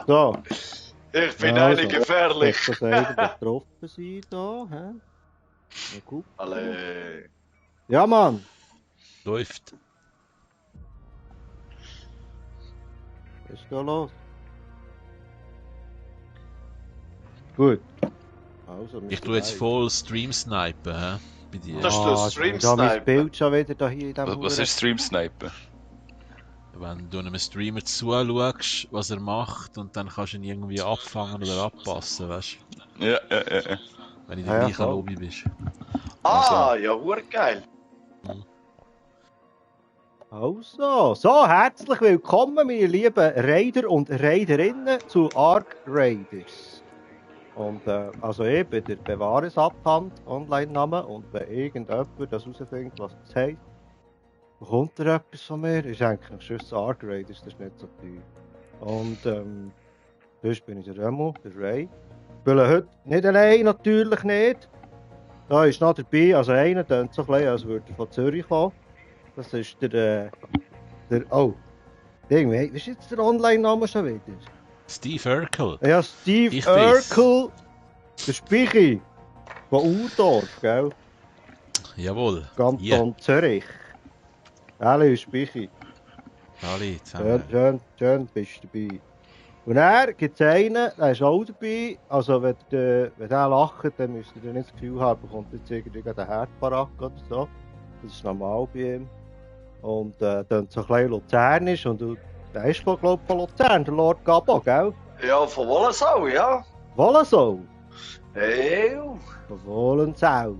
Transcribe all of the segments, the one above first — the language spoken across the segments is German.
So. Ich bin eine gefährlich. Das eigentlich getroffen sein da, hä? Na gut. Alle. Ja, Mann. Läuft. Was ist da los? Gut. Also, Ich tue jetzt voll Stream snipen, hä? Bei dir. Das ist der Stream Da mein Sniper. Bild schon wieder da hier in diesem Was ist Stream Sniper? Wenn du einem Streamer zuschaust, was er macht, und dann kannst du ihn irgendwie abfangen oder abpassen, weißt du? Ja. Wenn du in der gleichen Lobby bist. Ah, ja, geil. Also, so, herzlich willkommen, meine lieben Raider und Raiderinnen zu Ark Raiders. Und, also ich bin der Bewahrungsabhand, Online-Name, und wenn irgendjemand das herausfindet, was das heisst, bekommt er etwas von mir. Ist eigentlich ein schönes Ark Raiders, das ist nicht so teuer. Und, sonst bin ich der Remo, der Ray. Ich spiele heute nicht allein, natürlich nicht. Da ist noch dabei, also einer klingt so ein bisschen, als würde er von Zürich kommen. Das ist der oh, irgendwie, wie ist jetzt der Online-Name schon wieder? Steve Urkel. Ja, Steve Urkel, der Spichi von Urdorf, gell? Jawohl. Kanton Zürich. Alle ist Spichi. Alle zusammen. Schön bist du dabei. Und er gibt es einen, der ist auch dabei. Also wenn der lacht, dann müsst ihr nicht das Gefühl haben, bekommt jetzt irgendwie einen Herdbarack oder so. Das ist normal bei ihm. Und dann so ein bisschen luzernisch. Und der ist glaube ich von Luzern, der Lord Gabo, gell? Ja, von Wollensau, ja. Wollensau? Hey. Von Wollensau.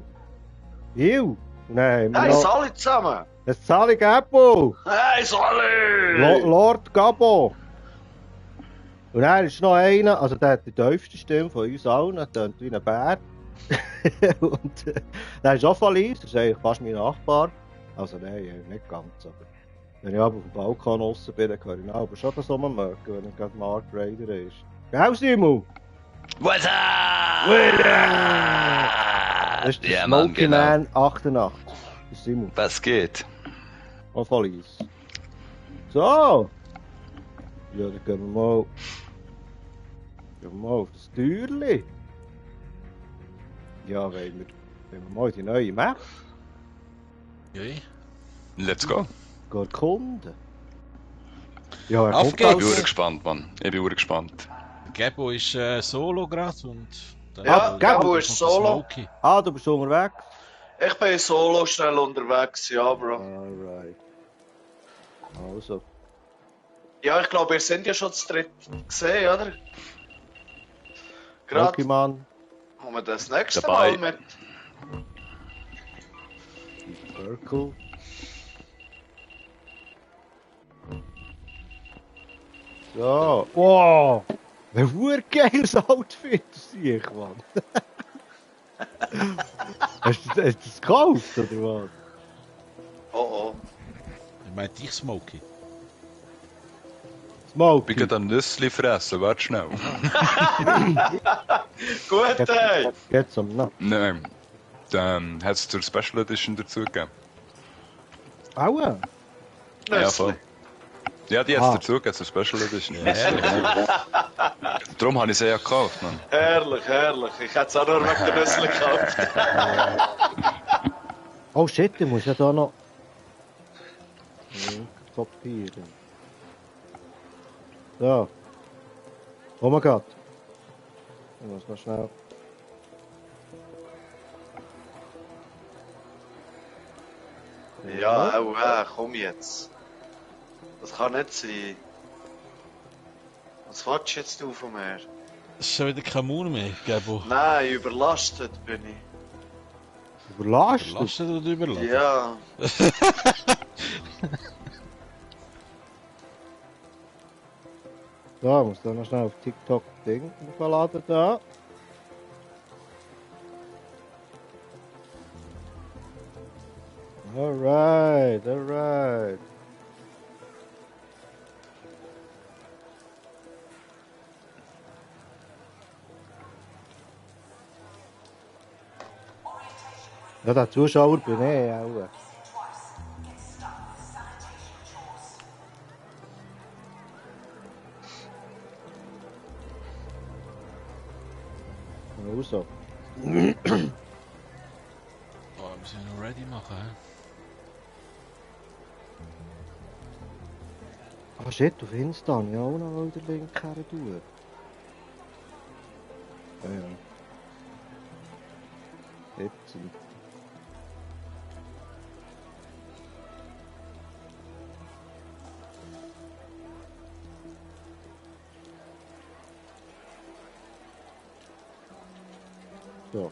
Und dann haben wir Hey, noch... Sali zusammen. Das Sali Gabo. Hey, Sali. Lord Gabo. Und er ist noch einer, also der hat die tiefste Stimme von uns allen, der tönt wie ein Bär. Und der ist auch von Lies, das ist eigentlich fast mein Nachbar. Also nein, nicht ganz, aber wenn ich aber auf dem Balkon raus bin, dann höre ich ihn aber schon das rummögen, wenn er gerade Mark Raider ist. Gell, Simon? What's up? Das ist der Ja, Smoky Mann, Man 88. Der Simon. Was geht? Auch von Lies. So! Ja, dann gehen wir mal auf das Türli. Ja, wenn wir mal die neue Map Let's go. gehen erkunden. Ja, er Auf kommt geht's. Ich bin gespannt, Mann. Ich bin gespannt. Gabo ist Solo gerade und... Ja, Gabo ist Solo. Smokey. Ah, du bist unterwegs? Ich bin solo schnell unterwegs, ja, Bro. Alright. Also. Ja, ich glaube, wir sind ja schon zu dritt gesehen, oder? Gerade Pokémon. haben wir das nächste Dabei. Mal mit. Circle. So. Wow! Ein geiles Outfit, sehe ich, Mann. Hast du das gekauft, oder was? Oh. Ich meine dich, Smokey. Smokey. Ich bin gerade am Nüssli fressen, warte schnell. Gut, ey. Geht's um noch? Nein. Dann hat es zur Special Edition dazu gegeben. Aua! Ja, voll. Ja, die hat es dazu gegeben, zur Special Edition. Darum habe ich sie ja gekauft, Mann. Herrlich. Ich hätte es auch nur wegen der Nüssli gekauft. Oh shit, ich muss ja da noch... kopieren. So. Oh mein Gott. Ich muss noch schnell... Ja, komm jetzt. Das kann nicht sein. Was willst du jetzt von mir? Das ist schon wieder kein Mund mehr, Gabo. Nein, überlastet bin ich. Überlastet? Überlastet oder überlastet? Ja. So, ich muss dann noch schnell auf TikTok Ding verladen da. Alright. Ja, der Zuschauer bin ich auch. Also. Oh, wir müssen noch ready machen, hä? Ah shit, auf Insta habe ich auch noch den Link her tun. Ja. Jetzt. So.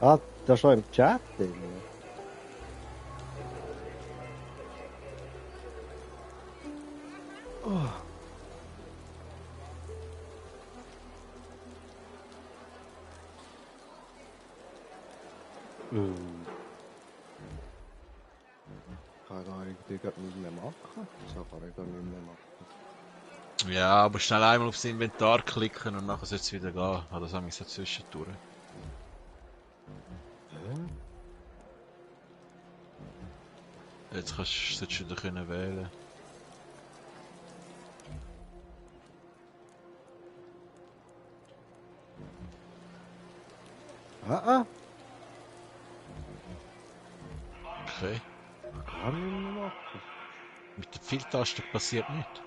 Ah, da schon im Chat drin. Oh. Kann ich eigentlich nicht mehr machen. So kann ich gar nicht mehr machen. Ja, aber schnell einmal aufs Inventar klicken und nachher sollte es wieder gehen. Ah, das habe ich so zwischendurch. Jetzt solltest du wieder können wählen. Ah. Okay. Kann ich nicht mehr machen. Mit der Pfeiltaste passiert nichts.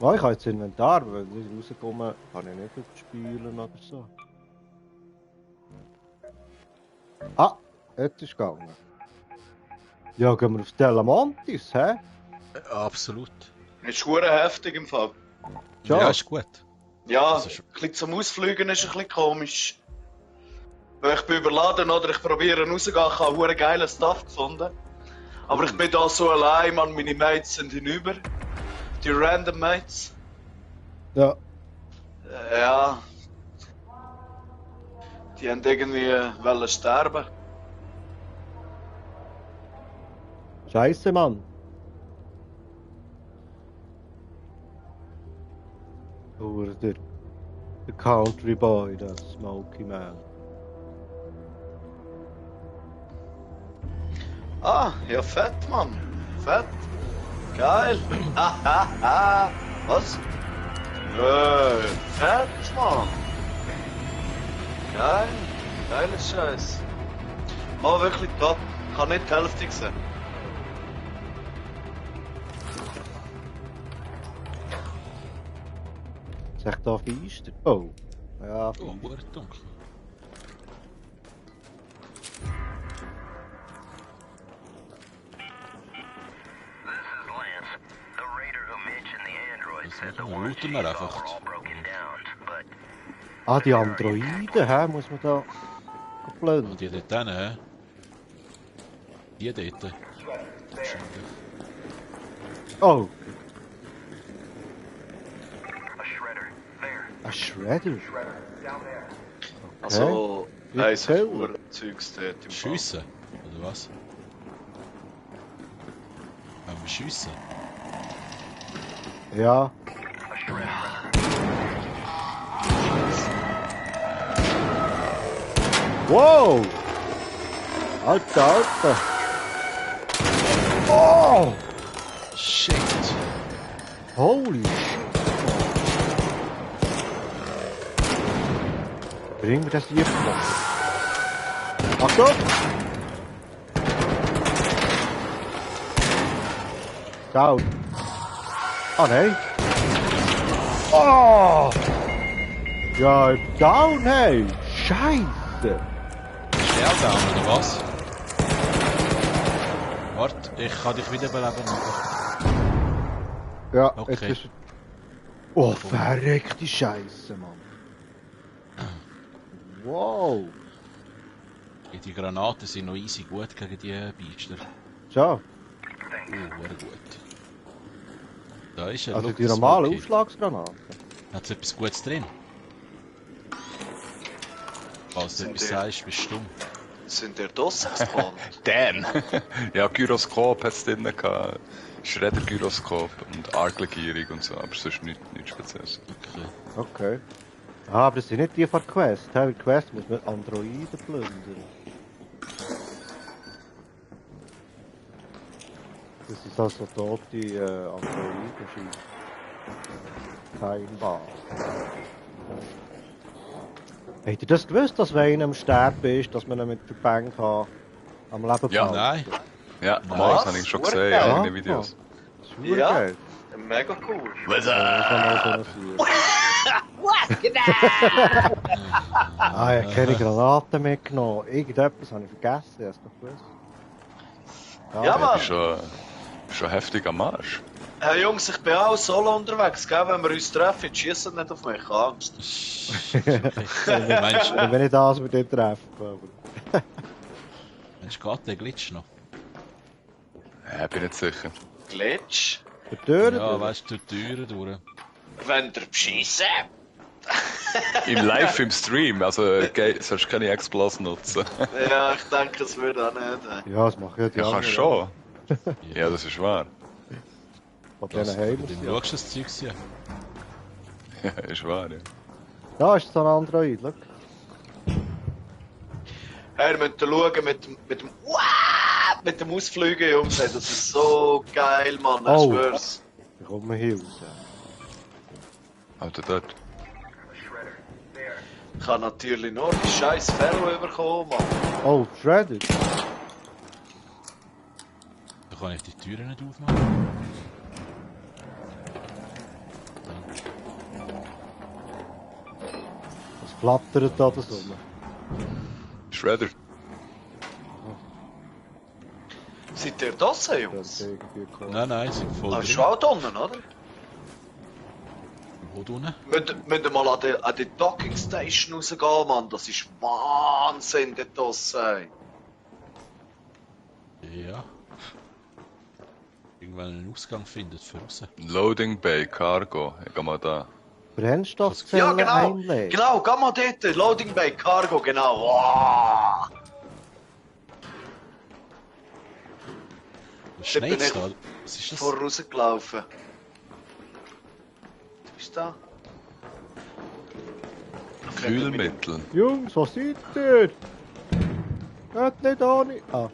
Oh, ich habe jetzt Inventar, weil ich rauskomme, kann ich nicht spielen oder so. Ah, jetzt ist es gegangen. Ja, gehen wir auf Delamontis, hä? Absolut. Ist schwer heftig im Fall. Ja, ist gut. Ja, Das ein ist- bisschen zum Ausfliegen ist ein bisschen komisch. Weil ich bin überladen oder ich probiere rauszugehen, ich habe einen geilen Stuff gefunden. Aber ich bin da so allein, man, meine Mates sind hinüber. Die Random Mates. Ja. Ja. Die haben irgendwie wollen sterben. Scheiße, Mann. Oder der Country Boy, der Smoky Man. Ah, ja fett, Mann. Fett. Geil. Hahaha. Was? Fett, Mann. Geil. Geiler Scheiß. Oh, wirklich top. Ich kann nicht die Hälfte sehen. Ist echt da feister? Oh. Ja, Oh, gut dunkel. Looten wir einfach. Ah, die Androiden, hä? Muss man da Und blenden? die dort hinten, hä? Die dort. Oh. Ein Shredder? Also, Wie eins viel? von Zeugs dort im Fall. Schiessen? Oder was? Wollen wir schiessen? Ja. Wow! Alter! Oh! Shit! Holy shit! Bringen wir das hier vor? Achtung! Down! Ah nein! Oh! Ja, down, hey! Scheiße! Schnell down, oder was? Warte, ich kann dich wiederbeleben machen. Ja, Okay. jetzt ist... Oh, verreckte Scheiße, Mann! Wow! Die Granaten sind noch easy gut gegen die Biester. Schau, Sehr gut. Da ist er. also Look, die das normale Smoky. Aufschlagsgranate. Hat etwas Gutes drin? Falls du Sind etwas die- sagst, bist du stumm. Sind ihr draussen gespawnt? Damn! Ja, Gyroskop hat es drin gehabt. Schredder-Gyroskop und Arc-Legierung und so, aber sonst nichts Spezielles. Okay. Ah, aber das sind nicht die von der Quest. Bei der Quest muss man Androiden plündern. Das ist also tote Androiden scheinbar. Habt ihr das gewusst, dass wenn einer am Sterben ist, dass man ihn mit Verbängen am Leben Ja. behalten? Nein. Ja, Was? das habe ich schon gesehen, Ja. ja, in den Videos. Das ist verdammt Ja. geil. Mega cool. Was? Das kann man so notieren. Ah, ich habe keine Granaten mitgenommen. Irgendetwas habe ich vergessen, hast du doch gewusst? Ja, Mann. Ich bin schon heftig am Arsch. Hey Jungs, ich bin auch solo unterwegs, gell? Wenn wir uns treffen, schießen nicht auf mich, Angst. Meinst Wenn ich das mit dir treffe, aber... geht der Glitch noch? Ja, bin nicht sicher. Glitch? Der Türen? Ja, weißt du, durch die Türen durch. Wenn ihr beschissen? Im Live im Stream, also sollst du keine Explos nutzen. Ja, ich denke, es würde auch nicht. Ja, das mache ich die Ja, anderen kannst schon. Ja, das ist wahr. Von denen haben wir Du schaust das Zeug ja. Ja, ist wahr, ja. Da ist so ein Android, schau. Hey, ihr müsst schauen mit dem Ausflügen, Jungs. Hey, das ist so geil, Mann. Ich Oh. schwör's. Da kommt man hier raus. Alter, dort. Ich habe natürlich nur die scheiß Ferro bekommen, Mann. Oh, Shredded. Da kann ich die Türen nicht aufmachen. Das flattert da so. Shredder. Seid ihr draussen, Das Jungs? ist irgendwie cool. Nein, sind voll Ah, drin. schon auch da unten, oder? Wo unten? Müsst ihr mal an die Docking Station rausgehen, Mann. Das ist Wahnsinn, dort draussen. Ja. Irgendwann einen Ausgang findet für raus. Loading Bay, Cargo. Ich geh mal da. Brennstoffzellen Ja, genau. einlegen. Genau, geh mal dort. Loading Bay, Cargo, genau. Wow. Was schneit bin ich da? Was ist das? Vor rausgelaufen. Was ist da? Kühlmittel. Jungs, was seid ihr? Geht nicht ohne. Ah,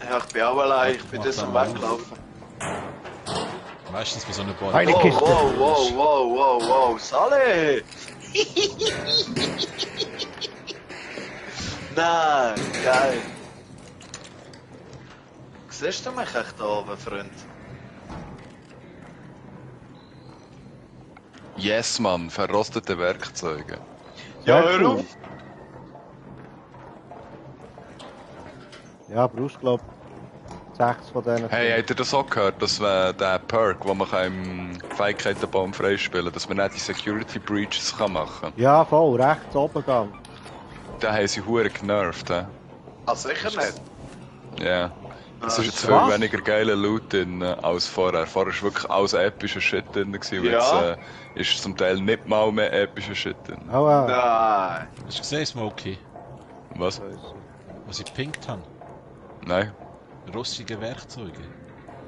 Ja, ich bin auch allein. Ich bin das am Weglaufen. Meistens bei so einer Bar. Eine Wow, Kiste. wow. Sally! Nein, geil. Siehst du mich echt da oben, Freund? Yes, Mann, verrostete Werkzeuge. Ja, Sehr hör cool. auf! Ja, brauchst glaub 6 von denen. Hey, habt ihr das auch gehört, dass wir den Perk, wo man im Fähigkeitenbaum freispielen kann, dass man nicht die Security Breaches machen kann? Ja, voll, rechts oben gang. Den haben sie hure genervt, hä? Ah, sicher nicht. Ja. Es ist jetzt viel Was? weniger geiler Loot drin als vorher. Vorher war wirklich alles epischer Shit drin. Gewesen. Und Ja. jetzt ist zum Teil nicht mal mehr epischer Shit drin. Oh, Nein. Hast du gesehen, Smokey? Was? Was ich gepinkt habe? Nein. Rostige Werkzeuge.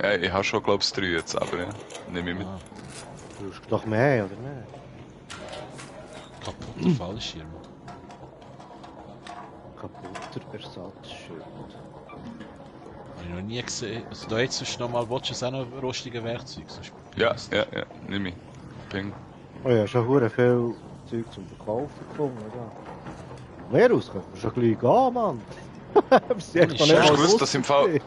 Ja, ich habe schon, glaube ich, 3 jetzt, aber ja. Nehme ich mit. Ah, Brauchst du doch mehr, oder nicht? kaputter Fallschirm. Kaputter Ersatzschild. Habe ich noch nie gesehen. Also da jetzt sonst noch mal, willst du es auch noch rostige Werkzeuge? Sonst Ja, nehme ich. Ping. Oh ja, schon hure viel Zeug zum Verkaufen gefunden, oder? Mehr aus können wir schon gleich gehen, Mann. Bis jetzt noch Hast du nicht mal gewusst, dass im Fall- gewusst.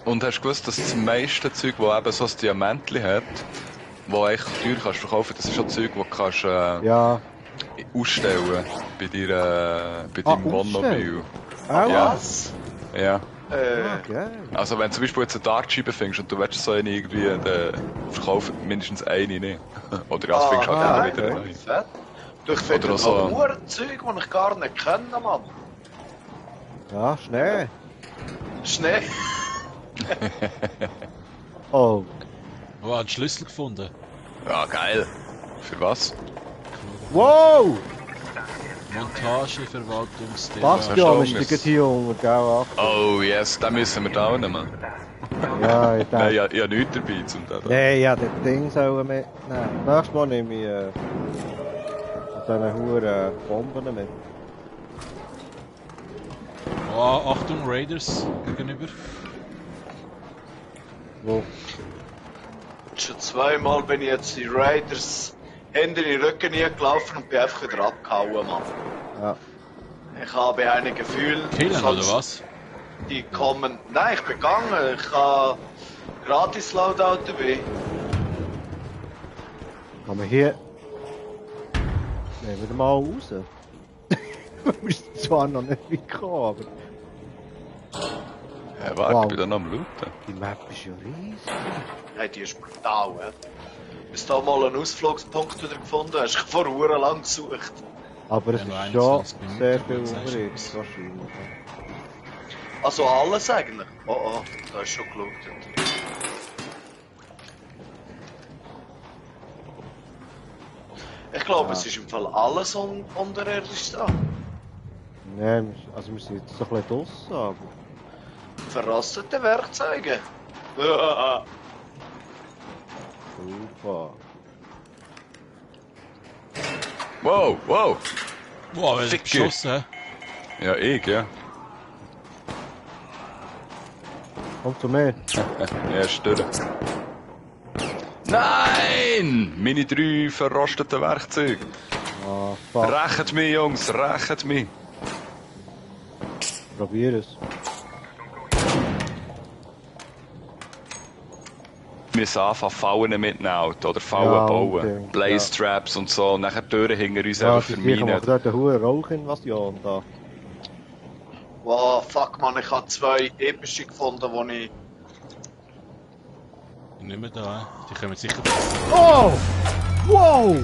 Und hast du gewusst, dass das meiste Zeug, das eben so ein Diamantli hat, wo eigentlich teuer kannst verkaufen, das ist schon Zeug, das du kannst Ja. ausstellen bei deinem Wohnmobil. Auch Ja. Was? Ja. geil. Also wenn du zum Beispiel jetzt eine Dartscheibe findest und du willst so eine irgendwie, dann verkaufen mindestens eine nicht. Oder ja, findest halt geil. immer wieder eine neue. Fett. Du, ich finde Oder noch so- Uhrenzeug, das ich gar nicht kenne, Mann. Ja, Schnee. Schnee. Oh, Oh, einen Schlüssel gefunden. Ja, geil. Für was? wow! Montageverwaltungsding. Bastion ist Sturm die hier unten, gell? Achtung. Oh yes, den müssen wir downen, Mann. Ja, ich Nein, denke. ich habe nichts dabei zum da. Nein, ja, das Ding sollen wir mitnehmen. Nächstes Mal nehme ich diese huren Bomben mit. Oh, Achtung, Raiders gegenüber. Wo? Schon zweimal bin ich jetzt die Raiders Hände in den Rücken gelaufen und bin einfach wieder abgehauen, Mann. Ja. Ich habe ein Gefühl, Killen falls oder was? die kommen... Nein, ich bin gegangen. Ich habe gratis Loadout dabei. Kann man hier... Nehmen wir mal raus. Wir sind zwar noch nicht weit gekommen, aber... Ja, warte, Wow. ich bin da noch am Looten. Die Map ist ja riesig. Hey, die ist brutal, hä? Bis du da mal einen Ausflugspunkt wieder gefunden hast. Ich habe vor Uhren lang gesucht. Aber es Ja, nur ist schon 21 Minuten, sehr viel aber sagst du übrig, was? wahrscheinlich. Also alles eigentlich. Oh oh, da ist schon gelootet. Ich glaube, Ja. es ist im Fall alles unterirdisch da. Nein, also wir sind jetzt so ein bisschen draussen, aber... Verrostete Werkzeuge. Super. Wow, wow! Wow, wer hat Ficker. geschossen? Ja, ich, ja. Komm zu mir. Ja, stören. Nein! Meine 3 verrosteten Werkzeuge. Ah, fuck. Rächt mich, Jungs, rächt mich. Probier es. Wir müssen anfangen, Fallen mitnehmen oder Fallen Ja, bauen. unbedingt, Blaze Traps und so. Und nachher Türen hinter uns Ja, einfach die Viecher vermeiden. machen dort eine hohe Rauchinvasion da. Wow, fuck man, ich habe 2 epische gefunden, die ich... Nicht mehr da, die kommen sicher. Oh! Wow!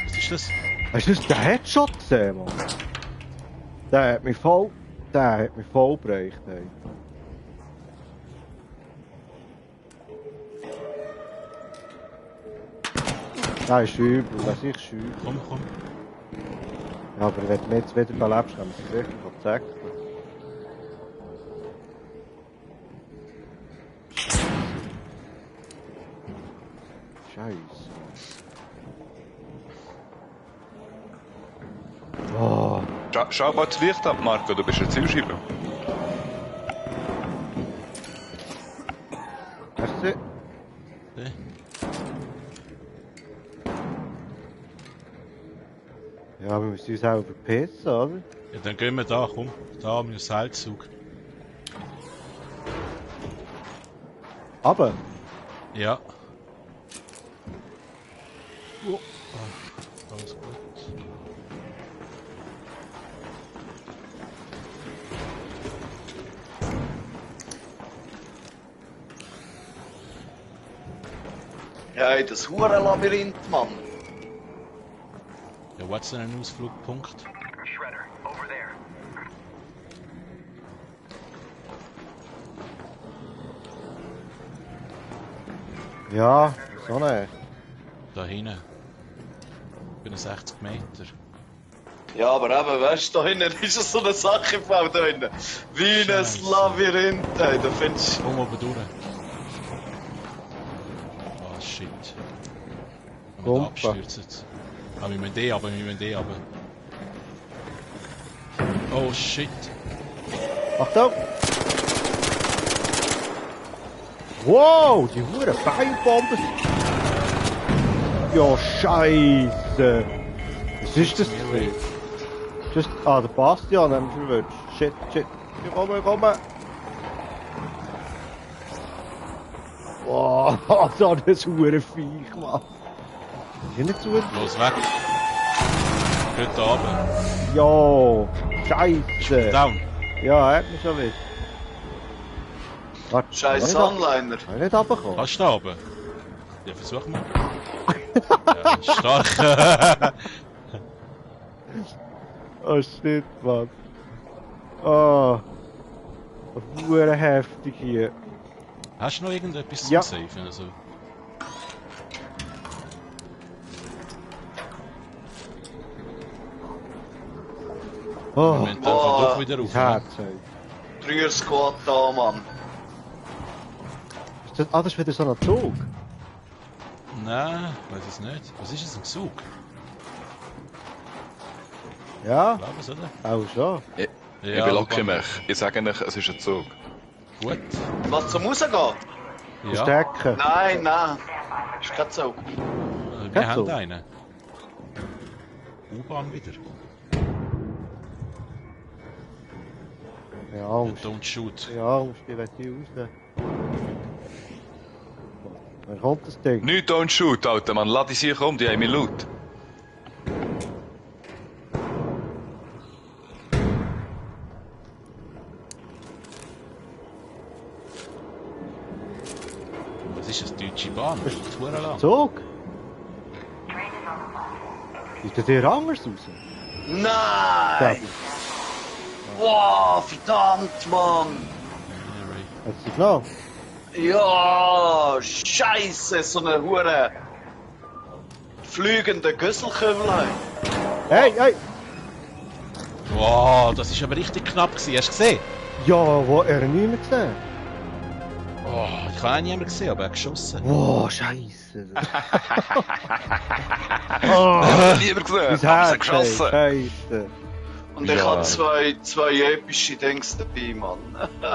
Was ist das? Hast du das den Headshot gesehen, Mann? Der hat mich voll bereicht, ey. Der ist übel, das ist übel. Komm. Ja, aber wenn du mich jetzt wieder belebst, kann man sich sicher verzecken. Scheiße. Oh, Schau mal das Licht ab, Marco, du bist ein Zielscheibe. merci. Okay. Ja, wir müssen uns auch verpissen, oder? Ja, dann gehen wir da, komm. Da mit dem Seilzug. Aber, Ja. Oh. Ah, alles gut. Hey, das Hurenlabyrinth, Mann. Ja, was ist denn ein Ausflugpunkt? ja, so nicht. Da hinten. Ich bin 60 Meter. Ja, aber eben, weißt du, da hinten ist so eine Sache gebaut, da hinten. Wie ein Scheisse. Labyrinth, hey, da findest du... Komm oben durch. Ah, shit. Wenn wir da Kumpa. abstürzen. Ah, wir müssen die runter. Oh, shit. Achtung! Wow, die hure Beinbomben! Ja, Scheiße! Was ist das? Just, der Bastion haben wir verwünscht. Shit. Ich komme. Wow, so ein hure Viech, Mann. Ist nicht zu? Los, weg. Geht da runter. Ja, Scheiße! Down. Ja, er hat mich schon wieder. Warte, Scheiß kann Sunliner. ich nicht runterkommen? Kannst du da oben? Ja, versuch mal. Ja, stark. Oh shit, Mann. Oh. Hure heftig hier. Hast du noch irgendetwas Ja. zum Safen? Also, Oh, Wir müssen einfach doch wieder das rauf. Herz, ey. 3er Squad da, Mann. Das ist wieder so ein Zug. Nein, weiß es nicht. Was ist das, ein Zug? Ja, Ich glaube es, oder? auch schon. Ich Ja, belocke wobei- mich. Ich sage euch, es ist ein Zug. Gut. Was zum Rausgehen? Ja, Verstecken. Nein. Ist kein Zug. wir Kein haben Zug. einen. U-Bahn wieder. Ja, Angst. Don't shoot. Ja, Angst, ich will die raus. Wann kommt das Ding? Nicht don't shoot, Alter, man. Lass die sich um, die haben mich laut. Was ist das, Deutsche Bahn? Das ist verdammt lang. Zug? Ist der dir anders raus? Nein! Wow, verdammt, Mann! Hat sie noch? Ja, Scheiße, so eine hure fliegende Güsselkübelei. Hey! Wow, das war aber richtig knapp gewesen. Hast du gesehen? Ja, wo er niemand gesehen? Oh, ich habe auch niemanden gesehen, aber er hat geschossen. Oh, Scheiße. Ich Oh, hab lieber gesehen, mein haben sie Herz, ey, geschossen. Scheiße. Und ich Ja. habe zwei epische Dings dabei, Mann.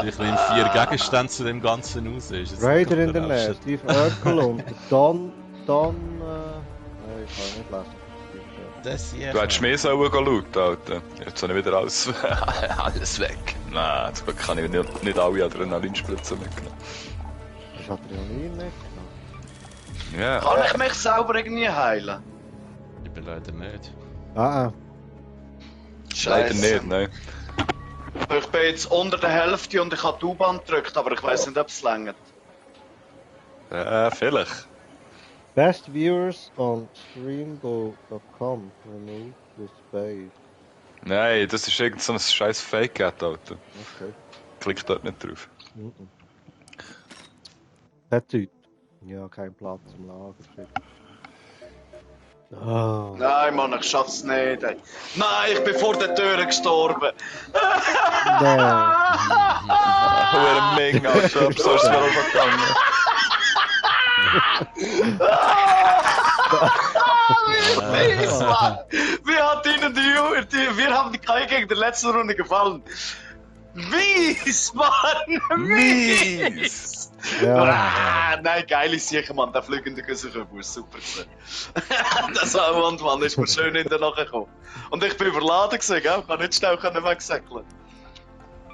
Ich nehme 4 Gegenstände zu dem Ganzen raus. Ist das Raider nicht in der gut, Nähe, oder? Steve Urkel und Don, nein, ich kann nicht lesen. Das hier. Du hättest mehr sollen schauen, Alter. Jetzt habe ich wieder alles, alles weg. Nein, zum Glück kann ich nicht alle Adrenalinspritzen mitgenommen. Das hat Adrenalin nicht. Ja. Kann ich mich selber irgendwie heilen? Ich bin leider nicht. Ah, Leider Scheisse. nicht, nein. Ich bin jetzt unter der Hälfte und ich habe die U-Bahn gedrückt, aber ich weiss nicht, ob es längert. Vielleicht. Best viewers on streamgo.com. Remove the space. Nein, das ist irgend so ein scheiß Fake-Cat, Alter. Okay. Klick dort nicht drauf. Der Typ. Ja, kein Platz im Lager. Oh. Nein, Mann, ich schaff's nicht. Ey. Nein, ich bin vor der Tür gestorben. Nee. Hure Ming, Alter. So ist es mir auch gegangen. Mies, Mann! Wie hat Ihnen wir haben die Kai gegen die letzte Runde gefallen. Mies, Mann! Mies! Ja. Ah, nein, geil ist sicher, Mann. Der fliegende Güsselkübel ist super gewesen. Das Wand, Mann, ist mir schön in der Nacht gekommen. Und ich bin überladen gewesen, gell? Ich kann nicht schnell wegsäckeln.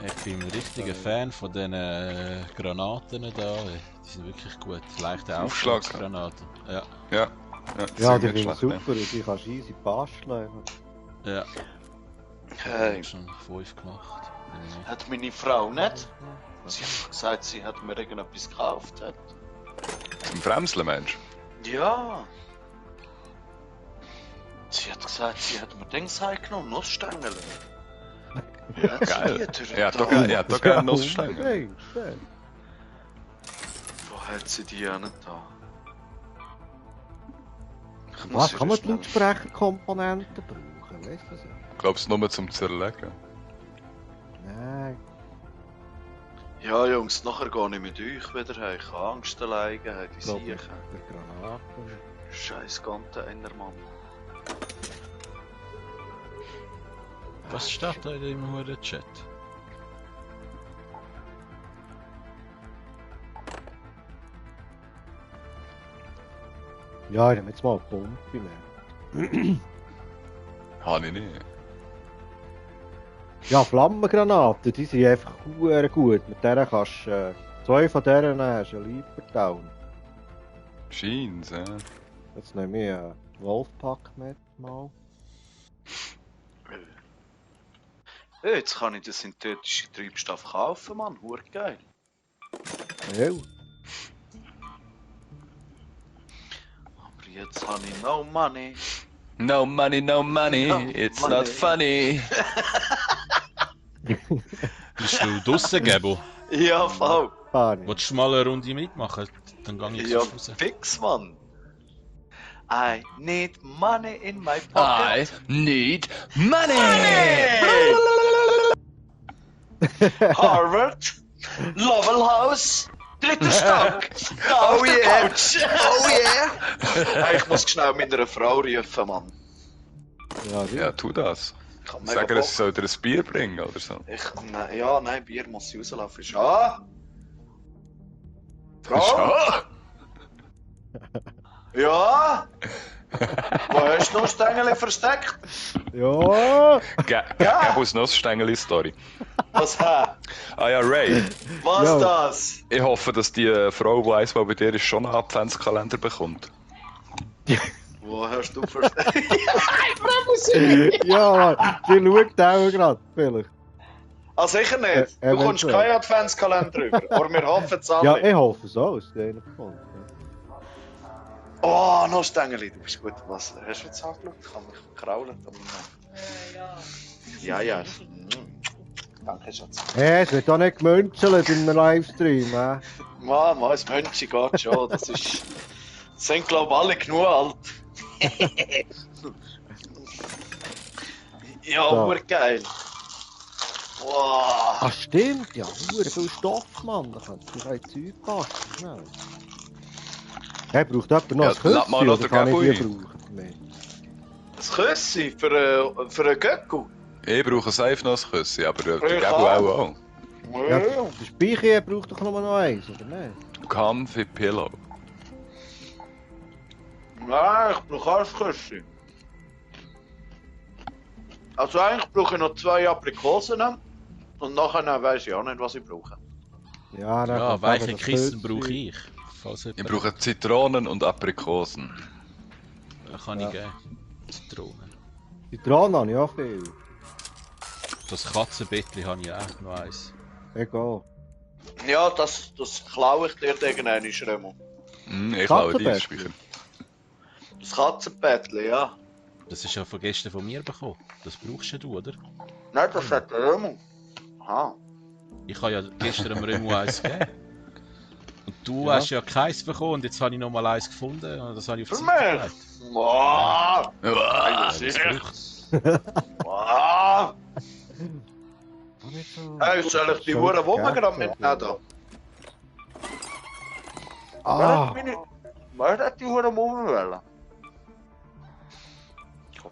Ich bin ein richtiger Fan von diesen Granaten da. Die sind wirklich gut. Leichte Aufschlag. Aufschlagsgranaten. Ja. Ja. Ja, sehr die nicht sind schlecht, super und die kannst du easy basteln. Ja. Hey, Ich habe schon 5 gemacht. hat meine Frau nicht? Sie hat gesagt, sie hat mir irgendetwas gekauft. Hat. Zum Bremseln, Mensch. Ja. Sie hat gesagt, sie hat mir Dings heimgenommen, Nussstängel. Geil. Ja, da. doch gerne Nussstangen. Unbedingt, ja. Wo hat sie die ja nicht da? Ich Was ihr kann man die schnell- Lautsprecherkomponenten brauchen? Weißt du das? Glaubst du nur zum Zerlegen? Nein. Ja, Jungs, nachher gehe ich mit euch wieder heim. Ich habe Angst alleine, die Ich glaube, Siechen. der Granaten. Scheiß Container, Mann. Was steht da in dem hohen Chat? Ja, ich nehme jetzt mal eine Pumpe mehr. Habe ich nicht. Ja, Flammengranaten, die sind einfach sehr gut. Mit denen kannst du 2 von denen hast du einen Lieferdown. Scheint's, ja. Jetzt nehme ich einen Wolfpack mit. Mal. Hey, jetzt kann ich den synthetischen Treibstoff kaufen, Mann. Geil. Ja. Aber jetzt habe ich no money. No money, no money, No it's money. not funny. Bist du draussen, Gebo? Ja, voll. Gar nicht. Willst du mal eine Runde mitmachen? Dann gehe ich Ja, raus. fix, Mann. I need money in my pocket. I need money! Harvard, Lovell House, dritter Stock. Oh yeah, oh yeah. Hey, ich muss schnell mit einer Frau rufen, Mann. Ja, tu das. Ich hab mega Sag ihr, Bock. es soll dir ein Bier bringen oder so. Nein, Bier muss sie rauslaufen. Schau! Frau? Ja? Wo hast du noch Stängel versteckt? Ja! Gib uns noch eine Stängeli-Story. Was hä? Ah ja, Ray. Was Ja. das? Ich hoffe, dass die Frau, die eins bei dir ist, schon einen Adventskalender bekommt. Wo hast du versteckt? Ja, Mann, die schaut auch gerade, vielleicht. Ah, sicher nicht. Du kommst eventuell. keinen Adventskalender drüber. Aber wir hoffen es alle. Ja, ich hoffe es auch, dass der einer kommt. Oh, noch Stängeli. Du bist gut. Was? Hast du jetzt angeschaut? Ich habe mich gekrault. Ja. Danke, Schatz. Es wird doch nicht gemünzelt in einem Livestream, hä? Mann, das Mönchi geht schon. Das sind, glaube ich, alle genug alt. Ja, So. urgeil. Wow. Ah, stimmt, ja, hure viel Stoff, Mann. Da kannst du kein Zeug basteln, schnell. Hey, braucht jemand noch Ja, ein Küsschen, lass mal noch oder den kann ich die Gabui. brauchen? Nee. Das Küssi für einen Göckel. Ich brauche safe noch ein Küsschen, aber der Ich Gabel auch. auch. Ja, der Speicher braucht doch nur noch eins, oder nicht? Comfy Pillow. Nein, ich brauche auch ein Küssi. Also eigentlich brauche ich noch 2 Aprikosen. Und nachher weiss ich auch nicht, was ich brauche. Ja, dann Ja, kannst du weiche eben das Kissen Küsschen- brauche ich. Falls Ich jemand- brauche Zitronen und Aprikosen. Kann ich Ja. geben. Zitronen. Zitronen habe ich auch viel. Das Katzenbettchen habe ich auch noch eins. Egal. Ja, das klaue ich dir irgendwann, Remo. Ich glaube die Katzenbett. Speicher. Das Katzenbettchen, ja. Das ist ja von gestern von mir bekommen. Das brauchst ja du, oder? Nein, das hat der Remo. Aha. Ich habe ja gestern dem Remo eins gegeben. Und du Ja. hast ja keins bekommen und jetzt habe ich noch mal eins gefunden und das habe ich auf Für die Seite mich? gelegt. Wow. Ja, Das das ist braucht. wow. Auch nicht so- Hey, soll ich die Schon Huren Wumme gerade gegessen. mitnehmen? Da? Ah, Wer hat die Huren Wumme wollen?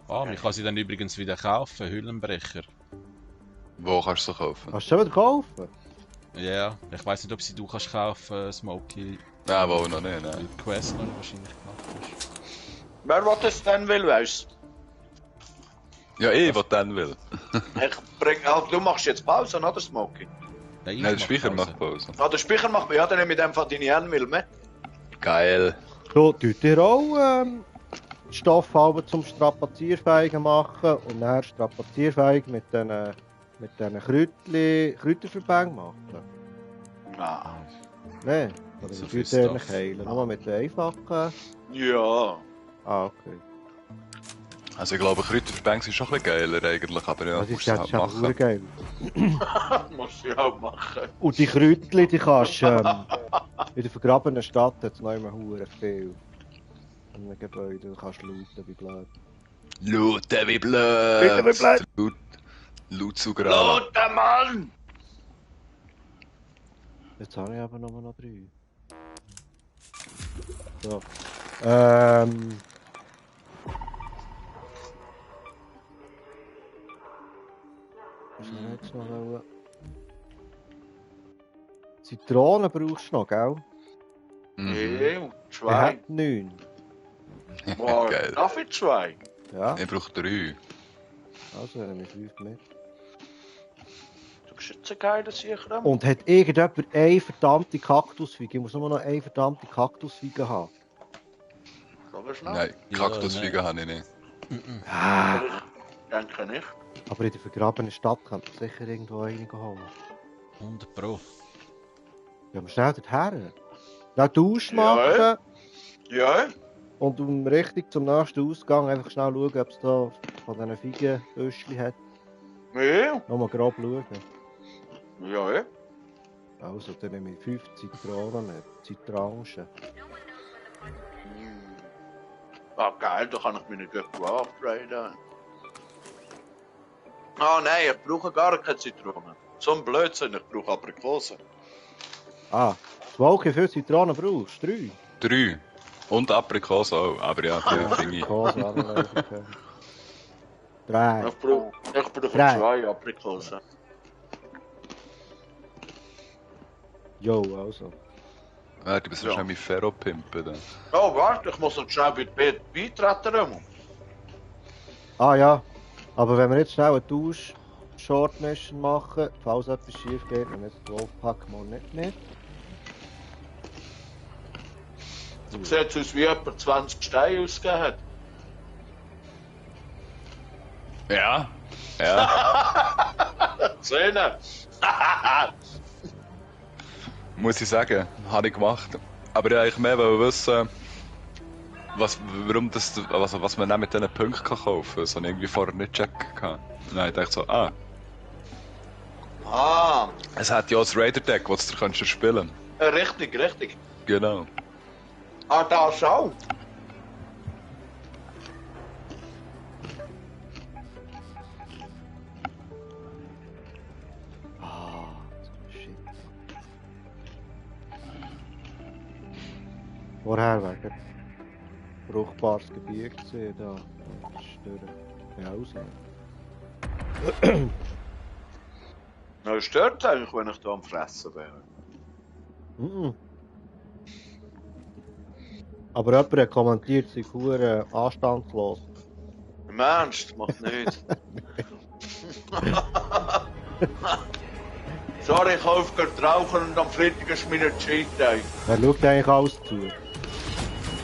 Ah, man kann sie dann übrigens wieder kaufen, Hüllenbrecher. Wo kannst du sie kaufen? kannst du schon wieder kaufen? Ja, ich weiß nicht, ob sie du kannst kaufen, Smokey. Nein, wo noch nicht, nein. Weil die Quest noch nicht wahrscheinlich gemacht ist. Wer was das denn will, weißt Ja, ich, was dann will. du? Du machst jetzt Pause, oder Smokey? Nein, ich Nein, der mach Speicher Pause. macht Pause. Ah, der Speicher macht ja, dann nehme ich in dem Fall deine N-Mil mit. Geil. So, tut ihr auch Stoffhalben zum Strapazierfeigen machen und dann Strapazierfeigen mit diesen Kräuterverbängen machen? Ah. Nein, oder So so viel tut ihr Stuff. nicht heilen, nur mit den einfachen. Ja. Ah, okay. Also ich glaube, Kräuterverbände sind schon ein bisschen geiler eigentlich, aber ja, Das musst ist du ja es halt einfach machen. geil. Muss ich auch machen. Und die Kräutchen, die kannst du in der vergrabenen Stadt hat es noch immer hure viel. In einem Gebäude, du kannst looten wie blöd. Looten wie Looten wie blöd. blöd. Loot zu graben. Lothar, Mann! Jetzt habe ich aber nur noch 3. So. Was soll ich jetzt noch wollen? Zitronen brauchst du noch, gell? Mhm. Ja, Ich 2. habe 9. Wow, Geil. darf ich 2? Ja, Ich brauche 3. also nehme ich 5 mit. Du bist jetzt ein geiler Sicher. Und hat irgendjemand eine verdammte Kaktusfeige? Ich muss nur noch eine verdammte Kaktusfeige haben. Sag mal schnell. Nein, Ja, Kaktusfliegen habe ich nicht. Ah, Aber ich denke nicht. aber in der vergrabenen Stadt kann man sicher irgendwo eine holen. 100 Pro. Ja, wir schnell dorthin. Dann Dusch Ja. machen Ja? und richtig zum nächsten Ausgang einfach schnell schauen, ob es da von diesen Feigenbüschchen hat. Ja? Nochmal grob schauen. Ja? Also, dann nehme ich 5 Zitronen, Zitranchen. Ah, geil, da kann ich meine Göcke upgraden. Ah, nein, ich brauche gar keine Zitrone. So ein Blödsinn, ich brauche Aprikosen. Ah, wie viele Zitronen brauchst du? 3? 3. Und Aprikosen auch, aber ja, die finde ich. Aprikosen haben wir leider keine. 3. Ich brauche Drei. 2 Aprikosen. Jo, also. Warte, du schnell mit Ferro pimpen dann. Oh, warte, ich muss noch schnell beitreten. Ah ja, aber wenn wir jetzt schnell einen Tausch Short Mission machen, falls etwas schief geht, dann jetzt Wolfpack mal nicht mit. Sieht aus wie jemand 20 Steine ausgegeben hat. Ja. Ja. Zähne! Muss ich sagen, habe ich gemacht. Aber ich eigentlich mehr wissen, was man dann mit diesen Punkten kaufen kann. Das habe ich irgendwie vorher nicht checken können. Nein, ich dachte so, Ah, es hat ja auch das Raider-Deck, das du kannst spielen. richtig. Genau. Ah, da schau! Ah, shit. Vorher wäre ein fruchtbares Gebiet gesehen, da. Das ist durch. Ja, aussehen. Na, stört eigentlich, wenn ich da am Fressen wäre. Mhm. Aber jemand hat kommentiert, sie sei anstandslos. Im Ernst, macht nicht. Sorry, ich hoffe, ich gehe rauchen und am Freitag ist meine Cheat Day. Wer schaut eigentlich alles zu?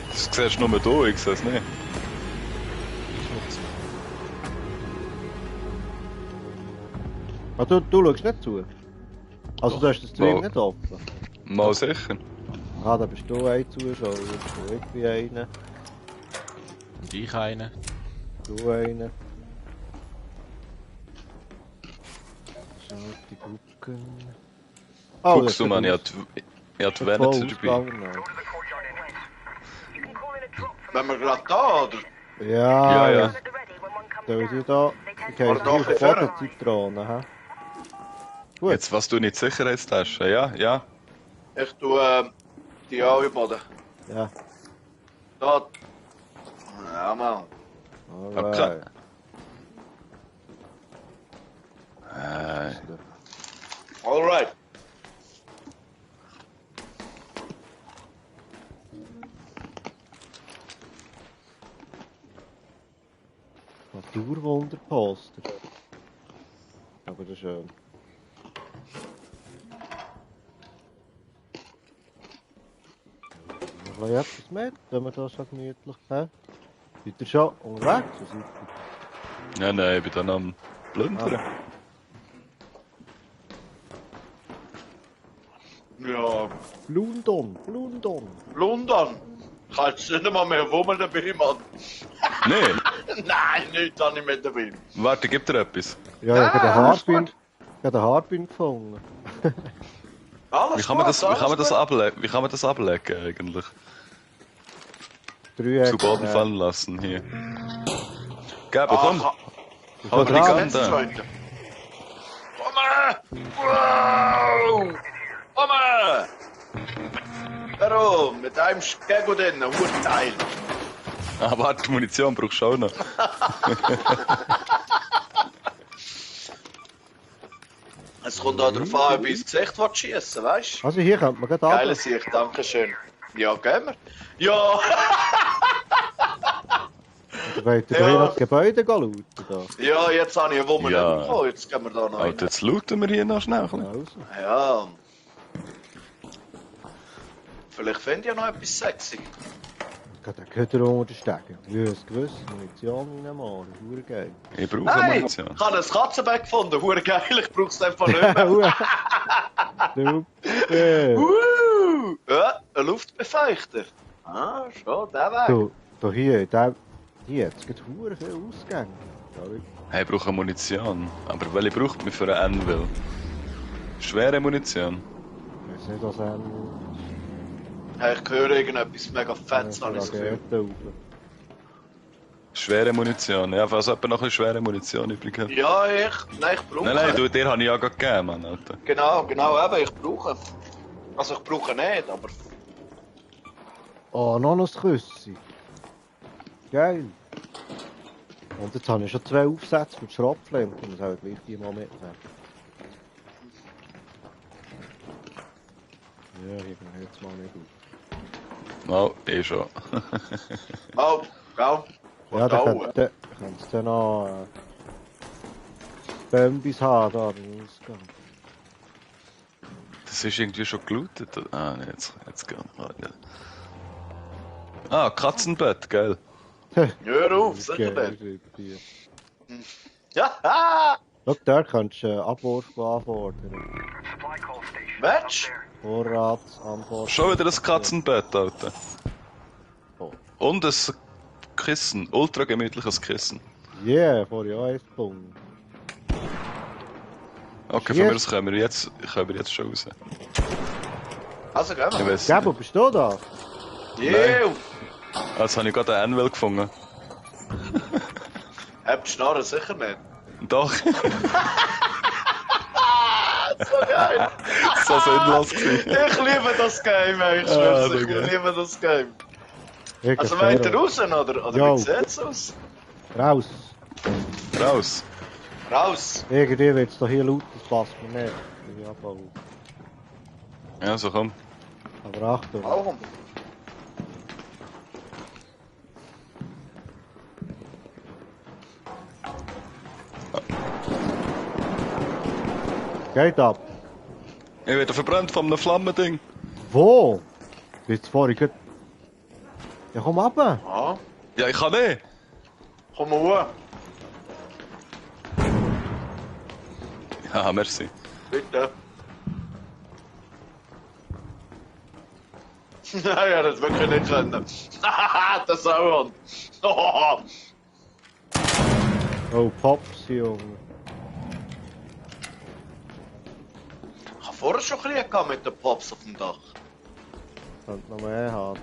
Das siehst nur du, ich sehe es nicht. Ah, du schaust nicht zu? Also du hast den Stream Mal. nicht offen? Mal sicher. Ah, da bist du ein Zuschauer, ich bin einer, Und ich einen. du einer. So, die gucken. Guckst du, Mann, ich hatte die Veneter dabei. Wenn wir gerade da, oder? Ja, Ja. Da ist ich da. Ich habe Aber doch, hier ich vor Zitronen, hä? Gut. Jetzt, was du nicht Sicherheitstasche? Ja. Ich tue die anbaden. Ja. Da. Ja, Mann. Alright. Alright. Naturwunderposter. Aber das ist schön. Noch etwas mit, wenn wir das so gemütlich haben. Seid ihr schon unterwegs? Oder seid ihr... Nein, ich bin dann am Plündern. Ja. London! London. Ich kann jetzt nicht mal mehr wummeln dabei, Mann. Nee, Nein, nicht da nicht mehr dabei. warte, gib dir etwas. Ja, ich habe den alles Haarbünd... gut. Ich habe den Haarbünd gefunden. Alles Wie kann man gut, das alles ablegen eigentlich? Dreieck. Zu Boden fallen lassen hier. Gäbe, gut. komm! Ist Halt da die dran? Kante! Komm her! Wow! Komm her! Warum? Mit einem Skego drin, Urteil. Ah, warte, Munition brauchst du auch noch. Es kommt auch darauf an, ob ich ins Gesicht schiessen, weißt du? Also hier könnte man gerade Geile runter. Sicht, danke schön. Ja, gehen wir. Ja! Oder wollt ihr Ja. hier noch das Gebäude looten? Da? Ja, jetzt habe ich einen Wummel Ja. bekommen, jetzt gehen wir da noch rein. Alter, jetzt looten wir hier noch schnell. Also. Ja. Vielleicht finde ich ja noch etwas sexy. Den Köder unterstecken. Ja, es gewiss. Munition reinmachen. Das ist geil. Ich brauche Nein! Munition. Ich habe ein Katzenbeck gefunden, hure geil, ich brauche es einfach nicht mehr. Super. Ja, ein Luftbefeuchter. Ah, schon, der Weg. Du, hier, jetzt gibt es hure viele Ausgänge. Sorry. Hey, ich brauche Munition. Aber welche braucht man für einen Anvil? Schwere Munition. Ich weiß nicht, was Hey, ich höre irgendetwas mega fettes, habe ich das Gefühl. Schwere Munition. Ja, falls jemand noch ein bisschen schwere Munition übrig hat. Ja, nein, ich brauche. Nein, du, dir habe ich ja gerade gegeben, Mann, Alter. Genau, eben, ich brauche. Also ich brauche nicht, aber... Oh, noch ein Küssi. Geil. Und jetzt habe ich schon 2 Aufsätze für die Schrotflinte. Ich muss auch gleich die mal mitnehmen. Ja, ich bin jetzt mal nicht gut. Oh, eh schon. Oh, gell? Ja, dann könntest du dann noch Bömbis haben, da beim Ausgang. Das ist irgendwie schon gelootet. Ah, nee, jetzt geht Ah, Katzenbett, geil. Hör auf, sicher nicht. Ja, Schau, da kannst du Abwurf anfordern. Match? Vorratsanfordern. Schon wieder ein Katzenbett, Alter. Oh. Und ein Kissen, ultra gemütliches Kissen. Yeah, vorher auch 1 Punkt. Okay, von mir aus können wir jetzt schon raus. Also, gehen Ich wir. weiss Gabo, bist du da? Yeah! Jetzt habe ich gerade einen Anwält gefunden. Habt Schnarren sicher nicht. Doch, So geil! so sinnlos gewesen. Ich liebe das Game, ey. Ich Ah, schwör's, ich Digga. liebe das Game. Ich Also gehe wollt ihr raus, oder Jo. wie sieht's aus? Raus. Raus. Raus! Irgendwie wird es da hier laut, das passt mir nicht. Ich bin abgehauen. Ja, so komm. Aber Achtung. Warum? Geht ab. Ich werde verbrannt von einem Flammending. Wo? Jetzt vorhin gerade... Ja, komm ab. Ah, Ja, ich kann nicht. komm mal hoch. Ja, merci. Bitte. Nein, ja, das wirklich nicht können. Haha, das Sauhorn. Oh, Pops, Junge. Ich habe vorher schon Krieg gehabt mit den Pops auf dem Dach. Könnte noch mehr haben.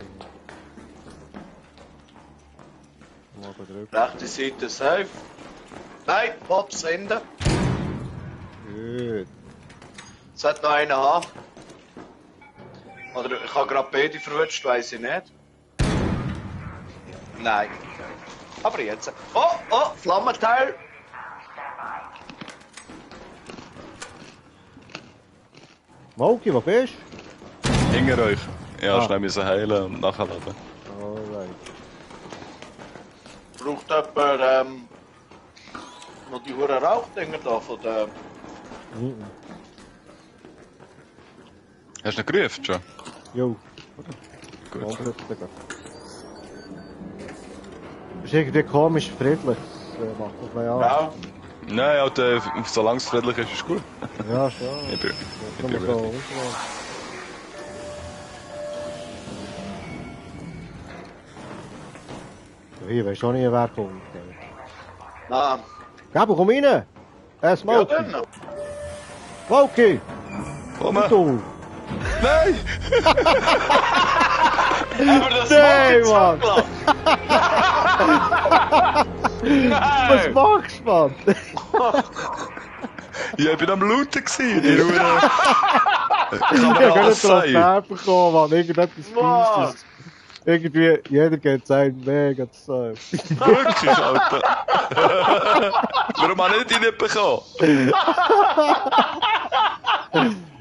Mal drücken. Rechte Seite safe. Nein, Pops hinten. Gut. Es hat noch einen haben. Oder ich habe gerade beide verwünscht, weiss ich nicht. Nein. Aber jetzt. Oh, Flammenteil. Moki, wo bist Hinter euch. Ja, Ah. schnell müssen heilen und nachladen. du? Alright. Braucht jemand noch die hohen Rauchdinger da von der... Mhm. Hast du ihn gerufen schon? Jo. Gut. Das ist irgendwie komisch friedlich. Das macht doch ein Angst. Ja. Nein, Alter, solange es friedlich ist, ist gut. Ja, schon. Ich bin Kann man so ready. umgehen. Ich weiß schon nicht, wer kommt. Nein. Gabo, komm rein! Ja, Smokey! dann. Smokey! Komm, Du! nein! Aber das Nee, macht Mann. Was Nein! machst du, Mann? Ja, ich bin am Looten gewesen, die Ruhe. Ich habe Aber gerade alles sein. Transfer bekommen, Mann. Irgendetwas Mann. Fieses. Irgendwie, jeder geht sein mega zu sein. Wirklich, Alter. Warum habe ich die nicht bekommen?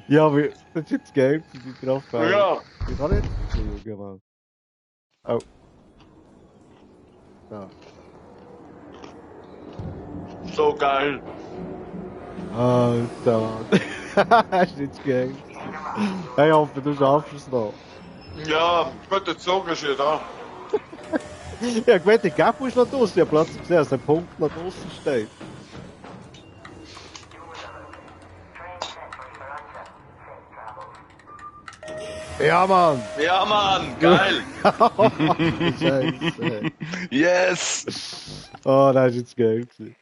Ja, wie, das ist jetzt Game für die Transfer. Ja. Ich kann nicht schauen, Mann. Oh. Ja. So geil. Alter. Hast du nicht Game? Hey, ich hoffe, du schaffst es noch. Ja, gut, der Zug ist ja da. Ja, gewählt, der Gap ist noch draussen. Ich habe plötzlich gesehen, dass der Punkt noch draussen steht. Ja, Mann! Ja, Mann, geil. Scheiße. Yes! Oh, das ist jetzt geil gewesen.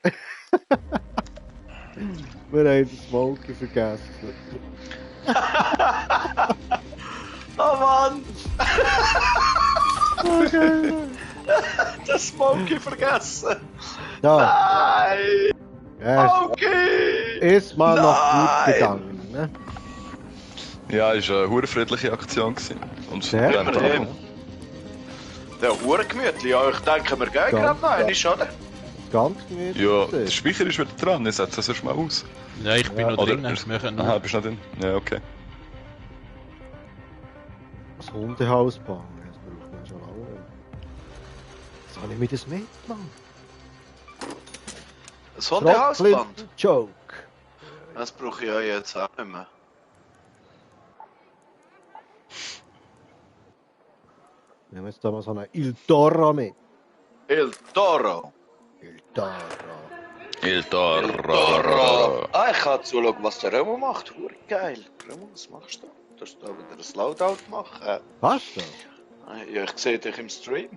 Wir haben den Smoky vergessen. Oh Mann. Okay. Den Smokey vergessen! Da, Nein! Smokey! ist mal noch gut Nein. gegangen, ne? Ja, es war eine hure friedliche Aktion gewesen. Und Sehr dann- immerhin. Der Hurengemütlich, ja, ich denke, wir gehen Ja. gerade noch einmal, oder? Ganz gemütlich. Ja, der Speicher ist wieder dran, ich setze es erst mal aus. Ja, ich bin Ja, noch oder- drin. Wir können Aha, nur... bist du noch drin? Ja, okay. Das Hundehaus bauen, das braucht man schon lange nicht. Soll ich mir das mitmachen? Das Hundehausband? Joke. Das brauche ich ja jetzt auch nicht mehr. Wir haben jetzt da mal so einen Il Toro mit. Il Toro. Il Toro. Il Toro. Ah, ich kann zuschauen, was der Remo macht. Geil. Remo, was machst du? Du hast da wieder ein Loadout machen. Was da? Ja, ich sehe dich im Stream.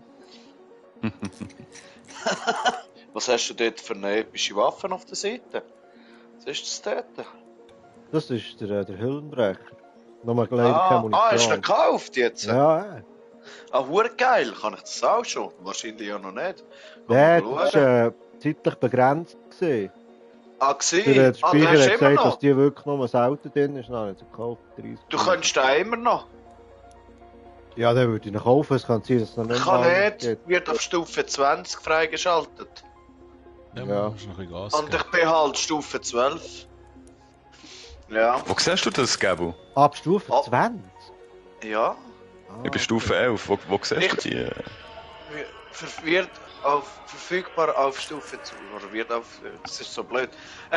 Was hast du dort für eine epische Waffe auf der Seite? Was ist das dort? Das ist der Hüllenbrecher. Nochmal leider keine Munition. Hast du ihn gekauft jetzt? Ja, ja. Ah, geil. Kann ich das auch schon? Wahrscheinlich ja noch nicht. Der Mal war schauen. zeitlich begrenzt. Gewesen. Ah, Der gesehen? Speicher Den hat hast du immer gesagt, dass noch? die wirklich nur selten drin ist. Nein, nicht gekauft. 30. Du könntest den immer noch. Ja, den würde ich noch kaufen. Es kann sein, dass es noch nicht Kann mal nicht. geht. Wird auf Stufe 20 freigeschaltet. Ja, Ja. musst noch ein bisschen Gas Und geben. ich bin halt Stufe 12. Ja. Wo siehst du das, Gabu? Ab Stufe Oh. 20? Ja. Ah, Ich bin Stufe 11. Wo siehst du die? Wird verfügbar auf Stufe 2. Oder wird auf. Das ist so blöd.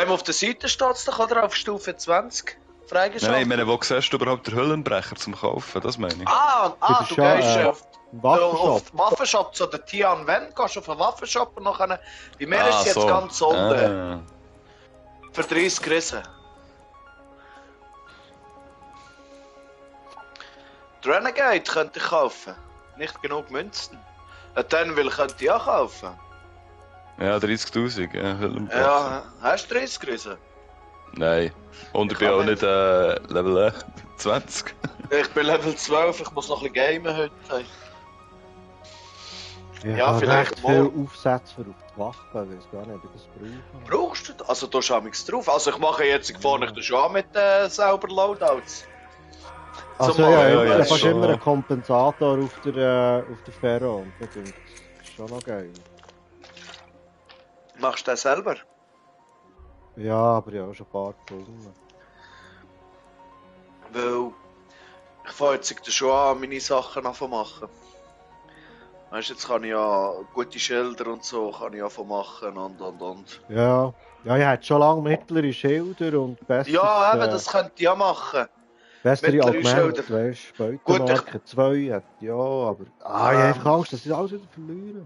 Auf der Seite steht es doch, oder? Auf Stufe 20 freigeschaltet. Nein, ich meine, wo siehst du überhaupt den Hüllenbrecher zum Kaufen? Das meine ich. Das ist Du schon, gehst auf Waffenshop. auf den Waffenshop zu der Tian Wen, gehst auf den Waffenshop und nachher. Bei mir ist es jetzt so. ganz unten. Ah. Für 30 Rissen. Die Renegade könnte ich kaufen. Nicht genug Münzen. Dann will ich auch kaufen. Ja, 30.000, ja, Hüllenbrecher. Ja, hast du 30 Rissen? Nein. Und ich Ich bin kann auch nicht. nicht Level 20. Ich bin Level 12, ich muss noch ein bisschen gamen heute. Ich Ja, habe vielleicht recht mal. viel Aufsätze für auf die Waffe, weil ich gar nicht, ob ich das brauche. Brauchst du das? Also da schau ich drauf. Also ich mache jetzt vorne schon an mit sauber Loadouts. Also Zumal- ja, ja, ich ja, habe fast schon. immer einen Kompensator auf der Ferro. Und das ist schon noch geil. Machst du das selber? Ja, aber ja, schon ein paar gefunden. Weil ich fange jetzt schon an, meine Sachen machen. Weißt du, jetzt kann ich ja gute Schilder und so kann ich anfangen machen und. Ja, ja, ich hätte schon lange mittlere Schilder und bessere, Ja, eben, das könnte ich ja machen. bessere mittlere Argumente, Schilder. weißt du, Beutemarke 2 hat ja, aber ich habe einfach Angst, dass ich alles wieder verliere.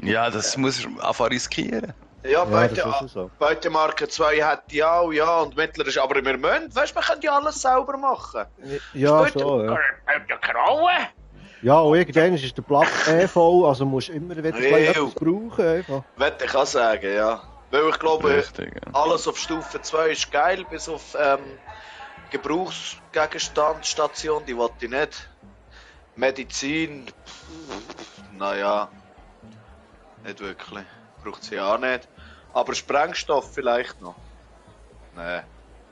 Ja, das muss ich einfach riskieren. Ja, Ja, das ist ja so. Beutemarke 2 hat die auch, ja, und mittler ist, aber wir müssen, weißt du, wir können ja alles sauber machen. Ja, schon, ja. Grauen! Ja, und irgendwann ist der Platz voll, also musst du immer wieder etwas brauchen, einfach. Wette ich auch sagen, ja. Weil ich glaube, Richtig, ja. alles auf Stufe 2 ist geil, bis auf Gebrauchsgegenstandsstation, die wollte ich nicht. Medizin, naja, nicht wirklich. Braucht sie auch nicht. Aber Sprengstoff vielleicht noch. Nein,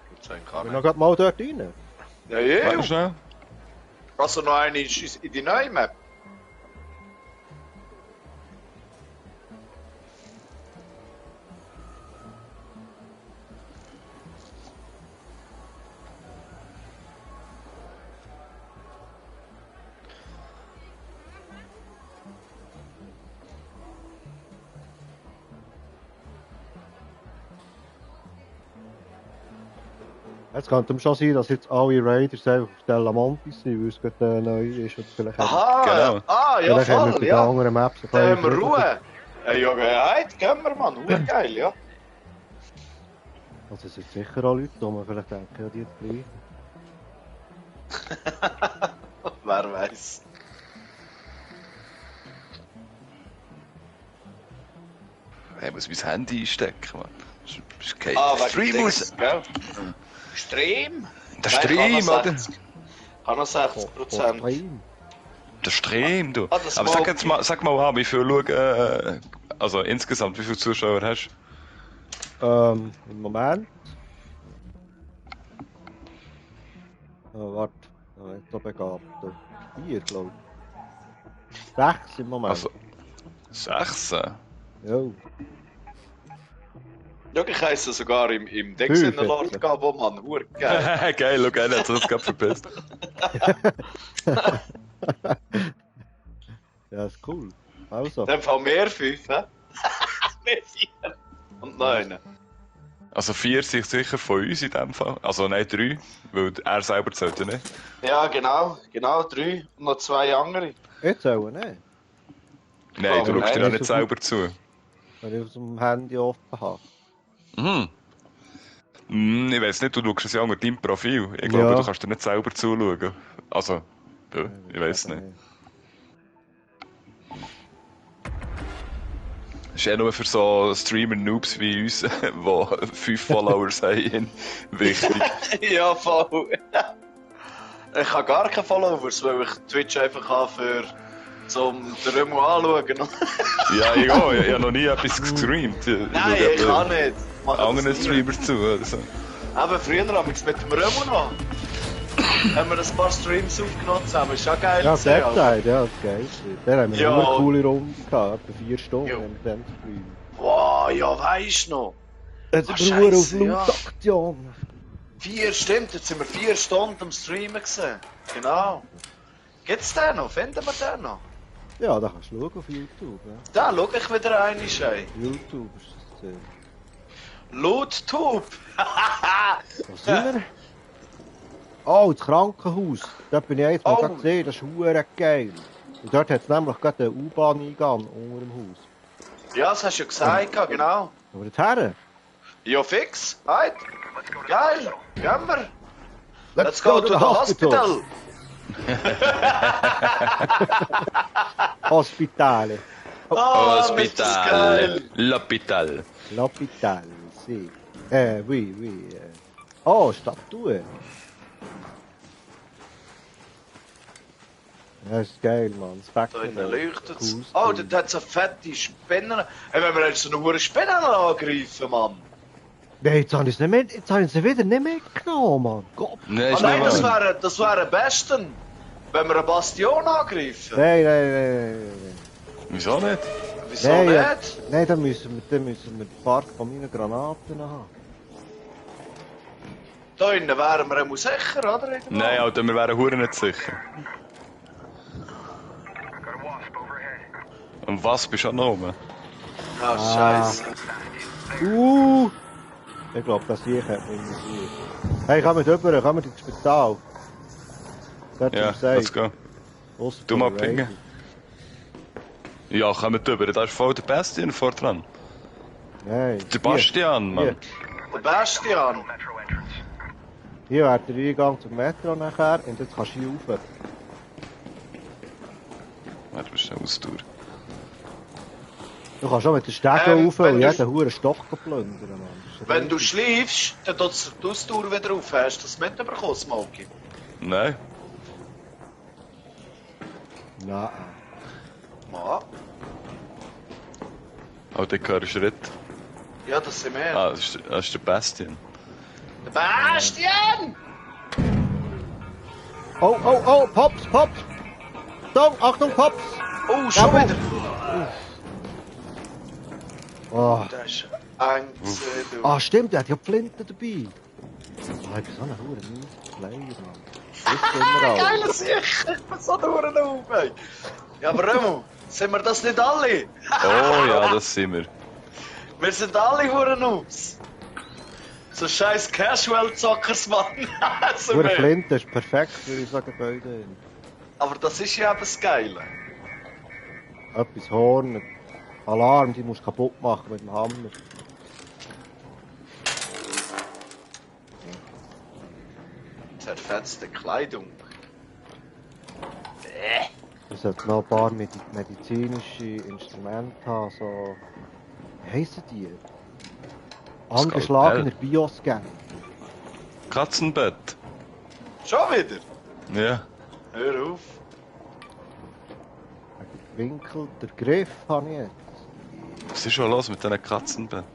braucht sie eigentlich auch Ich bin nicht. noch grad mal dort rein. Ja, Warte ja. schnell. Also noch eine in die neue Map. Es könnte schon sein, dass jetzt alle Raiders einfach auf Delamontis sind, weil es gerade neu ist. Oder vielleicht Aha, Genau. ah, ja, vielleicht haben wir voll, bei den ja. anderen Maps ein Da haben wir bisschen- Ruhe. Ja, heute gehen wir, Mann. Geil, ja. Also es sind sicher auch Leute, die man vielleicht denken, ja, die gleich. Wer weiß. Ich muss mein Handy einstecken, Mann. Das ist kein Ah, Stream wegen aus. Dings, gell? Stream? Der Nein, Stream, kann noch oder? 60. Kann noch 60%. Stream. Der Stream, du. Ah, das Aber sag mal an, wie viel also insgesamt, wie viele Zuschauer hast Im Moment. Warte, jetzt noch Begabte. 4, glaube ich. 6 im Moment. Also, 6? Ja. Ja, ich heisse sogar im Dex in der Lord gabo, Mann. Hure geil. Geil, schau, einer hat sich das gerade verpisst. Ja, ist cool. Also. In dem Fall mehr 5, hä? Mehr 4. Und 9. Also 4 sind sicher von uns in dem Fall. Also nein, 3, weil er selber zählt ja nicht. Ja, genau. Genau, 3. Und noch 2 andere. Jetzt auch nicht. Nein, du Aber schaust dir nein, auch nicht so selber zu. Wenn ich auf dem Handy offen habe. Mhm. Ich weiss nicht, du schaust es ja unter deinem Profil. Ich glaube, Ja. du kannst dir nicht selber zuschauen. Also, ja, ich weiss nicht. Das ist ja nur für so Streamer-Noobs wie uns, die 5 Followers haben, wichtig. Ja, voll. Ich habe gar keine Followers, weil ich Twitch einfach habe zum den Remo anschauen. Ja, ich auch. Ich habe noch nie etwas gestreamt. Nein, ich kann nicht. Mach das Anderen nie. Streamer zu oder so. Aber früher haben wir es mit dem Remo noch. Haben wir ein paar Streams aufgenommen zusammen. Ist schon geil. Ja, gewesen, Alter. Deadside, ja, das ist geil. Da haben wir Ja. eine coole Runde gehabt, etwa 4 Stunden Ja. im Stream. Wow, ja, weisst du noch? Jetzt Ah, sind wir nur auf Scheisse, ja. Lautaktion. 4 stimmt, jetzt sind wir 4 Stunden am Streamen gewesen. Genau. Gibt's den noch? Finden wir den noch? Ja, da kannst du schauen auf YouTube. Ja. Da schau ich wieder eine Schei. YouTube ist das Ziel. Loottube! Wo sind wir? Oh, das Krankenhaus. Dort bin ich jetzt mal Oh. gerade gesehen, das ist verdammt geil. Und dort hat es nämlich gerade einen U-Bahn-Eingang unter dem Haus. Ja, das hast du ja gesagt, genau. Aber dorthin? Ja, fix. Halt. Geil. Gehen wir. Let's go to the hospital. Hospitale. Oh, ist das geil. L'Hospital. L'Hospital, sì. Oui, oui. Oh, Statue. Ja, das ist geil, Mann. Das Da Spektrum. innen leuchtet es. Cool Oh, Stil. dort hat es so fette Spinnen. Hey, wenn wir jetzt so eine hohe Spinne angreifen, Mann. Nein, jetzt habe ich sie wieder nicht mitgenommen, Mann. Gott. Nein, Ah, ist nein, nicht wahr. das wäre am besten. Wenn wir eine Bastion angreifen. Nein. Wieso nicht? Wieso Nein, ja. nicht? Nein, dann müssen wir die Park von meinen Granaten haben. Da innen wären wir immer sicher, oder? Irgendwo? Nein, Alter, wir wären hure nicht sicher. Und was bist du auch noch oben? Ah, scheiße. Ich glaube, das hier hat mich interessiert. Hey, komm mit rüber, komm mit ins Spital. Dort Ja, zum Safe. let's go. Ausser Du mal von der pingen. Raiders. Ja, kommen wir rüber. Da ist voll der Bastian vor dran. Nein. Der Bastian, Mann. Der Bastian. Hier wäre der Eingang zum Metro nachher und jetzt kannst du hier rauf. Warte, du bist eine Ausdauer. Du kannst auch mit den Stegen rauf wenn und du- jeden Huren Stock plündern, Mann. Das ist Wenn du richtig. schläfst, dann tut die Ausdauer wieder auf. Hast du das mitbekommen, Smokey? Nein. Nein. Ja. Oh, der gehört Schritt. Ja, das sind wir. Ah, das ist der Bastian. Der Bastian! Oh, Pops! So, Achtung, Pops! Oh, schon Jawohl. wieder. Oh. Das ist eng zu sehen, du. Stimmt, er hat ja die Flinte dabei. Ich bin so ein Huren Player, Mann. Das ist immer alles. Geile Sicht! Ich bin so durch ey. Ja, aber Remo, sind wir das nicht alle? Oh ja, das sind wir. Wir sind alle Huren-Noobs. So scheiß Casual-Zockers, Mann. So Huren mehr. Flinte ist perfekt, würde ich sagen, beide. Aber das ist ja eben das Geile. Etwas Horn, Alarm, die musst du kaputt machen mit dem Hammer. Zerfetzte Kleidung. Du solltest noch ein paar medizinische Instrumente haben, so... Wie heissen die? Angeschlagener Bioscan. Katzenbett. Schon wieder? Ja. Hör auf. Winkel, der Griff habe ich jetzt. Was ist schon los mit diesen Katzenbetten?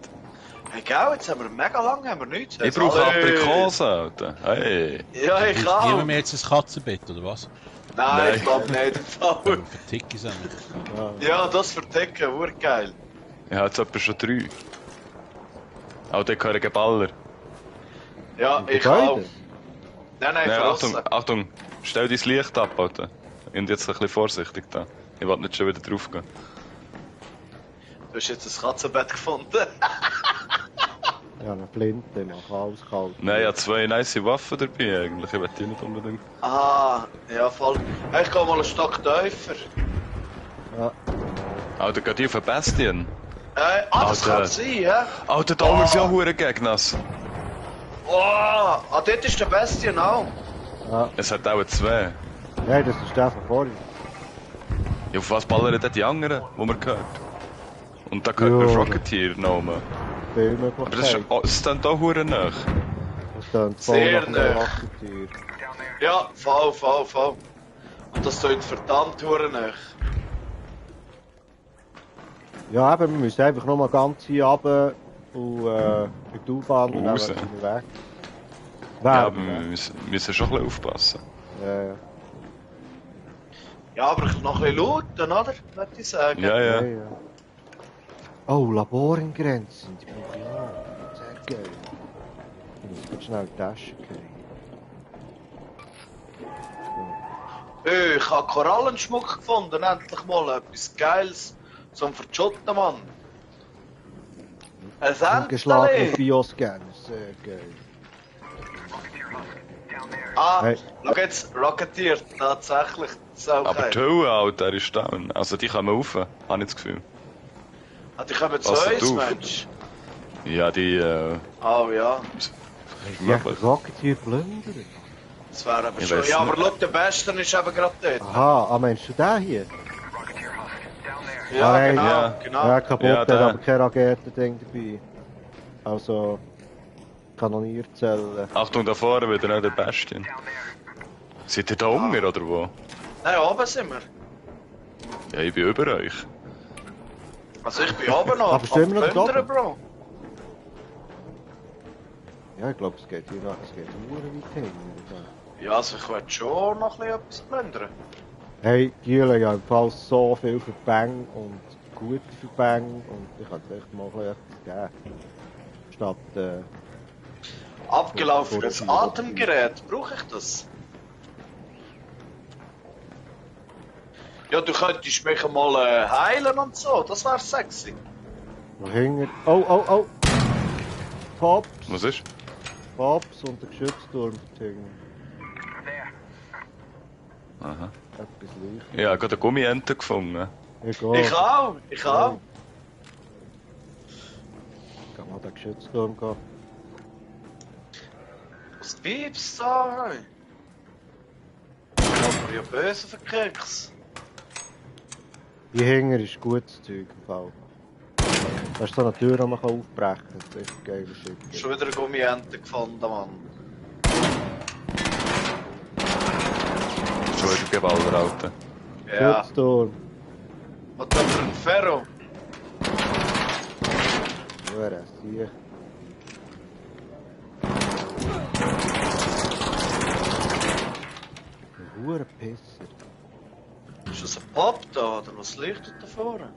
Hey, gell, jetzt haben wir mega lange nichts. Ich brauche Aprikosen, Alter. Hey. Ja, ich Nehmen auch. wir jetzt ein Katzenbett, oder was? Nein, ich glaube nicht. Vertick ist eigentlich. Ja, das verdecken, urgeil. Ich habe jetzt etwa schon 3. Auch der gehören Geballer. Ja, Und ich beide? auch. Nein, Nein, draussen. Achtung. Stell dein Licht ab, Alter. Und jetzt ein bisschen vorsichtig da. Ich will nicht schon wieder drauf gehen. Du hast jetzt ein Katzenbett gefunden. Ja, eine Flinte, ich mache alles kalt. Nein, ich habe 2 nice Waffen dabei eigentlich. Ich will die nicht unbedingt. Ah, ja, voll. Hey, ich gehe mal einen Stock tiefer. Ja, Alter, geht die auf den Bastion? Das Alter. kann sein, ja? Alter, da haben wir ja hure Gegners. Oh, dort ist der Bastion auch. ja. Es hat auch 2. Nein, das ist der von vorhin. Ja, auf was ballern denn die anderen, die man hört? Und da gehört Ja. mir Rocketeer noch mal. Aber das ist, Filmmöglichkeit. es ist dann da hure nach. Das klingt voll Sehr nach einem nah. Wackentier. Ja, voll. Und das tut verdammt nach. Ja, eben, wir müssen einfach noch mal ganz hier runter und in die U-Bahn und dann Raus. sind wir weg. Ja, Weg, aber wir müssen schon ein bisschen aufpassen. ja. Ja, aber ich noch ein bisschen lauten, oder? Würde ich sagen. Ja, ja. Ja. Oh, Laborengrenzen, die brauche ich auch. Sehr geil. Ich muss ganz schnell die Tasche kriegen. Ich habe Korallenschmuck gefunden, endlich mal etwas Geiles zum Verschutten, Mann. Ein Geschlagene Sändeli! Bioscanner, sehr geil. Ah, Hey. schau jetzt, Rocketeer, tatsächlich. So Aber geil. die Höhe, Alter, ist down. Also die kommen rauf, habe ich das Gefühl. Die kommen zu Passt uns, auf. Mensch. Ja, die, Oh ja, Ja, möglich. Rocketeer plündern. das wäre aber Ich schon. weiss Ja, aber nicht. schau, der Beste ist eben gerade dort. Aha, meinst du den hier? Ja, nein, genau, ja. genau. Ja, kaputt, Ja, der der. hat aber kein Raketending dabei. Also, Kanonierzellen. Achtung, da vorne wieder noch der Bastion. Seid ihr da unten oder wo? Nein, oben sind wir. Ja, ich bin über euch. Also ich bin oben noch. Aber stehen wir noch Plündern, oben? Bro. Ja, ich glaube, es geht hier noch, es geht nur weit hin. Ja, also ich will schon noch ein bisschen etwas plündern. Hey, Giele, ja, im Fall so viel für Bang und gute für Bang und ich kann echt mal etwas geben. Statt, Abgelaufenes Atemgerät, brauche ich das? Ja, du könntest mich mal heilen und so, das wäre sexy. noch hinten. Oh! Pops, Was ist? Pops und der Geschützturm hinten. Aha. Etwas Leichtes. Ja, ich habe gerade eine Gummiente gefunden. Egal. Ich auch. Ich kann mal den Geschützturm gehen. Was piepst da? Hey? Aber ja böse für Keks. Hier hinten ist gutes Zeug im Fall. Das ist so eine Tür, die man aufbrechen kann. Das ist geil. Shit. Schon wieder eine Gummiente gefunden, Mann. Schon wieder Geballer, Alter. Ja. Geschützturm. Was da für ein Ferro? Ja, das hier. Ein Hurenpisser. Ist das ein Pop da oder was leuchtet da vorne?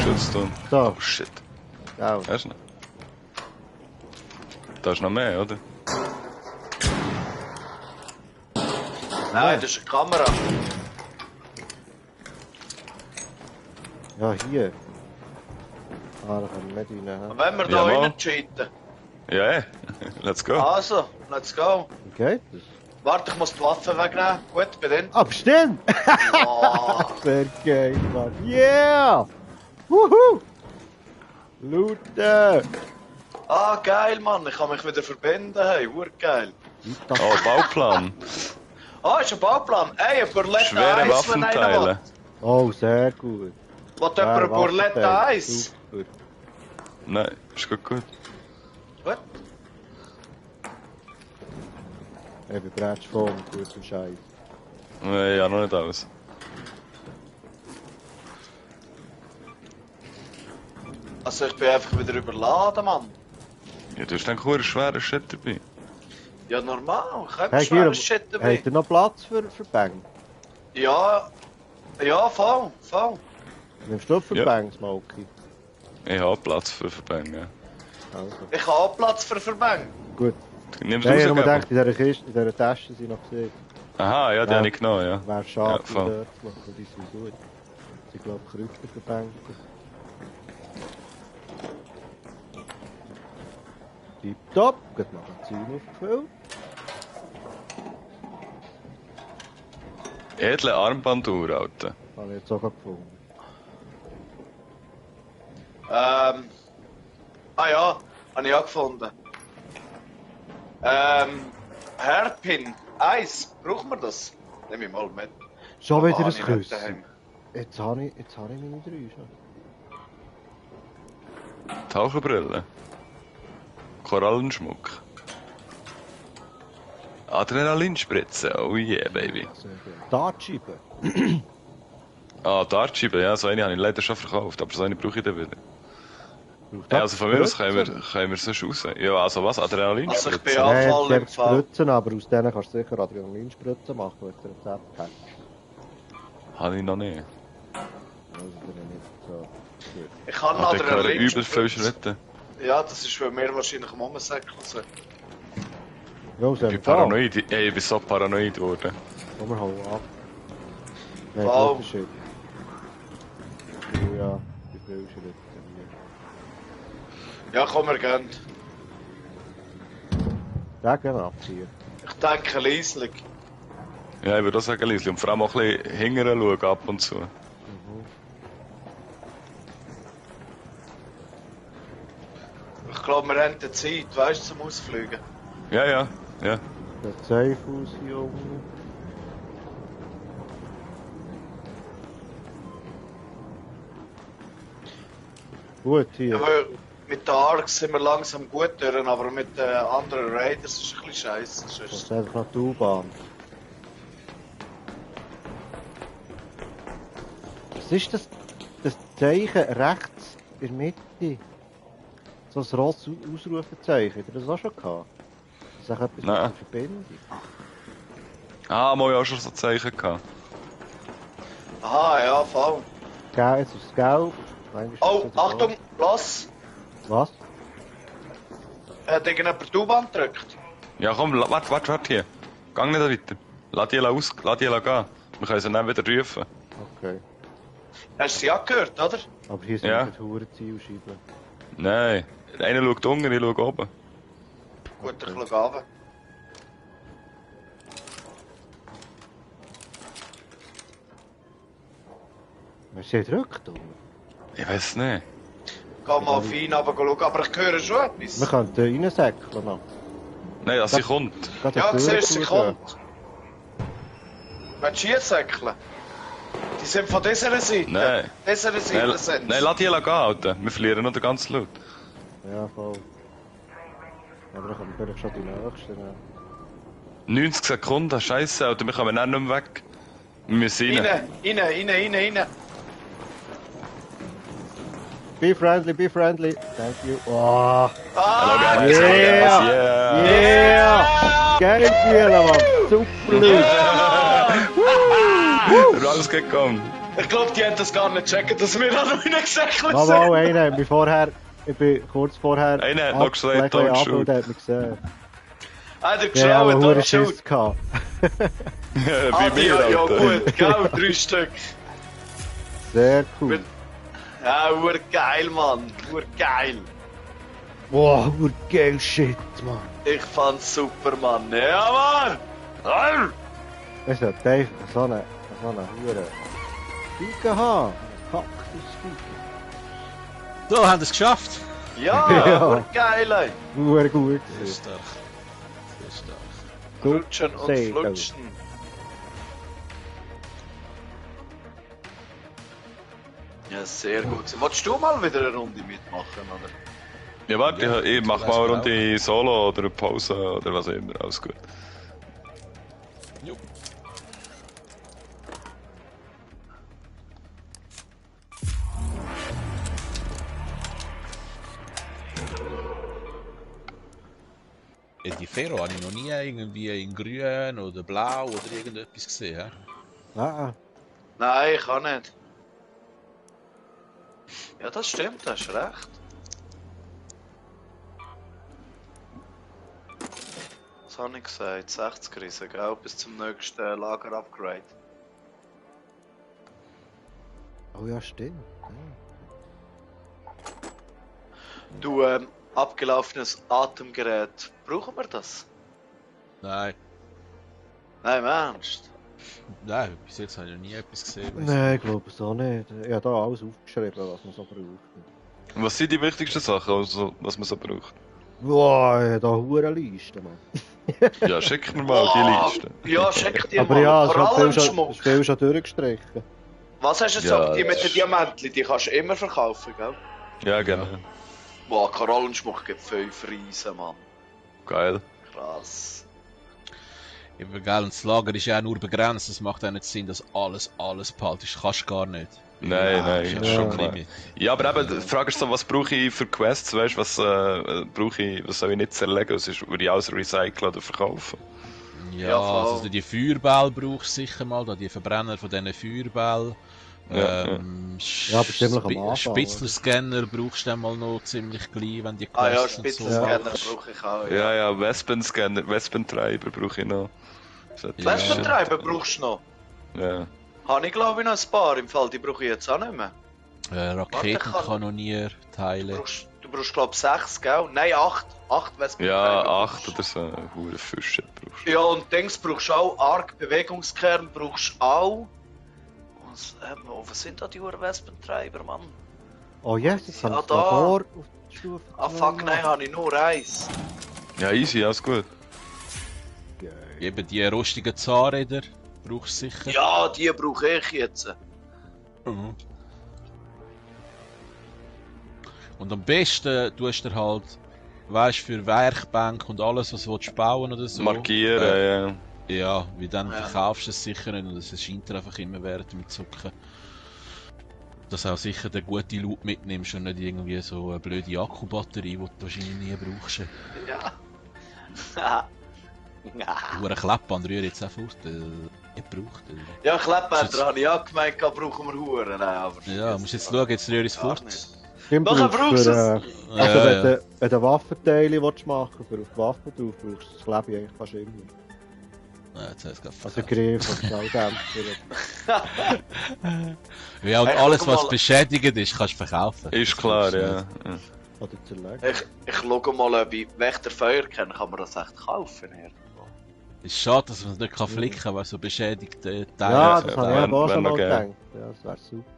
Schützturm. So, Oh shit. ja. Hast du noch? Da ist noch mehr, oder? Nein, das ist eine Kamera. Ja, hier. Ah, da können wir nicht rein. Und wenn wir Ja, da mal. rein cheaten. Ja, let's go. Also, let's go. Wie geht das? Warte, ich muss die Waffe wegnehmen. Gut, bei denen. Ah, bestimmt! Oh, Sehr geil, Mann. Yeah! Wuhu! Looten! ah, geil, Mann. Ich kann mich wieder verbinden. Hey, urgeil. Oh, Bauplan. Ah, ist ein Bauplan. Ey, ein Burletta Schwere 1, wenn einer will. Waffenteile. Oh, sehr gut. Will jemand ein Burletta Waffenteil. 1? Super. Nein, ist gut. Gut. Eben, brätst voll mit gutem Scheiß. Nein, ja, noch nicht alles. Also ich bin einfach wieder überladen, Mann. Ja, du hast einen schweren Shit dabei. Ja, normal. Ich habe Hey, schweren Giro, Shit dabei. habt ihr noch Platz für Bang? Ja, voll. Nimmst du für Ja. Bang, Smokey? Ich habe Platz für Verbände, ja. Also. Ich habe auch Platz für Verbände. Gut. Nimmst du Nein, ich habe mir rausgeben? gedacht, in dieser Kiste, in dieser Tasche sind noch gesehen. Aha, ja, die Ja. habe ich genommen, ja. Wäre schade, Ja, voll. dort zu machen, die sind gut. Sie glaube ich Kräuter verbänken. Tipptopp, geht Magazin aufgefüllt. Edle Armbanduhr, Alter. Habe ich jetzt auch gefunden. Ah ja, habe ich auch gefunden. Hairpin, Eis, brauchen wir das? Nehm ich mal mit. Schon wieder Ah, ein ich nicht Küssen. daheim. Jetzt habe ich meine drei schon. Taucherbrille. Korallenschmuck. Adrenalinspritze, oh yeah, baby. Sehr gut. Dartscheibe. Ah, Dartscheibe, ja, so eine habe ich leider schon verkauft, aber so eine brauche ich dann wieder. Braucht Ja, das also von mir aus Spritzen? können wir sonst raus. Ja, also was? Adrenalinspritze? Also ich bin Ja, ja jetzt voll im gibt Fall. Spritzen, aber aus denen kannst du sicher Adrenalinspritzen machen, wenn du ein Rezept hast. Habe ich noch nicht. Also dann nicht so gut. Ich kann Ah, der gehören Adrenalin. übel viele Schritte. Ja, das ist, weil wir wahrscheinlich am Umsäckeln sind. Ja, Ich bin paranoid. Ey, ich bin so paranoid geworden. Komm, wir hauen ab. Nein, Wow. Unterschied. Oh ja, die viel Schritte hier. Ja, komm, wir gehen. Da gehen wir ab hier. Ich denke leislich. Ja, ich würde auch sagen, Liesli. Und vor allem auch ein bisschen hingern schauen ab und zu. Ich glaube, wir haben die Zeit, weißt du, zum Ausfliegen. Ja, ja, ja. Der Safe aus hier unten. Gut, hier. Ja, weil mit den Arcs sind wir langsam gut durch, aber mit den anderen Raiders ist es ein bisschen scheiße. Das sonst- ist einfach noch die U-Bahn. Was ist das Zeichen rechts in der Mitte? So ein rotes Ausrufezeichen. Habt ihr das auch schon gehabt? Das ist auch etwas Nein. mit der Verbindung. Ah, mal ja auch schon so Zeichen gehabt. Aha, ja, voll. Gelb, jetzt ist es gelb. Manchmal ist Oh, es wieder Achtung, rot. lass! Was? Hat irgendjemand die U-Bahn gedrückt? Ja, komm, warte hier. Gang nicht weiter. Lass die gehen. Wir können sie dann wieder rufen. Okay. Hast du sie auch gehört, oder? Aber hier sind Ja. die Hurenzielscheiben. Nein. Einer schaut unten, ich schaue oben. Gut, ich schaue runter. Wer ist hier gedrückt? Oder? Ich weiß nicht. Geh mal auf ihn runter schauen, aber ich höre schon Wir etwas. könnten reinsäckeln noch. Nein, dass sie kommt. Gerade Ja, die du Tür siehst, sie zugehen. kommt. Willst du hier säckeln? Die sind von dieser Seite. Nein. Dieser Seite Nein, sind nein, lass die gehen, Alter. Wir verlieren noch den ganzen Loot. Ja, voll. Aber dann kommen vielleicht schon die nächsten. Ja. 90 Sekunden, scheiße, Alter, wir kommen dann nicht mehr weg. Wir müssen rein. Rein. Be friendly, be friendly. Thank you. Oh. Hallo, Ah, guys. Yeah. Hallo, guys. Yeah. Yeah! Geil spielen, Mann! Super Leute! Alles gekommen. ich glaube, die haben das gar nicht checken, dass wir da noch reingesäckelt Mal, sind. einer hat mich vorher, ich bin kurz vorher... Einer hat noch gesagt, abgelegt, don't ab, shoot. und der hat mich gesehen. Hat er Der hat auch geschaut, einen oder? Schiss gehabt. Bei mir, ja, ja, Alter. gut, gell, 3 Stück. Sehr cool. Mit- Ja, urgeil, Mann, urgeil. Wow, geil Shit, Mann. Ich fand's super, Mann. Ja, Mann! Es hat Dave so eine Hure Fike haben. Kaktusfike. So, haben wir es geschafft. Ja, Ja. urgeil, ey. Hure gut. Sehr stark. Sehr stark. Flutschen und Sehr gut. flutschen. Ja, sehr gut. Wolltest du mal wieder eine Runde mitmachen, oder? Ja, warte, Ja, ich mach du mal eine weißt Runde Solo oder eine Pause oder was auch immer. Alles gut. Jo. die Ferro habe ich noch nie irgendwie in grün oder blau oder irgendetwas gesehen. Ah, Nein, ich kann nicht. Ja, das stimmt, du hast recht. Was habe ich gesagt? 60 Riesen, gell? Bis zum nächsten Lager-Upgrade. oh ja, stimmt. Du, abgelaufenes Atemgerät, brauchen wir das? Nein, Nein, im Ernst? nein, bis jetzt habe ich noch nie etwas gesehen. Nein, ich glaube es auch nicht. Ich habe da alles aufgeschrieben, was man so braucht. Was sind die wichtigsten Sachen, also, was man so braucht? Boah, ich habe da eine Liste, Mann. Ja, schick mir mal die Liste. Ja, schick die Aber mal. ja, es Vor allem ist Schmuck. viel schon durchgestrichen. Was hast du Ja, gesagt? Die mit das den ist- Diamanten, die kannst du immer verkaufen, gell? Ja, genau. Boah, Korallenschmuck gibt 5 Riesen, Mann. Geil. Krass. Eben, gell, und das Lager ist ja auch nur begrenzt, es macht auch nicht Sinn, dass alles behaltest. Kannst du gar nicht. Nein, nein, Das ist ist ja schon schon klar. Limit. Ja, aber eben, die Frage ist so, was brauche ich für Quests, weißt du, was soll ich nicht zerlegen, was ist, würde ich alles recyceln oder verkaufen? Ja, Ja, voll. also die Feuerbälle brauchst du sicher mal, da die Verbrenner von diesen Feuerbällen. Ja, Ja, aber ziemlich am Anfang, Spitzler-Scanner brauchst du dann mal noch ziemlich gleich, wenn die Ah ja, Quests und so Spitzenscanner machst. brauche ich auch. Ja, ja, Wespenscanner, Wespentreiber brauche ich noch. Sollte Ja. ich- Wespentreiber brauchst du noch? Ja. Habe ich glaube ich noch ein paar im Fall, die brauche ich jetzt auch nicht mehr. Raketenkanonier teilen. Du brauchst glaube ich 6, gell? Nein, 8. 8 Wespentreiber. Ja, brauchst 8 oder so, hure Fische brauchst du. Ja, und Dings brauchst du auch, Arc-Bewegungskern brauchst du auch. Was sind da die Wespentreiber, Mann? Oh yes, jetzt Ja, habe ich da. das Labor auf die Stufe. Ah fuck, nein, habe ich nur eins. Ja, easy, alles gut. Geil. Eben die rostigen Zahnräder brauchst du sicher. Ja, die brauche ich jetzt. Mhm. Und am besten tust du dir halt, weißt für Werkbank und alles, was du willst bauen oder so. Markieren, ja. Ja, wie dann Ja. verkaufst du es sicher nicht und es erscheint dir einfach immer während dem Zucken. Dass du auch sicher den guten Loot mitnimmst und nicht irgendwie so eine blöde Akkubatterie, die du wahrscheinlich nie brauchst. Ja. Nur ein Klappband rühre jetzt auch fort, nicht gebraucht. Ja, Kleppbänder habe ich auch gemeint, brauchen wir Huren. Nein, aber Ja, musst jetzt schauen, jetzt rühre ich es Gar fort. nicht. Stimmt, Nachher brauchst brauchst du du für, es. also Ja, ja. wenn du Waffenteile willst machen für auf die Waffe drauf brauchst du das Klebe eigentlich fast immer. Ja, jetzt hast du es Also gerade Griff und Schnelldämpfer. Ja, und Hey, alles, guck was mal. beschädigt ist, kannst du verkaufen. Ist klar, ja. Ja. Oder zerlegen. Ich schaue mal, ob ich Wächterfeuer kenne. Kann man das echt kaufen? Irgendwo? Ist schade, dass man es nicht kann flicken kann, weil so beschädigte Teile. Ja, das habe ich wenn- eben auch wenn schon noch mal gern. gedacht. Ja, das wäre super.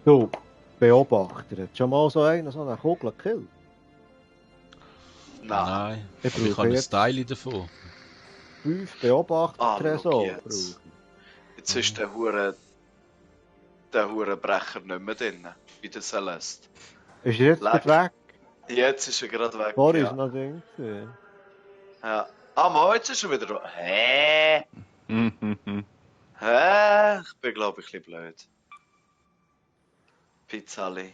Du, Beobachter, hat schon mal so einen Kugel gekillt? Nein. Nein, Ich aber ich brauche habe ein jetzt Teil davon. 5 Ah, Beobachter-Tresor. schau jetzt. brauche ich. Jetzt ist der Hurenbrecher nicht mehr drin. Wie der Celeste. Ist er jetzt Leck. gerade weg? Jetzt ist er gerade weg. Vorher ja. ist noch Ding. gewesen. Ja. Ah, mal, jetzt ist er wieder da. Hä? Mhm. Hä? Ich bin, glaube ich, ein bisschen blöd. Pizzali.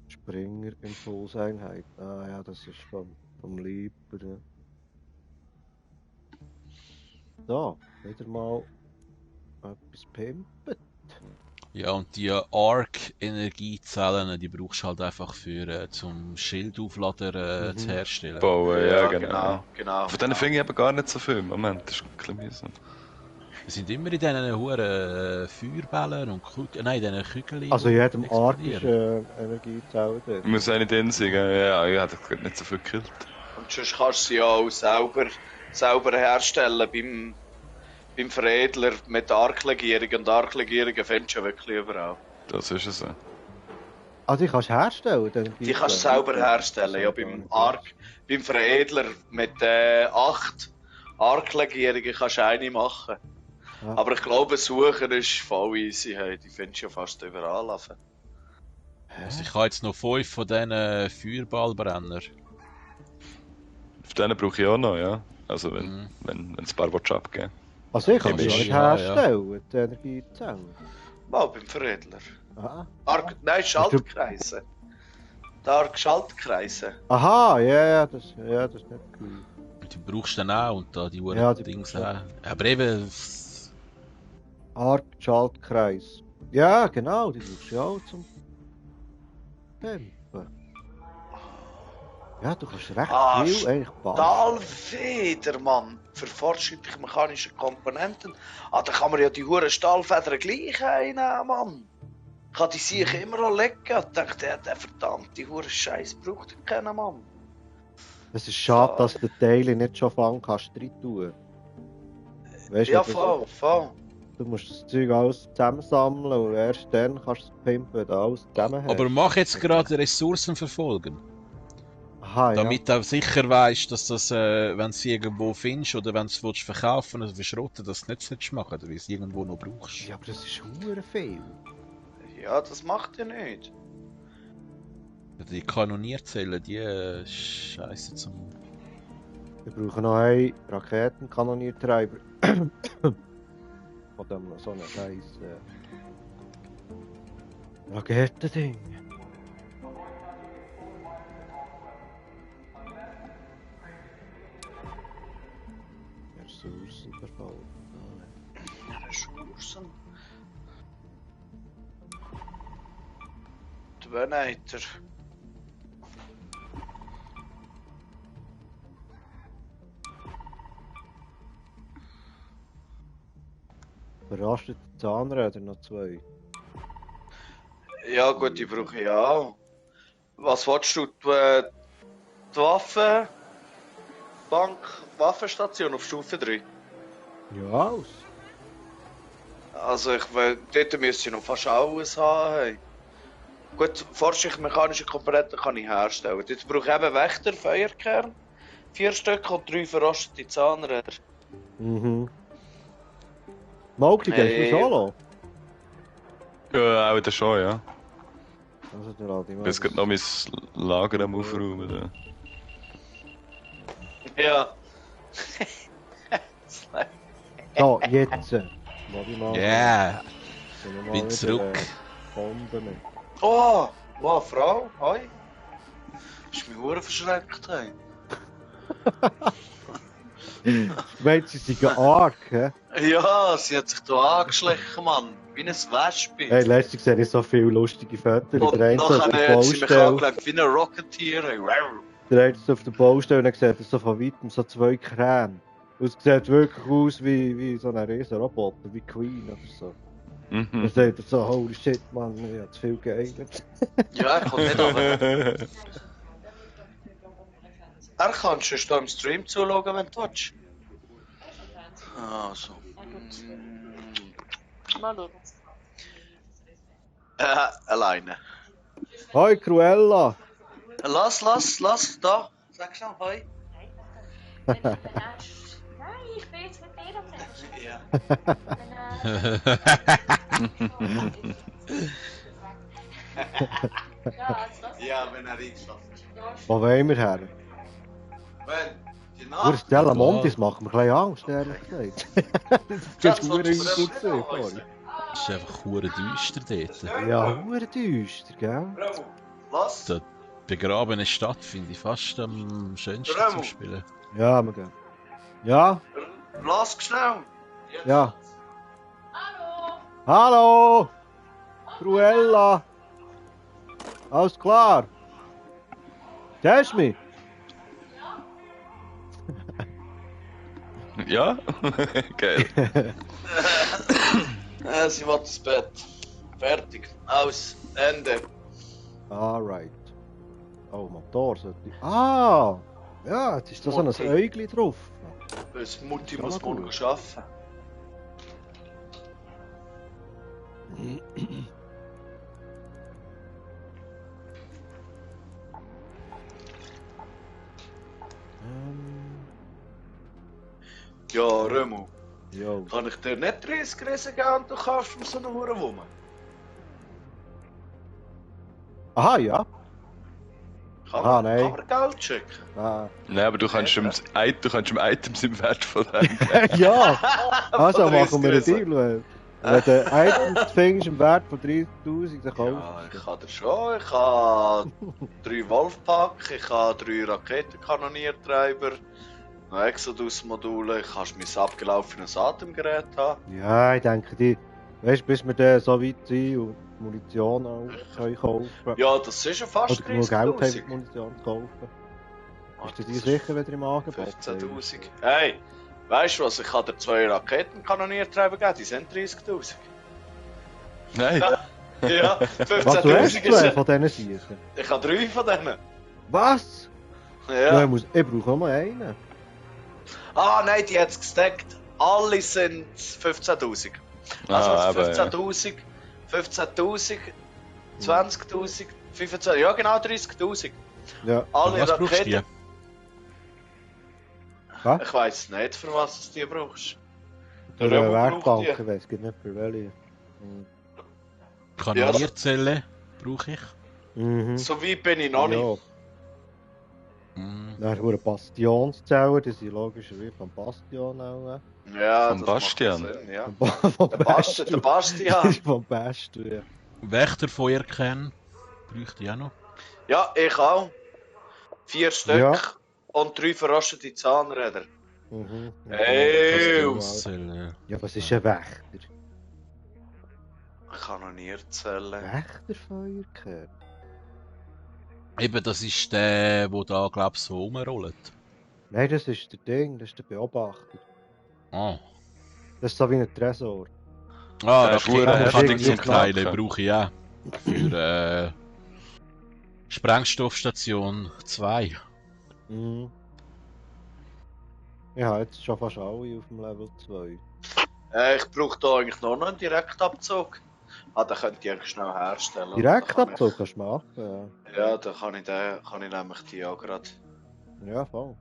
Springer, Impulseinheit. Ah ja, das ist vom Lieber. So, wieder mal etwas pimpen. Ja, und die Arc-Energiezellen, die brauchst du halt einfach für zum Schildauflader zu herstellen. Bauen, ja, genau. genau. Von denen finde ich eben gar nicht so viel. Moment, das ist ein bisschen mühsam. Wir sind immer in diesen hohen Feuerbällen und Nein, in diesen Kügeln. Also in jedem Arc ist explodieren. Energiezelle drin. Muss auch nicht drin sein, ja, ich hätte gerade nicht so viel gekillt. Und sonst kannst du sie ja auch selber herstellen beim Veredler mit Arc-Legierung. Und Arc-Legierungen findest du ja wirklich überall. Das ist es so. Also die kannst du herstellen? Die kannst du selber herstellen. Ja, beim Veredler mit 8 Arc-Legierungen kannst du eine machen. Ja. Aber ich glaube, Suchen ist voll easy. Hey. Die findest du ja fast überall. Also ich habe jetzt noch 5 von diesen Feuerballbrenner. Auf denen brauche ich auch noch, ja. Also wenn Mhm. wenn es ein paar willst abgeben. Also ich kann sie Chemisch. nicht Ja, herstellen, die Energiezelle. Mal beim Veredler. Ah. Nein, Schaltkreise. Da Schaltkreise. Aha, ja, das ist nicht cool. Die brauchst du dann auch und da die Ja, die Dings brauchst auch. Aber eben... Arc-Schaltkreis. Ja, genau, die brauchst du ja auch zum Dämpfen. Ja, du kannst recht viel eigentlich bauen. Stahlfeder, Mann. Für fortschrittliche mechanische Komponenten. Da kann man ja die huren Stahlfedern gleich einnehmen, Mann. Ich kann die Sieche immer noch lecken. Ich dachte, der verdammte huren Scheiß braucht er keinen, Mann. Es ist schade, dass du die Teile nicht schon fangen kannst rein tun. Weißt Ja, du, voll. du musst das Zeug alles zusammensammeln und erst dann kannst du es pimpen, wenn du alles zusammen hast. Aber mach jetzt gerade Ressourcen verfolgen. Aha, Damit du auch sicher weißt, dass das, wenn du sie irgendwo findest oder wenn du es verkaufen oder verschrotten, dass du nicht machen, weil du es irgendwo noch brauchst. Ja, aber das ist hure viel. Ja, das macht ihr nicht. Die Kanonierzellen, die Scheiße zum. Wir brauchen noch einen Raketenkanoniertreiber. Von dem so einen scheiß Raketending. Ressourcenverfall. Ressourcen. Donator. Verrastete Zahnräder noch 2. Ja gut, die brauche ich auch. Was willst du? Die Waffenbank, Waffenstation auf Stufe 3? Ja, aus. Also dort müsste ich noch fast alles haben. Hey. Gut, fortschrittliche mechanische Komponenten kann ich herstellen. Jetzt brauche ich eben Wächter, Feuerkern, 4 Stück und 3 verrostete Zahnräder. Mhm. Mogli, gehst du solo? Ja, auch das schon, ja. Also, der alte Mann. Jetzt geht noch mein Lager am Aufräumen. Ja. So, jetzt. Ja, bin zurück. Bomben mit. Oh, wow, Frau, hi. Ist mich hure verschreckt, hey. Du meinst, sie sind arg, hä? Ja, sie hat sich da angeschlichen, Mann. Wie ein Wespe. Hey, letztens sehe ich so viele lustige Fotos. Und Der eine so auf der nachher hat sie mich Baustelle. angelegt wie ein Rocketeer. Hey. Der eine so auf der Baustelle und dann sieht er so von weitem so 2 Kräne. Und es sieht wirklich aus wie so ein riesen Roboter, wie Queen oder so. Dann Mhm. sagt er so, holy shit, Mann, ich hab zu viel geeignet. Ja, ich kann nicht aber. Er kannst du da im Stream zuschauen, wenn du willst. Also. Mal schauen. Alleine. Hoi, Cruella! Lass, da. Sag schnell, hoi. Nein, ich bin jetzt mit dir am Telefon. Ja. Ja, wenn er eingeschlafen ist. Wo wollen wir her? Wenn, die Ur Nacht. Stella Montis macht mir ein bisschen Angst, ehrlich gesagt. Das ist hure gut gesehen vorhin. Es ist einfach hure düster dort. Ja, hure düster, gell? Remo, lass. Die begrabene Stadt finde ich fast am schönsten Remo. zum Spielen. Ja, wir gehen. Ja, Lass schnell. ja. Hallo! Hallo! Cruella! Alles klar? Hörst du mich? Ja? Geil. Sie will ins Bett. Fertig. Aus. Ende. Alright. Oh, Motor sollte ich... Ah! Ja, jetzt ist da so ein Okay. Äugli drauf. Das Mutti Ja, muss morgen gut. arbeiten. Ja, Remo. Jo. Kann ich dir nicht 30 Riesen geben und du kaufst mir so eine Hurenwumme? Aha, ja. Kann nein. man Geld schicken? Ah. Nein, aber du kannst ihm Items im Wert von dem. Ja! Also Von 30 machen wir einen Riesen. Deal. Wenn du Items findest im Wert von 30.000, dann kaufst Ja, ich habe das schon. Ich habe 3 Wolfpack, ich habe 3 Raketenkanoniertreiber, noch Exodus-Module, ich habe mein abgelaufenes Atemgerät haben. Ja, ich denke, weißt, bis wir dann so weit sind und Munition auch können kaufen Ja, das ist ja fast oder genug Geld haben, 30.000. Munition zu kaufen. Ah, Bist du dir das sicher wieder im Angebot? 15.000. Hey, weißt du was? Ich kann dir 2 Raketenkanoniertreiber geben, die sind 30.000. Nein. Ja, Was, du 15.000 hast ist zwei ja. von diesen Siechen? Ich habe 3 von denen. Was? Ja. Ja, ich brauche nur einen. Ah, nein, die hat es gesteckt. Alle sind 15.000. Also aber, 15.000, 15.000, 20.000, 25.000, ja genau 30.000. Ja. Alle Was brauchst du die? Raketen. Was? Ich weiss nicht, für was du die brauchst. Für Der eine Römer braucht Werkbank, die. ich weiß nicht für welche. Kanonierzellen brauche ich. Mhm. So weit bin ich noch nicht. Ja. Mm. Dann wurde Bastionszellen, die sind logischerweise vom Bastion auch. Ja, Vom das Bastian. macht Sinn, ja. Vom Der Bastian. Das ist vom Bastian, ja. Wächterfeuerkern bräuchte ich auch noch. Ja, ich auch. 4 Stück Ja. und 3 verrostete Zahnräder. Mhm. Ey, Bastionszellen. Ja, was ist ein Wächter? Kanonierzellen. Wächterfeuerkern? Eben, das ist der da, glaub ich, so rumrollt. Nein, das ist der Ding, das ist der Beobachter. Ah. Das ist so wie ein Tresor. Ah, Der da ist verdammt kann heftig ich zum zum Teil Knacken. brauche ich auch. Für Sprengstoffstation 2. Mhm. Ja, jetzt schon fast alle auf dem Level 2. Ich brauche da eigentlich noch einen Direktabzug. Ah, den könnt ihr eigentlich schnell herstellen. Direktabzug kannst du machen, ja. Ja, dann kann ich nämlich die auch gerade. Ja, voll.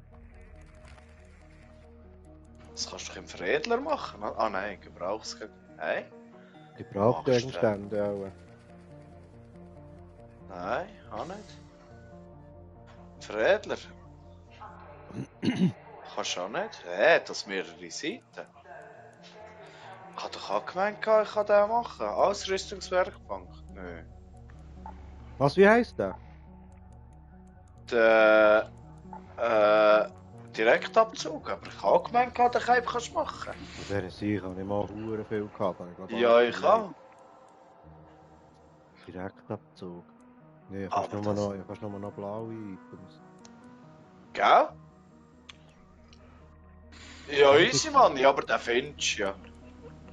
Das kannst du im Veredler machen. Ah nein, Gebrauchsgegenstände. Nein? Gebrauchsgegenstände auch. Nein, auch nicht. Veredler. Kannst du auch nicht? Das mehrere Seiten. Ich habe doch auch gemeint, ich kann den machen. Ausrüstungswerkbank. Nö. Was, wie heisst der? Der Direktabzug, aber ich habe auch gemeint, den kannst du machen. Auf dieser Seite habe ich mal hure viel gehabt. habe glaub, Ja, alles ich auch. Direktabzug. Nee, ich Aber kannst nur noch blaue Items. Gell? Ja, easy, Mann. Ja, aber den findest du ja.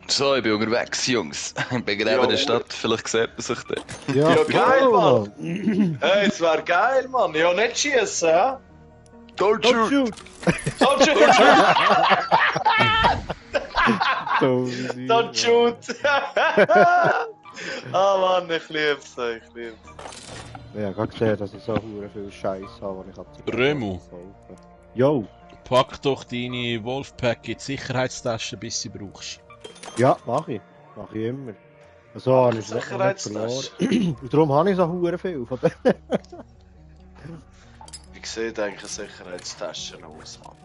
So, ich bin unterwegs, Jungs. Ich bin gerade Ja, in der Stadt, vielleicht sieht man sich da. Ja, geil, voll, Mann. Hey, es wär geil, Mann. Ja, nicht schießen, hä? Don't Don't shoot! shoot! Don't shoot! Don't shoot! Ah, Mann, ich lieb's, ich lieb's. Ja, ich habe gesehen, dass ich so hure viel Scheiß habe, den ich zu Remo. kaufen. Jo! Pack doch deine Wolfpack in die Sicherheitstasche, bis sie brauchst. Ja, mach ich. Mach ich immer. So habe ich es noch nicht verloren. Und darum habe ich so hure viel von denen. Wie sieht eigentlich eine Sicherheitstasche aus, Mann?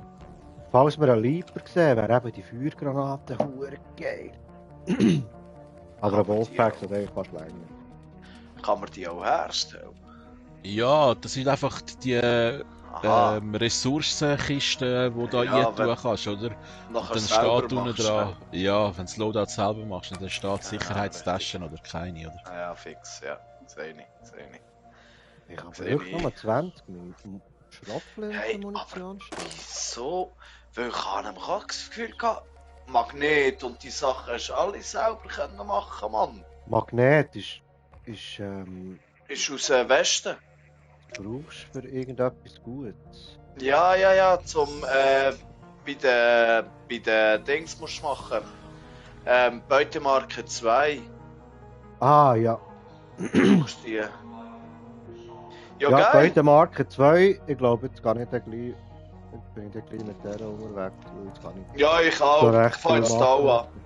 Falls wir einen Leaper sehen, wäre eben die Feuergranate hure geil. Aber ein Wolfpack sollte eigentlich fast länger. Kann man die auch herstellen? Ja, das sind einfach die Aha. Ressourcenkisten, die du da Ja, eintun wenn- kannst, oder? Nachher Dann selber steht unten machst, dran, ja, wenn du das Loadout selber machst, dann steht Ah, Sicherheitstaschen oder keine, oder? Ah, ja, fix, ja. Sehe ich. Ich habe Sehe wirklich ich. nur 20 Minuten Schrotflinte Hey, Munition stehen. Wieso? Weil ich habe nämlich auch das Gefühl gehabt, Magnet und die Sachen hast du alle selber können machen, Mann. Magnet ist Ist aus Westen. brauchst du für irgendetwas Gutes. Ja, zum bei den Dings musst du machen. Beutemarke 2 Ah ja. brauchst du die. Ja, Ja, geil. beide Marke 2, ich glaube jetzt gar nicht gleich. Jetzt bin ich dann gleich mit der unterwegs. Jetzt kann ich Ja, ich auch. so Ich recht fange viel jetzt da auch machen. an.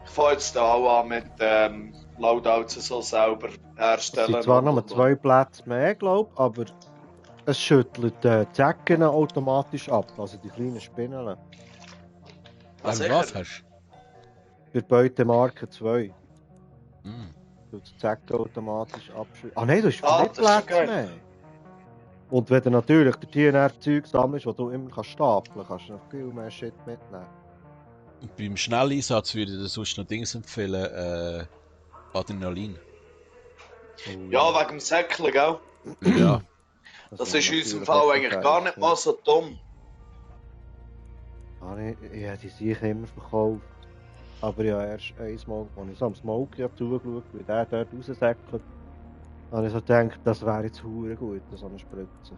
Ich fange jetzt da auch an mit Loadouts so selber Es herstellen. sind zwar nur und- 2 Plätze mehr, glaube ich, aber es schüttelt die Zecken automatisch ab, also die kleinen Spinnen. Was Was hast Für Beutemarke 2. Hm. Du das Zecken automatisch abschießen. Ah nein, du hast Ah, nicht das ist ja Plätze geil. mehr. Und wenn du natürlich der TNR Zeug sammelst, das du immer stapeln kannst, du noch viel mehr Shit mitnehmen. Und beim Schnelleinsatz würde ich dir sonst noch Dings empfehlen, Adrenalin. Oh, Ja, wegen dem Säckchen, gell? Ja, Das wäre ist in unserem natürlich Fall auch eigentlich gefährlich, gar nicht ja. mal so dumm. Ja, die sehe ich immer verkauft. Aber ja, erst einmal, als ich so am Smoke zugeschaut, wie der dort raussäckelt, habe ich so gedacht, das wäre jetzt hure gut, so eine Spritze.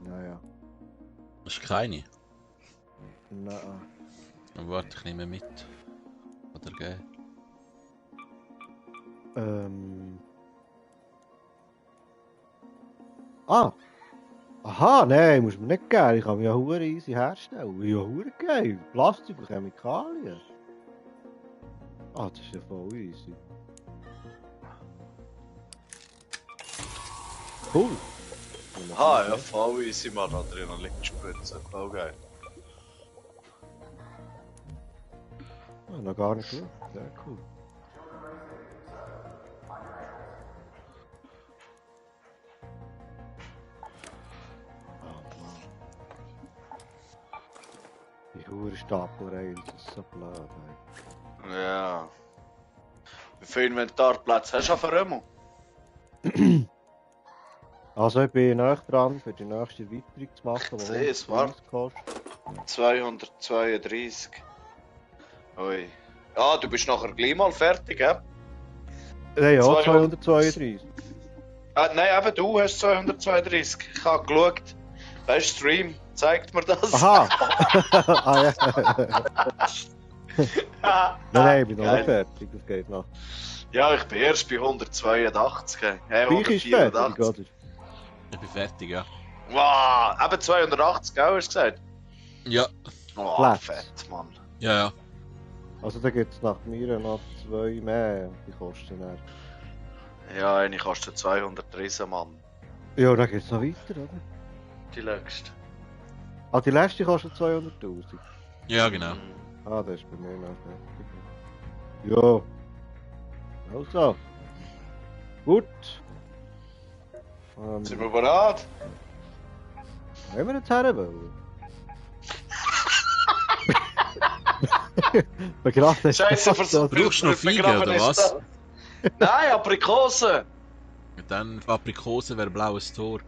Naja, hast du keine? nein. Dann warte, ich nehme mit. Oder gell? Ah! Aha, nein, muss mir nicht geben. Ich kann mich ja hure easy herstellen. Ja, hure geil. Plastik und Chemikalien. Ah, das ist ja voll easy. Cool. Ah, ja, voll easy, Mann. Adrenalin spritzen. Voll geil. Ah, noch gar nicht gut. Sehr cool. Die hure Staplerei, das ist so blöd. Ey. Ja. Wie viel Inventarplätze hast du für Römmel? Also ich bin näher dran, für die nächste Erweiterung zu machen, die Sehe es, war. 130 kostet. 232. Ui. Ja, du bist nachher gleich mal fertig, hä? Nein, ja, 200. 232. Nein, eben du hast 232. Ich habe geschaut. Weißt du, Stream zeigt mir das. Aha! Ah ja. Nein, ich bin noch Geil. nicht fertig, das geht noch. Ja, ich bin erst bei 182. Gleich ist fertig, 184. oder? Ich bin fertig, ja. Wow, eben 280, gell, hast du gesagt? Ja, Oh, Platz. fett, Mann. ja. Also da gibt es nach mir noch 2 mehr, die kosten dann. Ja, eine kostet 230, Mann. Ja, dann geht es noch weiter, oder? Die letzte. Ah, die letzte kostet 200'000. Ja, genau. Ah, das ist bei mir noch fertig. Ja. Also. Gut. Sind wir bereit? Haben wir jetzt her wollen? Begraben ist Scheiße, das, versuch. Brauchst du noch Fliegen, oder was? Nein, Aprikose. Und dann Aprikose wäre blaues Tor.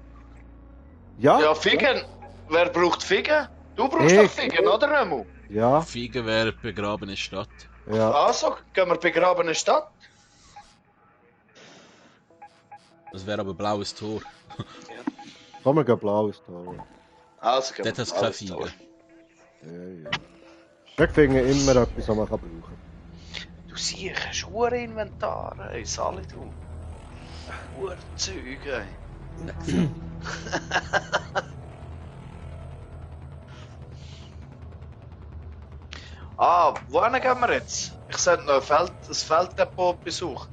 Ja? Ja, Figen. Wer braucht Figen? Du brauchst Ich. doch Figen, oder, Remo? Ja, Fiege wäre begrabene Stadt. ja. Also, gehen wir begrabene Stadt. Das wäre aber blaues Tor. Komm, wir gehen blaues Tor. Also, gehen wir Dort hat es keine blaues Fiege. Tor. Ja, ja. Ich finde immer etwas, was man brauchen kann. Du siehst, hast hure Inventar, ey, Sali, du. Hure Zeug, ey. Ah, wohin gehen wir jetzt? Ich sollte noch ein Felddepot besuchen.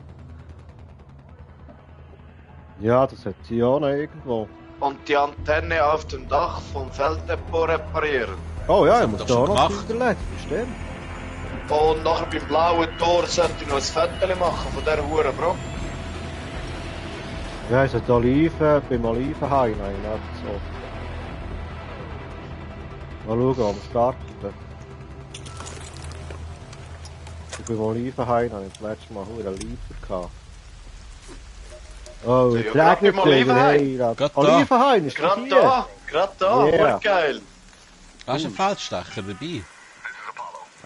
Ja, das hat sie auch noch irgendwo. Und die Antenne auf dem Dach vom Felddepot reparieren. Oh ja, Das ich haben muss wir da doch auch schon noch gemacht. hinterlassen, stimmt. Und nachher beim blauen Tor sollte ich noch ein Foto machen von dieser hure Brücke. Ja, es hat Oliven, beim Olivenhain habe ich noch so. Mal schauen, ob wir starten. Und beim Olivenhain habe ich das letzte Mal hure Liefer gehabt. Oh, Ja, jetzt gerade regnet beim es Olivenhain. wieder. Gerade da. Olivenhain ist Gerade hier. da, Yeah. hure geil. Hast du einen Feldstecher dabei,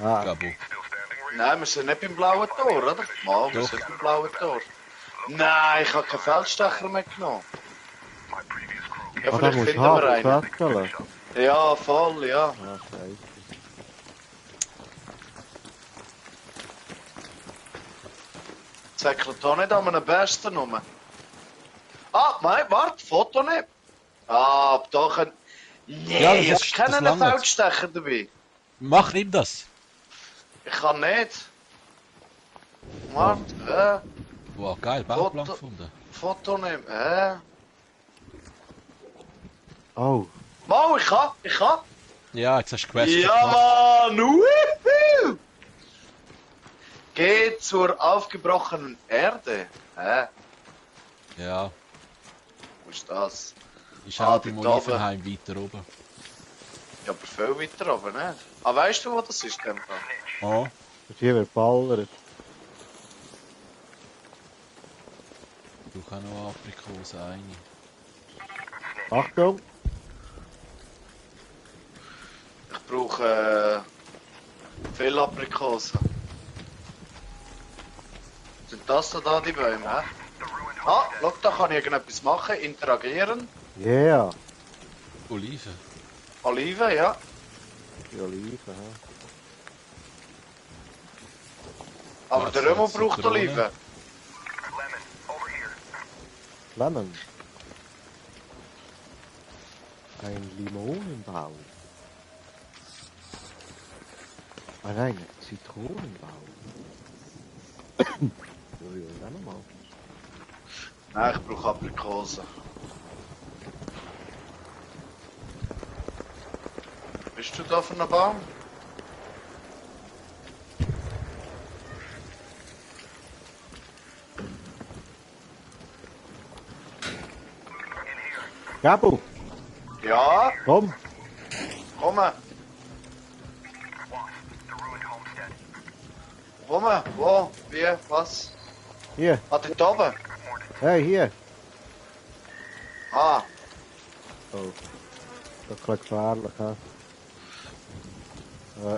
Ah, Gabo? Nein, wir sind nicht beim blauen Tor, oder? Mal, wir Doch. sind beim blauen Tor. Nein, ich habe keinen Feldstecher mitgenommen. Ja, da vielleicht musst du finden wir haben, einen. Zettel. Ja, voll, ja. Ah, scheiße. Zeckelt auch nicht an einem Besten rum. Ah, nein, warte, Foto nicht. Ah, ab da können... Nee, Ja, das ich ist- kenne das einen langt. Feldstecher dabei. Mach ihm das! Ich kann nicht. Warte, Wow, geil, Bauplan Foto. gefunden. Foto nehmen, Oh, Mal, ich kann. Ja, jetzt hast du Quest Ja, Mann! Wuhu! Geh zur aufgebrochenen Erde. Hä? Ja, Wo ist das? ist auch die im da oben. Olivenheim weiter oben. Ja, aber viel weiter oben, ne? Ah, weißt du, wo das ist, denn? Oh. Und hier wird ballert. Ich brauche auch noch Aprikose, eine. Achtung! Ich brauche viel Aprikosen. Sind das da die Bäume, hä? Ah, schau, da kann ich irgendetwas machen, interagieren. Yeah! Oliven. Oliven, ja. Die Oliven, hä? Aber Was, der Römo jetzt braucht Zitrone? Oliven. Lemon. Ein Limonenbaum. Ah nein, ein Zitronenbaum. Ja, nochmal. Nein, ich brauche Aprikosen. Bist du da von einem Baum? Gabu, Ja, komm! komm. Wo? Wie? Was? Hier, Ah, dort oben? hey, hier! Ah, Oh, das ist ein gefährlich, hä?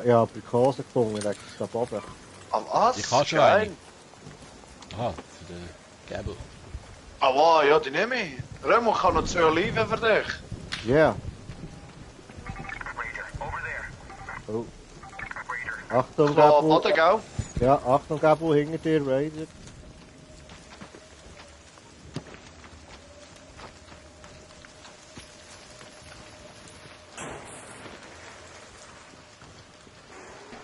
Ich habe Aprikosen gefunden, ich leg's da oben. ah was? Ich habe schon Geil. eine. Aha, für den Gabel. Ah, wow, ja, die nehme ich. Römo, ich habe noch 2 Oliven für dich. Yeah! Oh. Achtung, So, Gabu! warte, gell? Ja, Achtung, Gabu, hinter dir, Raider.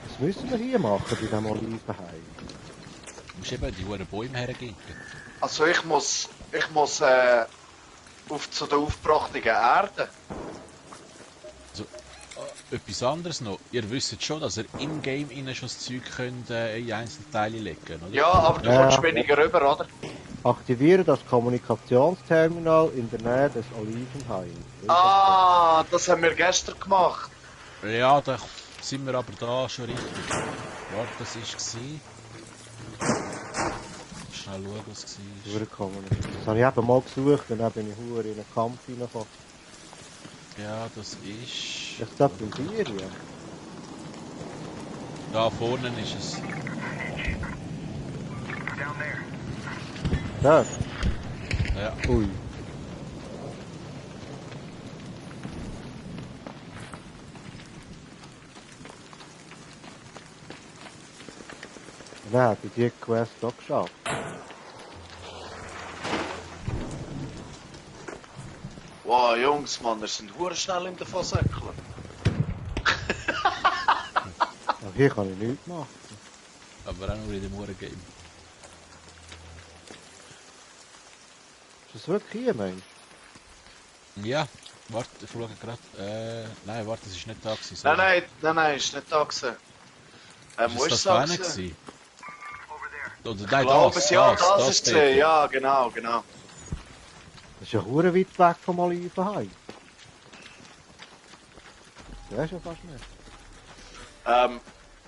Was müssen wir hier machen bei diesem Olivenhain? Du musst eben die hohen Bäume hergeben. Also ich muss auf zu der aufgebrachten Erde. Etwas anderes noch. Ihr wisst schon, dass ihr im Game innen schon das Zeug könnt, in einzelne Teile legen, oder? Ja, aber du Ja. kommst weniger rüber, oder? Aktiviere das Kommunikationsterminal in der Nähe des Olivenhains. Ah, das haben wir gestern gemacht. Ja, da sind wir aber da schon richtig. Warte, das war. Schnell schauen, was es war. Überkommen. Das habe ich eben mal gesucht und dann bin ich verdammt in einen Kampf reingekommen. Ja, das ist. Ich glaube bei dir, ja. Da vorne ist es. Da? Ja. Ui. Und dann habe ich die Quest auch geschafft. Wow, Jungs, Mann, wir sind hure schnell in der Fasäckler. Aber hier kann ich nichts machen. Aber auch nur in dem Uhren-Game. Ist das wirklich hier, Mensch? Ja, warte, ich schaue gerade. Nein, warte, das ist nicht da gewesen. Nein, ist nicht da gewesen. Wo Ist ist das es da gewesen? gewesen? Oder Ich nein, glaube, das, ja, das das ist dort. es. Ja, genau. Das ist ja verdammt weit weg vom Olivenhain. Das ist ja fast nicht.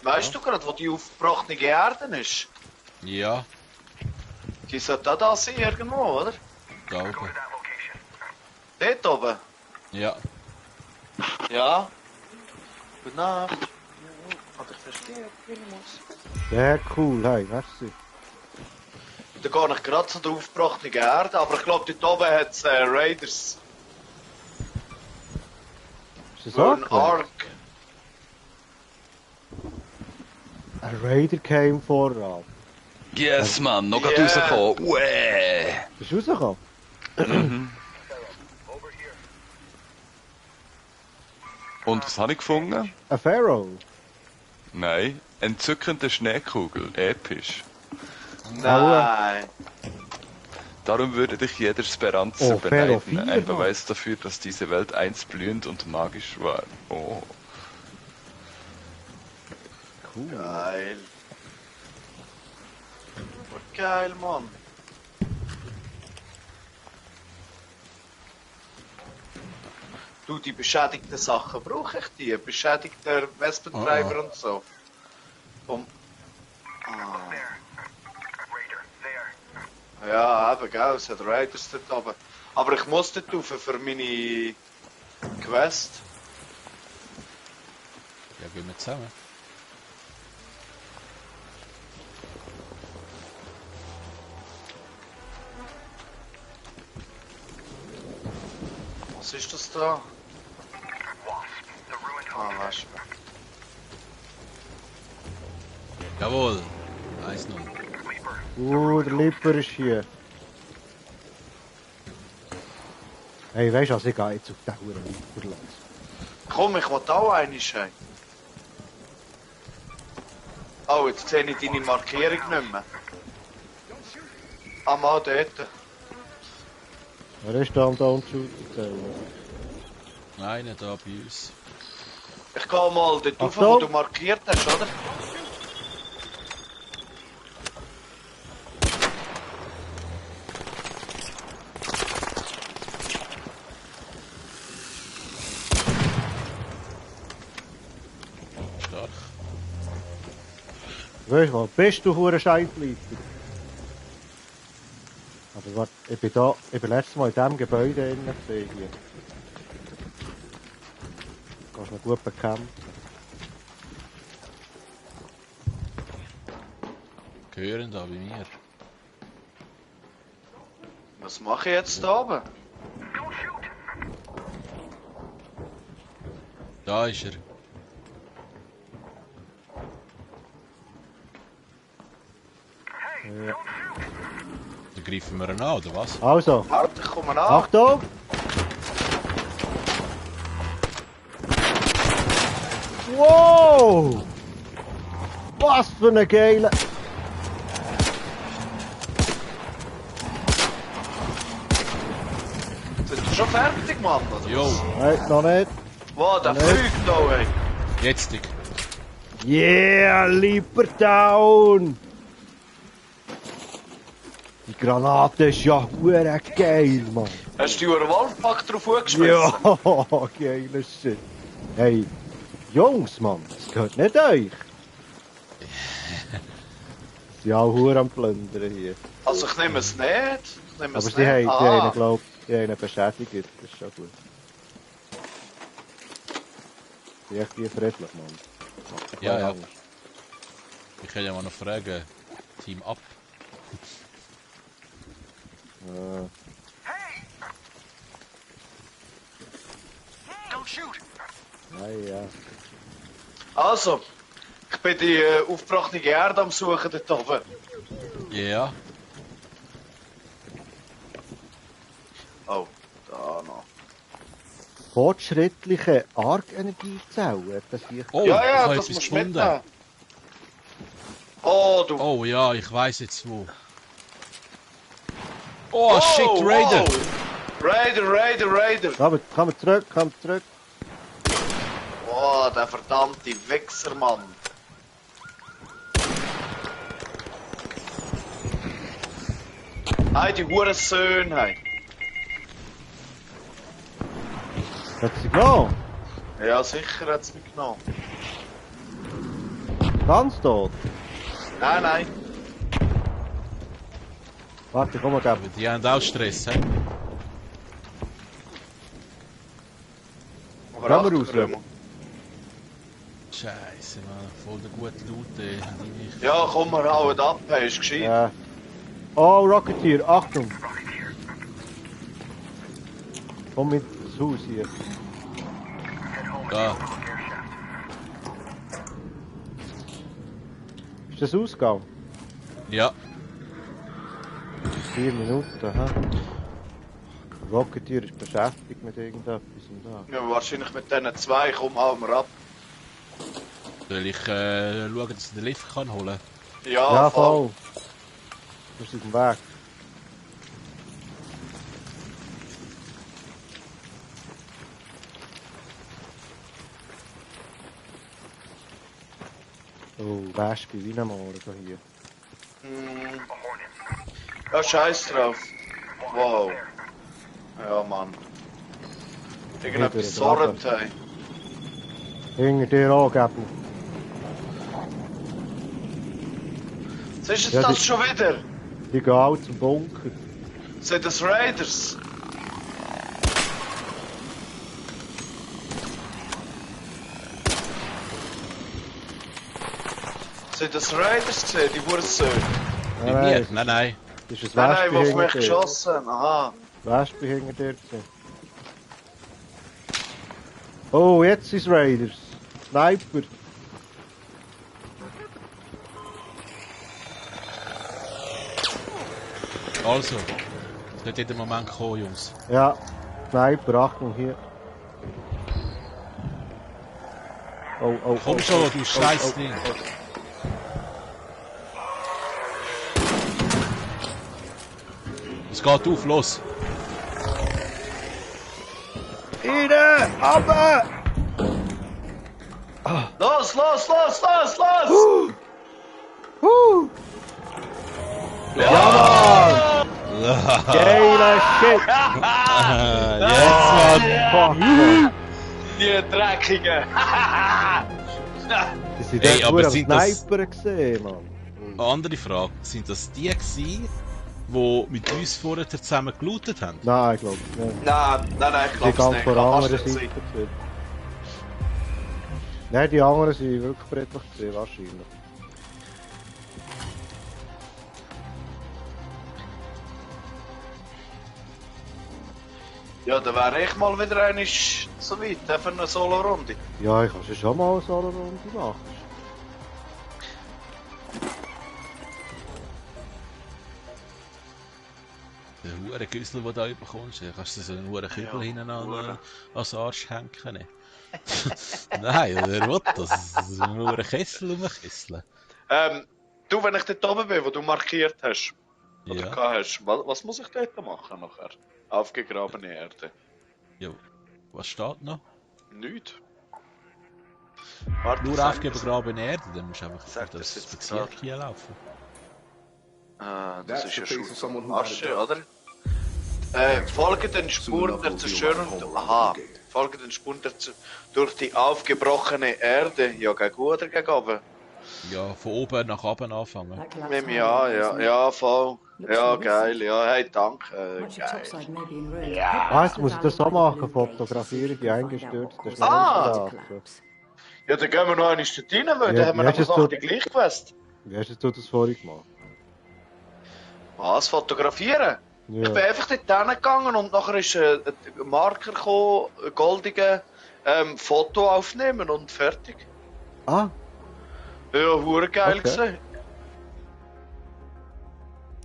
Weißt du gerade, wo die aufgebrochene Erde ist? Ja, Die sollte auch da sein, irgendwo, oder? da oben. Dort oben? Ja, Ja. Gute Nacht. Hat ich verstehe, wie ich muss. Ja, cool, hey, merci. Da gehe ich gerade zu der aufgebrochenen Erde, aber ich glaube, dort oben hat es Raiders. Ist das So ein auch? Ark. Ein Raider came voran. Yes, Mann, noch Yeah. yeah. rausgekommen. Uäh. Bist du rausgekommen? Mhm. Und was habe ich gefunden? Ein Pharaoh. Nein, entzückende Schneekugel, episch. Nein. Darum würde dich jeder Speranza Oh, Pharaoh beneiden. 4, Ein Mann. Beweis dafür, dass diese Welt einst blühend und magisch war. Oh. Cool. Geil. Geil, Mann. Du, die beschädigten Sachen brauche ich die. Beschädigter Wespentreiber und so. Ja, eben, gell, es hat Raiders dort oben. Aber ich muss dort rauf für meine Quest. Ja, gehen wir zusammen. Was ist das da? Ah, weißt du. Jawohl. 1-0. Der Lipper ist hier. Hey, weißt du was, ich gehe jetzt auf den Huren Lipper los. Komm, ich will auch eine sein. Oh, jetzt sehe ich deine Markierung nicht mehr. Ah, mal dort. Wer ist da am Don't Shoot? Einer da bei uns. Ich gehe mal dort rauf, Achtung. wo du markiert hast, oder? Stark. Weißt du, wo bist du, Huren Scheißleiter? Aber warte, ich bin letztes Mal in diesem Gebäude drinnen gesehen hier. Du kannst noch gut bekämpfen. Gehören da bei mir. Was mache ich jetzt da oben? Da ist er. Ja. Da greifen wir ihn an, oder was? Also, Warte, ich komme an. Achtung! Wow! Was für eine geile... Sind wir schon fertig, Mann? Oder Jo, was? Nein, noch nicht. Wow, der Nicht. fliegt da, ey. jetzt. Yeah, Lieber down! Die Granate ist ja hure geil, Mann. Hast du einen Wallpack drauf geschmissen? Ja, geiler Shit. Hey, Jungs, Mann, das gehört nicht euch. Sie sind auch hure am Plündern hier. Also ich nehme es nicht. Ich nehme Aber es sie haben, nicht. die haben, glaub ich, die haben ihn beschädigt. Das ist schon gut. Sie sind echt hier friedlich, Mann. Macht Ja, keinen ja. Angst. Ich kann ja mal noch fragen. Team ab. Nein, ja. Also, ich bin die aufgebrachte Erde am Suchen dort oben. Ja. Oh, da noch. Fortschrittliche Arc-Energiezellen, das hier. Oh, ja, ich ja, habe das etwas musst du gefunden. mitnehmen. Oh, du. Oh ja, ich weiß jetzt wo. Oh, shit, Raider! Oh. Raider. Komm zurück. Oh, der verdammte Wichser, Mann. Hey, die Hurensöhne, hey. Hat sie genommen? Ja, sicher hat es mich genommen. Ganz tot? Nein. Warte, komm mal geben. Aber die haben auch Stress, hä? Aber Gehen wir Achtung, raus. Römer. Scheiße, man, voll der gute Loot, ey. Ja, komm, wir hauen ab, hey, ist gescheit. Ja. Oh, Rocketeer, Achtung! Komm mit ins Haus hier. Da, Ist das Ausgang? ja. 4 Minuten, hä? Rocketeer ist beschäftigt mit irgendetwas da. Ja, wahrscheinlich mit diesen zwei, komm, hauen wir ab. Soll ich schauen, dass ich den Lift kann holen? Ja, voll. Du bist auf dem Weg. Oh, Wespe, wie ein Morgen hier. Ja, scheiß drauf. Wow. Ja, Mann. Irgendetwas sorgt, hey. Hinter dir auch, Gäbel. Siehst du Ja, das die- schon wieder? Die gehen alle zum Bunker. Sind das Raiders? Sind das Raiders gesehen, die Wurzeln? Bei mir? Nein, nein. Das ist ein Nein, nein, Wespe die auf mich hinter dir. geschossen. Aha. Wespe hinter dir gewesen. Oh, jetzt sind es Raiders. Sniper. Also. Es wird jeden Moment kommen, Jungs. Ja, Sniper, Achtung hier. Oh, oh, Komm oh, schon, oh, du oh, scheiß oh, Ding. oh. Es geht auf, los. Rein! Runter! Los, los, los, los, los! Geiler Shit! Jetzt, Mann. Fuck, man. Die Dreckigen! Das sind Ey, dort aber nur am sind das- Sniper gesehen, Mann. Andere Frage. Sind das die gewesen, die mit uns vorher zusammen gelootet haben? Nein, ich glaube nicht. Nein, ich Die glaub's ganz nicht. von der Kann fast anderen nicht Seite sein. gewesen. Nein, die anderen sind wirklich friedlich gewesen, wahrscheinlich. Ja, dann wäre ich mal wieder einmal so weit, für eine Solo-Runde. Ja, ich kann schon mal so eine Runde machen. Der hure Güssel, den du da bekommst, da kannst du so einen hure Kübel Ja, hinten hure. an den Arsch hängen. Nein, wer will das? Das ist nur ein Kessel rumkesseln. Du, wenn ich dort oben bin, wo du markiert hast, oder Ja. gehabt hast, was muss ich dort machen nachher? Aufgegrabene Erde. Jo. Was steht noch? Nichts. Warte, Nur sag aufgeben, mir's. graben Erde, dann musst du einfach Sag das das jetzt Bezirk hier laufen. Das That's ist the ja face schon of someone who got it Asche, done. oder? Folge den Spuren der zerstörenden... Aha. Folge den Spuren durch die aufgebrochene Erde. Ja, gegen oder gegen oben? Ja, von oben nach unten anfangen. Nimm ja, voll. Ja, geil, ja, hey, danke. Geil. Ah, jetzt muss ich das so machen, fotografieren die eingestürzten Schnellstraße. Ja, dann gehen wir noch eine Stunde rein, weil Ja, dann haben wir wie hast einfach du- noch die gleich gewusst. Wie hast du das vorhin gemacht? Was? Fotografieren? Ich bin Ja. einfach dort hingegangen und nachher ist ein Marker gekommen, ein goldiger Foto aufnehmen und fertig. Ah, Ja, hure geil Okay. gewesen.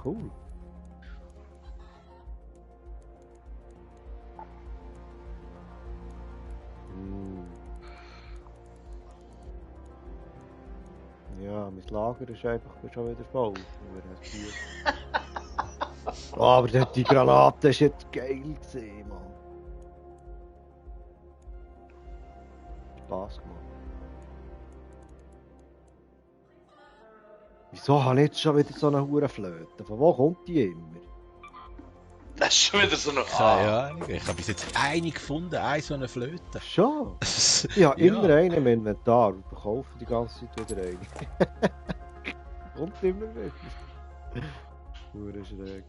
cool. Hm. Ja, mein Lager ist einfach schon wieder voll. Oh, aber die Granate ist jetzt geil gesehen, Mann. Spaß gemacht. Wieso habe ich jetzt schon wieder so eine Hurenflöte? Von wo kommt die immer? Das ist schon wieder so eine... Keine Ahnung. Ich habe bis jetzt eine gefunden, eine so eine Flöte. Schon? Ich habe immer eine im Inventar und verkaufe die ganze Zeit wieder eine. Kommt immer wieder. Hure schräg.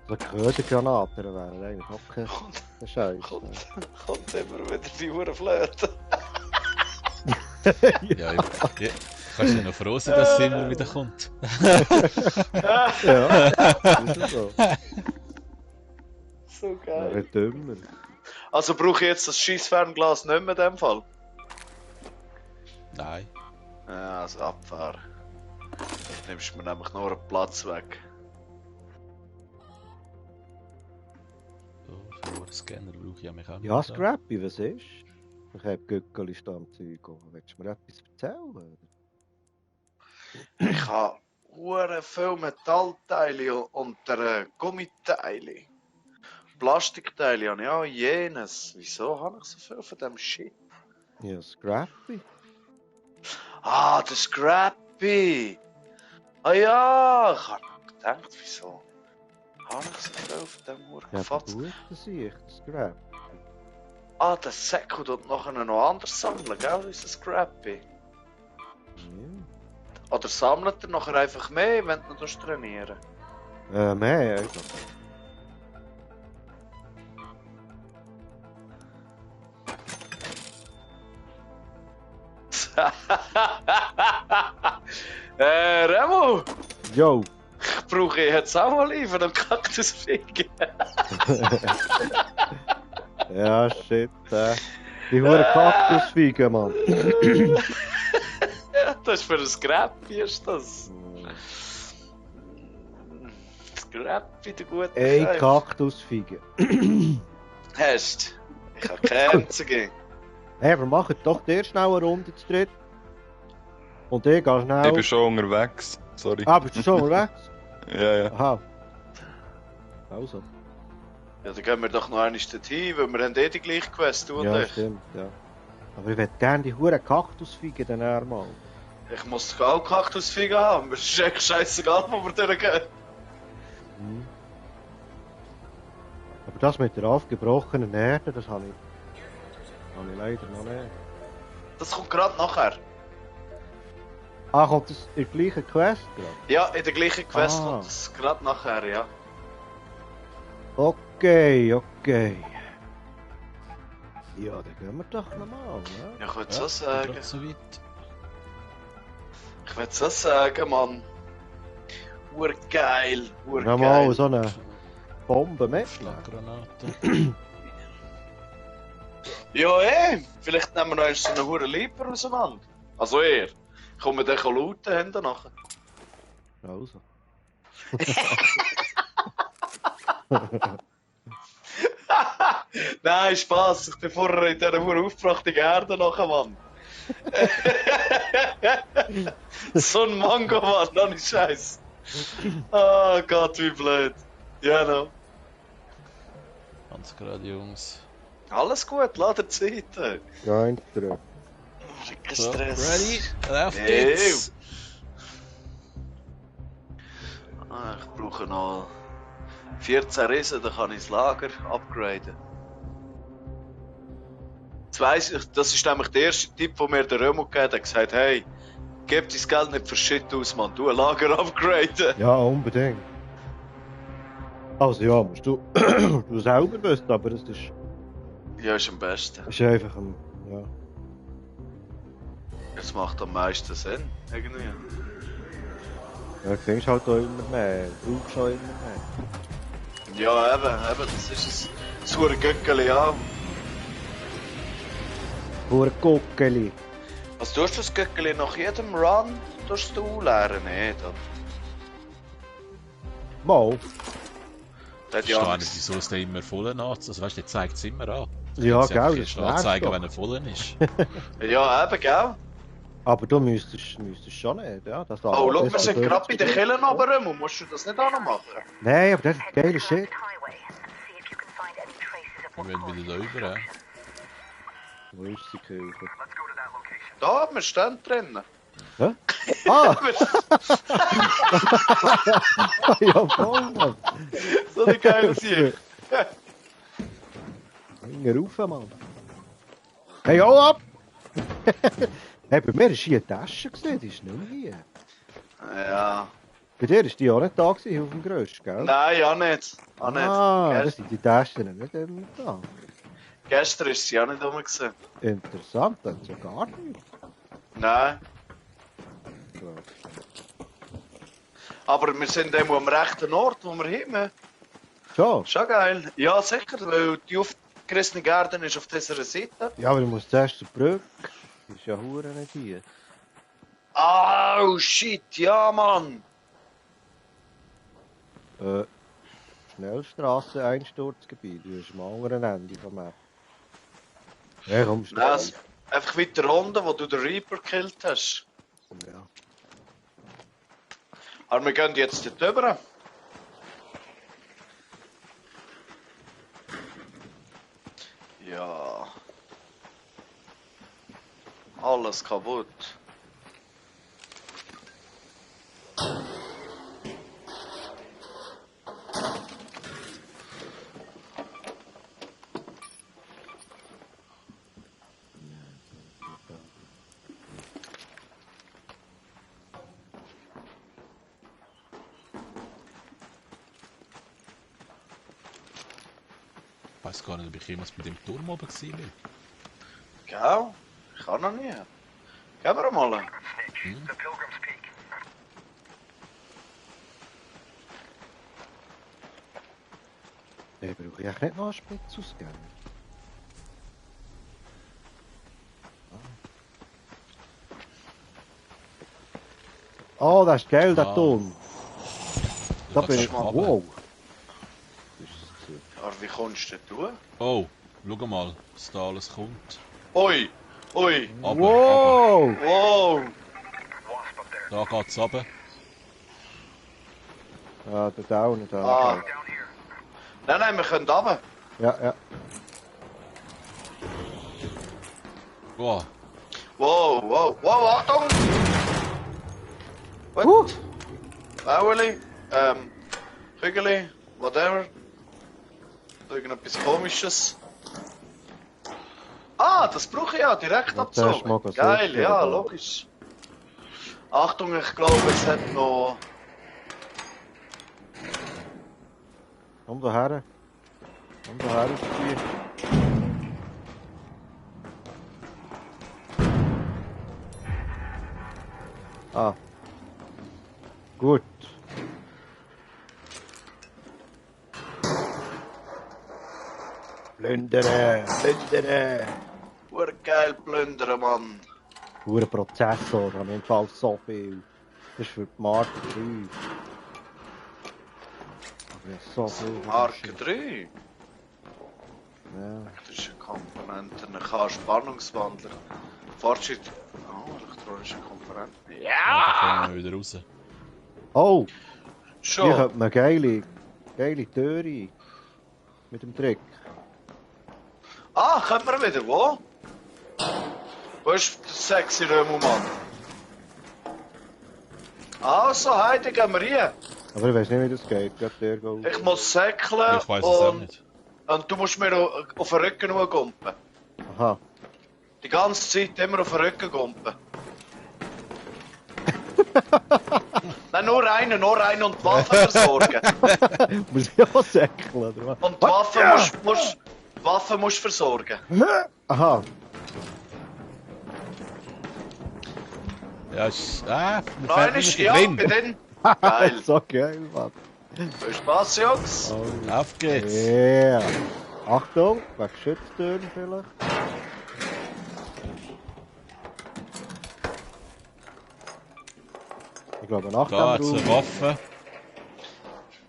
So Ködergranaten wären eigentlich auch kein Scheiß. Kommt immer wieder die hure Flöte. Ja, kannst du noch froh sein, dass sie immer wieder kommt. Ja, das ist so. So Ja, geil. nicht dümmer. Also brauche ich jetzt das Schießfernglas nicht mehr in dem Fall? Nein. Ja, also Abfahr. Nimmst mir nämlich nur einen Platz weg. So, für einen Scanner brauche ich ja mich auch nicht. Ja, Scrappy, was ist? Ich habe Göckeli am Zeug. Willst du mir etwas erzählen? Ich habe hure viel Metallteile und Gummiteile. Plastikteile habe ich auch jenes. Wieso habe ich so viel von dem Shit? Ja, Scrappy. Ah, der Scrappy! Ah ja, ich habe gedacht, wieso habe ich so viel von dem Ja, Hurgefatz? gut, das sehe ich, das Scrap. Ah, der Säckel tut nachher noch anders sammeln, gell, unser Scrappy? Ja. Oder sammelt er nachher einfach mehr, wenn du noch trainieren? Mehr einfach. Remo! Yo! Ich brauche jetzt auch mal liefern und Kaktusfinger. Ja, shit. Die hure Kaktusfiege, Mann. Das ist für ein Scrappy, ist das? Scrappy, der gute Ey, Kerl. Kaktusfiege. Hast du? Ich habe keine einzige. Hey, wir machen doch dir schnell eine Runde zu dritt. Und ich gehe schnell. Ich bin schon unterwegs. Sorry. Ah, bist du schon unterwegs? Ja, ja. Aha. Also. Ja, dann gehen wir doch noch einmal dorthin, weil wir haben eh die gleiche Quest, du und Ja, ich. stimmt, ja. Aber ich hätte gerne die hure Kaktusfiege dann einmal. Ich muss doch auch Kaktusfinger haben, mir ist echt scheißegal, wo wir durchgehen. Mhm. Aber das mit der aufgebrochenen Erde, das habe ich leider noch nicht. Das kommt gerade nachher. Ah, kommt das in der gleichen Quest gerade? Ja, in der gleichen Quest Ah. kommt das gerade nachher, ja. Okay, okay. Ja, dann gehen wir doch nochmal, ne? Ja, ich würde so Ja, sagen. gerade so weit. Ich würde so sagen, Mann. Urgeil, Nochmal urgeil. so eine Bombe mitnehmen. Schlaggranate. Ja, vielleicht nehmen wir noch so einen Huren Lieber auseinander. Also ich komme dann looten hinten nachher. Also. Nein, Spaß. Ich bin vorher in dieser Huren aufgebrachten Erde nachher, Mann. So ein Mango, Mann, noch nicht scheiß. Oh Gott, wie blöd. Ja, no. Ganz gerade, Jungs. Alles gut, lass dir Zeit. Rein zurück. Kein So, Stress. ready? Auf Ew. geht's! Ah, ich brauche noch 14 Riesen, dann kann ich das Lager upgraden. Jetzt weiss ich, das ist nämlich der erste Tipp, den mir der Remo gegeben hat. Er hat gesagt, hey, gib dein Geld nicht für Shit aus, Mann. Du ein Lager upgraden. Ja, unbedingt. Also ja, musst du, du selber wissen, aber das ist Ja, ist am besten. einfach ein, ja. Es macht am meisten Sinn, irgendwie. Ja, du findest halt auch immer mehr, du brauchst auch immer mehr. Ja, eben, das ist es. Das hure Göckeli, ja. Hure Guckeli. Was tust du das Göckeli nach jedem Run? Tust du leeren? Nicht, oder? Mal. Der hat Ich ja verstehe Angst. nicht, wieso es den immer voll anzeigt. Also weißt du, der zeigt es immer an. Ja, Sie einfach gell, erst das wär's anzeigen, doch. wenn er voll ist. Ja, eben, gell? Aber du müsstest schon nicht, ja. Das Oh, schau, das wir sind gerade bei den Killen runter, musst du das nicht auch noch machen? Nein, aber das ist geiler Shit. Wir wollen wieder da rüber. Wo ist die Kirche? Da, wir stehen drinnen. Hä? Ah! Ja, voll, Mann. So eine geile Sicht. Finger rauf, Mann. Hey, hau ab! Hey, bei mir war hier eine Tasche, gewesen, die ist nicht mehr hier. Ja. Bei dir war die auch nicht da gewesen, auf dem Grössten, gell? Nein, ja nicht. Auch nicht. Ah, das Gest sind die Taschen nicht immer da. gestern ist sie auch nicht rum gewesen. Interessant, das ist ja gar nicht. Nein. Aber wir sind eben am rechten Ort, wo wir hin müssen. Schon? Schon geil. Ja, sicher, weil die aufgerissene Garten ist auf dieser Seite. Ja, aber du musst zuerst zur Brücke. Die ist ja hure nicht hier. Oh, shit, ja, Mann. Schnellstrasse, Einsturzgebiet. Du bist am anderen Ende vom Map. Ja, komm, schnell. Das, einfach weiter unten, wo du den Reaper gekillt hast. Ja. Aber wir gehen jetzt dort rüber. alles kaputt. Ich weiß gar nicht, ob ich jemals bei dem Turm oben war. Gell? Ich kann noch nie. Gehen wir mal. Ich brauche eigentlich nicht noch einen Spitzausgang. Oh, das ist geil, der Ah. Turm. Da bin ich. mal Wow. Das ist es gewesen. Aber wie kommst du denn durch? Oh, schau mal, was da alles kommt. Ui! Ui! Aber, Wow! Wow! da geht's runter. Ja, der Down, der. Ah. Nein, wir können runter. Ja, ja. Wow, Wow, wow, wow, Achtung! Gut. Baueli, Kügeli, whatever. Irgendetwas Komisches. Ah, das brauche ich ja, direkt Ja, zuerst mal abzogen. sicher, Geil, ja, aber- logisch. Achtung, ich glaube, es hat noch... Komm da her. Komm da her, aufziehen. Ah. Gut. Plündere, plündere. Urgeil plündern, Mann. Pure Prozessor, an jeden Fall so viel. Das ist für die Marke 3. Aber so viel. Marke 3. Ja. Elektrische Komponenten, ein Spannungswandler. Fortschritt... Oh, elektronische Komponenten. da kommen wir wieder raus. Oh, hier Schon. hat man geile Türe. Mit dem Trick. Ah, kommt wir wieder, wo? Wo ist der sexy Römelmann? Also, heute gehen wir hier. Aber ich weiß nicht, wie das geht. Gerade der geht. Ich muss säckeln Ich weiß es auch nicht. und du musst mir auf den Rücken gumpen. Aha. Die ganze Zeit immer auf den Rücken gumpen. Nein, nur einen und die Waffen versorgen. Muss ich auch säckeln, oder was? Und die Waffen musst du versorgen. Aha. Ja, ist... wir Nein, fährt ist nicht ja, drin. bei denen. Geil. So geil, Mann. Viel Spaß, Jungs. Oh. Auf geht's. Yeah. Achtung, wegen Geschütztüren vielleicht. Ich glaube, nach Da dem hat's eine Raum... Waffe.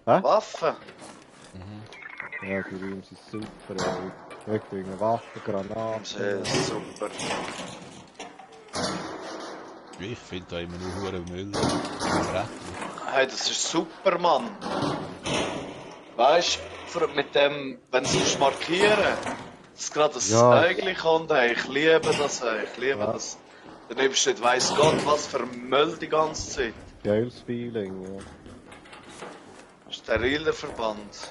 Waffen. Ja, die Räume sind super. Ey. Wirklich eine Waffe, Granaten. Sehr super. Ich finde da immer nur hure Müll. Brettli. Hey, das ist super, Mann. Weißt du, mit dem, wenn sie es markieren, dass gerade das Ja. Äugli kommt, hey, ich liebe das, hey, ich liebe Ja. das. Dann nimmst du nicht, weiss Gott, was für Müll die ganze Zeit. Geiles Feeling, ja. Steriler Verband.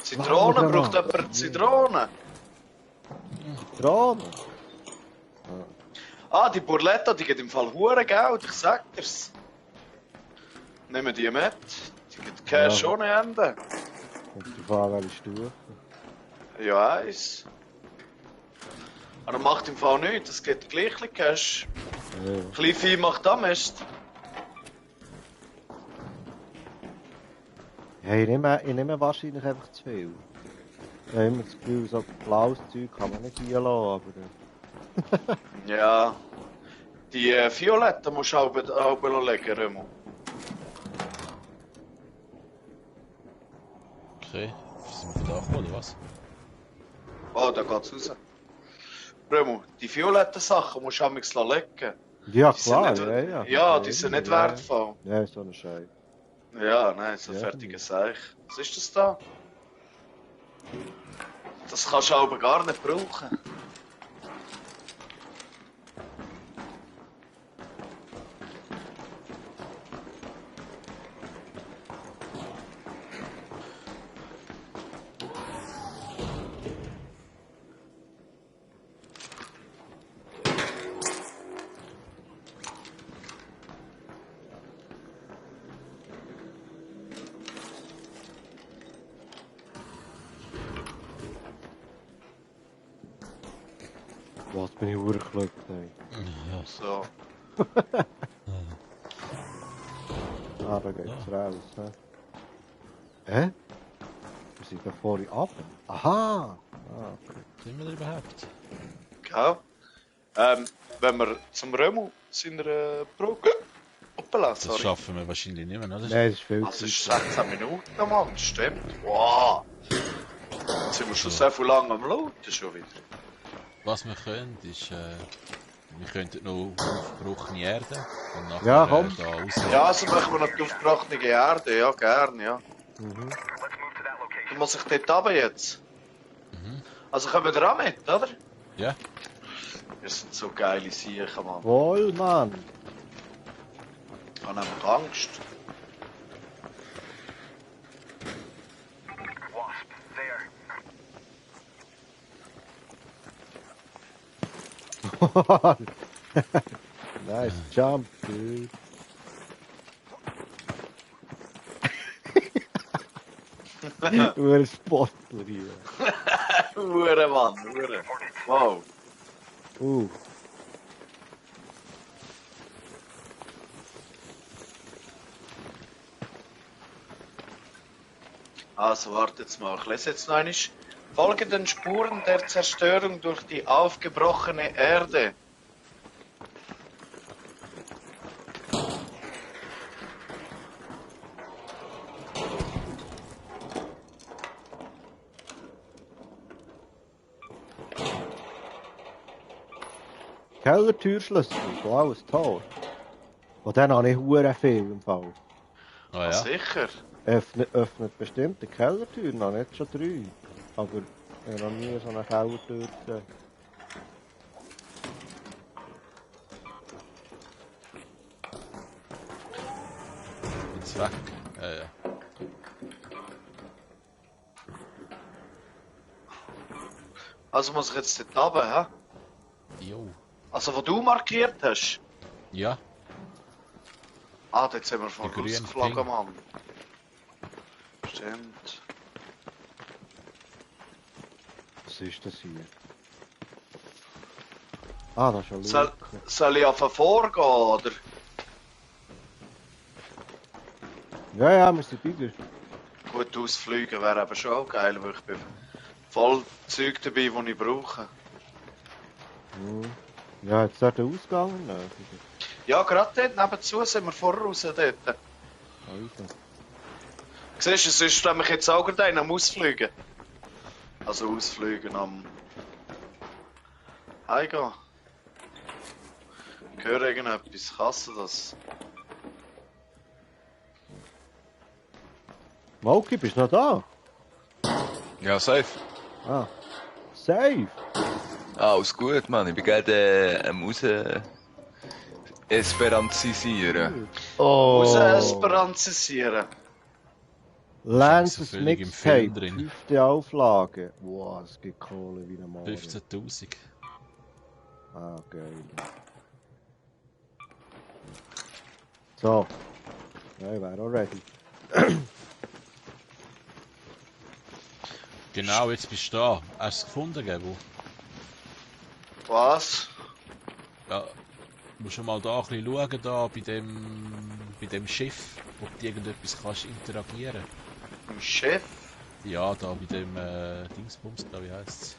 Zitrone, Wow, braucht Granate. jemand Zitrone? Drohnen. Ah, die Burletta, die geht im Fall hure Geld, ich sag dir's. Nehmen die mit. Die geht Cash Ja. ohne Ende. Und die fahren welche Stufe. Ja, eins. Aber macht im Fall nichts, es geht gleich Cash. Ja. Klein Vieh macht am Mist. Ja, ich nehme wahrscheinlich einfach zu viel. Ich habe immer das Gefühl, so blaues Zeug kann man nicht hier lassen, aber... Ja. Die Violetten musst du auch legen, Römo. Okay, sind wir da gekommen, oder was? Oh, da geht's raus. Römo, die violetten Sachen musst du auch legen. Ja, Die sind klar, nicht, ja, ja. Ja, die sind nicht Ja, wertvoll. Ja, ist so eine Scheiße. Ja, nein, so Ja. fertige Seich. Was ist das da? Das kannst du aber gar nicht brauchen. Was bin ich urgeklückt, ey. Ja. So. Ah, da geht's raus, hä? Hä? Wir sind da vorhin ab. Aha! Ah, okay. Sind wir da überhaupt? Gell? Wenn wir zum Römu seiner Brücke. Hoppala, Das sorry. schaffen wir wahrscheinlich nicht mehr, oder? Nein, es ist viel Das zu ist weit. 16 Minuten, Mann. Stimmt. Wow. Jetzt sind wir schon so viel lang am Lauten schon wieder. Was wir können, ist, wir könnten noch aufgebrochene Erde und nachher Ja, komm. da raus. Ja, also machen wir noch die aufgebrochene Erde. Ja, gern, ja. Mhm. Dann muss ich dort runter jetzt. Mhm. Also kommen wir auch mit, oder? Ja, Wir sind so geile Siechen, Mann. Wohl, Mann! Ich habe nämlich Angst. Nice jump, dude. Du ein Sportler hier. Hure, Mann, hure. Wow. Also, warte jetzt mal. Ich lese jetzt noch einmal. Folgenden Spuren der Zerstörung durch die aufgebrochene Erde. Kellertürschlüssel, so alles toll. Und dann habe ich hure viel im Fall. ah ja. Sicher. Öffnet bestimmte Kellertüren, noch nicht schon 3. Aber ich habe noch nie so eine Kellertür gesehen. Jetzt weg. Ja. Also muss ich jetzt dort runter, hä? Jo. Also, wo du markiert hast. Ja, Ah, dort sind wir Die vorne grünen rausgeflogen, Ping. Mann. Stimmt. Was ist das hier? Ah, das ist schon Soll, Luke. soll ich einfach vorgehen, oder? Ja, wir sind beide. Gut ausfliegen wäre aber schon auch geil, weil ich bin voll Zeug dabei, das ich brauche. Mhm. Ja, jetzt ist der Ausgang. Nein, Ja, gerade dort nebenzu sind wir vorher raus dort. also. Siehst du, es ist nämlich jetzt auch gerade einer am Ausfliegen. Also ausfliegen am... Heimgehen. Ich höre irgendetwas, kannst du das? Moki, bist du noch da? Ja, safe. Ah. Safe! Ah, alles gut, Mann. Ich bin gerade am raus esperantisieren. Oh! Esperanzisieren. Lances So völlig im Film Mixtape, drin. 5. Auflage. Wow, es gibt Kohle wie ein Mann. 15.000. Ah, geil. So. Ja, ich wäre auch ready. Genau, jetzt bist du da. Hast du es gefunden, Gebo? Was? Ja. Du musst schon mal da ein bisschen schauen, da bei dem Schiff, ob du irgendetwas kannst interagieren. Ein Chef? Ja, da bei dem Dingsbums, glaube ich, heisst es.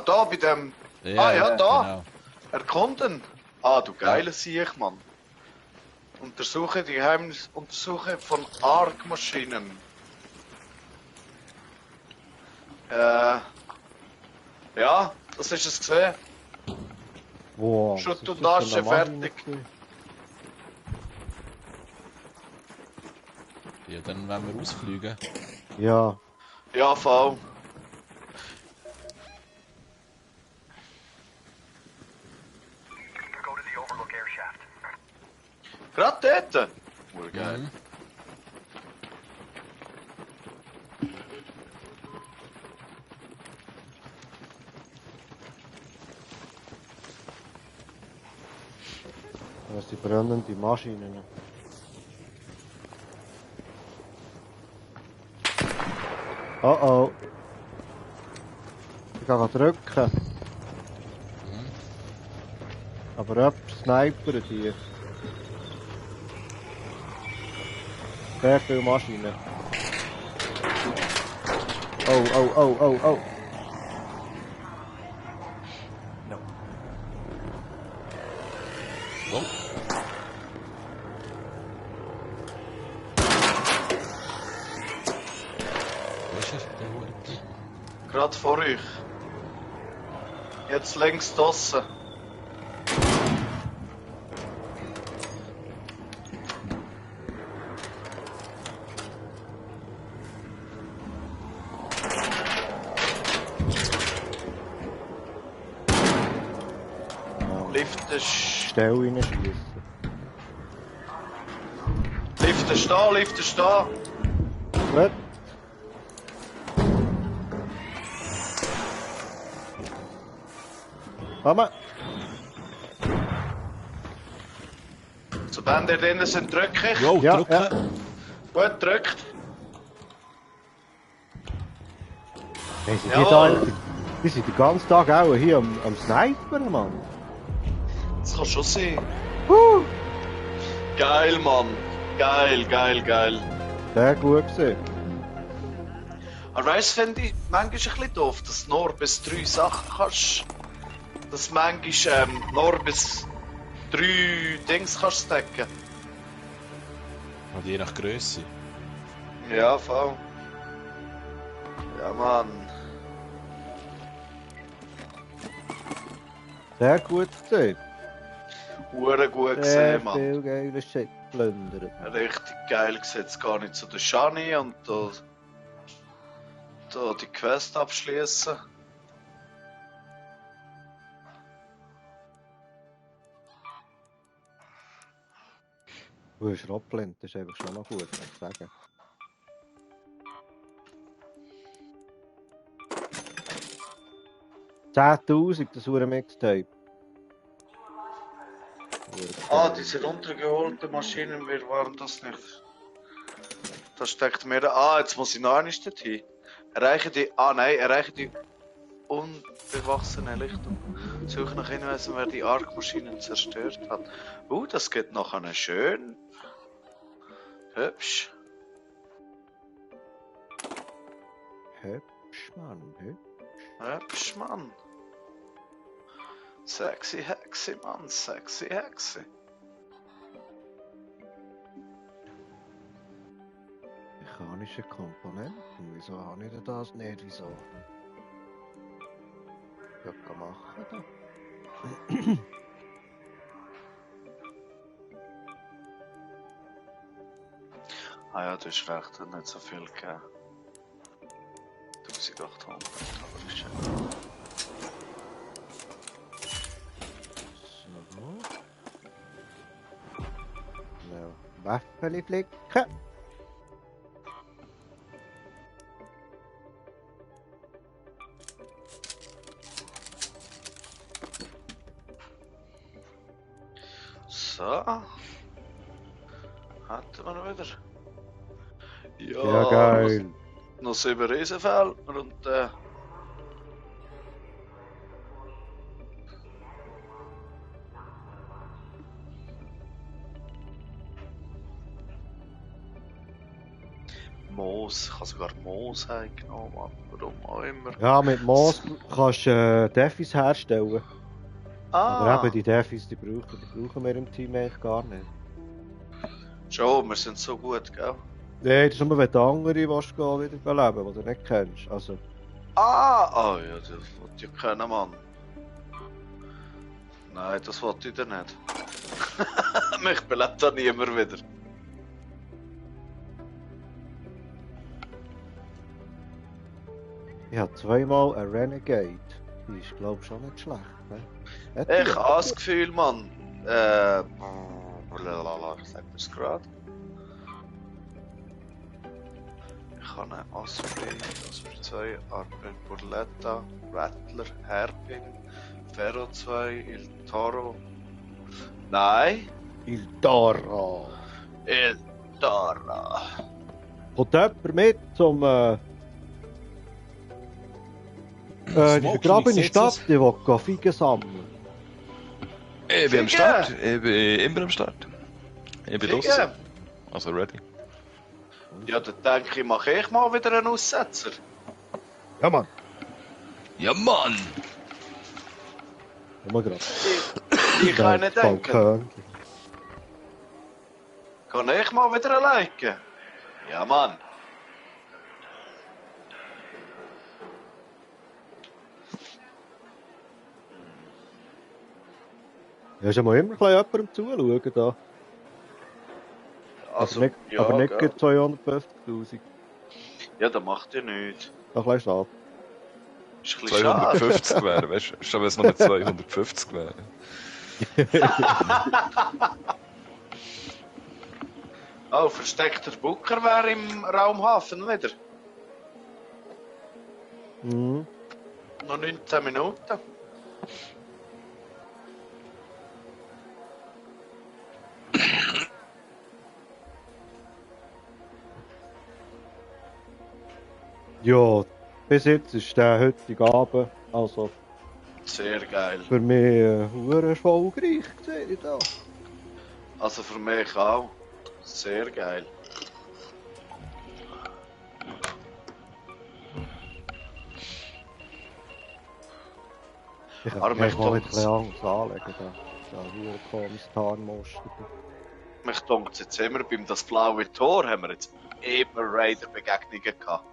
Da bei dem... Ja, ja, da. Genau. Erkunden. Ah, du geiler Sieg, Mann. Untersuche die Geheimnisuntersuche von ARC-Maschinen. Ja, das ist es gesehen. Wow. Schutt was und ist das für Tasche eine Maschine fertig. gewesen? Ja, dann wollen wir ausfliegen. Ja. Ja, voll. Gerade dort? Urgeil. Mhm. Das sind brennende Maschinen. Oh oh. Ich kann drücken. Aber jemand snipert hier. Sehr viele Maschinen. Oh, oh, oh, oh, oh. Oh. Wo ist er, der Hund? Gerade vor euch. Jetzt längst draussen. Lift ist... Stell reinschießen. Lift ist da, Lift ist da. Gut. Komm. Sobald ihr drinnen sind, drücke ich. Jo, Ja, drücken. ja. Gut, drückt. Hey, sind Jawohl. die sind den ganzen Tag auch hier am Sniper, Mann. Das kann schon sein. Geil, Mann. Geil, geil, geil. Sehr gut gewesen. Aber weißt du, finde ich manchmal ein bisschen doof, dass du nur bis 3 Sachen kannst. Dass du manchmal nur bis 3 Dings kannst stacken. Und je nach Größe. Ja, voll. Ja, Mann. Sehr gut gesehen. Hure gut Sehr gesehen, Mann. viel geiles Shit plündern. Richtig geil gesetzt, gar nicht zu der Shani und da die Quest abschließen. Du hast Rockblend, das ist einfach schon mal gut, muss ich sagen. $10.000, das ist ein Mixtape. Ah, diese runtergeholte Maschinen, wir waren das nicht. Da steckt mir da. Ah, jetzt muss ich noch einmal dorthin. Erreiche die. Ah, nein, erreiche die unbewachsene Lichtung. Suche nach Hinweisen, wer die Arc-Maschinen zerstört hat. Das geht noch eine schön. Hübsch. Hübsch, Mann, hübsch. Hübsch, Mann. Sexy Hexy, Mann, sexy Hexy. Mechanische Komponenten, wieso habe ich denn das nicht? Wieso? Ja, kann machen da. Ah ja, du hast recht, hat nicht so viel gegeben. 1800, aber ist schön. So. Nou, Waffeli flicken. So. Hatten wir noch wieder. Ja, geil. Noch 7 Riesenfelder und Moos. Ich habe sogar Moos genommen, Mann. Warum auch immer. Ja, mit Moos kannst du Defis herstellen. Aber Ah, eben die Defis, die brauchen wir im Team eigentlich gar nicht. schon, wir sind so gut, gell? Nein, das ist nur, wenn du andere willst, wieder leben, die du nicht kennst. Also, Ah, ja, das wollte ich kennen, Mann. Nein, das wollte ich dir nicht. Mich belebt da niemand wieder. ich habe zweimal einen Renegade. Die ist, glaube ich, schon nicht schlecht. Ne? Hat die? Ich habe das Gefühl, Mann. Ich sag das gerade. Ich habe einen Asprey 2, Arpen Burletta, Rattler, Hairpin, Ferro 2, Il Toro. Nein, Il Toro. Il Toro. Kommt jemand mit zum Die vergrabene Stadt, die will Feigen sammeln. Ich bin am Start. Ich bin immer am Start. Ich bin draussen. Also ready. Ja, dann denke ich, mache ich mal wieder einen Aussetzer. Ja, Mann. Ja, Mann! Komm mal grad. Ich kann nicht denken. Falkön. Kann ich mal wieder liken? Ja, Mann. Ja, ist ja mal immer ein bisschen jemandem zuschauen da. Also, aber nicht, ja, aber nicht gell. 250'000. Ja, das macht ja nichts. Das ist ein bisschen schade. Ist ein bisschen schade. 250 wäre, weißt du? Schon wenn es noch mit 250 wäre. Oh, versteckter Booker wäre im Raumhafen wieder. Mhm. Noch 19 Minuten. Ja, bis jetzt ist der heutige Abend also Sehr geil. für mich hure erfolgreich gesehen da. Also für mich auch. Sehr geil. Ich Aber kann mich mich mal ein dunkt's- bisschen anders anlegen da. Da hure komisches Tarnmuster. Mich dunkt jetzt immer, beim das blaue Tor haben wir jetzt immer Raider-Begegnungen gehabt.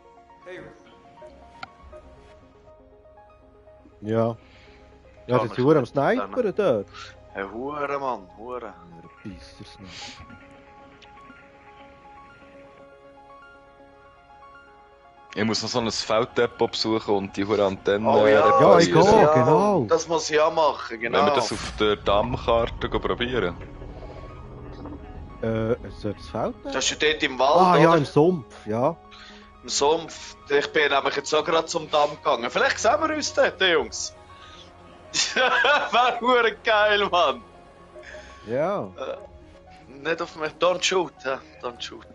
Ja. Ja, Kann das ich ist hure am nicht Snipern dort. Hey, Hure, Mann, Hure. Ja, Bissers nicht. Ich muss noch so ein Felddepot besuchen und die hure Antenne Oh ja, Ja, ich reparieren. gehe. genau. Das muss ich auch machen, genau. Wenn wir das auf der Dammkarte probieren. Soll das Feld Das ist ja dort im Wald, Ah, ja, oder? im Sumpf, ja. Im Sumpf. Ich bin nämlich jetzt auch gerade zum Damm gegangen. Vielleicht sehen wir uns dort, Jungs. Wäre hure geil, Mann. Ja. Nicht auf mich. Don't shoot, hä? Don't shoot.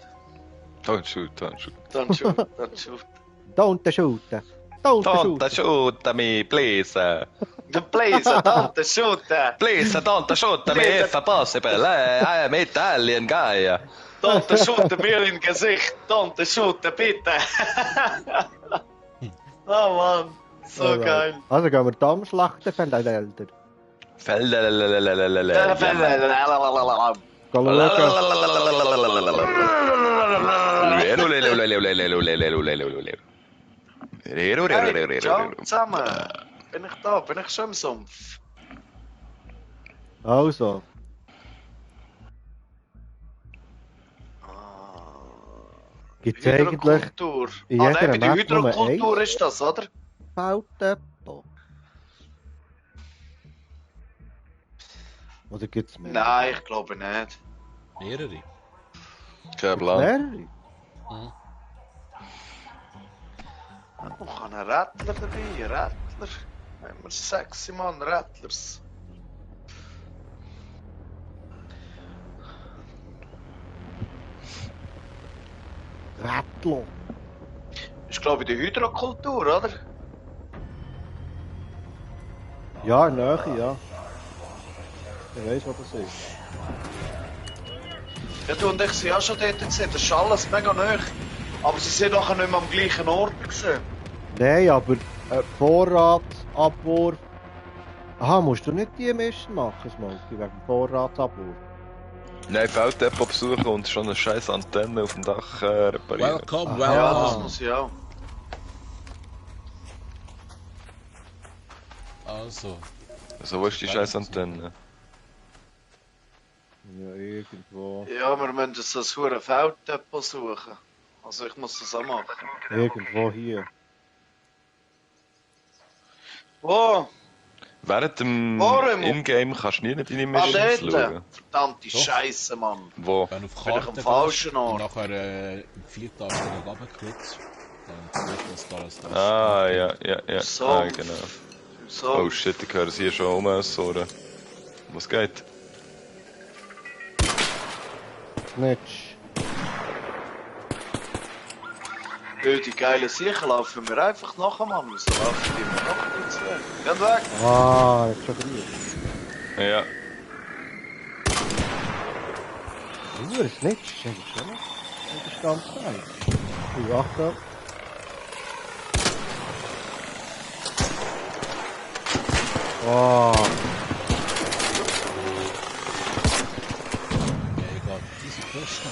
Don't shoot, don't shoot. Don't shoot, don't shoot. Don't shoot. Don't Don't shoot. shoot me, please. Please, don't shoot. Please, don't shoot me if possible. I am Italian guy. Don't shoot mir in Gesicht. Don't shoot, bitte. Oh Mann, so Alright. geil. Also gehen wir Dammschlachten von den Eltern. Gehen Hey, ciao zusammen. Bin ich da? Bin ich schon im Sumpf? schauen. Also. Gibt es eigentlich Hydrokultur. in Ah, jeder nein, bei der Map nur Hydrokultur eins? ist das, oder? Felddepot? Oder gibt es mehr? Nein, ich glaube nicht. Mehrere. Kein Gibt's Plan. mehrere? Ich habe einen Rattler dabei, Rattler. Immer sexy, Mann, Rattlers. Rattler. Ist, glaube ich, die Hydrokultur, oder? Ja, in der Nähe, ja. Ich weiss, was das ist. Ja, du und ich sind ja schon dort gesehen. Das ist alles mega nah. Aber sie sind nachher nicht mehr am gleichen Ort gesehen. Nein, aber Vorratsabwurf. Aha, musst du nicht die Mission machen, Smokey, wegen dem Vorratsabwurf? Nein, Felddepot besuchen und schon eine scheiß Antenne auf dem Dach reparieren. Welcome, Aha. Ja, das welcome. muss ich auch. Also, Also, wo ist die scheiß Antenne? Ja, irgendwo. Ja, wir müssen so ein verdammtes Felddepot suchen. Also ich muss das auch machen. Irgendwo hier. Wo? Während dem Warum? Ingame kannst du nie deine Ah, Missions dort? schauen. Verdammte Doch. Scheiße, Mann. Wo? wenn du auf Bin ich Karte am falschen und Ort? nachher 4 Tasten runterklickst, dann siehst du, was da alles drin ist. Ah, ja. So. Ah, genau. So. Oh shit, ich höre sie hier schon rumsohren. Was geht? Snitch. Die geilen Sicher laufen wir einfach nachher, Mann. Wieso laufen die immer nachher dazu? Gehen weg! Ah, jetzt schon drin. Ja. Das ist nicht schön, oder? Das ist ganz geil. Die Achtung. Wow. Egal, diese Posten.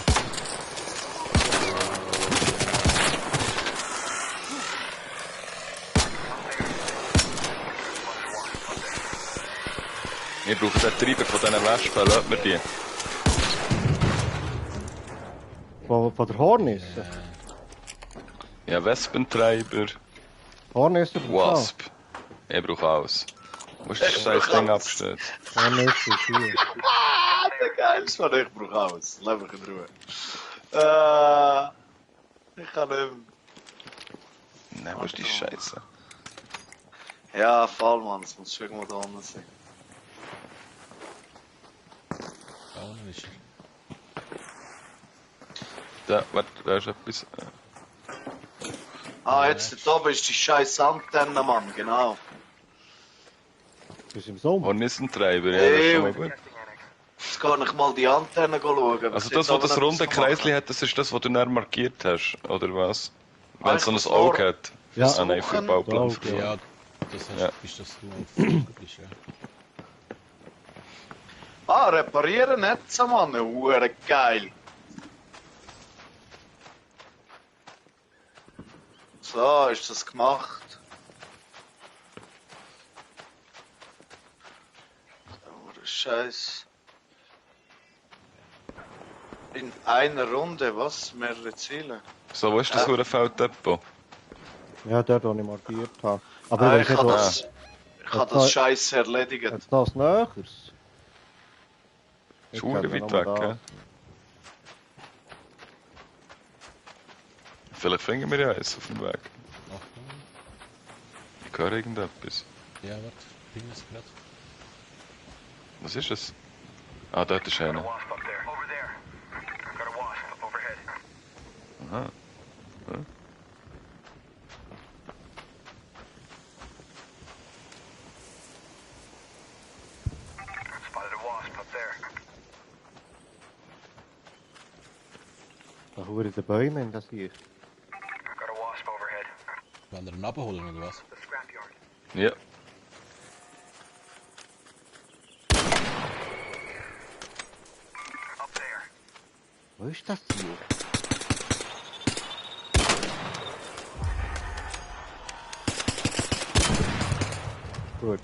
Ich brauche den Treiber von diesen Wespen, lasst mir die. Von der Hornisse. Ja, Wespentreiber, Hornisse braucht Wasp. Ich brauche alles. Wo ist das scheiß Ding abgestellt? Hornisse ist hier. Ah, der geilste Mann, ich brauche alles. Lass mich in Ruhe. Ich kann nicht mehr. Nein, wo ist die Scheiße? Ja, voll, Mann, es muss schon irgendwo da unten sein. Da unten ist er. Da, warte, da ist etwas. Ah, jetzt da oben ist die scheiß Antenne, Mann, genau. Das ist im Sommer. Hornissentreiber, ja, das ist schon mal gut. Jetzt kann ich mal die Antenne schauen. Also das, was das runde Kreisli hat, das ist das, was du näher markiert hast, oder was? Wenn es so ein ich Auge hat. Ja. Ah nein, für Bauplan. Auge. Ja, das heißt, Ja. bis das du auf Flug bist, ja. Ah, reparieren jetzt, Mann, hure geil. So, ist das gemacht. Oh, Scheiß. In einer Runde, was? Mehrere Ziele? So, wo ist das Hurenfelddepot? Ja, dort, wo ich markiert habe. Aber Ah, ich weiß nicht, ich kann das Scheiß erledigt. jetzt noch was Näheres. Ist verdammt weit weg, ja. Vielleicht finden wir ja eins auf dem Weg. Achtung. Ich höre irgendetwas. Ja, warte, ich bin es gerade. Was ist es? Ah, dort ist einer. Aha. Ja. Da hure die Bäume in das hier. Wollen wir ihn abholen oder was? Ja. Wo ist das hier? Gut.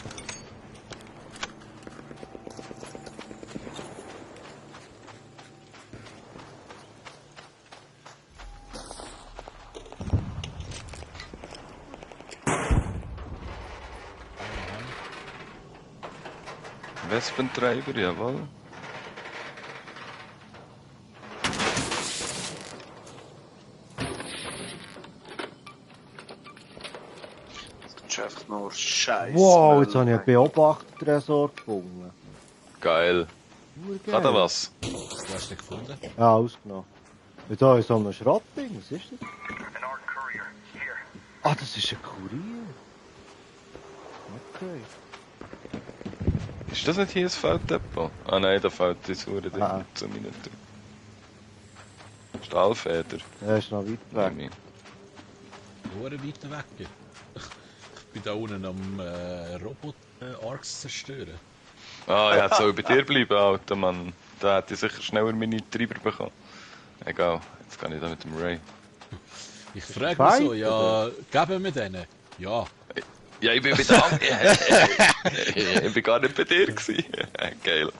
Wespentreiber, jawohl. Das ist einfach nur Scheiß. Wow, jetzt habe ich einen Beobachtertresor gefunden. Geil. Urgeil. Hat er was? Wo hast du den gefunden? Ja, ausgenommen. Und da ist so ein Schrottding, was ist das? Ah, das ist ein Kurier. Okay. Ist das nicht hier das Felddepot? Ah nein, da fällt das Huren Ah. drin zu meinen Tür. Stahlfeder. Der ist noch weit weg. Nehme Nur weiter weg. Ich bin da unten am Robot-Arcs zerstören. ich. Ah, ich hätte so bei dir bleiben, Alter, Mann. Da hätte ich sicher schneller meine Treiber bekommen. Egal, jetzt gehe ich da mit dem Ray. Ich frage Fight, mich so, ja, geben wir denen? Ja. Ja, ich bin bei der Ich bin gar nicht bei dir gewesen. Geil.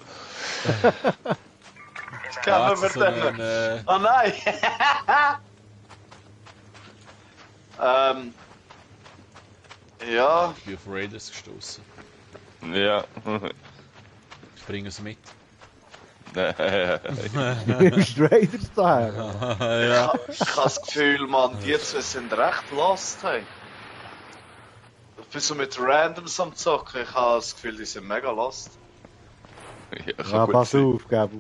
Können wir so denn? einen, Oh nein! Ja, ich bin auf Raiders gestoßen. Ja. Ich bringe es mit. Ist Raiders daher? Ja. ich habe das Gefühl, man, die zwei sind recht lost, hey. Ich bin so mit Randoms am Zocken, ich habe das Gefühl, die sind mega lost. Ja, kann Ja, gut pass sein. auf, Gabu.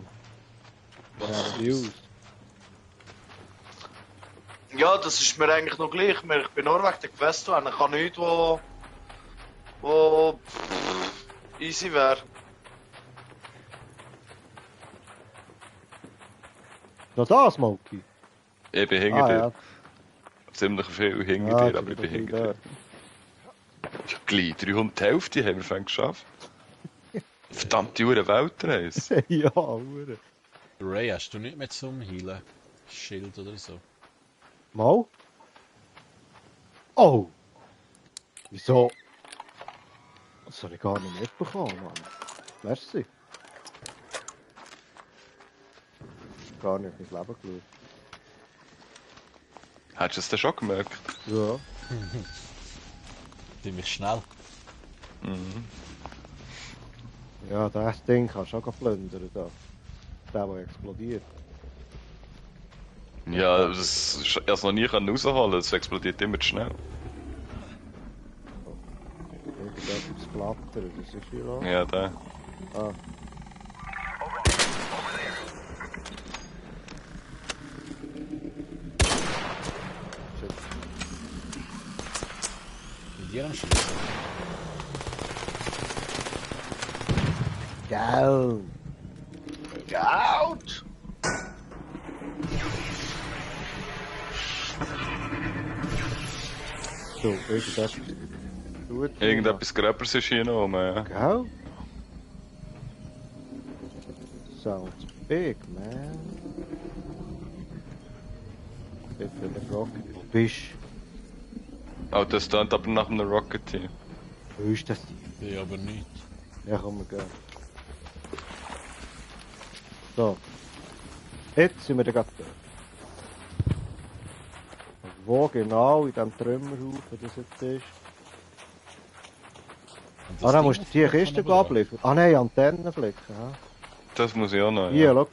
Ja, die aus. Ja, das ist mir eigentlich noch gleich. Ich bin nur wegen der Quest dran. Ich kann nichts, wo easy wäre. Noch da, Smokey? Ich bin hinter dir. Ja. Ziemlich viel hinter Ja, dir, aber ich bin hinter dir. Ja, gleich 300 die Hälfte haben wir schon geschafft. Verdammte Weltreise. Ja, Hure. Ray, hast du nicht mehr zum Healen? Schild oder so? Mal? Oh! Wieso? Das habe ich gar nicht mitbekommen, Mann. Merci. Gar nicht ins Leben geschaut. Hättest du es denn schon gemerkt? Ja. Ziemlich schnell. Mhm. Ja, das Ding kann schon plündern da. Der explodiert. Ja, das ich habe es noch nie rausholen, es explodiert immer zu schnell. Irgendetwas flattert, das ist hier los. Ja, der. Ah. Shit. Mit dir am Schluss. Geil! Out! So, irgendetwas tut. Irgendetwas Gröbers ist hier noch oben, ja. Geil? Sounds big, man. Ich bin eine Rocket. Wo bist Oh, das stand aber nach einem Rocket hier. du? Wo ist das? Ich aber nicht. Ja, komm, wir gehen. So. Jetzt sind wir dann gerade da. Wo genau in diesem Trümmerhaufen das jetzt ist? Und das Ah, dann Ding musst du die von Kiste oben drauf. abliefern. Ah nein, Antennenflicken. Ja. Das muss ich auch noch, Hier, ja. schau.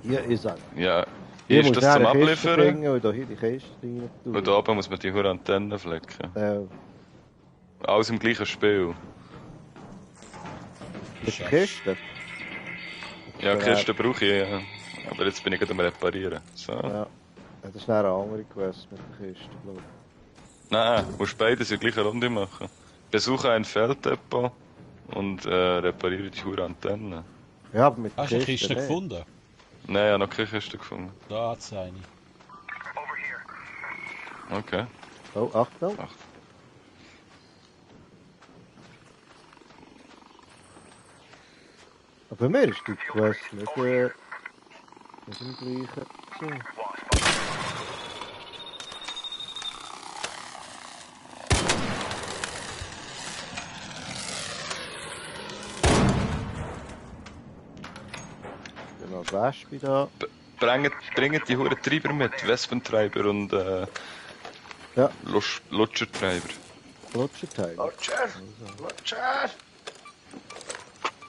Hier ist er. Ja, hier ist musst das du zum eine Kiste Abliefern. bringen und da hier die Kiste rein tun. Und da oben muss man die hure Antennen flecken. Alles im gleichen Spiel. Mit der Kiste? Ja, Kisten brauche ich, ja. Aber jetzt bin ich gerade am Reparieren. So. Ja. Das ist dann eine andere Quest mit der Kiste, glaube ich. Nein, du musst beides in der gleichen Runde machen. Besuche ein Felddepot und repariere die hure Antenne. Ja, aber mit der Hast du eine Kiste Kiste nicht. gefunden? Nein, ich habe noch keine Kiste gefunden. Da hat es eine. Okay. Oh, Achtung. Ach. Aber bei mir ist die Quest nicht im gleichen. So. Genau, Wespe da. Bringt die hure Treiber mit. Wespentreiber und Ja. Lutschertreiber. Lutscherteil. Roger! Roger!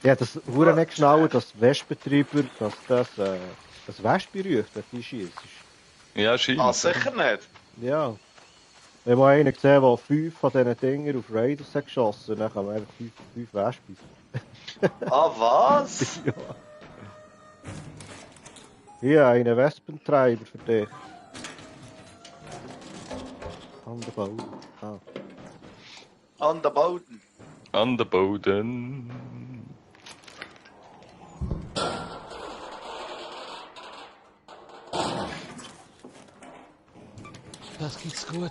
Ja, das wurde nicht genau, dass Wespentreiber, dass das Wespe ruft, wenn die schießt. Ja, scheint. Ah, sicher nicht. Ja. Wir haben einen gesehen, der 5 von diesen Dingern auf Raiders hat geschossen. Dann haben wir einfach 5 Wespen. Ah, was? Ja. Hier, einen Wespentreiber für dich. An der Bau. Ah. An der Boden. An den Boden. Das gibt's gut.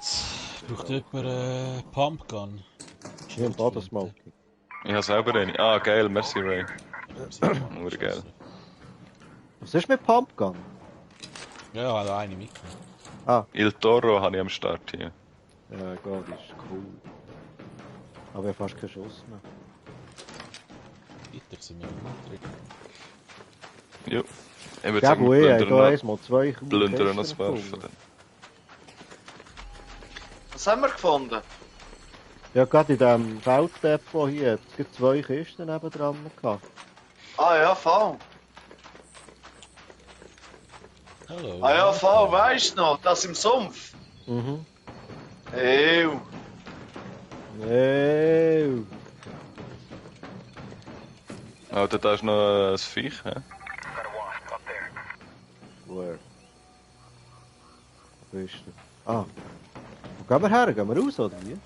Braucht jemand Pumpgun? Hier im Bodensmoking. Ich habe selber eine. Ah, geil, merci Ray. Nur geil. Was ist mit Pumpgun? Ja, also eine mitgenommen. Ah, Il Toro habe ich am Start hier. ja, Gott, das ist cool. Aber ich habe fast keinen Schuss mehr. Weiter sind wir noch drin. Jo. Ich würde Ja, sagen, wo wir ich habe plündern da mal 2 noch- plündern noch das Werfen. gefunden. Was haben wir gefunden? Ja, gerade in diesem Felddepot hier hat es 2 Kisten nebendran gehabt. Ah ja, voll. Hallo. Ah ja, voll, weißt du noch? Das im Sumpf. Mhm. Ew. Ew. Alter, da ist noch ein Viech, hä? Where? Wo ist er? Ah. Wo gehen wir her? Gehen wir raus, oder wie?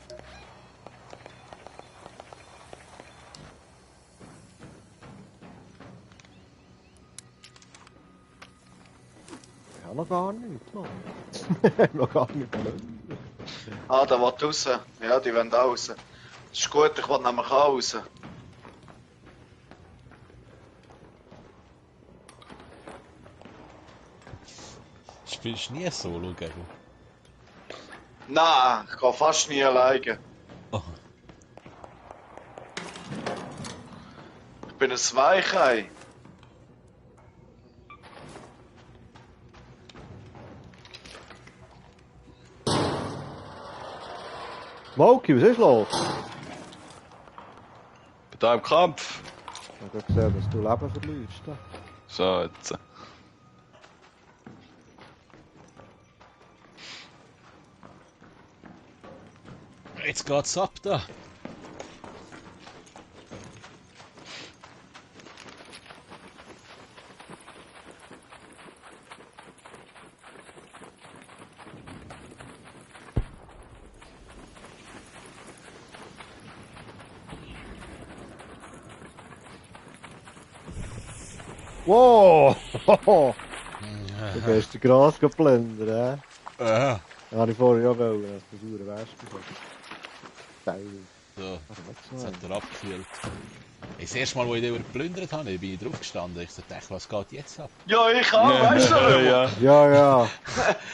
Ja, noch gar nicht, Mann. Noch gar nicht gelöst. Ah, der will raus. Ja, die wollen auch raus. Das ist gut, ich will nämlich auch raus. Spielst du nie Solo, gell? Nein, ich gehe fast nie alleine. Oh. Ich bin ein Weichei. Smokey, was ist los? Bei da im Kampf. Ich habe gesehen, dass du Leben verlierst. Da. So, jetzt. Jetzt geht's ab da. Wow! Du gehst den Gras geplündert, hä? Ja. Ja, habe ich vorher ja wollen, dass du sauer wärst. Geil. So, Also, jetzt hat er abgekühlt. Das erste Mal, als ich den geplündert habe, bin ich drauf gestanden. Ich dachte, was geht jetzt ab? Ja, ich auch, weißt du noch? Ja. Ja, ja.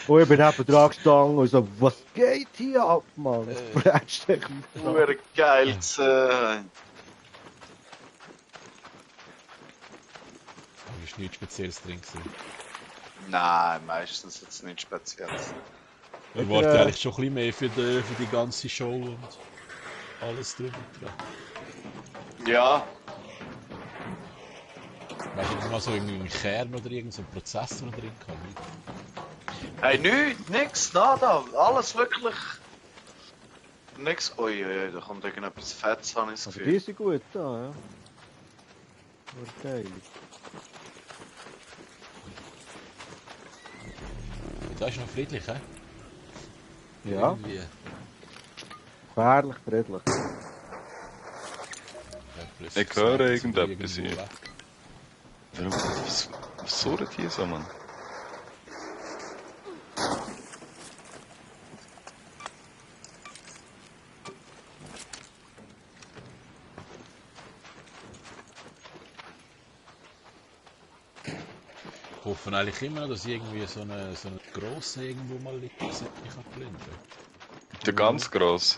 Und ich bin neben dran gestanden und so, was geht hier ab, Mann? Das brätst dich nicht an. Nur geil zu Aber es war nichts Spezielles drin. Nein, meistens jetzt nichts Spezielles. Ich warte eigentlich schon ein bisschen mehr für die ganze Show und alles drüber. Ja, Weißt du, nicht mal so irgendwie einen Kern oder irgendeinen so Prozessor drin kann? hey, nix, nada, alles wirklich. Nix. Ui, da kommt irgendetwas Fettes, habe ich das Also Gefühl. die sind gut da, ja. Nur geil. Da ist noch friedlich, hä? Ja, Irgendwie. gefährlich, friedlich. Ja, plötzlich Ich höre sind irgendetwas irgendwo hier. weg. Warum? Was surrt hier so, Mann? Ich hoffe eigentlich immer noch, dass irgendwie so eine grosse irgendwo mal liegt, dass ich kann plündern. Der ganz gross.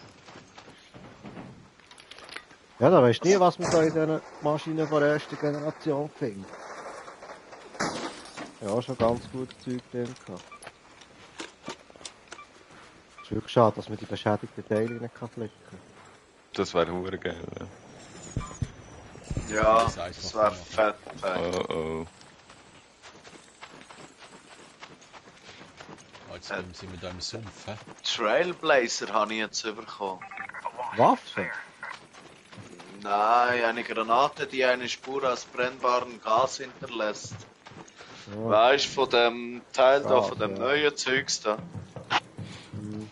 Ja, da weisst du nie, was man da in diesen Maschinen von der ersten Generation findet. Ja, schon ganz gutes Zeug drin gehabt. Es ist wirklich schade, dass man die beschädigten Teile nicht flicken kann. Das wäre hure geil. Ja, Das ist einfach das wäre gemacht. fett. Hey. Oh oh. Jetzt sind wir da im Sumpf, hä? Trailblazer habe ich jetzt bekommen. Waffen? Nein, eine Granate, die eine Spur aus brennbarem Gas hinterlässt. Ja. Weißt du, von dem Teil da, Gas, von dem ja. neuen Zeugs da. Hm.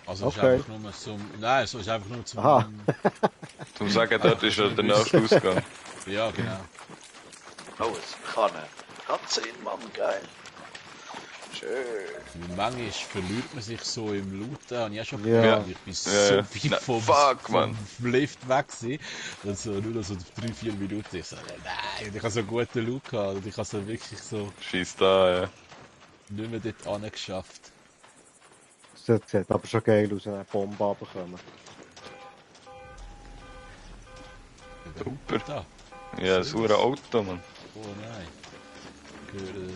Also es ist Okay. einfach nur zum... Nein, es ist einfach nur zum... Aha. Zum sagen, dort ist ja der nächste Ausgang. Ja, genau. Oh, es kann er. Kann Sinn, Mann, geil. Schön. Weil manchmal verliert man sich so im Looten, habe ich auch schon Ja. gemerkt. Ich bin so Ja, ja. weit Na, vom, fuck, Mann. vom Lift weg gewesen. Und so nur noch so 3-4 Minuten. Ich so, nein, und ich habe so einen guten Loot gehabt. Und ich habe so wirklich so Scheiß da, ja. nicht mehr dort angeschafft. Das sieht aber schon geil aus, wenn eine Bombe runterkommt. Super. Da. Ja, das hure Auto, Mann. Oh nein. Gehören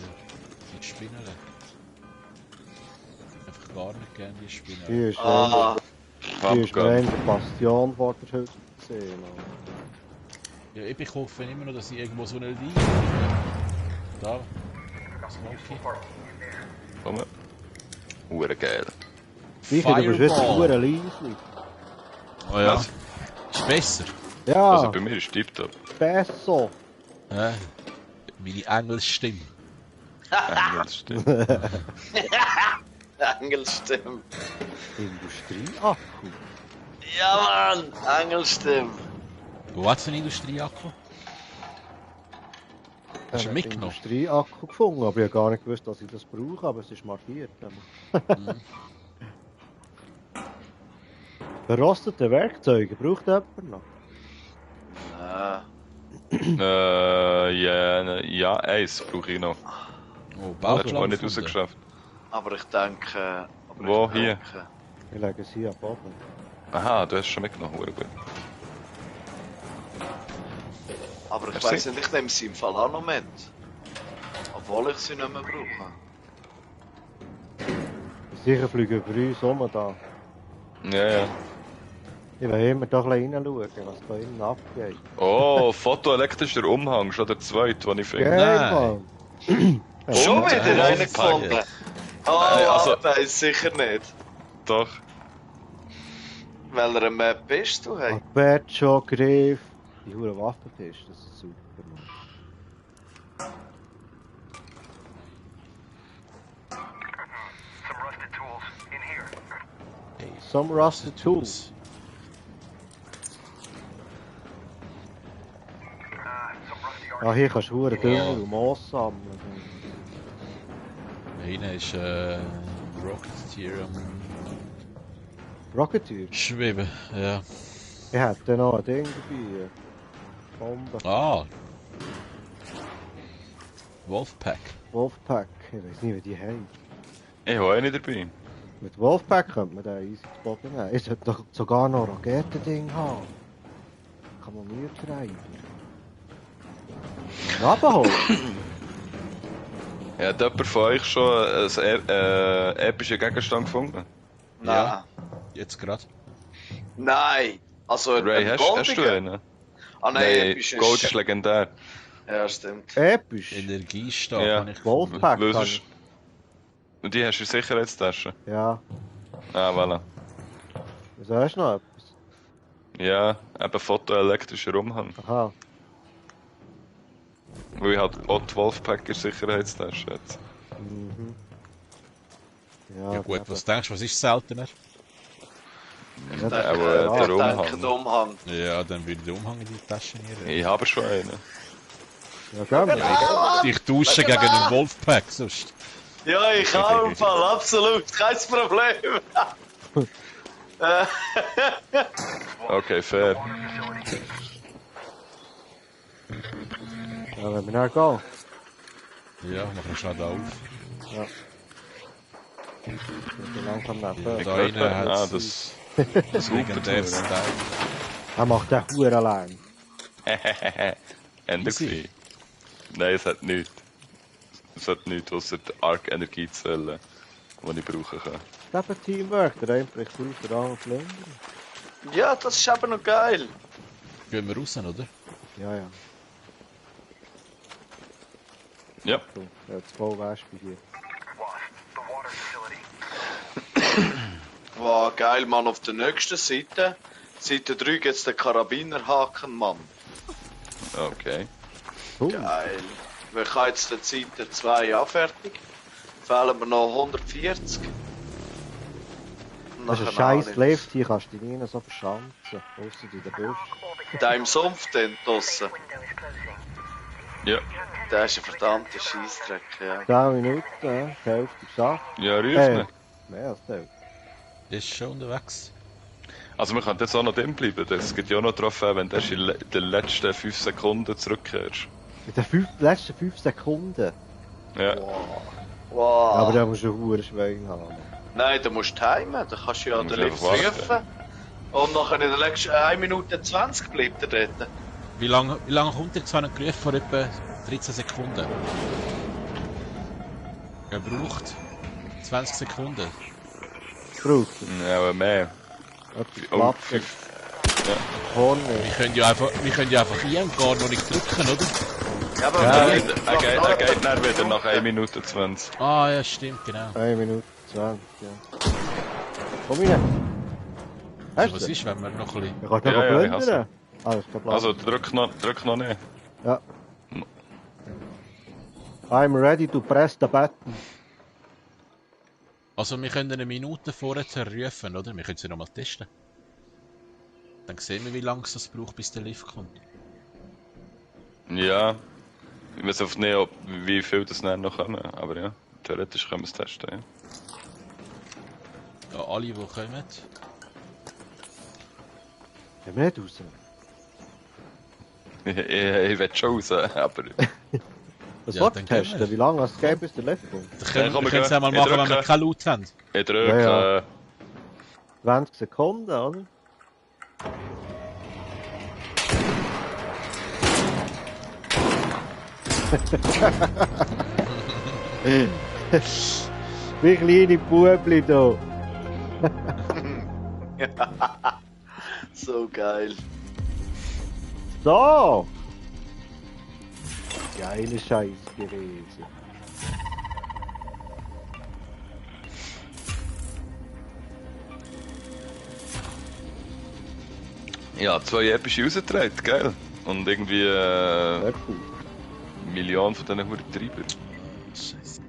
die Spinnen. Einfach gar nicht gerne die Spinnen. Die ist, Ah, die ist mir Abgang. eine Bastion vor der Hütte gesehen. Mann. Ja, ich hoffe immer noch, dass ich irgendwo so eine Linie Da. Smokey. Komm. Hure geil. Sicher, du bist wieder Fireball. hure leise. Oh ja. Was? Ist besser. Ja, Also bei mir ist tipptopp. besser. Ja. Meine Engelsstimme. Das stimmt. Engelstimme. Industrieakku. Ja, Mann! Engelstimme. Wo hat es einen Industrieakku? Hast du ihn mitgenommen? Industrieakku gefunden, aber ich habe gar nicht gewusst, dass ich das brauche, aber es ist markiert. Verrostete Werkzeuge, braucht jemand noch? Ja, eins brauche ich noch. Oh, Das hast du mal nicht gefunden. rausgeschafft. Aber ich denke... Wo, hier? Ich lege es hier am Boden. Aha, du hast schon mitgenommen, hure gut. Aber ich Merci. weiss nicht, ich nehme sie im Fall auch noch mit. Obwohl ich sie nicht mehr brauche. Sicher fliegen über uns rum da. Ja. Ich will immer da ein bisschen reinschauen, was da innen abgeht. Oh, fotoelektrischer Umhang, schon der zweite, den ich finde. Geil, Nein. Mann. Schon ja, wieder ja, einen ja. gefunden? Oh, Also- weiss sicher nicht. Doch. Welcher Map bist du, hey? Apercho, Griff. Die hure Waffenpiste, das ist super, Mann. Some rusted tools. Ah, hier kannst du hure Dünger und Moos sammeln. Da hinten ist Rocketeer am Rocketeer. Schweben. Ja. Ich hätte noch ein Ding dabei. Bombe. Ah. Wolfpack. Wolfpack. Ich weiß nicht, wie die heißt. Ich habe auch nicht dabei. Mit Wolfpack könnte man den easy zu Boden nehmen. Ich sollte doch sogar noch ein Raketending haben. Kann man mir treiben. Abholen. Hat jemand von euch schon einen epischen Gegenstand gefunden? Nein. Ja. Jetzt gerade. Nein! Also, Ray, ein hast du einen? Ah nein, Nein, episch ist... Gold ist legendär. Ja, stimmt. Episch. Energiestab Ja. kann ich. Wolfpack Weil kann sonst- ich. Und die hast du in der Sicherheitstasche? Ja. Ah, voilà. Was hast du noch etwas? Ja, eben fotoelektrischer Umhang. Aha. Weil ich halt auch die Wolfpack in der Sicherheitstasche jetzt. Mhm. Ja gut, was denkst du, was ist seltener? Ja, Aber Ich der denke, Umhang. der Umhang. Ja, dann würde ich den Umhang in die Tasche nehmen. Ich habe schon einen. Ja, gell? Ja, ich tausche gegen einen Wolfpack, sonst. Ja, ich auch im Fall, absolut, kein Problem. Okay, fair. Ja, wenn wir dann gehen. Ja, machen wir schnell da auf. Ja. Ich bin langsam neben. Da rein hat Ah, es das legendäres Hupen. Teil. Er macht den Huren allein. Ende Easy. gewesen. Nein, es hat nichts. Es hat nichts außer die Arc-Energiezellen, die ich brauchen kann. Das ist ein Teamwork. Der eine bricht auf, der andere fliegt. Ja, das ist eben noch geil. Gehen wir raus, oder? Ja, ja. Ja. So, jetzt voll Wespe hier. Wow, geil, Mann, auf der nächsten Seite. Seite 3 gibt's den Karabinerhaken, Mann. Okay. Cool. Geil. Wir haben jetzt die Seite 2 auch fertig. Fehlen mir noch 140. Das ist ein scheiß Lift, hier kannst du dich nie so verschanzen. Ausser in den Busch. Da im Sumpf dort draussen. Ja. Der ist ein verdammter Scheissdreck, ja. 10 Minuten, die Hälfte geschafft. Ja, rühr's nicht. Mehr als das. Ist schon unterwegs. Also wir können jetzt auch noch drin bleiben. Es gibt ja auch noch Trophäen, wenn du erst in den letzten 5 Sekunden zurückkehrst. In den letzten 5 Sekunden. Ja. Wow. Aber da musst du einen hohen Schwein haben. Nein, du musst timen. Da kannst du ja Du den musst Lift einfach warten. rufen. Und nachher in der letzten 1 Minute 20 bleibt er dort. Wie lange kommt ihr zu einem Geruch vor etwa 13 Sekunden? Er braucht 20 Sekunden. Braucht Ja, aber mehr. es. Oh, Klappt 5. vorne. Wir können ja einfach hier und gar noch nicht drücken, oder? Ja, aber Ja, nein, Er geht dann wieder nach 1 Minute 20. Ah ja, stimmt, genau. 1 Minute 20, ja. Komm rein. Also, Hast was du? ist, wenn wir noch ein bisschen... Du kannst Ja, noch ja, ich plündern. Ah, das ist kein Plan. Also, drück noch nicht. Ja. I'm ready to press the button. Also, wir können eine Minute vorher rufen, oder? Wir können sie nochmal testen. Dann sehen wir, wie lange es das braucht, bis der Lift kommt. Ja. Ich weiß oft nicht, wie viel das dann noch kommen. Aber ja, theoretisch können wir es testen, ja. Ja, alle, die kommen. Gehen wir nicht raus. Ich will schon raus, aber... Was Ja, willst dann du gehen testen? wir. Wie lange es geht, bis der Lift kommt? Dann können komm, wir wir es gehen. einmal Ich machen, wenn wir drücke. keine Laut haben. Ich drücke... Ja, 20 Sekunden, oder? Wie kleine Bubli da. So geil. So! Geile Scheiß gewesen. Ja, 2 epische rausgetragen, geil. Und irgendwie Sehr cool. Millionen von diesen Huren Treiber. Scheiße.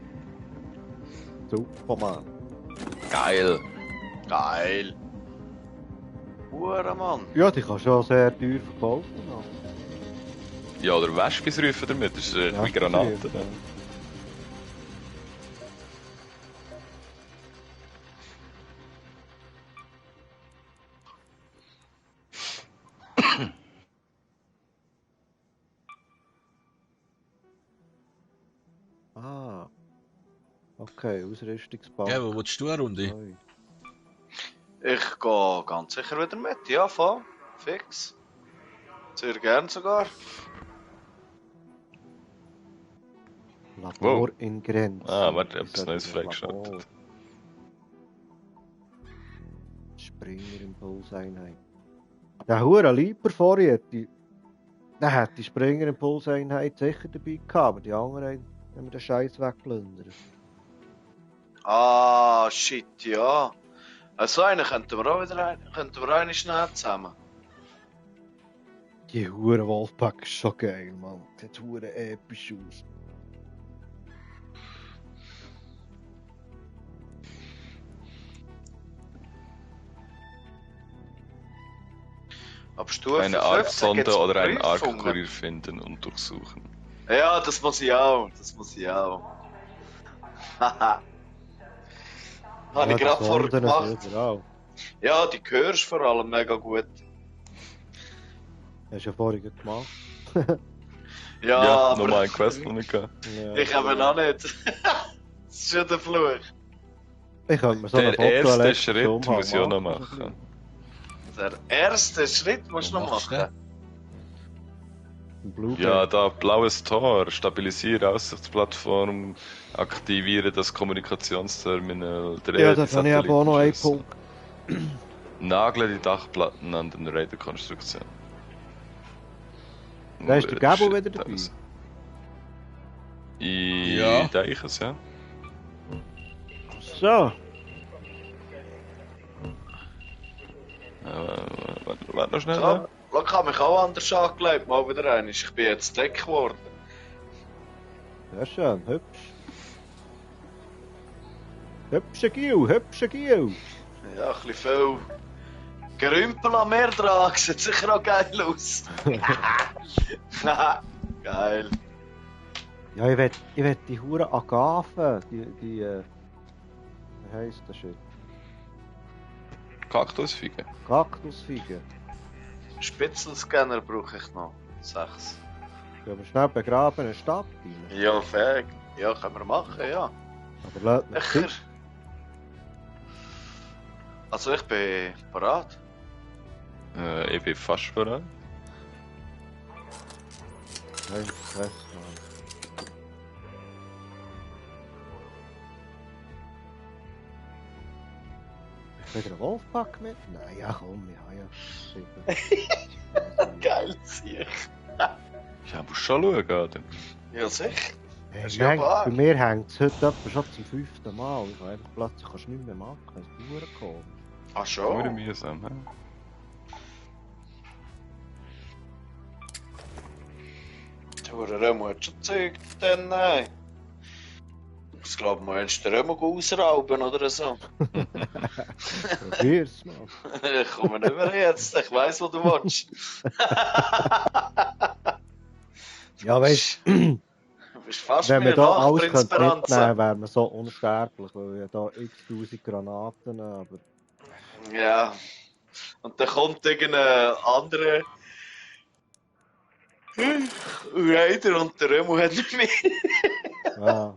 Super, Mann. Geil. Geil. Hure Mann. Ja, die kann schon sehr teuer verkaufen. noch. Ja, oder Wespis rufen damit, das ist Ja, wie Granaten. ja. Ah. Okay, Ausrüstungsbank. Ja, wo willst du eine Runde? Neu. Ich gehe ganz sicher wieder mit. Ja, voll. Fix. Sehr gern sogar. Labor in Grenzen. Ah, warte, Das etwas ist Neues ein freigeschaltet. Labor. Springer Impulseinheit. Der hure Lieber vorher, der hat die Springer Impulseinheit sicher dabei gehabt, aber die anderen haben wir den Scheiß weggeplündert. Ah, shit, ja. Also einen könnten wir auch wieder eine schnell zusammen. Die hure Wolfpack ist schon geil, Mann. Sieht hure episch aus. Aber Stufe Eine 15 Arc-Sonde gibt's oder einen Prüfungen. Arc-Kurier finden und durchsuchen. Ja, das muss ich auch. Das muss ich auch. Haha. Habe ich die gerade vorher Sonden gemacht. selber auch. Ja, die hörst vor allem mega gut. Hast du ja vorhin gemacht. Ja, Ja, aber nochmal ein Quest noch nicht gehabt. Ja. ich habe noch nicht. Das ist schon der Fluch. Ich könnte mir so eine Der erste Fotoelektrische Schritt Umhang muss ich auch noch machen. Der erste Schritt musst du Wo noch machst du machen. Ein Blueberry. Ja, da blaues Tor, stabilisiere Aussichtsplattform, aktiviere das Kommunikationsterminal, drehe Ja, die da kann ich aber auch noch einen Satellitenschüssel. Punkt. Nagle die Dachplatten an den Raiderkonstruktion. Da ist der Gabo wieder dabei. Ja. Ja. Denke es, ja. So. Warte noch schnell. Ja, ich habe mich auch anders angelegt, mal wieder einmal. Ich bin jetzt Deck geworden. Sehr schön, hübsch. Hübsche Giel. Ja, ein bisschen viel Gerümpel an mir dran, sieht sicher auch geil aus. Geil. Ja, ich will die hure Agaven, wie heisst das Shit? Kaktusfiege. Kaktusfigen. Spitzelscanner brauche ich noch. 6. Gehen wir schnell begraben in eine Stadt rein. Ja, fähig. Ja, können wir machen, ja. Aber lass mich Sicher. Zeit. Also ich bin parat. Ich bin fast bereit. Nein, Stress, Mann. Ist wieder ein Wolfpack mit? Nein, ja komm, ja. Geil, sicher. Ja, musst schon schauen, oder? Ja, sicher. Hey, Das ist ja nein, wahr. bei mir hängt es heute etwa schon zum 5. Mal. Ich kann einfach plötzlich kannst du nicht mehr machen. Das ist verdammt komisch. Ach Nur schon? mühsam, hä? Der Remo hat schon Zeug dann, nein. Ich glaube, man willst den Remo ausrauben oder so. Probier's mal. Ich komme nicht mehr jetzt, ich weiss, wo du willst. Ja, weißt Du bist fast wenn wie wir ein da alles Nachprinz könnte mitnehmen, Speranza. wären wir so unsterblich, weil wir da x-tausend Granaten haben. Aber Ja. Und dann kommt irgendein anderer Raider und der Remo hat nicht mehr. ja.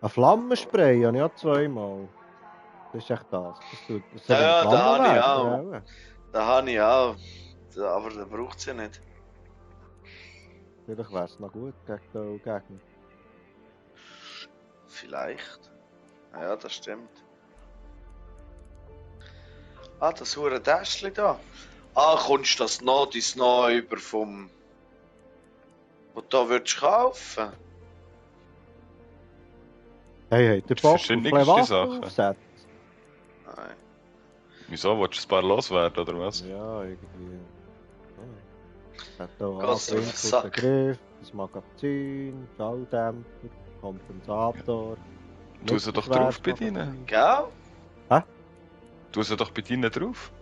Ein Flammenspray habe ich auch zweimal. Das ist echt das. Das Ja, soll da habe ich Flammen werden, Da habe ich auch. Aber der braucht es ja nicht. vielleicht wäre es noch gut gegen den Gegner. Vielleicht. Ja, das stimmt. Ah, das hure Täschchen da. Ah, kommst du das noch, dein noch über vom... Was du da würdest kaufen? Hey, der Bock auf verschiedene ein Wasser Sachen. aufsetzen? Nein. Wieso? Willst du ein paar loswerden, oder was? Ja, irgendwie. Ja. Hat hier Gehst du auf den Anwinkel, Sack? den Griff, das Magazin, Schalldämpfer, Kompensator. Tu sie doch drauf bei deinen. Gell? Tu sie doch bei deinen drauf.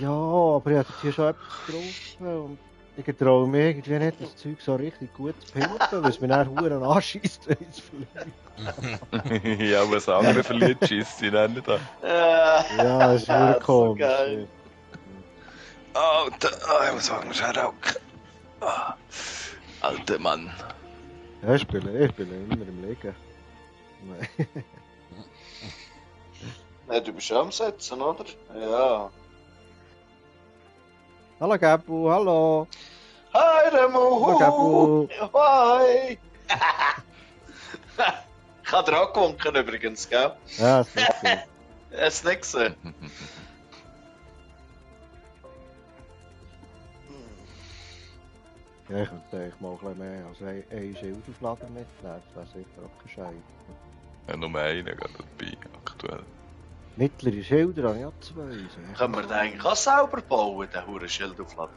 Ja, aber ich hatte hier schon etwas drauf und ich traue mir irgendwie nicht, das Zeug so richtig gut zu pimpen, weil es mir dann verdammt anschießt, wenn ich es verliere. Ja, was andere verliert, schießt sie dann nicht an. Ja, das ist wirklich So komisch. geil. Alter, ich muss sagen, schau rauchen. Alter Mann. Ja, ich spiele immer im Liegen. Nein. Nein, du bist am Setzen, oder? Ja. Hallo Gabu, hallo! Hi Remo! Hallo Gabu! Hi! Ich habe dir angewunken übrigens, gell? Ja, das ist nicht so. Hast du nicht gesehen? Ja, ich könnte eigentlich mal ein bisschen mehr als ein Schildauflader mitnehmen, das wäre sicher auch gescheit. Ja, nur einen gerade dabei, aktuell. Mittlere Schilder habe ich auch zwei. Können wir den eigentlich auch selber bauen, den huren Schildauflader?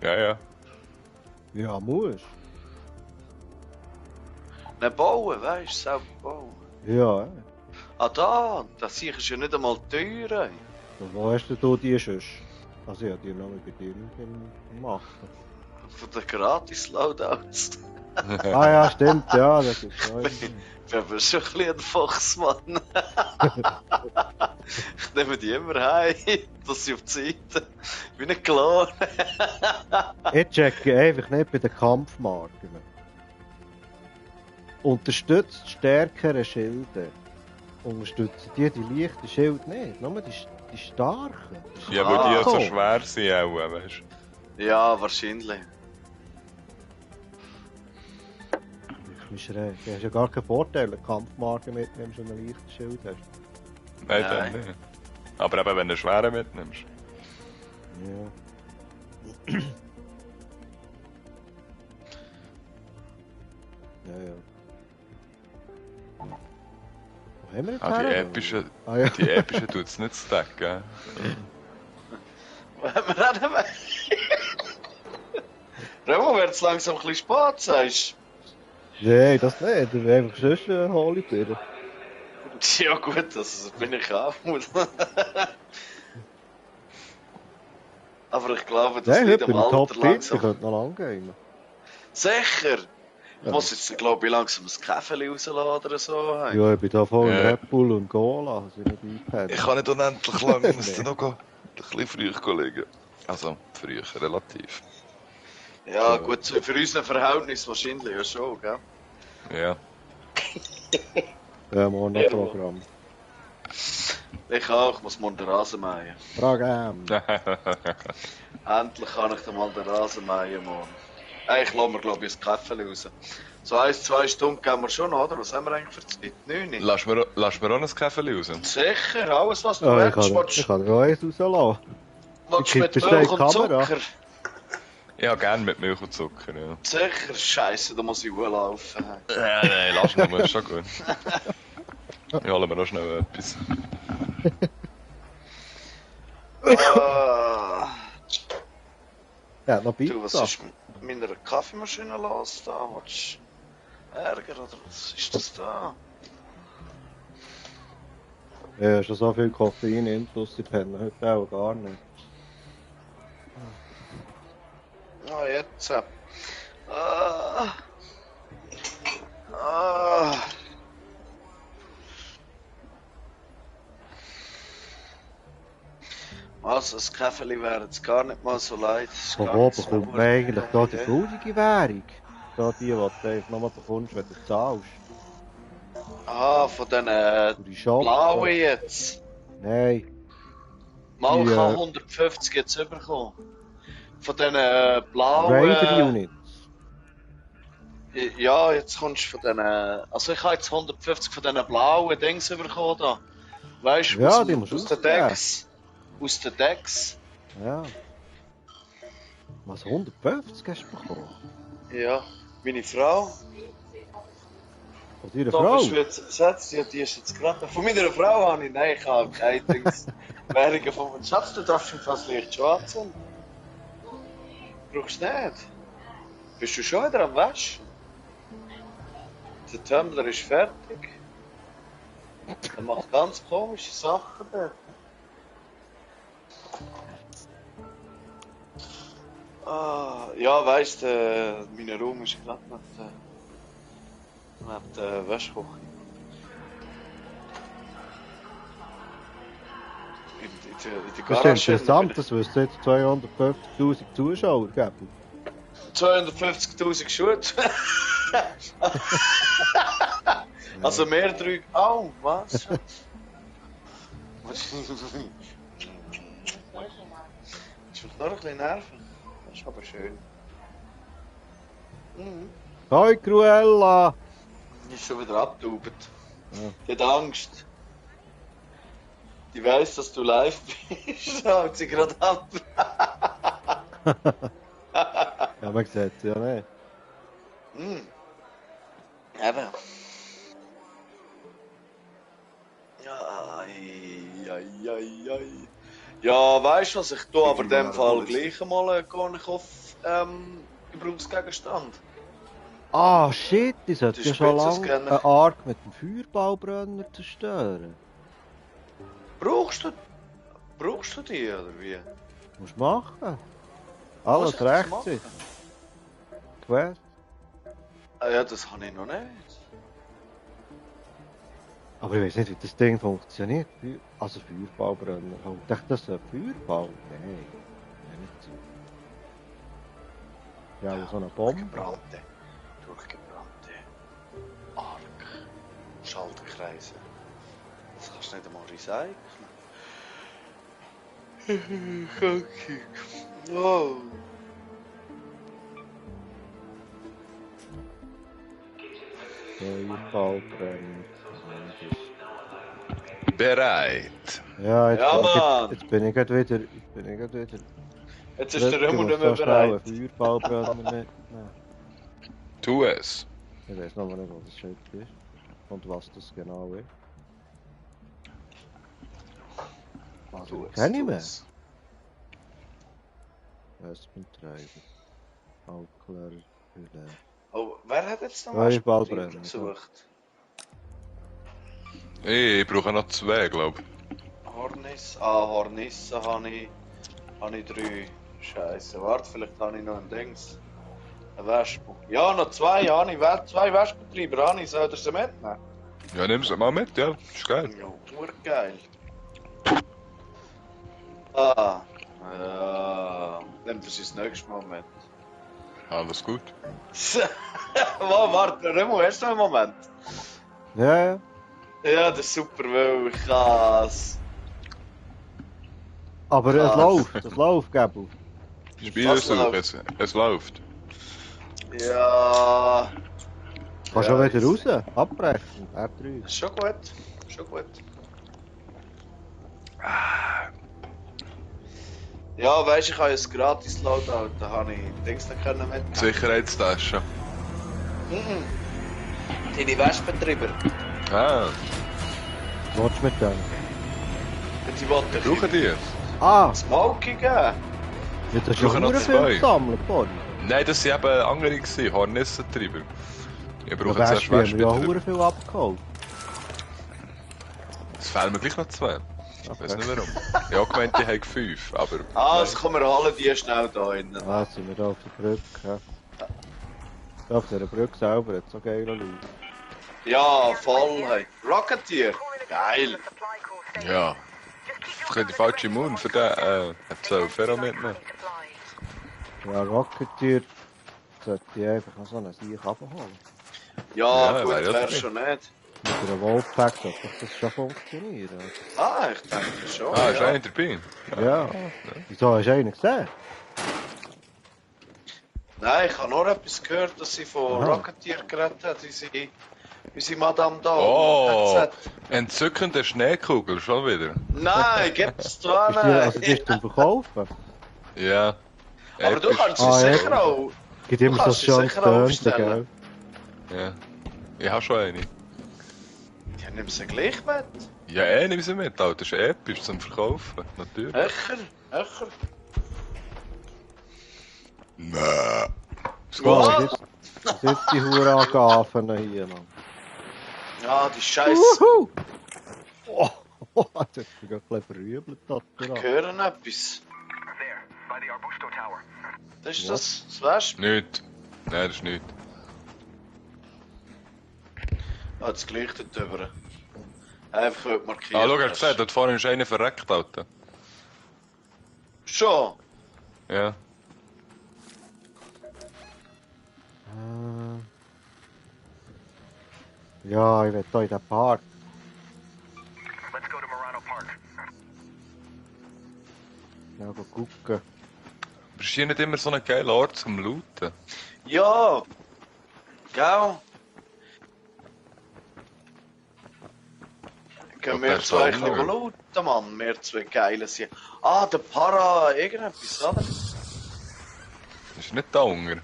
Ja, ja. Ja, muss. Nicht bauen, weißt du, selber bauen. Ja, Ah da, das sicher ist ja nicht einmal teuer. Ey. und wo hast du die sonst? Also ja, die noch bei dir im Machen. Von den Gratis-Loadouts. Ah ja, stimmt, ja, das ist so. Ich bin aber schon ein bisschen ein Fuchsmann. Ich nehme die immer heim, dass sie auf die Seite. Ich bin nicht klar. Ich checke einfach nicht bei den Kampfmarken. Unterstützt stärkere Schilde. Unterstützen die leichten Schilde nicht, nur die starken. Ja, weil die ja so Cool. schwer sind auch, weißt du. Ja, wahrscheinlich. Ich bin schräg. Du hast ja gar keinen Vorteil, wenn du Kampfmarken mitnimmst und ein leichtes Schild hast. Nein, Nein. dann nicht. Aber eben, wenn du einen schweren mitnimmst. Ja. Ja. Wo haben wir jetzt Ah, die her? epischen, Ah, ja. die epischen tut es nicht stacken. Wenn wir auch nicht Remo, wird es langsam ein bisschen spät, sagst Nein, das nicht. Das ist einfach sonst eine hohle Birne. du? Ja gut, das bin ich auch. Aber ich glaube, das Nein, liegt heute am bin ich top Alter fit. Ich langsam. könnte noch lange gehen. Sicher! Ich Ja. muss jetzt, glaube ich, langsam ein Käferchen rausladen oder so. Hey. Ja, ich bin da voll in Ja. Red Bull und Cola. Also nicht einpennen. Ich kann nicht unendlich lang, ich muss dann noch ein bisschen früh liegen. Also, früh, relativ. Ja, gut, für unseren Verhältnis wahrscheinlich ja schon, gell? Ja. Ja, morgen noch Programm. Ich auch, ich muss morgen den Rasen mähen. Programm. Endlich kann ich dann mal den Rasen mähen morgen. Hey, ich lasse mir, glaube ich, ein Käferchen raus. So 1-2 Stunden gehen wir schon, oder? Was haben wir eigentlich für Zeit? 9? Lass mir auch ein Käferchen raus. Sicher, alles was du Oh, ich willst. kann auch eins rauslassen. Willst du mit Ich Milch und Kamera. Zucker? Ja, gerne mit Milch und Zucker, ja. Sicher, Scheiße, da muss ich laufen. Nein, lass mal, ist schon gut. Ja, holen wir noch schnell etwas. Ja, noch Du, was Pizza. ist mit meiner Kaffeemaschine los da? Willst du Ärger oder was ist das da? Ja, schon so viel Koffein im Plus, ich penne heute auch gar nicht. Ah, jetzt. Ah. Ah. Also, das Käferli wäre jetzt gar nicht mal so leid. Von wo bekommt man eigentlich da die schuldige Währung? Da die du einfach nochmal bekommst, wenn du zahlst. Ah, von den Für die Shop. blauen jetzt. Nein. Mal Die, kann 150 jetzt überkommen. Von den blauen... Raider Units. Ja, jetzt kommst du von den... Also ich habe jetzt 150 von diesen blauen Dings bekommen da. Weißt du, Ja, aus, die musst du aus den ausgeben. Decks. Aus den Decks. Ja. Was, 150 hast du bekommen? Ja. Meine Frau. Von deiner Da Frau? bist du jetzt besetzt. Ja, die ist jetzt gerade... Von meiner Frau habe ich... Nein, ich habe keine Dings... Währungen von... Schatz, du darfst schon fast leicht schwarz anzünden. Brauchst du nicht. Bist du schon wieder am Waschen? Der Tumbler ist fertig. Er macht ganz komische Sachen dort. Ah, ja, weißt du, mein Raum ist gerade neben der Wäschküche. In der Das Garage. ist interessant, das wüsste jetzt 250'000 Zuschauer geben. 250'000 Schuhe. Also mehr drüben. Oh, was? Ich will noch ein bisschen nerven. Das ist aber schön. Mhm. Hoi Cruella! Die ist schon wieder abgetaubt. Ja. Die hat Angst. Die weiss, dass du live bist. Haut sie gerade ab. Ja, man sieht es ja nicht. Mhm. Eben. Ja, ja, weißt du was, ich tue aber in dem Fall gleich einmal einen Gebrauchsgegenstand. Ah, shit, ich sollte Die ja schon lange Spitzenscanner. einen Arc mit dem Feuerballbrenner zerstören. Brauchst du die, oder wie? Musst du machen. Muss Alles ich das recht machen? sein. Quest. Ah ja, das habe ich noch nicht. Aber ich weiß nicht, wie das Ding funktioniert. Also Feuerballbrenner. Oh, ich dachte, das ist ein Feuerball. Nein. Nein, nicht so. Ja, aber so eine Bombe. Durchgebrannte Arc. Schaltkreise. Das kannst du nicht einmal recyceln. Okay. Oh. Feuerballbrenner. Bereit. Ja, Ja, Mann. jetzt bin ich gerade wieder. Jetzt ist der Römer nicht so mehr schnell bereit. einen Feuerballbrenner mitnehmen. Tu es. Ich weiß noch nicht, was das Schild ist. Und was das genau ist. Also, kenne ich mehr. Westentreiber. Alkler, Relais. Oh, wer hat jetzt noch Ja, mal ich bald brennen. gesucht? Ich brauche noch 2, glaube ich. Hornis. Ah, Hornissen habe ich 3. Scheiße, warte, vielleicht habe ich noch ein Dings. Ein Wespe. Ja, noch 2 habe ich. 2 Wespentreiber habe ich. Soll ich sie mitnehmen? Ja, nimm sie mal mit, ja. Ist geil. Ja, urgeil. Ah. Ja. Nimm das ins nächste Mal mit. Alles gut. Warte, Remo, hast du noch einen Moment? Ja, ja. Ja, das ist super, weil ich kann's. Aber es läuft, Gabel. Spielersuche, es läuft. Ja. Kannst du wieder raus, abbrechen, R3. Ist schon gut. Schon gut. Ja, weisst, ich habe ein gratis Loadout, da habe ich Dings nicht können mitnehmen. Sicherheitstasche. Deine Wespentrieber. Ah, Was willst du mit denen? Und die wollte brauchen die? Ah, Smoky geben. jetzt hast du brauchen noch schon zwei. viel gesammelt, Bonnie. Nein, das waren eben andere gewesen, Hornissentreiber. Ich Du brauche weißt, zuerst wir haben ja Wespentrieber. viel abgeholt. Es fehlen mir gleich noch 2. Ich weiß nicht warum. Ich habe gemeint, ich habe 5, aber... Ah, jetzt kommen wir alle die schnell da rein. Ah, jetzt sind wir da auf der Brücke. Ja, auf dieser Brücke selber hat es so geile Leute. Ja, voll. Hey. Rocketeer. Geil. Ja. Ich habe die falsche Moon für den, soll Ferro mitnehmen. Ja, Rocketeer sollte ich einfach noch so einen Sieg abholen. Ja, Ja, gut, wäre ja wär okay. schon nicht. Mit einer Wolfpack sollte doch das schon funktionieren. Ah, ich denke schon. Ah, ist ja. einer dabei? Ja. Wieso hast du einen gesehen? Nein, ich habe nur etwas gehört, dass sie von Aha. Rocketeer geredet hat, unsere Madame da. Oh, Hat gesagt, entzückende Schneekugel, schon wieder. nein, gib's da Ist die, also die ist zum Verkaufen? Ja. Aber du Episch. kannst sie Ah, ja. sicher auch. Gibt immer so kannst sie schönes sicher Tönchen, aufstellen. gell? Ja. Ich habe schon eine. Ja, nimm sie gleich mit. Ja, nimm sie mit, Alter. Das ist episch zum Verkaufen. Natürlich. Echer. Nein. So, jetzt die Hurenagafen hier, Mann. Ja, die Scheiße. Oh, jetzt hat mich gerade ein bisschen verrübelt, das Ich Pirat. höre etwas. Das ist das Wespen. Nicht. Nein, das ist nicht. Ah, jetzt leuchtet über. Einfach wird markiert. Ah, schau, hast du gesehen, dort vorne ist einer verreckt, Alter. Schon? Ja. Ja, ich will hier in den Park. Ja, go gucken. Aber ist hier nicht immer so ein geiler Ort zum Looten? Ja. Gell? Können wir der zwei ein Sammler. bisschen looten, Mann. Wir zwei geile sind. Ah, der Para, irgendetwas, oder? Ist nicht da Hunger?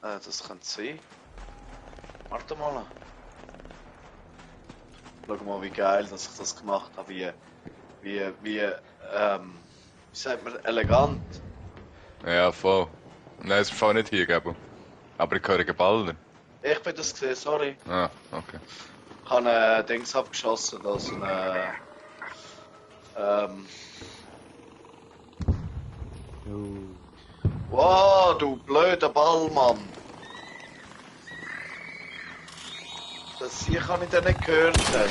Das könnte sein. Warte mal. Schau mal, wie geil, dass ich das gemacht habe. Wie sagt man, elegant. Ja, voll. Nein, es ist voll nicht hier, Gabo. Aber ich höre Baller. Ich bin das gesehen, sorry. Ah, okay. Ich habe Dings abgeschossen, das Wow, du blöder Ball, Mann. Das hier kann ich dir nicht gehört haben.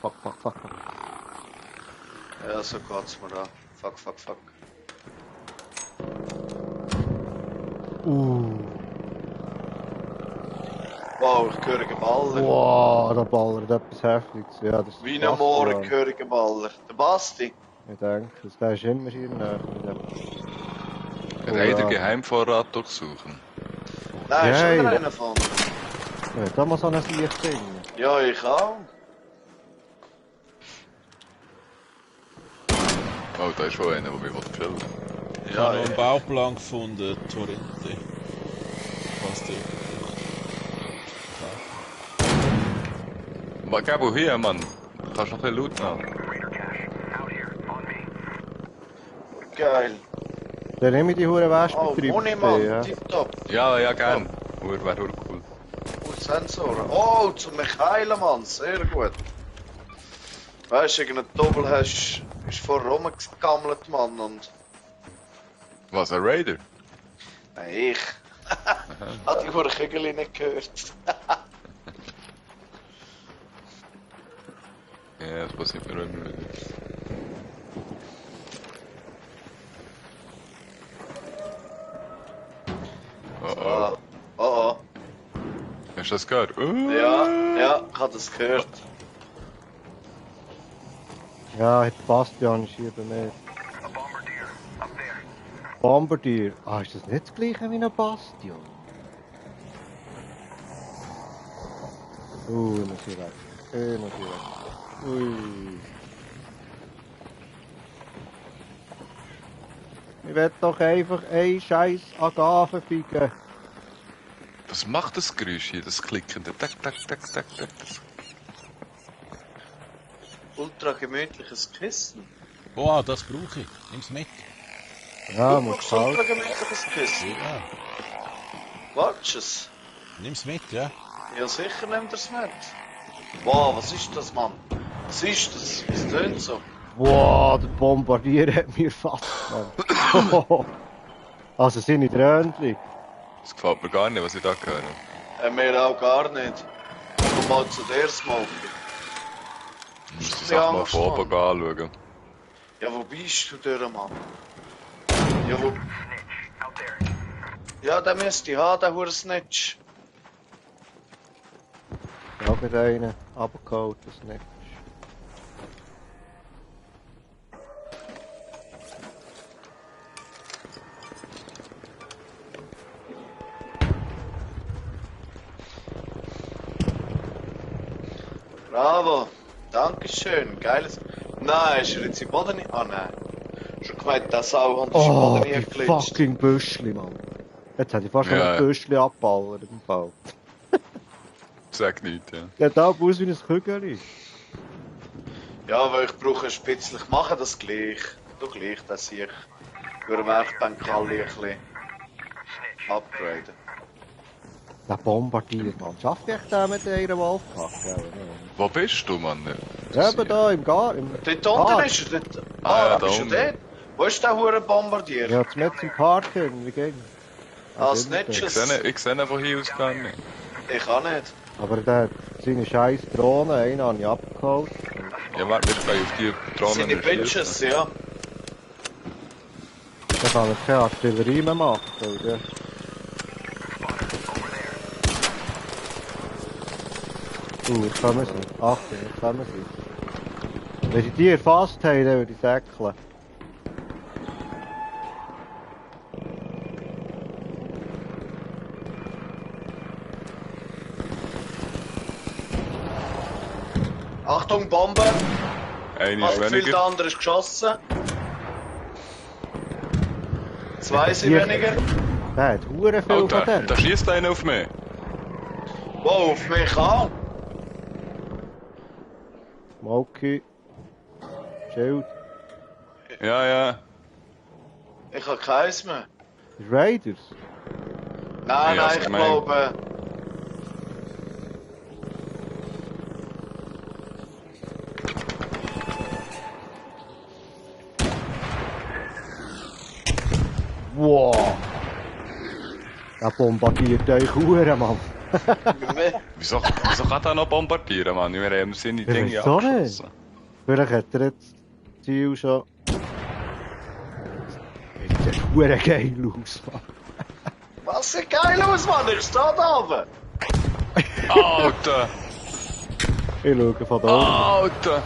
Fuck. Ja, so geht's mir da. Fuck. Wow, ich höre Baller. Wow, der ballert etwas Heftiges. Ja, das ist Wie ein Bastian. Morgen höre Baller. Der Basti. Ich denke, der ist immer in näher mit dem. Raider ja. Geheimvorrat durchsuchen. Nein, ist Yay. schon einer von. Ja, da muss so ein Licht singen. Ja, ich auch. Oh, da ist schon einer, der mich killen will. Ich Ja, habe noch ja. einen Bauplan gefunden, Torrente. Passt dir. Aber Gabo, hier, Mann. Du kannst noch ein bisschen Loot nehmen. Geil. Dann nehme ich die Hure Oh, Wespentriebe. Moni, Mann. ja. Tipptopp. Ja, gern. Wäre cool. Gut Sensoren. Oh, zum mich heilen, Mann. Sehr gut. Weißt du, irgendein Doppel ist vor rumgegammelt, Mann. Und. Was, ein Raider? Nein, ich. Hat die Hure Kügel nicht gehört. Ja, das passiert mir immer wieder. Oh. Oh. Hast du das gehört? Ja, ich hab das gehört. Ja, der Bastian ist hier bei mir. Bombardier. Ah, ist das nicht das gleiche wie ein Bastion? muss ich weg. Muss ich weg. Ui. Ich will doch einfach einen scheiß Agave ficken. Was macht das Geräusch hier, das klickende? Tak, tak, tak, tak, tak. Ultra gemütliches Kissen. Boah, das brauche ich. Nimm's mit. Ja, Du muss brauchst ultra halt. gemütliches Kissen. Ja. Watch es. Nimm's mit, ja. Ja, sicher nimmt er's mit. Wow, was ist das, Mann? Was ist das? Was tönt so? Wow, der Bombardier hat mir fast, Mann. Also seine Tränchen. Das gefällt mir gar nicht, was ich da höre. Mir auch gar nicht. Komm mal zu dir, Smokey. Ich muss die Sache mal von oben anschauen. Ja, wo bist du durch, Mann? Ja, wo... Ja, den müsste ich haben, den Huren-Snitch. Ich habe gerade einen abgeholt, das nicht. Bravo. Dankeschön. Geiles... Nein, ist er jetzt im Boden nicht... Ah, nein. Schon gemeint, der Sau hat den Oh, Boden die nie geglitscht. fucking Büschli, Mann. Jetzt hätte ich fast Ja, noch ja. ein Büschli abballert im Fall. Sag nicht, ja. Der da aus wie ein Kügel. Ja, weil ich brauche ein spitzlich machen, das gleich. Du gleich, das ich. Durch den Werkbank alle ein bisschen upgraden. Der Bombardier, Mann. Schafft ich den mit einer Wolfpack? Ja, Wo bist du, Mann? eben da im Garten. Dort unten ist er. Dort... ja, da bist du unten. dort? Wo ist der Huren Bombardier? Ja, jetzt mit im Park hin, wie geht's? Ah, Also, Snitches. Ich sehe ihn von hier aus gar nicht. Ich kann nicht. Aber der hat seine scheiß Drohne, einen habe ich abgeholt. Ja, warte, wir gehen auf die Drohnen Seine Bitches, ja. Da kann er keine Artillerie mehr machen. Ja. Jetzt kommen sie. Achtung, jetzt kommen sie. Wenn sie die erfasst haben, dann würde ich säckeln. Achtung, Bombe! Eine Hat ist viel der weniger. andere ist geschossen. Zwei sind Hier- weniger. Der hat hure viel Oh, von da denen. schießt einer auf mich. Wow, auf mich auch. Smokey. Schild. Ja, ja. Ich habe keins mehr. Raiders. Nein, Ja, nein, ich gemein. glaube... Wow. Der bombardiert euch hure, Mann. Wieso kann er noch bombardieren, Mann? Wir haben seine Ja, Dinge wieso nicht? abgeschossen. Vielleicht hat er jetzt das Ziel schon... Das sieht hure geil aus, Mann. Was sieht geil aus, Mann? Ich stehe da oben. Alter! Ich schaue von da oben. Alter!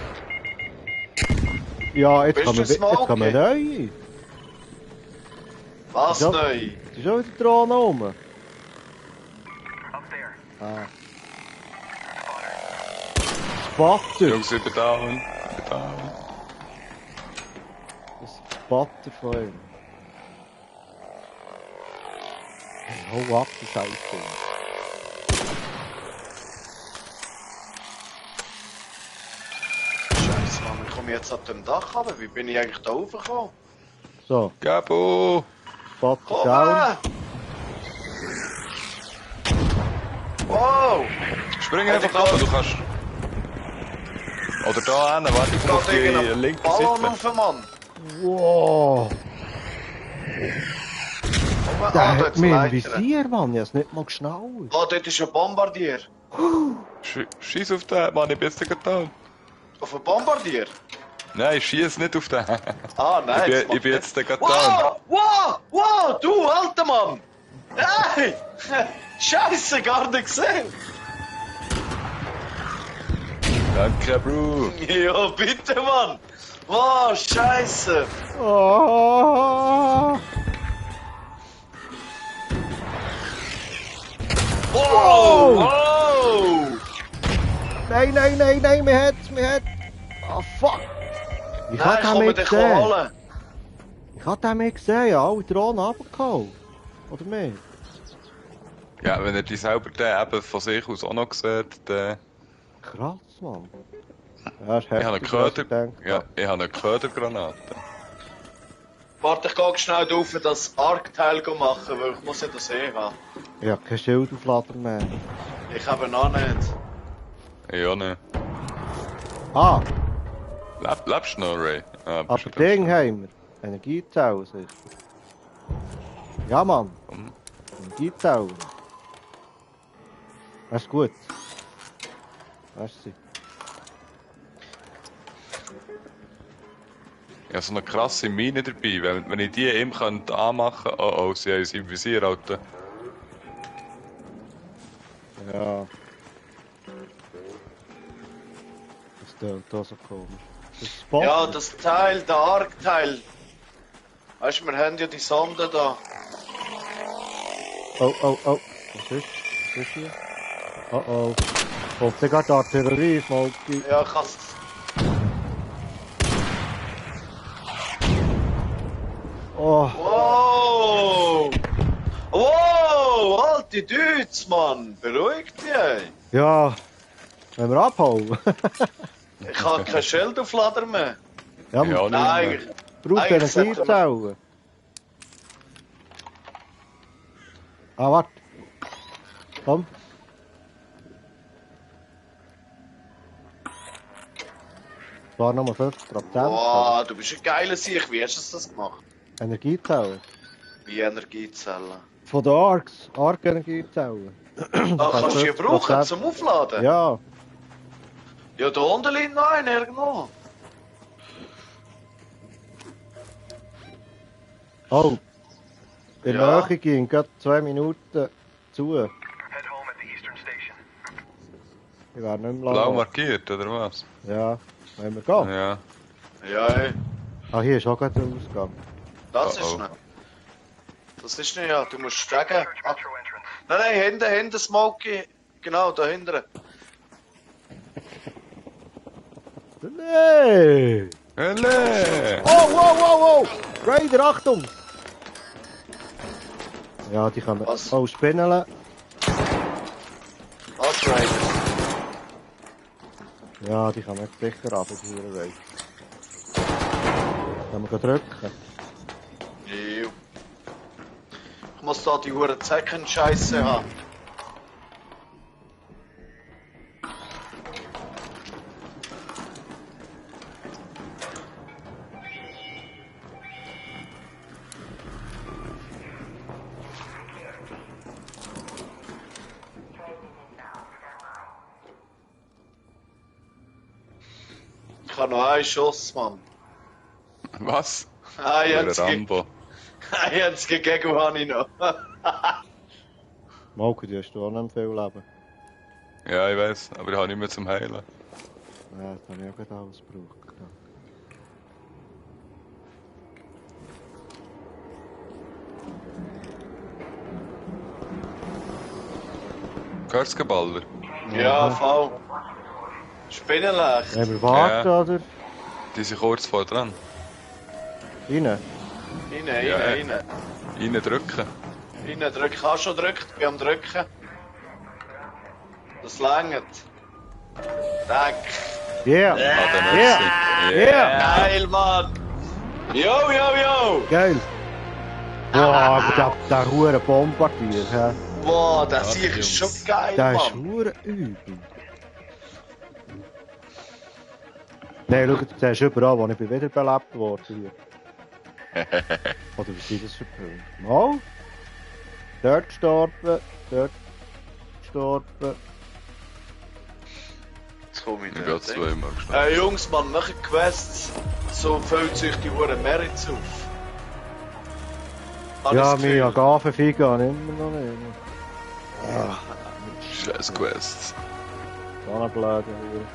Ja, jetzt Bist kann man, du jetzt kann man Smokey? neu. Was Ja. neu? Es ist schon wieder die Drohne rum. Ah. Spotter. Jungs, ich bin da. Ich bin da. Das ist ein Spotter von ihm. Hey, hau ab, die Scheiße. Scheiße, Mann, ich komme jetzt ab dem Dach runter. Wie bin ich eigentlich da raufgekommen? So, Gabo! Spotter Komm down. her! Wow! Spring einfach ab, du kannst. Oder da hin, warte, ich komme auf Geht die irgendein linke Ballon Seite. auf, Mann! Wow. Komm, Der ah, hat dort mir ein Visier. Visier, Mann. Ich hab's nicht mal geschnallt. Oh, dort ist ein Bombardier. Schieß auf den, Mann, ich bin jetzt getan. Auf einen Bombardier? Nein, schieß nicht auf den. Ah, nein. Ich bin jetzt getan. Wow! Wow! Wow! Du, alter Mann! Hey! Scheiße, gar nicht gesehen! Danke, Bro. Ja, bitte, Mann! Wow, Scheiße! Oh. Wow! Wow! Nein, nein, nein, nein, mir hat's. Ah, fuck. Ich Nein, hab ich den komme nicht dich gesehen. holen. Ich hab den nicht gesehen, ja, alle Drohnen runtergehauen. Oder nicht? Ja, wenn er die selber den eben von sich aus auch noch sieht, dann... Krass, Mann. Ja, ist Ich habe eine heftiger, als ich Köder... gedacht Ja, habe. ich habe eine Ködergranate. Warte, ich gehe schnell drauf das Arc-Teil machen, weil ich muss ja das haben. Ich hab keinen Schildauflader mehr. Ich habe noch nicht. Ja, ne. Ah, Lebst du noch, Ray? Ah, aber bist du Ding haben wir. Energiezellen, sicher. Ja, Mann. Energiezellen. Das ist gut. Merci. Ich habe so eine krasse Mine dabei. Wenn ich die ihm könnte anmachen könnte... Oh, oh, sie haben sie im Visier, Alter. Ja. Das tönt auch so komisch. Das Spot. Ja, das Teil, der Arc-Teil. Weißt du, wir haben ja die Sonde da. Oh, oh, oh. Was ist? Was ist hier? Oh, oh. Kommt der gerade Artillerie, Smokey? Ja, ich has. Oh. Wow! Wow! Alte Deutsch, Mann! Beruhigt dich! Ja. Wenn wir abhauen. Ich habe keinen Schildauflader mehr. Ja, Ja, man Nein, braucht eigentlich sollte Energiezellen. Ah, warte. Komm. Es war nochmal 50%. Wow, du bist ein geiler Sieg. Wie hast du das gemacht? Energiezellen. Wie Energiezellen. Von den Arcs. Arc-Energiezellen. Da kannst du die brauchen zum Aufladen? Ja. Ja, da unten liegt noch einer irgendwo. Oh. In Ja. der Nähe ging gerade 2 Minuten zu. Ich wäre nicht mehr Blau lang. markiert, oder was? Ja. Wollen wir gehen? Ja. Ja, ey. Ah, hier ist auch gerade der Ausgang. Das Oh, oh. ist nicht. Das ist nicht, ja. Du musst steigen. Ah. Nein, hinten, Smokey. Genau, da hinten. Nee! Hele! Oh, wow, wow, wow! Raider, Achtung! Ja, die können Was? oh, spinneln. Outrider. Ja, die kann man jetzt sicher ab, die hier weg. Können wir drücken? Jo. Ich muss da die hure Zecken-Scheiße haben. Ich habe noch einen Schuss, Mann. Was? Ein Oder einziger Rambo. Gegner habe ich noch. Malke, die hast du auch nicht viel Leben. Ja, ich weiß, aber ich habe nicht mehr zum Heilen. Ja, das habe ich auch gerade alles gebraucht. Hörst du Geballer? Ja, voll. Spinnenlecht. Wollen wir warten, Ja. oder? Die sind kurz vor dran. Rein? Ja, Rein. Reindrücken. Rein drücken. Hast du schon gedrückt? Ich bin am drücken. Das längert. Danke. Yeah! Ah, dann Yeah. merci. Yeah. Geil, Mann. Yo. Geil! Boah, aber der hure Bombardier, hä? Boah, der Ja, Sieg ist Jungs. schon geil, Der ist Mann. hure übel. Nein, schau, du siehst überall, wo ich bin wiederbelebt worden. Hier. Oder wie sind das für Punkte? Mal. Dort gestorben, dort gestorben. Jetzt komme ich Ich bin nicht. zweimal gestorben. Jungs, Mann, machen Quests. So füllt sich die Uhren Merits auf. Hab ich Ja, das Gefühl. meine Agavenfiege habe ich immer noch nicht. Ja, Scheiß Quests. so eine blöde Hure.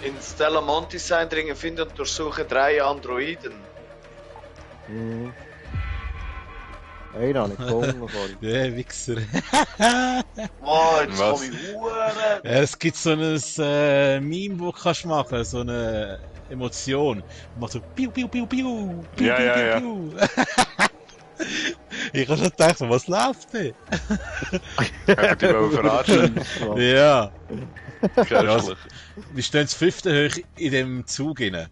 In Stella Montis eindringen, finden und durchsuchen 3 Androiden. Mhm. Einen habe ich gefunden vorhin. Der Wichser. Oh, jetzt Was? komm ich Huren. Es gibt so ein Meme, wo du kannst machen, so eine Emotion. Man macht so Piu, Piu, Piu, Piu, Piu, Ja, Piu, ja, Piu, ja. Piu. Ich habe schon gedacht, was läuft denn? Hätte die wollen verarschen. Ja. Kästlich. Wir stehen das 5. hoch in dem Zug rein.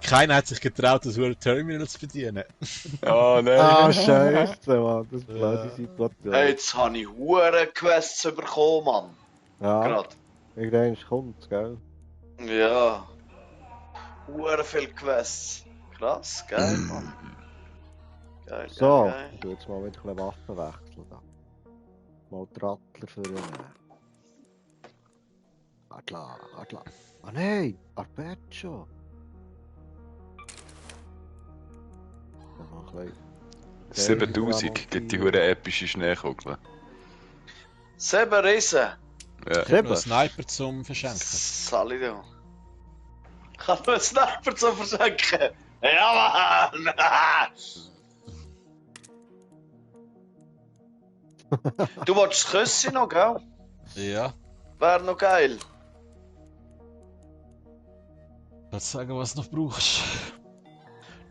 Keiner hat sich getraut, das hure Terminal zu bedienen. Oh nein. Ah, Scheiße, Mann. Das ist eine blöde Situation. Hey, jetzt habe ich Huren Quests bekommen, Mann. Ja, Gerade. irgendwann kommt's, gell? Ja. Huren viele Quests. Krass, geil, Mann. Geil, So, geil, ich tue jetzt mal wieder ein bisschen Waffen wechseln. Da. Mal die Rattler für ihn. Adler. Ah nein, Arpeggio. Ja, noch ein bisschen. 7000 gibt die hure epische Schneekugel. 7 Riesen. Ja. Ich habe noch einen Sniper zum Verschenken. Sally da. Ich kann noch einen Sniper zu verschenken. Ja, Mann! Du wolltest das Küsschen noch, gell? Ja. Wäre noch geil. Kannst du sagen, was du noch brauchst?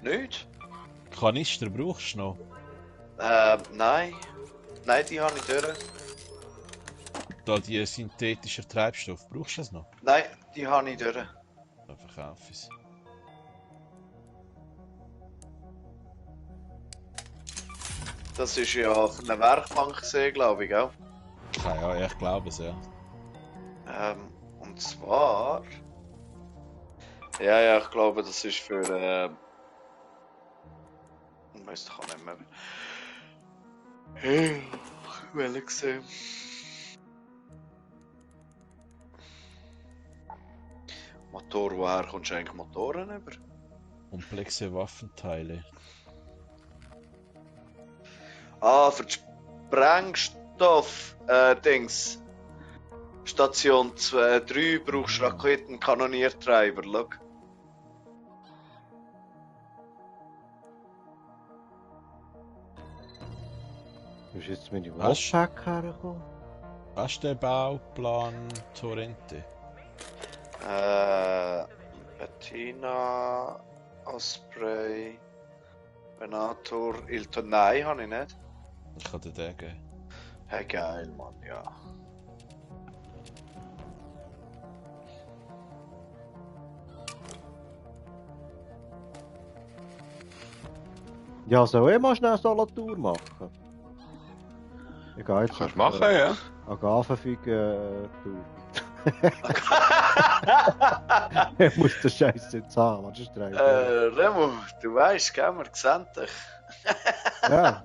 Nicht? Kanister brauchst du noch? Nein. Nein, die habe ich durch. Da die synthetischer Treibstoff, brauchst du das noch? Nein, die habe ich durch. Dann verkauf es. Das ist ja auf einer Werkbank gesehen, glaube ich, gell? Ja, ich glaube es, ja. Und zwar... Ja, ich glaube, das ist für... Ich weiß doch auch nicht mehr. Ich will sehen. Motor, woher kommst du eigentlich Motoren über? Komplexe Waffenteile. Ah, für die Sprengstoff-Dings. Station 3 brauchst du Raketenkanoniertreiber, schau. Wie ist jetzt meine Was? Wolfpack hergekommen? Was ist der Bauplan Torrente? Bettina, Osprey, Venator, Ilton. Nein, habe ich nicht. Ich kann dir den geben. Hey, geil, Mann, ja. Ja, soll ich mal schnell eine Solo-Tour machen? Ich gehe jetzt Kannst du machen, ja? Agavenfig-Tour. Ich muss den Scheiß jetzt haben, was ist der? Remo, du weißt, gell, wir sehen dich. Ja,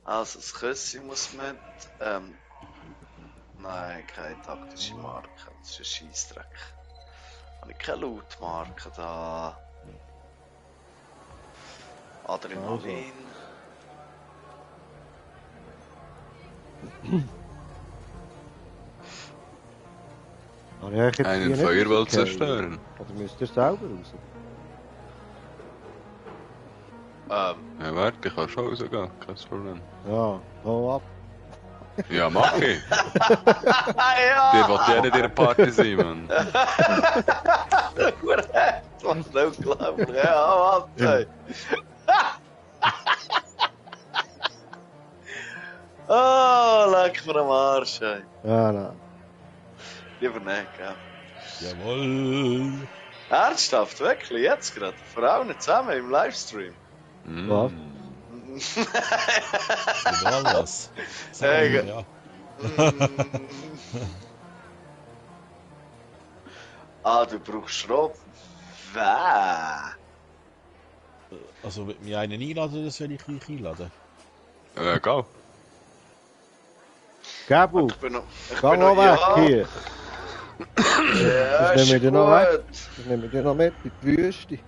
Also, das Küsschen muss mit. Nein, keine taktische Marke, das ist ein Scheissdreck. Habe ich keine Lootmarke da. Adrenalin. habe ich euch jetzt Einen hier nicht Feuerwall rausgefallen? zerstören. Oder müsst ihr selber raus? Ja, warte, ich kann schon rausgehen, kein Problem. Ja, hau ab. Ja, mach ich. Ja! Der will ja nicht in der Party sein, Mann. Was nicht glauben. Ja, warte. Oh, leck mir am Arsch, ey. Ja, nein. Lieber nicht, gell? Jawohl! Ernsthaft, wirklich, jetzt gerade. Frauen zusammen im Livestream. Was? Egal was. Sag Hey, mir, ja. Ah, du brauchst Schrott. Wäh. Also, wird mich einen einladen oder soll ich euch einladen? Go. Gabu, Ich bin noch geh mal weg hier. Ja, Das ist nehmen wir dir noch weg. gut. Das nehmen wir dir noch mit in die Wüste.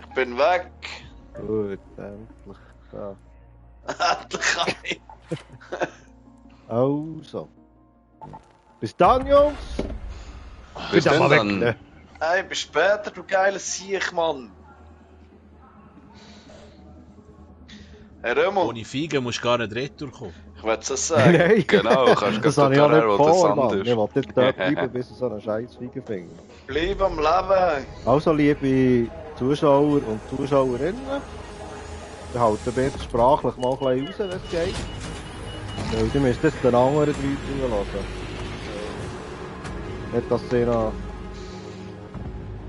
Ich bin weg. Gut, endlich. Ja. Endlich kann ich. Also. Bis dann, Jungs. Bis Wieder dann, mal weg, dann. ne? Hey, bis später, du geiler Siech, Mann. Herr Römo, Ohne Feigen musst du gar nicht retour kommen. ich will es sagen. Nein, Genau, kannst das gleich habe ich auch dorthin, nicht wo der vor, Sand Mann. ist. Ich wollte nicht dort bleiben, bis ich so einen scheiß Feigen finde. Bleib am Leben. Also, liebe Zuschauer und Zuschauerinnen, wir halten wir jetzt sprachlich mal ein bisschen raus, wenn es geht. Weil die müsst jetzt den anderen drei lassen. Nicht, dass sie noch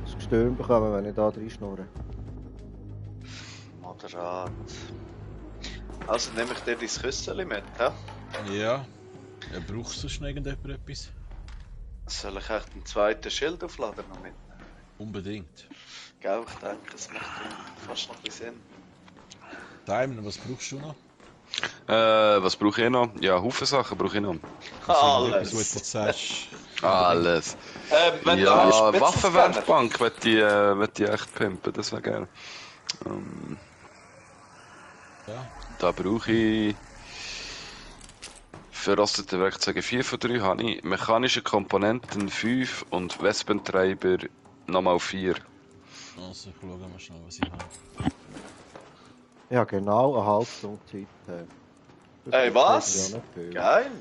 das Gestöhn bekommen, wenn ich da reinschnurre. Moderat. Also nehme ich dir dein Küsseli mit, hä? Ja. Brauchst du schon irgendjemand etwas? Soll ich echt einen zweiten Schildauflader noch mitnehmen? Unbedingt. Gell, ich denke, es macht fast noch ein bisschen Sinn. Simon, was brauchst du noch? Was brauche ich noch? Ja, Haufen Sachen brauche ich noch. Etwas, was du jetzt sagst. Alles. Wenn du Ja, Spitzenscanner- Waffenwerkbank möchte ich echt pimpen, das wäre geil. Ja. Da brauche ich verrostete Werkzeuge 4 von 3 habe ich, mechanische Komponenten 5 und Wespentreiber nochmal 4. Also, ich schaue mal schnell, was ich habe. Ja, genau eine halbe Stunde Zeit. Das Ey, ist was? ja nicht viel. Geil.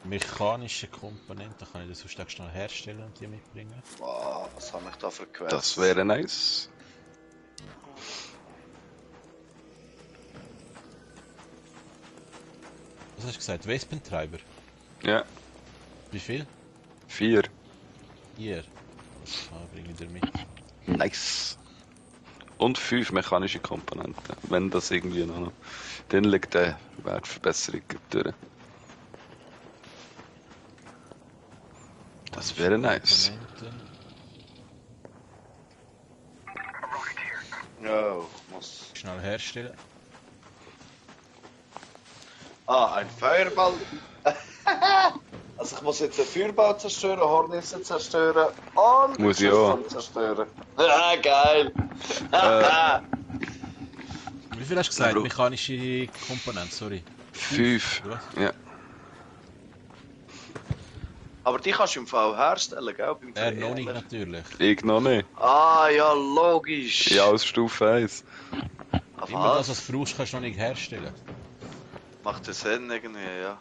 Mechanische Komponenten kann ich das sonst auch schnell herstellen und die mitbringen. Wow, was habe ich da für Quests? Das wäre nice. Was hast du gesagt? Wespentreiber? Ja, Wie viel? 4. Hier. Bringe ich dir mit. Nice. Und 5 mechanische Komponenten, wenn das irgendwie noch. Dann liegt der Wertverbesserung durch. Das wäre nice. Komponenten. Ja, ich muss. Schnell herstellen. Ah, ein Feuerball. Also ich muss jetzt einen Feuerball zerstören, Hornissen zerstören und Muss ich auch. zerstören. Ja, geil. Wie viel hast du gesagt? Ja, Bro. Mechanische Komponenten, sorry. 5. Oder was? Ja. Aber die kannst du im Fall herstellen, gell? Beim Noch nicht Veredeln. natürlich. Ich noch nicht. Ah, ja, logisch. Ja, aus Stufe 1. Ah, Immer das, was was? du brauchst, kannst du noch nicht herstellen. Macht das Sinn irgendwie, ja.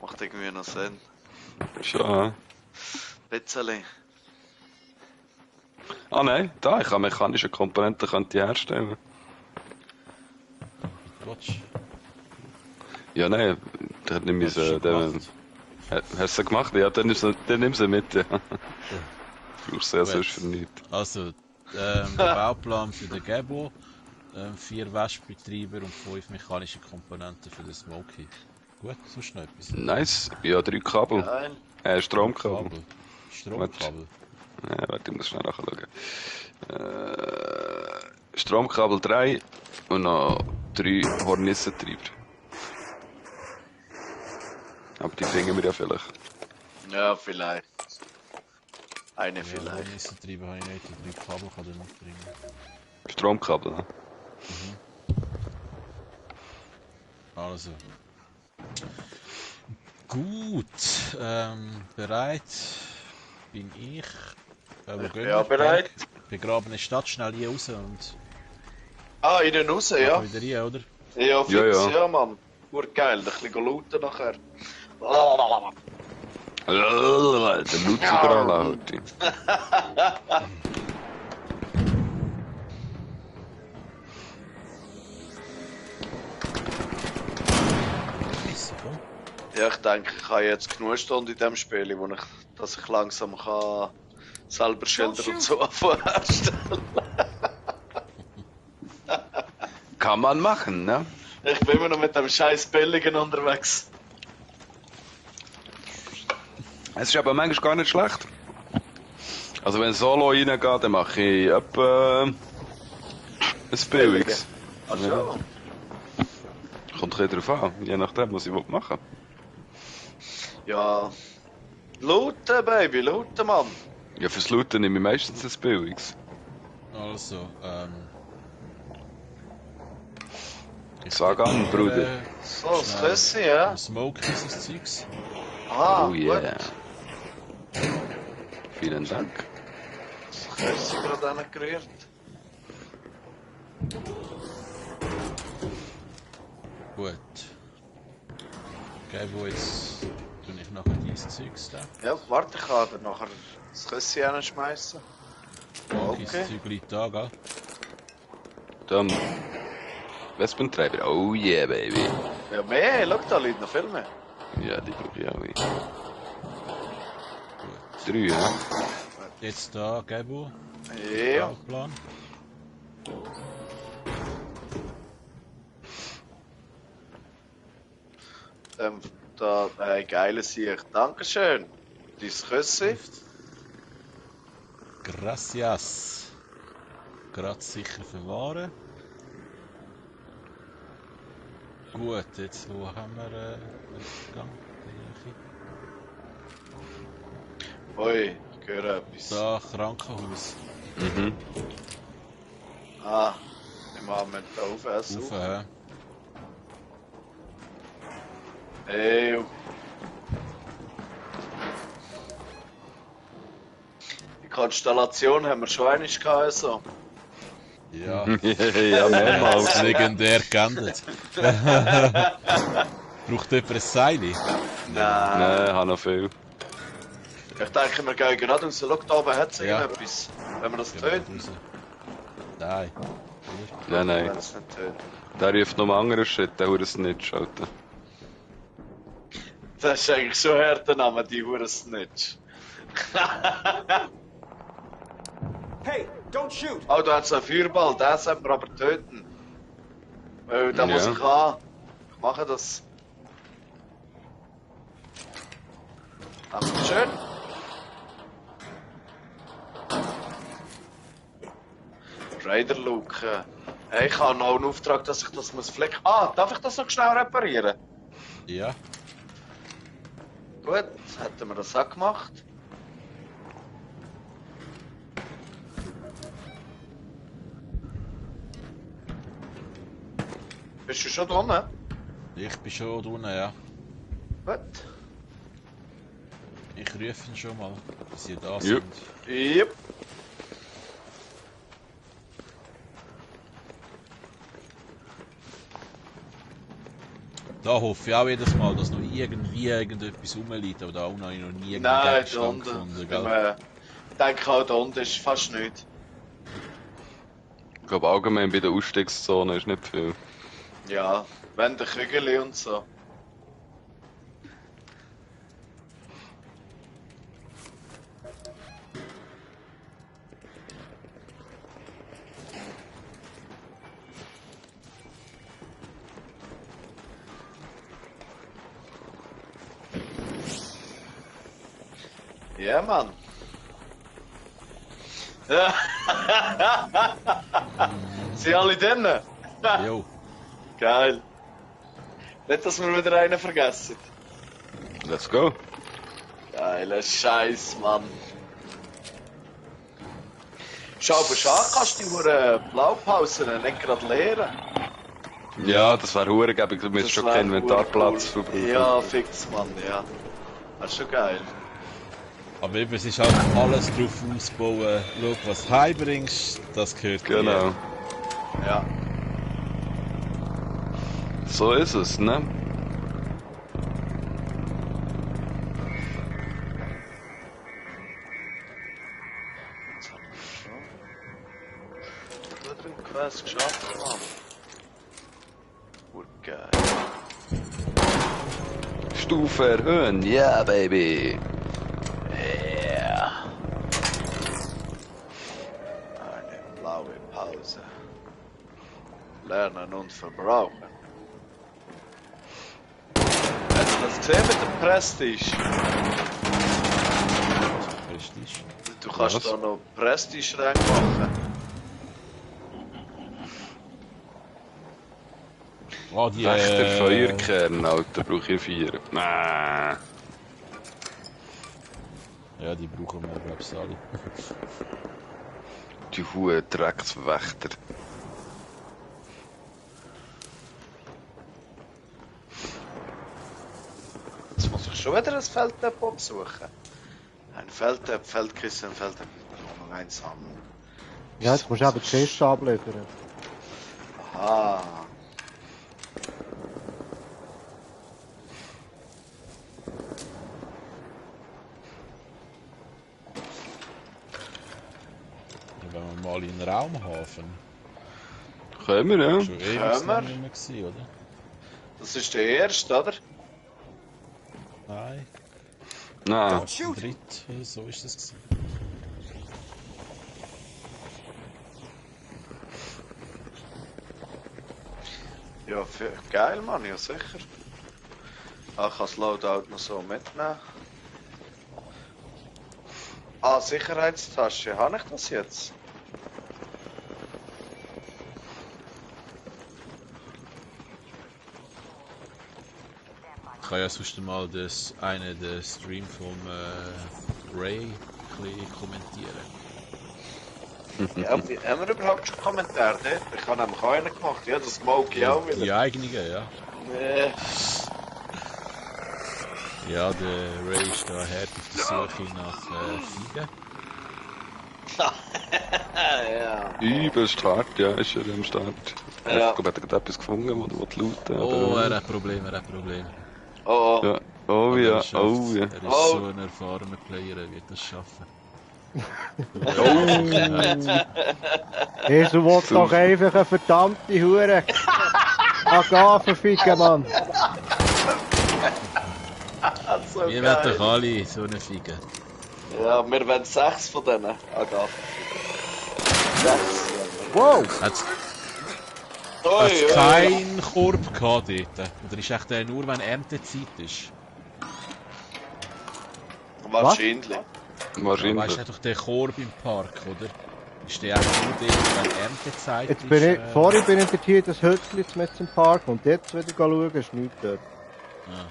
Macht irgendwie noch Sinn. Schon, hä? Bisschen. Ah nein, da, ich kann mechanische Komponenten könnte ich herstellen. Watch. Ja, nein, der hat nicht Hast du müssen. schon Der, gemacht? hast du sie gemacht? Ja, dann nimm sie mit. Ja. Du brauchst sie ja Gut. sonst für nichts. Also, der Bauplan für den Gabo, 4 Westbetreiber und 5 mechanische Komponenten für den Smoky. Gut, sonst noch etwas? Nice. Ja, 3 Kabel. Geil. Stromkabel. Kabel. Stromkabel. Ja, warte, ich muss schnell nachschauen. Stromkabel 3 und noch 3 Hornissentreiber. Aber die finden wir ja vielleicht. Ja, vielleicht. Eine Ja, vielleicht. Hornissentreiber habe ich nicht, die 3 Kabel kann ich mitbringen. Stromkabel, ne? Also. Gut, bereit bin ich. Wo Ich gehen bin auch wir? bereit. Begrabene Stadt, schnell hier raus und Ah, innen raus, ja. wieder rein, oder? Ja, fix, Ja, ja. ja, Mann. Urgeil, ein bisschen looten nachher. Der Blut überall heute. Scheiße, komm. Ja, ich denke, ich habe jetzt genug Stunden in dem Spiel, dass ich langsam kann selber Schilder und so herstellen. Kann man machen, ne? Ich bin immer noch mit dem scheiß Billigen unterwegs. Es ist aber manchmal gar nicht schlecht. Also wenn Solo reingeht, dann mache ich etwa ein Billiges. Ach so. Kommt ein bisschen drauf an, je nachdem, was ich machen will. Ja. Looten, Baby, looten, Mann. Ja, fürs Looten nehme ich meistens ein Billiges. Also, Sag an, Bruder. So, das Küssi, ja. Smoke ist das Zeugs. Ah, Oh yeah. gut. Vielen Dank. Das Küssi gerade gerührt. Gut. Okay, wo jetzt tue ich nachher dieses Zeugs da. Ja, warte, ich kann dir nachher das Küssi hinschmeißen. Okay. Okay. Das Zeug liegt da, gell? Dann. Wespentreiber. Oh yeah, baby. Ja, mehr, schau, da liegt noch viel mehr. Ja, die brauche ich auch. Gut. 3, ja. Jetzt da, Gebo. Ja. Plan. Da, geiles Sieg. Dankeschön. Dein Küssi. Gracias. Gerade sicher verwahren. Gut, jetzt wo haben wir den Gang? Ui, ich höre etwas. Da, Krankenhaus. Mhm. Ah, ich mache mit da auf essen. Rauf, hä? Ey. Die Konstellation haben wir schon einmal gehabt, so. Ja. Ja, mehrmals. Legendär geendet. Braucht jemand ein Seil? Nein. Nein, ich habe noch viel. Ich denke, wir gehen gerade raus. Schau, da oben hat es Ja. irgendetwas. Wenn wir das Gehen wir töten. raus. Nein. Nein, Wenn wir nein. es nicht töten. Der ruft noch einen anderen Schritt, der Hure Snitch, Alter. Das ist eigentlich schon ein harter Name, die Hure Snitch. Hey, don't shoot! Oh, da hat es einen Feuerball, den sollten wir aber töten. Weil den muss Ja. ich haben. Ich mache das. Dankeschön. Raider Luke. Hey, ich habe noch einen Auftrag, dass ich das muss flecken. Ah, darf ich das noch schnell reparieren? Ja. Gut, hätten wir das auch gemacht. Bist du schon dran? Ich bin schon unten, ja. Gut. Ich rufe ihn schon mal, bis sie da Ja. sind. Yep. Da hoffe ich auch jedes Mal, dass noch irgendwie irgendetwas rumliegt, aber da unten habe ich noch nie Nein, da Gegenstand unten. gefunden, Ich gell? denke auch, da unten ist fast nichts. Ich glaube allgemein bei der Ausstiegszone ist nicht viel. Ja, wenn der Kügel und so. Ja, Mann. Sie alle drinnen? Jo, Geil. Nicht, dass wir wieder einen vergessen. Let's go. Geiler Scheiß, Mann. Schau, aber schade, kannst du die Blaupausen nicht gerade leeren. Ja, das wäre hure gäbig, du müsstest Das schon wär keinen Inventarplatz cool. verbrauchen. Ja, fix, Mann, ja. Das ist schon geil. aber eben, es ist halt alles drauf ausbauen. Schau, was du heimbringst, das gehört dir. Genau. Ja. So ist es, ne? Jetzt haben wir schon. Gut drin Quest geschafft, Mann. Urgeil. Stufe erhöhen, yeah, baby. Ja. Eine blaue Pause. Lernen und verbrauchen. Hast du das gesehen mit dem Prestige? Prestige. Du kannst Was? da noch Prestige reinmachen. Oh, die Wächter Feuerkern, Alter, brauche ich 4. Nah. Ja, die brauchen wir, glaube ich, alle. Die hohe Dreckswächter. Jetzt muss ich schon wieder ein Felddepot besuchen. Ein Felddepot, Feldkissen, Felddepot. Noch eins haben. Ja, jetzt musst du eben die Kiste abliefern. Aha. alle in den Raumhafen? Können wir, ja. Schon ewig Können wir? lang nicht mehr gewesen, oder? Das ist der erste, oder? Nein, Nein. Don't der shoot! dritte, so ist das gewesen. Ja, geil, Mann, ja sicher. Ah, ich kann das Loadout noch so mitnehmen. Ah, Sicherheitstasche. Habe ich das jetzt? Ich kann ja sonst mal den Stream vom Ray ein bisschen kommentieren. Ja, haben wir überhaupt schon Kommentare dort? Ich habe nämlich einen gemacht. Ja, das Smokey auch wieder. Die eigenen, ja. Nee. Ja, der Ray ist da hart auf der Suche nach Fliegen. Ja. Übelst hart, ja, ist er am Start. Ja. Ich glaube, er hat gerade etwas gefunden, wo du looten. Oh, er hat Probleme, Oh, oh. Ja. Oh Aber ja, er schafft's. oh ja. Er ist Oh. so ein erfahrener Player, er wird das schaffen. Jesus will doch einfach eine verdammte Hure Agave ficken, Mann. So Wir geil. werden doch alle so eine Fiege. Ja, wir wollen 6 von denen. Agaven. 6. Wow! Hat's Oi, keinen Korb gehabt dort? Oder ist echt nur, wenn Erntezeit ist? Wahrscheinlich. Wahrscheinlich. Weißt du doch den Korb im Park, oder? Ist der echt nur dort, wenn Erntezeit Jetzt ist? bin ich, vorhin bin ich dort hier das Hütchen mit im Park und jetzt wieder schauen, ist nichts dort. Ah.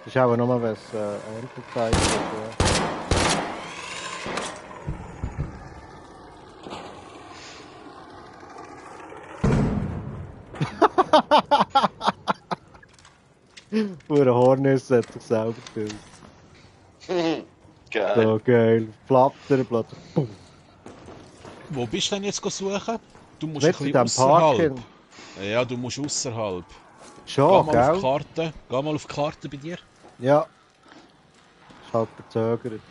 Das ist auch nochmal, wenn es Erntezeit ist. Ja. Hure Hornis hat sich selber gefühlt. Geil. So geil. Flattern, plötzlich. Boom. Wo bist du denn jetzt suchen? Du musst Jetzt ein in bisschen diesem Park. ausserhalb. Ja, du musst ausserhalb. Schon, Geh mal auf die gell? Karte. Geh mal auf die Karte bei dir. Ja. Ist halt verzögert.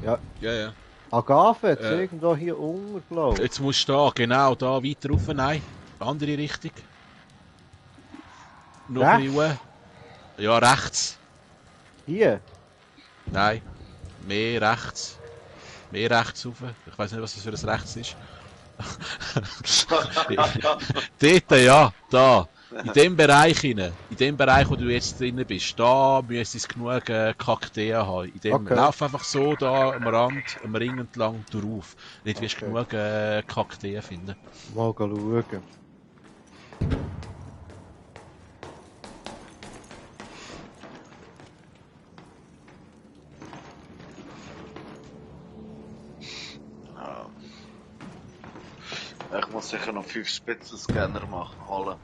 Ja. Ja, ja. Agave, jetzt irgendwo hier unten, glaube ich. Jetzt musst du da, genau da, weiter rauf. Nein, andere Richtung. Noch ein bisschen hoch. Ja, rechts. Hier? Nein, mehr rechts. Mehr rechts rauf. Ich weiß nicht, was das für ein rechts ist. Dort, ja, da. In dem Bereich hinein. In dem Bereich, wo du jetzt drin bist. Da müsste es genug Kakteen haben. In dem, Okay. lauf einfach so da am Rand, am Ring entlang drauf. Dort wirst du genug Kakteen finden. Mal schauen. Ich muss sicher noch 5 Spitzenscanner holen.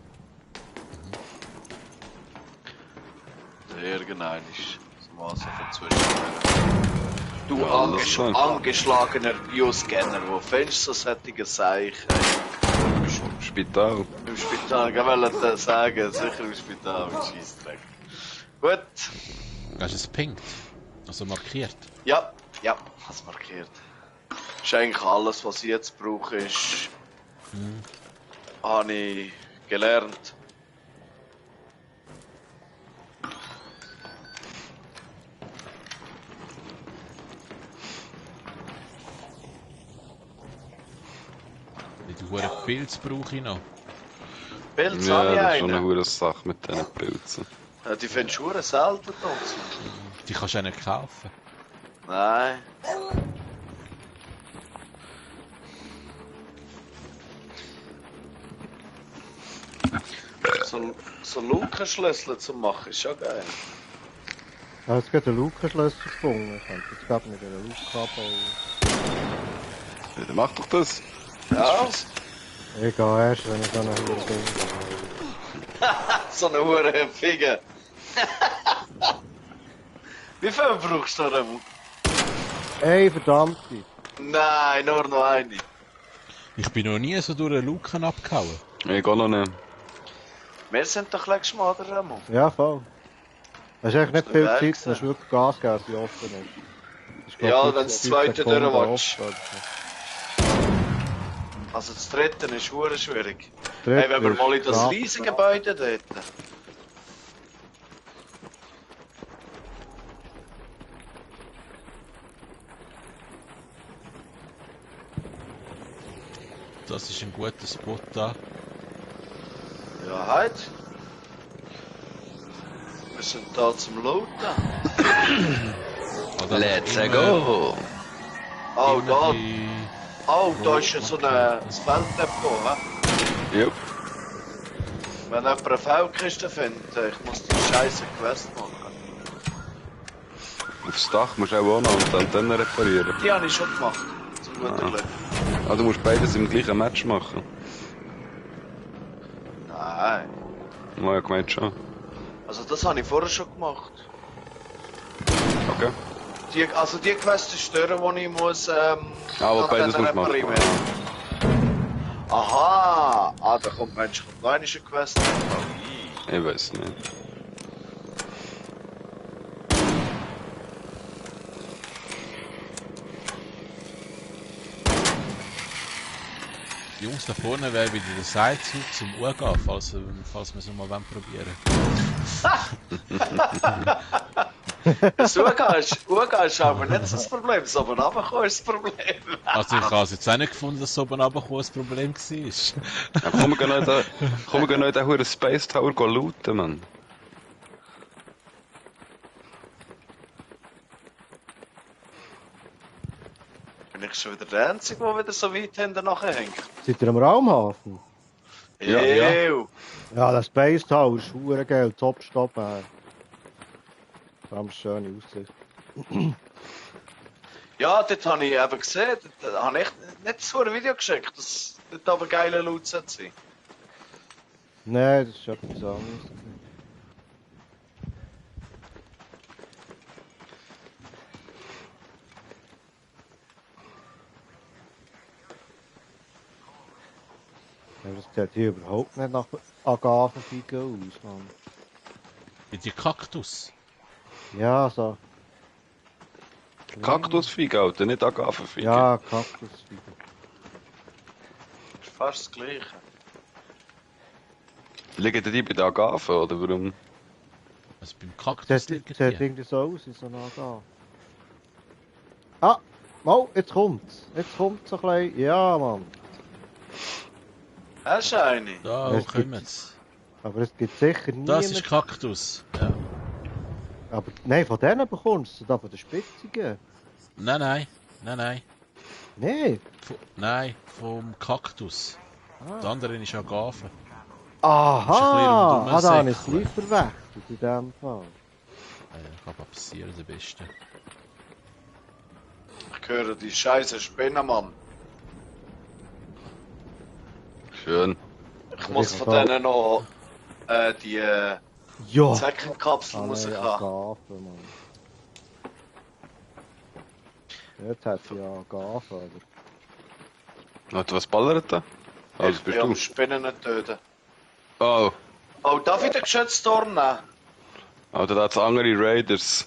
Irgendein ist das Maß von Zwischenwert. Du Ja, das ist schon. angeschlagener Bioscanner, wo fällst du so sättige Seich? Im Spital. Im Spital, ich wollte sagen, sicher im Spital, mit Scheissdreck. Gut. Hast du es pinkt? Also markiert? Ja, hast markiert. Ist eigentlich alles, was ich jetzt brauche, ist... Habe ich gelernt. Die hohen Pilze brauche ich noch. Pilz Ja, habe ich das ist schon eine einen. hohe Sache mit diesen Pilzen. Ja, die findest du verdammt selten draussen. Die kannst du auch nicht kaufen. Nein. So Lukenschlüssel zu machen, ist schon geil. Ich habe jetzt gerade einen Lukenschlüssel gefunden. Ich könnte jetzt gerade mit einer Luke abbauen. Ja, dann mach doch das. Ja, Ich gehe erst, wenn ich so eine Hure bin. so eine hure Fiege. Wie viel brauchst du denn? Ey, verdammte. Nein, nur noch eine. Ich bin noch nie so durch eine Luke abgehauen. Ich gehe noch nicht. Wir sind doch letztes Mal, oder Remo? Ja, voll. Das ist eigentlich nicht Das viel ist Zeit, geil du musst wirklich Gas geben, dass sie offen ist. Das ist, Ja, glaub, wenn das 5 zweite Sekunden durchwatschst. offen oder Also das dritte ist hure schwierig. Dritte Hey, wenn wir ist mal in das knapp. riesige Gebäude dort. Das ist ein guter Spot da. Ja, halt. Wir sind da zum Looten. Also, Let's immer- go! Oh, immer da, die- oh, da ist ja so ein Felddepot, hä? Jupp. Wenn jemand eine Feldkiste findet, ich muss die scheiße Quest machen. Aufs Dach musst du auch noch und die Antenne reparieren. Die habe ich schon gemacht. Zum guten Glück. Ah, du musst beides im gleichen Match machen. Nein. Ja, gemeint schon. Also das habe ich vorher schon gemacht. Okay. Also die Quest ist die, die ich muss, Aber beides musst du machen. reparieren. Aha! Ah, da kommt Mensch, noch eine Quest. Ich weiß nicht. Jungs, da vorne wäre wieder der Seilzug zum Urgehen, falls wir es mal probieren Das Urgehen ist aber nicht so das Problem, das oben runterkommen ist das Problem. Also ich habe es jetzt auch nicht gefunden, dass es oben runtergekommen ein Problem war. Ja, komm, wir gehen noch in den huren Space Tower looten, Mann. Bin ich schon wieder der Einzige, der wieder so weit hinten nachher hängt? Seid ihr am Raumhafen? Ja, ja. Ew. Ja, der Space Tower ist hure geil, Top-Stopp. Da haben wir schöne Aussicht. Ja, dort habe ich eben gesehen, da habe ich nicht so ein Video geschickt, dass dort aber geile Loot sein. Nein, das ist etwas anderes. Ja, das sieht hier überhaupt nicht nach Agavenfiege aus, Mann. Wie die Kaktus. Ja, so. Kaktusfiege, Alter, nicht Agavenfiege. Ja, Kaktusfiege. Ist fast das Gleiche. Liegen die bei den Agaven, oder warum? Also beim Das Kaktus sieht liegen die. irgendwie so aus, wie so eine Agave. Ah! Oh, jetzt kommt's. Jetzt kommt so ein bisschen. Ja, Mann. Hast du eine? Da, Es wo gibt- kommt's? Aber es gibt sicher niemand. Das ist Kaktus. Ja. Aber nein, von denen bekommst du da von den Spitzigen. Nein. Nein. Nein, vom Kaktus. Der andere ist Agave. Aha! Das ist ein bisschen Da habe ich es rundum gleich verwechselt in dem Fall. Kann aber passieren, der Beste. Ich höre die scheiße Spinnen, Mann. Schön. Ich muss von denen noch die Ja! Zeckenkapseln Ah, muss ich nein, haben. Agave, Mann. Jetzt hat sie ja Agave, aber... Warte, was ballert da? Oh, das Ich bist bin du. am Spinnen töten. Oh, Oh, darf ich den Geschützturm nehmen? Alter, da hat's andere Raiders.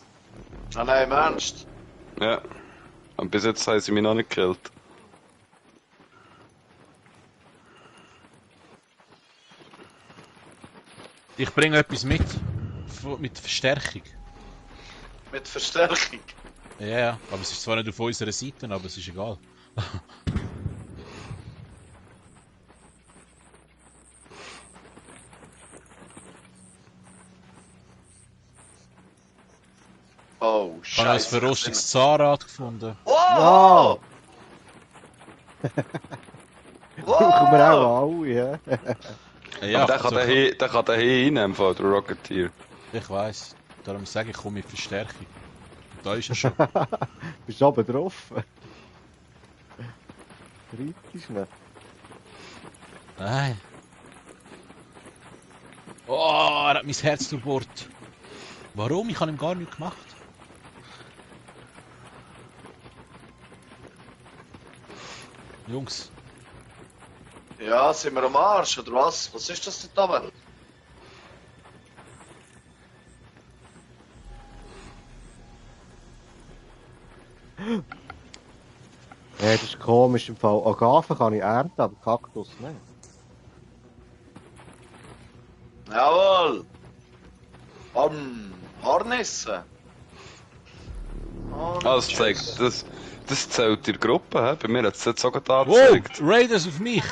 Ah nein, im Ernst? Ja. Und bis jetzt haben sie mich noch nicht gekillt. Ich bringe etwas mit. Mit Verstärkung. Mit Verstärkung. Ja, aber es ist zwar nicht auf unserer Seite, aber es ist egal. Oh, Ich habe ein scheiße. verrostetes Zahnrad gefunden. Wow! Brauchen wir auch alle, ja? Ja, Aber der kann den hier reinnehmen, von der Rocketeer. Ich weiss. Darum sage ich, ich komme mit Verstärkung. Und da ist er schon. Bist du oben drauf? Kritisch, ne? Nein. Oh, er hat mein Herz durchbohrt. Warum? Ich habe ihm gar nichts gemacht. Jungs, Ja, sind wir am Arsch, oder was? Was ist das da oben? Ja, das ist komisch im Fall. Agaven kann ich ernten, aber Kaktus nicht. Jawohl! Hornissen! Das zeigt, das zählt in der Gruppe, hä? Bei mir hat es jetzt sogar Wow, angezeigt. Raiders auf mich!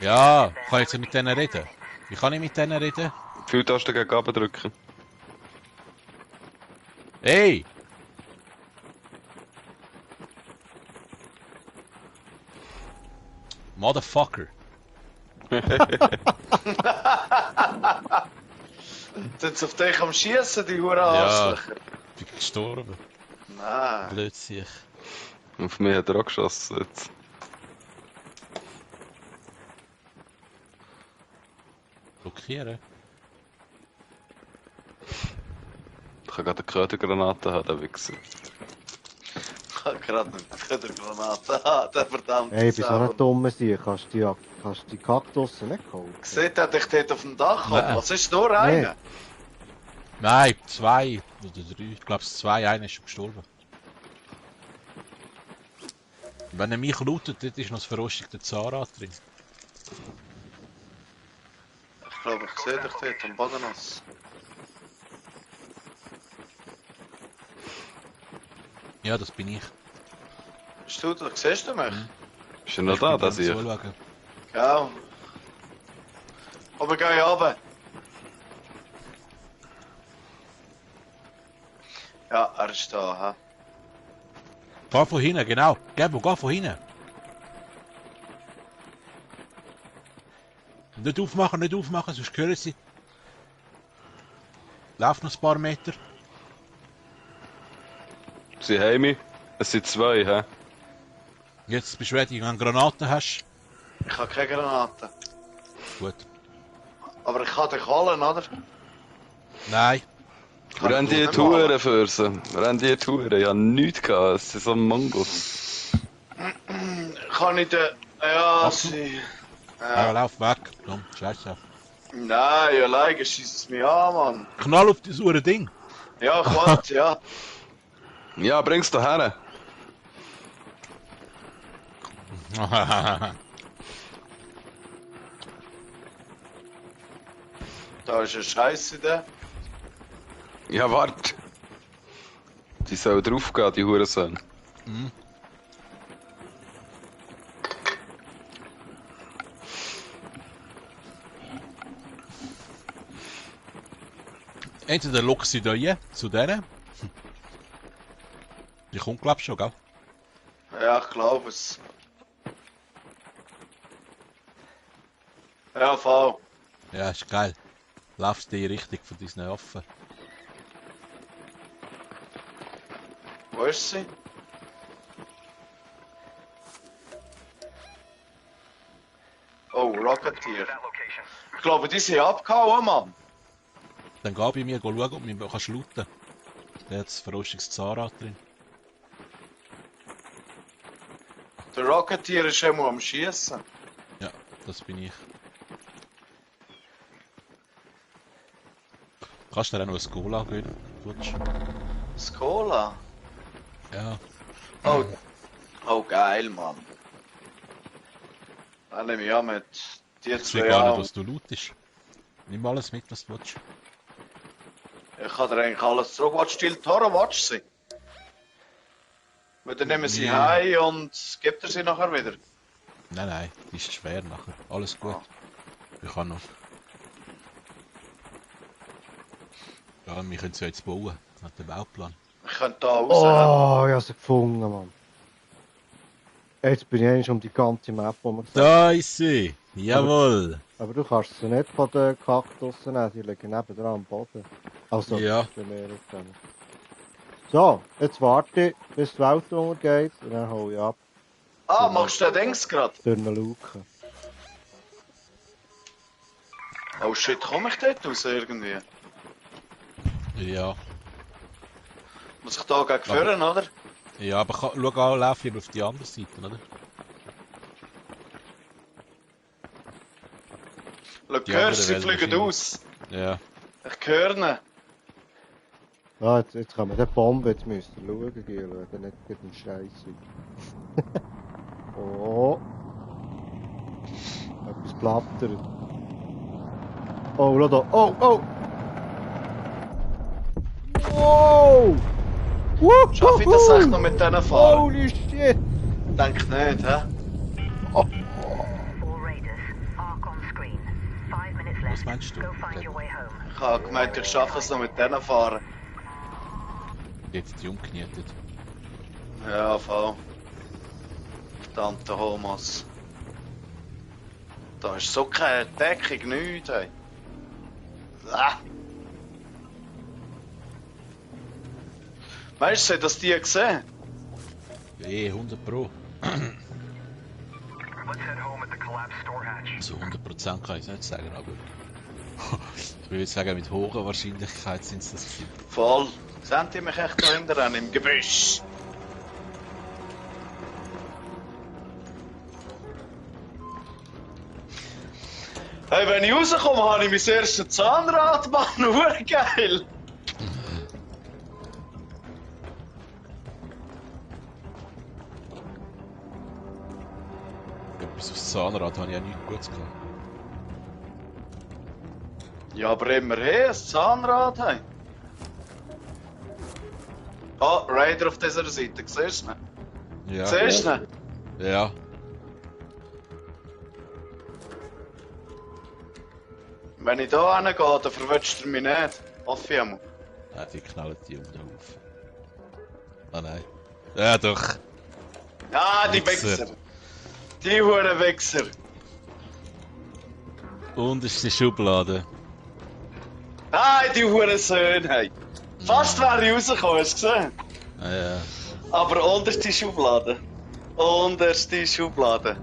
Ja, kann ich jetzt mit denen reden? Wie kann ich mit denen reden? Pfeiltaste gegen oben drücken. Hey! Motherfucker! Sind sie auf dich am Schießen, die Huren Ja. Arschlöcher? Ich bin gestorben. Nein. Blödsinn. Auf mich hat er auch geschossen jetzt. Blockieren? Ich kann gerade eine Ködergranate haben, der Wichser. Ich hab gerade eine Granate. Ah, der verdammte Ey, bist auch Sau. nicht dumm sein. Kannst du die Kaktusse nicht kaufen? Seht ihr dich dort auf dem Dach? Nein. Was ist nur einer? Nein, 2 oder 3. Ich glaube, 2, einer ist schon gestorben. Wenn er mich lootet, dort ist noch das verrostigte Zahnrad drin. Ich glaube, ich sehe dich dort am Bodenass. Ja, das bin ich. Bist du da? Siehst du mich? Ist er noch da, das hier? Zuschauen. Ja. Aber geh runter. Ja, er ist da, hä? Geh von hinten, genau. Gebo, geh von hinten. Nicht aufmachen, sonst hören sie. Lauf noch ein paar Meter. Sie haben mich. Es sind 2, hä? Jetzt bist du ready, wenn du Granaten hast. Ich habe keine Granaten. Gut. Aber ich kann dich holen, oder? Nein. Wir haben die Touren für sie. Wir haben die Touren. Ich habe nichts gehabt. Es sind so Mangos. Kann ich den... Ja, Ach, sie... Ja, Ja. lauf weg. Komm, scheiße. Nein, alleine schießt es mich an, Mann. Knall auf das saure Ding. Ja, ich warte, ja. Ja, bring's da her. Da ist eine Scheiße da. Ja, warte. Die sollen draufgehen, die Hurensohn. Entweder locken sie da rein, zu denen. Die kommt, glaub ich, schon, gell? Ja, ich glaube es. Ja, voll. Ja, ist geil. Laufst die Richtung von diesen Affen. Wo ist sie? Oh, Rocketeer. Ich glaube, die sind abgehauen, Mann. Dann geh bei mir schauen, ob du kannst looten. Der hat das verrostiges Zahnrad drin. Der Rocketeer ist immer am Schießen. Ja, das bin ich. Kannst du dir auch noch ein Cola gönnen? Willst du? Skola. Ja. Oh, oh geil, Mann. Dann nehme ich an mit die Ich zwei will gar nicht, auch. was du lootest. Nimm alles mit, was du willst. Ich kann dir eigentlich alles zurück. Willst du die Tore, willst du sie? Weil dann nehmen sie Ja. heim und gibt er sie nachher wieder. Nein, die ist schwer nachher. Alles gut. Ich kann noch. Ja, wir können sie jetzt bauen. Nach dem Bauplan. Ich könnte da raus. Oh, ich habe sie gefunden, Mann. Jetzt bin ich eigentlich um die ganze Map herum. Da ist sie! Jawohl! Aber du kannst sie nicht von den Kaktussen nehmen, die liegen nebendran am Boden. Also, Ja. bei mir nicht dran. So, jetzt warte ich, bis die Welt untergeht und dann hole ich ab Ah, machst du den Dings gerade? durch eine Luke. Oh shit, komme ich dort raus irgendwie? Ja. Muss ich da gegen führen, oder? Ja, aber schau, lauf lieber auf die andere Seite, oder? Schau, Die hörst du, sie anderen werden fliegen wahrscheinlich- aus. Ja. Ich höre ihn. Ah, jetzt kann man den Bomben, jetzt müsst ihr schauen, Giel, wenn nicht mit dem Scheiß wird. Oh. Etwas plattert. Oh, schau da. Oh, oh! Wow! Schaff ich das echt noch mit denen fahren? Holy shit! Denk nicht, hä? All Raiders, arc on screen. 5 minutes Was left. meinst du? Go find your way home. Ich habe gemeint, ich schaffe es noch mit denen fahren. Jetzt die umgenietet. Ja, voll. Verdammte Homos. Da ist so keine Deckung, nichts, ey. Ah. Meinst du, dass die gesehen? 100 Pro. Let's head home at the collapsed store hatch. Also 100% kann ich nicht sagen, aber... ich würde sagen, mit hoher Wahrscheinlichkeit sind es das gewesen. Voll. Sehen die mich echt da hinten im Gebüsch? Hey, wenn ich rauskomme, habe ich mein erstes Zahnrad, Mann. Hure geil. Etwas aufs Zahnrad habe ich ja nichts Gutes gehabt. Ja, aber immerhin, ein Zahnrad, hey. Oh, Raider auf dieser Seite, siehst du ihn? Ja. Siehst du ihn? Ja. Wenn ich da hingehe, dann verwünscht er mich nicht. Hoffe ich einmal. Ah, die knallen die um den Haufen. Ah nein. Ja doch. Ah, die Wichser. Wichser. Die Huren Wichser. Und ist die Schublade. Ah, die Huren Söhne, hey. Fast wäre ich rausgekommen, hast du gesehen? Ah ja. Aber unterste Schublade. Unterste Schublade.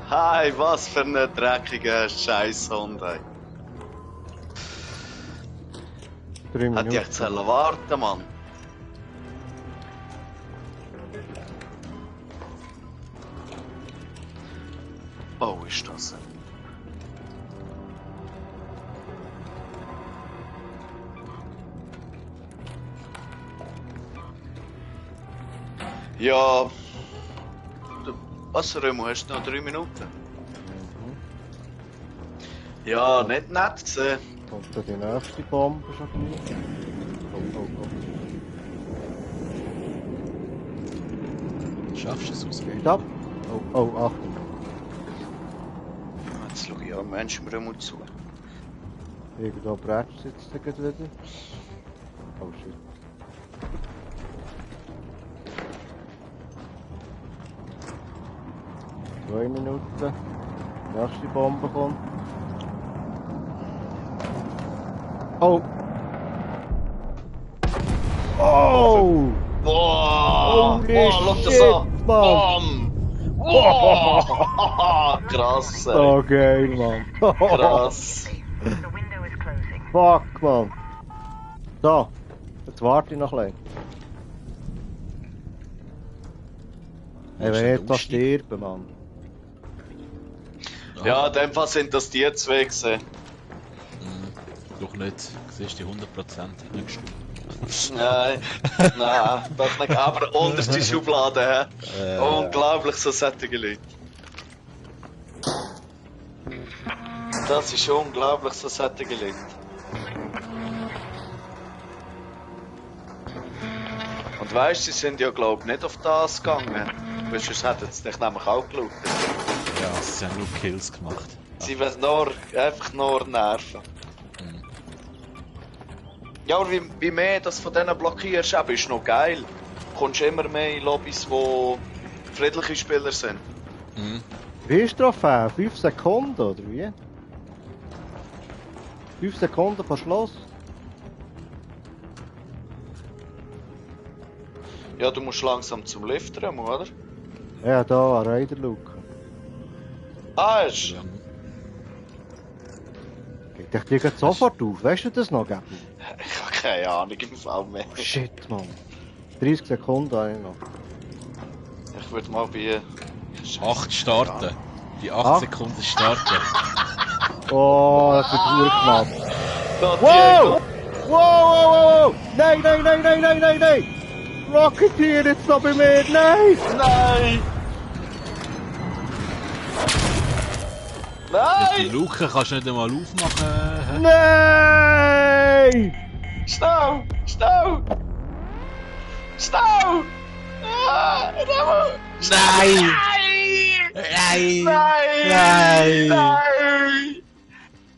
Hey, was für ein dreckiger Scheisshund, ey. 3 Hätte ich Minuten. echt sollen warten, Mann. Oh, ist das? Ja. Was, Remo, hast du noch 3 Minuten? Ja, nicht nett gesehen. Kommt da die nächste Bombe schon gleich? Oh, oh, oh. Schaffst du es aus? Geht ab. Oh, oh, Achtung. Jetzt schaue ich am Menschen Remo zu. Irgendwo brätscht es jetzt wieder. Oh shit. Zwei Minuten. Nächste Bombe kommt. Oh! Oh! Boah! Holy Boah, schau das shit, an! Mann! Bam! Boah! Krass, ey. Oh geil, Mann! Krass. The window is closing. Fuck, Mann! So, jetzt warte ich noch ein bisschen. Hey, wenn ich etwas sterbe, Mann. Ja, in dem Fall sind das die zwei gewesen. Doch nicht. Siehst du, die 100% nicht gestimmt. Nein, nein, das nicht. Aber unterste Schublade, hä? Unglaublich, so solche Leute. Das ist unglaublich, so solche Leute. Und weißt du, sie sind ja, glaub ich, nicht auf das gegangen. Weil sonst hätten sie dich nämlich auch gelaufen. Ja, sie haben nur Kills gemacht. Sie wollen nur, einfach nur nerven. Mhm. Ja, aber wie mehr das von denen blockierst, eben, ist noch geil. Du kommst immer mehr in Lobbys, wo friedliche Spieler sind. Mhm. Wie ist Trophäe? 5 Sekunden, oder wie? 5 Sekunden vor Schluss? Ja, du musst langsam zum Lift rum, oder? Ja, da, Raider Luke. Ah, ist. Ja. Geht dich die geht sofort auf, weißt du das noch, Gabi? Ich habe keine Ahnung im Fall mehr. Oh, shit, Mann. 30 Sekunden habe ich noch. Ich würde mal bei. 8 starten. Die 8 Acht? Sekunden starten. Oh, das wird nur knapp. Da, Wow! Wow! Nein! Rocketeer jetzt noch bei mir! Nein! Nein! Die Nein! Luke kannst du nicht einmal aufmachen. Nein! Schnell! Ah, Nein!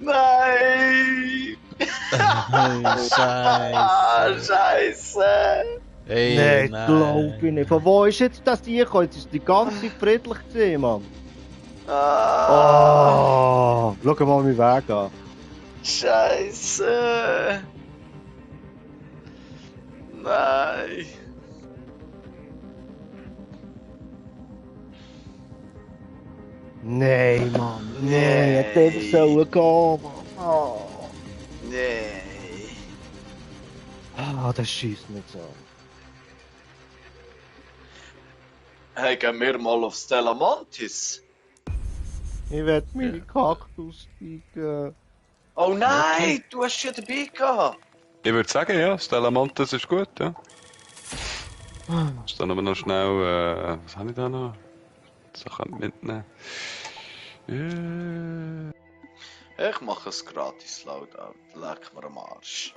Nein! Scheiße! Hey, Nein, glaub ich nicht. Von wo ist jetzt das hier gekommen? Jetzt ist die ganze Zeit friedlich gewesen, Mann. Oh, schau mal meinen Weg an. Scheiße! Nein! Nein, Mann. Nein, hätte einfach sollen gehen, Mann. Oh. Nein! Ah, das schießt nicht so. Hey, gehen wir mal auf Stella Montis? Ich will meine Kaktus steigen. Oh nein, du hast schon dabei gehabt! Ich würde sagen, ja, Stella Montes ist gut, ja. Ist dann aber noch schnell, was habe ich da noch? So kann ich mitnehmen. Ich mache es gratis Loadout, leck mir am Arsch.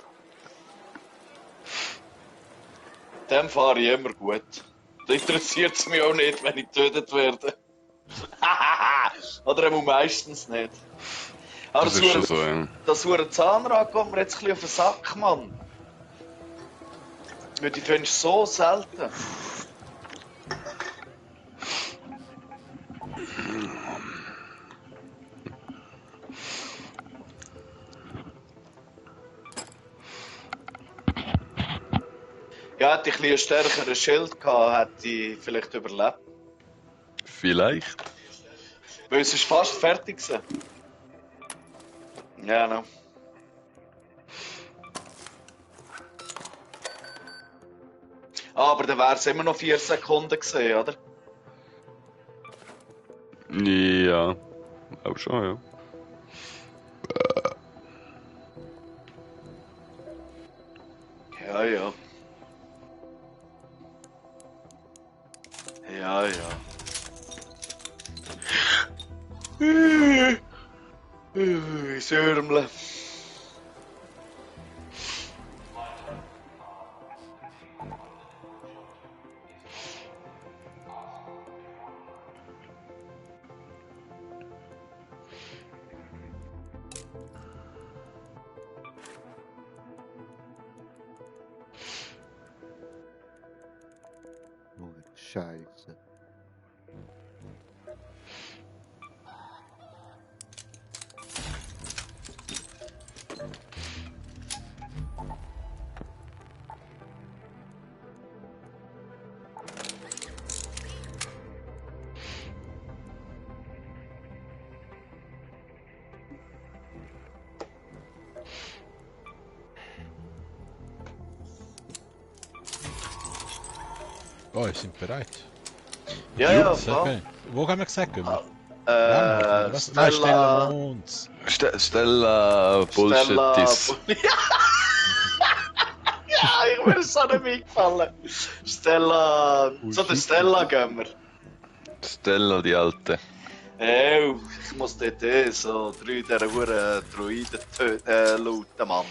Dem fahre ich immer gut. Da interessiert es mich auch nicht, wenn ich getötet werde. Oder meistens nicht. Aber Das ist schon so, ja. das hure Zahnrad kommt mir jetzt ein bisschen auf den Sack, Mann. Weil die findest du so selten. Ja, hätte ich ein bisschen stärkeres Schild gehabt, hätte ich vielleicht überlebt. Vielleicht. Weil es ist fast fertig gewesen. Ja, no. Aber dann wäre es immer noch 4 Sekunden gewesen, oder? Ja. Auch schon, ja. Ja, ja. Ja, ja. Sörmle. Oh, Scheiße. Oh, wir sind bereit. Ja, ja, Okay. Wo haben wir gesagt? Gehen wir? Was? Stella... Nein, Stella Mons. Stella Bullshittis. Ja, ich bin so nicht eingefallen. Stella... Zu der Stella gehen wir. Stella, die Alte. Ich muss dort so 3 dieser Huren Droiden looten, Mann.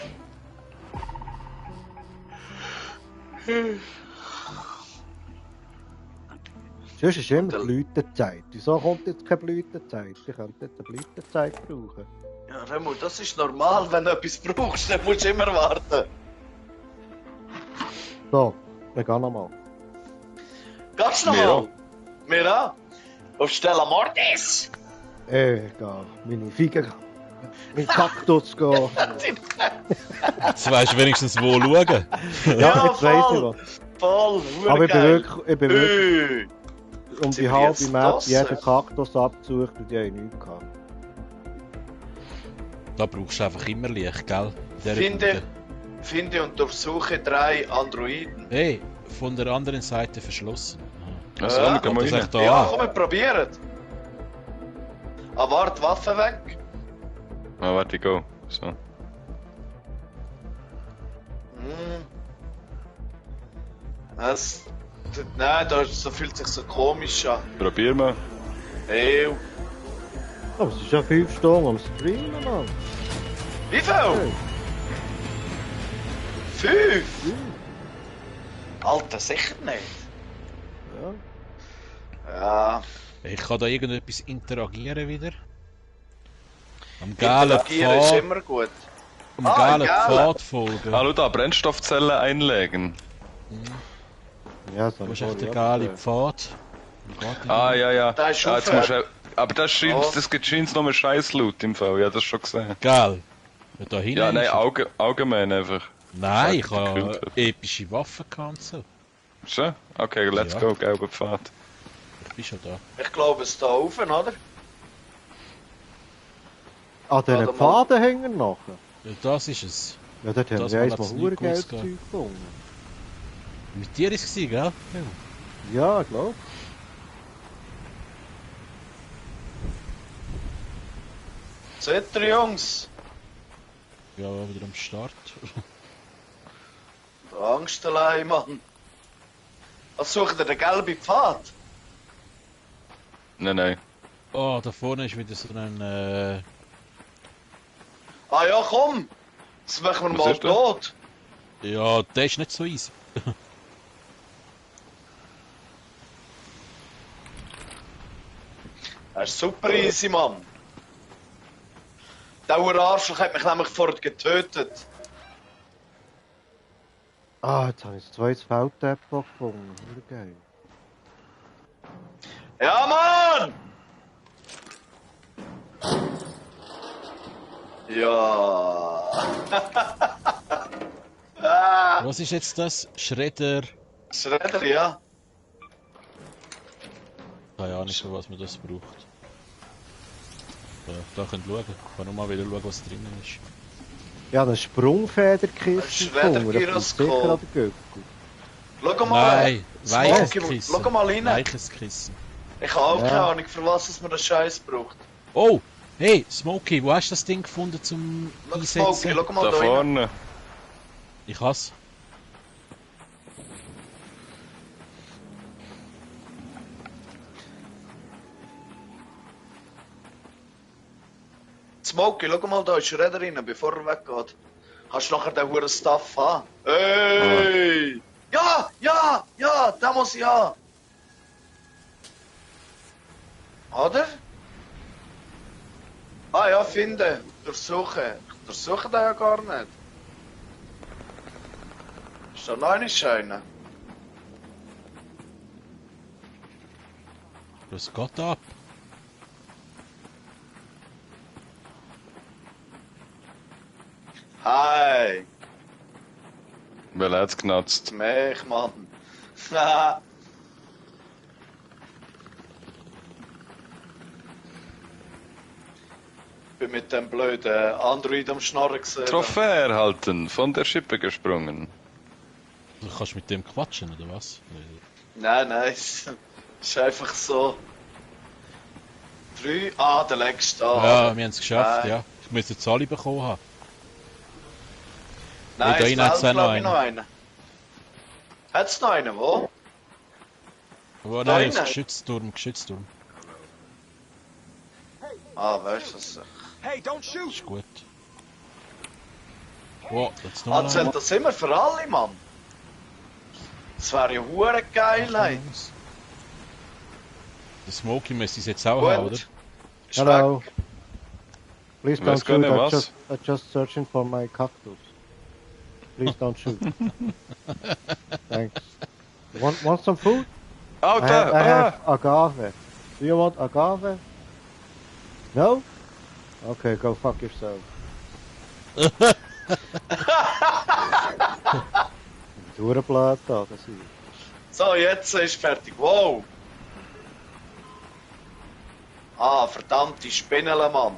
Sonst ist immer Blütenzeit. Wieso kommt jetzt keine Blütenzeit? Ich könnte jetzt eine Blütenzeit brauchen. Ja, Remo, das ist normal, wenn du etwas brauchst, dann musst du immer warten. So, wir gehen nochmal. Gehst du nochmal? Mir an? Auf Stella Mortis! Ich gehe meine Fiege, mein Kaktus gehen. Jetzt weisst du wenigstens wo schauen. Ja, jetzt weiss ich was. Voll, Aber ich bin geil. wirklich um Sind die wir halbe jetzt Map draussen? jeden Kaktus abgesucht und die haben nichts gehabt. Da brauchst du einfach immer Licht, gell? In dieser Bude. Finde und durchsuche 3 Androiden. Hey, von der anderen Seite verschlossen. Also, Ja. gehen wir Das rein. echt da Ja, an. komm, wir probieren. Ah, warte, Waffe weg. Ah, warte, go. So. Nein, das fühlt sich so komisch an. Probier mal. Ew. Aber es ist ja 5 Stunden am Streamen, Mann. Wie viel? 5? Alter, sicher nicht. Ja. Ja. Ich kann da irgendetwas interagieren wieder. Am Interagieren ist Pfad, immer gut. am galen gale. Pfad folgen. Hallo da, Brennstoffzellen einlegen. Ja, so Wo ein ist echt der Voll- gale Pfad? Ah, ja, ja. Da ist Jetzt aufhören. musst du, aber das Oh. gibt scheint nur Scheiß-Loot im Fall, ja, das schon gesehen. Geil. Ja, da hinten Ja, nein, ist er. allgemein einfach. Nein, ich Fuck, der habe Kühltrupp. epische Waffen gehabt und so. Schon? Okay, let's Ja. go, gelber Pfad. Ich bin schon da. Ich glaube, es ist da oben, oder? An diesen Warte mal. Pfaden hängen nachher. Ja, das ist es. Ja, dort haben Das wir mal eins mal hat's nie verdammt geiles gewusst, Zeug gefunden. Mit dir ist es gewesen, gell? Ja, ich glaube. Seht ihr, Jungs? Ja, wieder am Start. Angst allein, Mann. Was sucht ihr, den gelben Pfad? Nein. Oh, da vorne ist wieder so ein... Ah ja, komm! Das machen wir Was mal ist da? tot. Ja, der ist nicht so easy. Das ist super easy, Mann. Der Arschloch hat mich nämlich vorher getötet. Ah, jetzt habe ich das zweites Felddepot gefunden. Verdammt geil. Ja, Mann! Ja. Was ist jetzt das? Schredder? Schredder, ja. Keine Ahnung, für was man das braucht. Ja, da könnt ihr schauen. Ich kann nur mal wieder schauen, was drinnen ist. Ja, eine Sprungfederkiste Ein Schredder-Gyroskop. sicher an der Gürtel. Schau mal. Nein, Smokey, weiches Kissen. schau mal rein. Weiches Kissen. Ich habe auch Ja. keine Ahnung, für was es man den Scheiß braucht. Oh! Hey, Smokey, wo hast du das Ding gefunden zum Schau, Einsetzen? Smokey, schau mal Da da rein. vorne. Ich hasse. Smokey, schau mal da, ist Schredder rein, bevor er weggeht. Kannst du nachher den huren Stuff haben? Hey! Ja, ja, ja, den muss ich haben. Oder? Ah ja, finden. Durchsuchen. Ich durchsuche den ja gar nicht. Ist da noch eine Scheine? Was geht ab? Hi! Wer hat's genutzt? Mich, Mann. Haha. bin mit dem blöden Android am Schnarren gesehen. Trophäe erhalten, von der Schippe gesprungen. Du kannst mit dem quatschen, oder was? Nein, es ist einfach so. 3. Ah, der letzte. Ja, Ah. wir haben es geschafft, Nein. ja. Ich müsste jetzt alle bekommen haben. Nein, da es innen hat's fehlt, auch noch glaub ich, noch einen. Hat's noch einen, wo? Oh Da nein, das innen? Geschützturm, Geschützturm. Ah, weißt du was? Hey, don't shoot! Ist gut. Oh, jetzt noch Ah, einer. zählt das immer für alle, Mann? Das wäre ja hure geil, ey. Der Smokey müsste es jetzt auch haben, oder? Gut. Ist Hello. weg. Please Weiß don't gar shoot. nicht, was? I'm just searching for my cactus. Please don't shoot. Thanks. Want some food? Oh, I da! have agave. Do you want agave? No? Okay, go fuck yourself. Durchbläht da, das ist. So, jetzt ist fertig. Wow. Ah, verdammte Spinnele, Mann.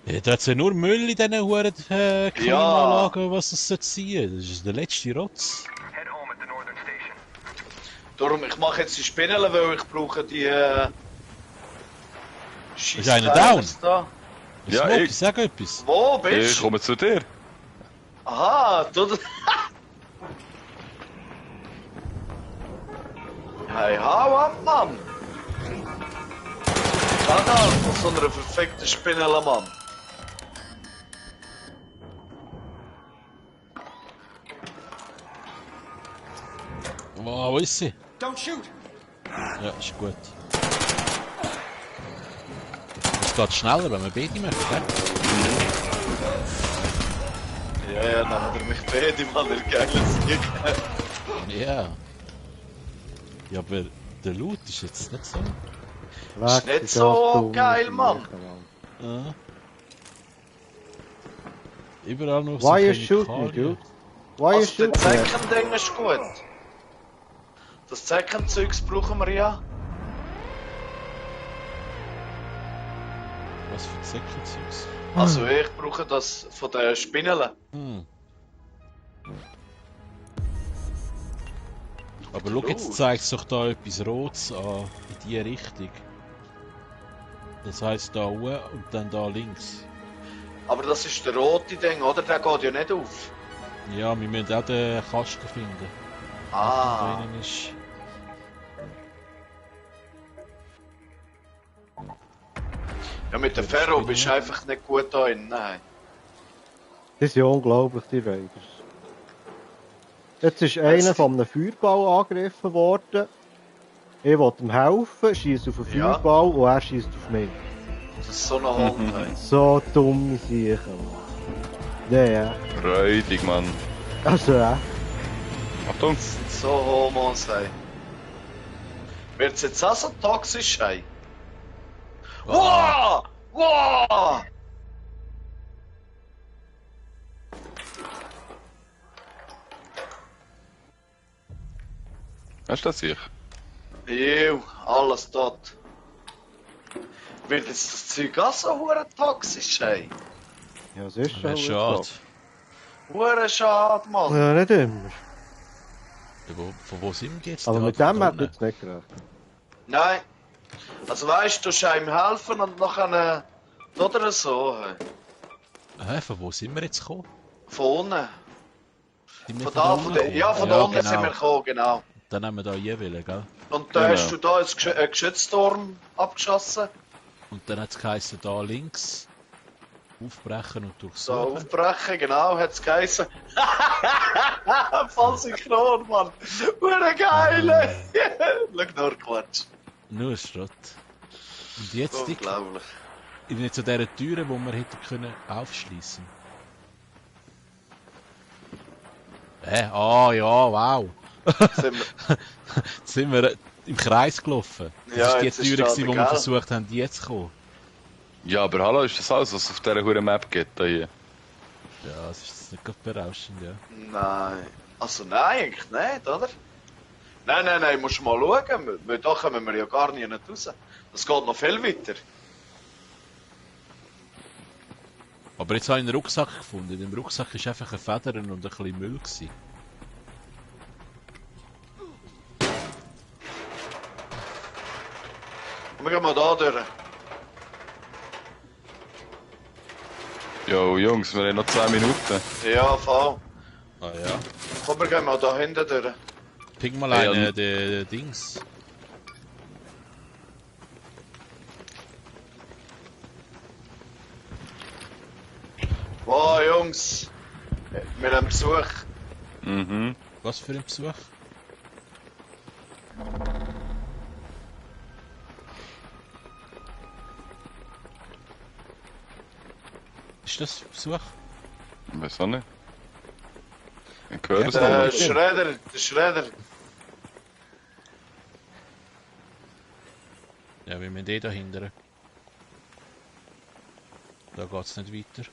Ja, da hat ja nur Müll in diesen Huren Klimaanlagen, was es sollte sein. Das ist der letzte Rotz. Head home at the northern station. Darum, ich mache jetzt die Spinnele, weil ich brauche die Ist einer down? Da. Ja, Smokey, ich- sag etwas. Wo Ich bist du? komme zu dir. Aha, du... Hey, hau ab, Mann! Schau von so einer verfickten Spinelle, Mann. Wo ist sie? Don't shoot! Ja, ist gut. Es geht schneller, wenn man beide möchte, gell? Ja, nehmen wir mich beide, Mann, ihr geiles Sieg. Ja. Ja, aber der Loot ist jetzt nicht so. Ist nicht so geil, Mann. Ja. Überall nur Why you so shooting me, Chemikalien. dude? Why you Also, der shooting me? Zecken-Ding ist gut. Das Zecken-Zeugs brauchen wir ja. Was für Zeckenzeugs? Also, ich brauche das von den Spinneln. Hm. Aber schau, jetzt zeigt es doch da etwas Rotes an, in die Richtung. Das heisst da oben und dann da links. Aber das ist der rote Ding, oder? Der geht ja nicht auf. Ja, wir müssen auch den Kasten finden. Ah. Da drinnen ist... Ja, mit der Ferro bist du einfach nicht gut da drin. Nein. Das sind unglaublich, die Raiders. Jetzt ist einer von einem Feuerball angegriffen worden. Ich wollte ihm helfen, schießt auf den Ja. Feuerball und er schießt auf mich. Das ist so eine Hund. ey. So dumme Sachen. Ja, ja. Freudig, Mann. Also, ja. Achtung. Das sind so Homos, ey. Wird's jetzt auch so toxisch, ey? Wow! Wow! Hast du das hier? Ew, alles tot. Wird jetzt das Zeug auch so hure toxisch, ey? Ja, es ist schon. Ja, schade. Hure schade, Mann. Ja, nicht immer. Ja, von wo sind wir jetzt? Aber Ja, mit von dem da hat unten. ne? jetzt nicht gerechnet. Nein. Also weißt du, du musst ihm helfen und nachher... Oder so, hey. Hä, von wo sind wir jetzt gekommen? Von unten. Sind wir Von da, von der... gekommen? Ja, von da unten genau. sind wir gekommen, genau. Dann haben wir da jeweils, gell? Und da hast du da einen Geschützturm abgeschossen. Und dann hat es geheißen, da links aufbrechen und So, durchsuchen. aufbrechen, genau, hat's geheißen. Voll synchron, Mann. Hure geil, Schau nur, Quatsch. Nur Schrott. Und jetzt die, Unglaublich. zu dieser Türe, die wir hätten können aufschließen. Ah ja, wow. Sind wir... Jetzt sind wir im Kreis gelaufen. Das Ja, ist die jetzt ist Türe, da gewesen, wo der wir Gel. versucht haben, die zu kommen. Ja, aber hallo, ist das alles, was es auf dieser huren Map gibt? Da hier? Ja, das ist jetzt nicht gerade berauschend, ja. Nein. Also nein, eigentlich nicht, oder? Nein, musst du mal schauen, weil da kommen wir ja gar nicht raus. Das geht noch viel weiter. Aber jetzt habe ich einen Rucksack gefunden. In dem Rucksack war einfach ein Federn und ein bisschen Müll gewesen. Und wir gehen mal da durch. Jo, Jungs, wir haben noch 10 Minuten. Ja, voll. Ah ja. Komm, wir gehen mal da hinten durch. Ping mal Ja, einen, der Dings. Wow, Jungs. Wir haben Besuch. Mhm. Was für ein Besuch? Ist das Besuch? Weiß auch nicht. Ich höre das Der nicht. Schredder. Ja, wir müssen da hindern. Da geht's nicht weiter.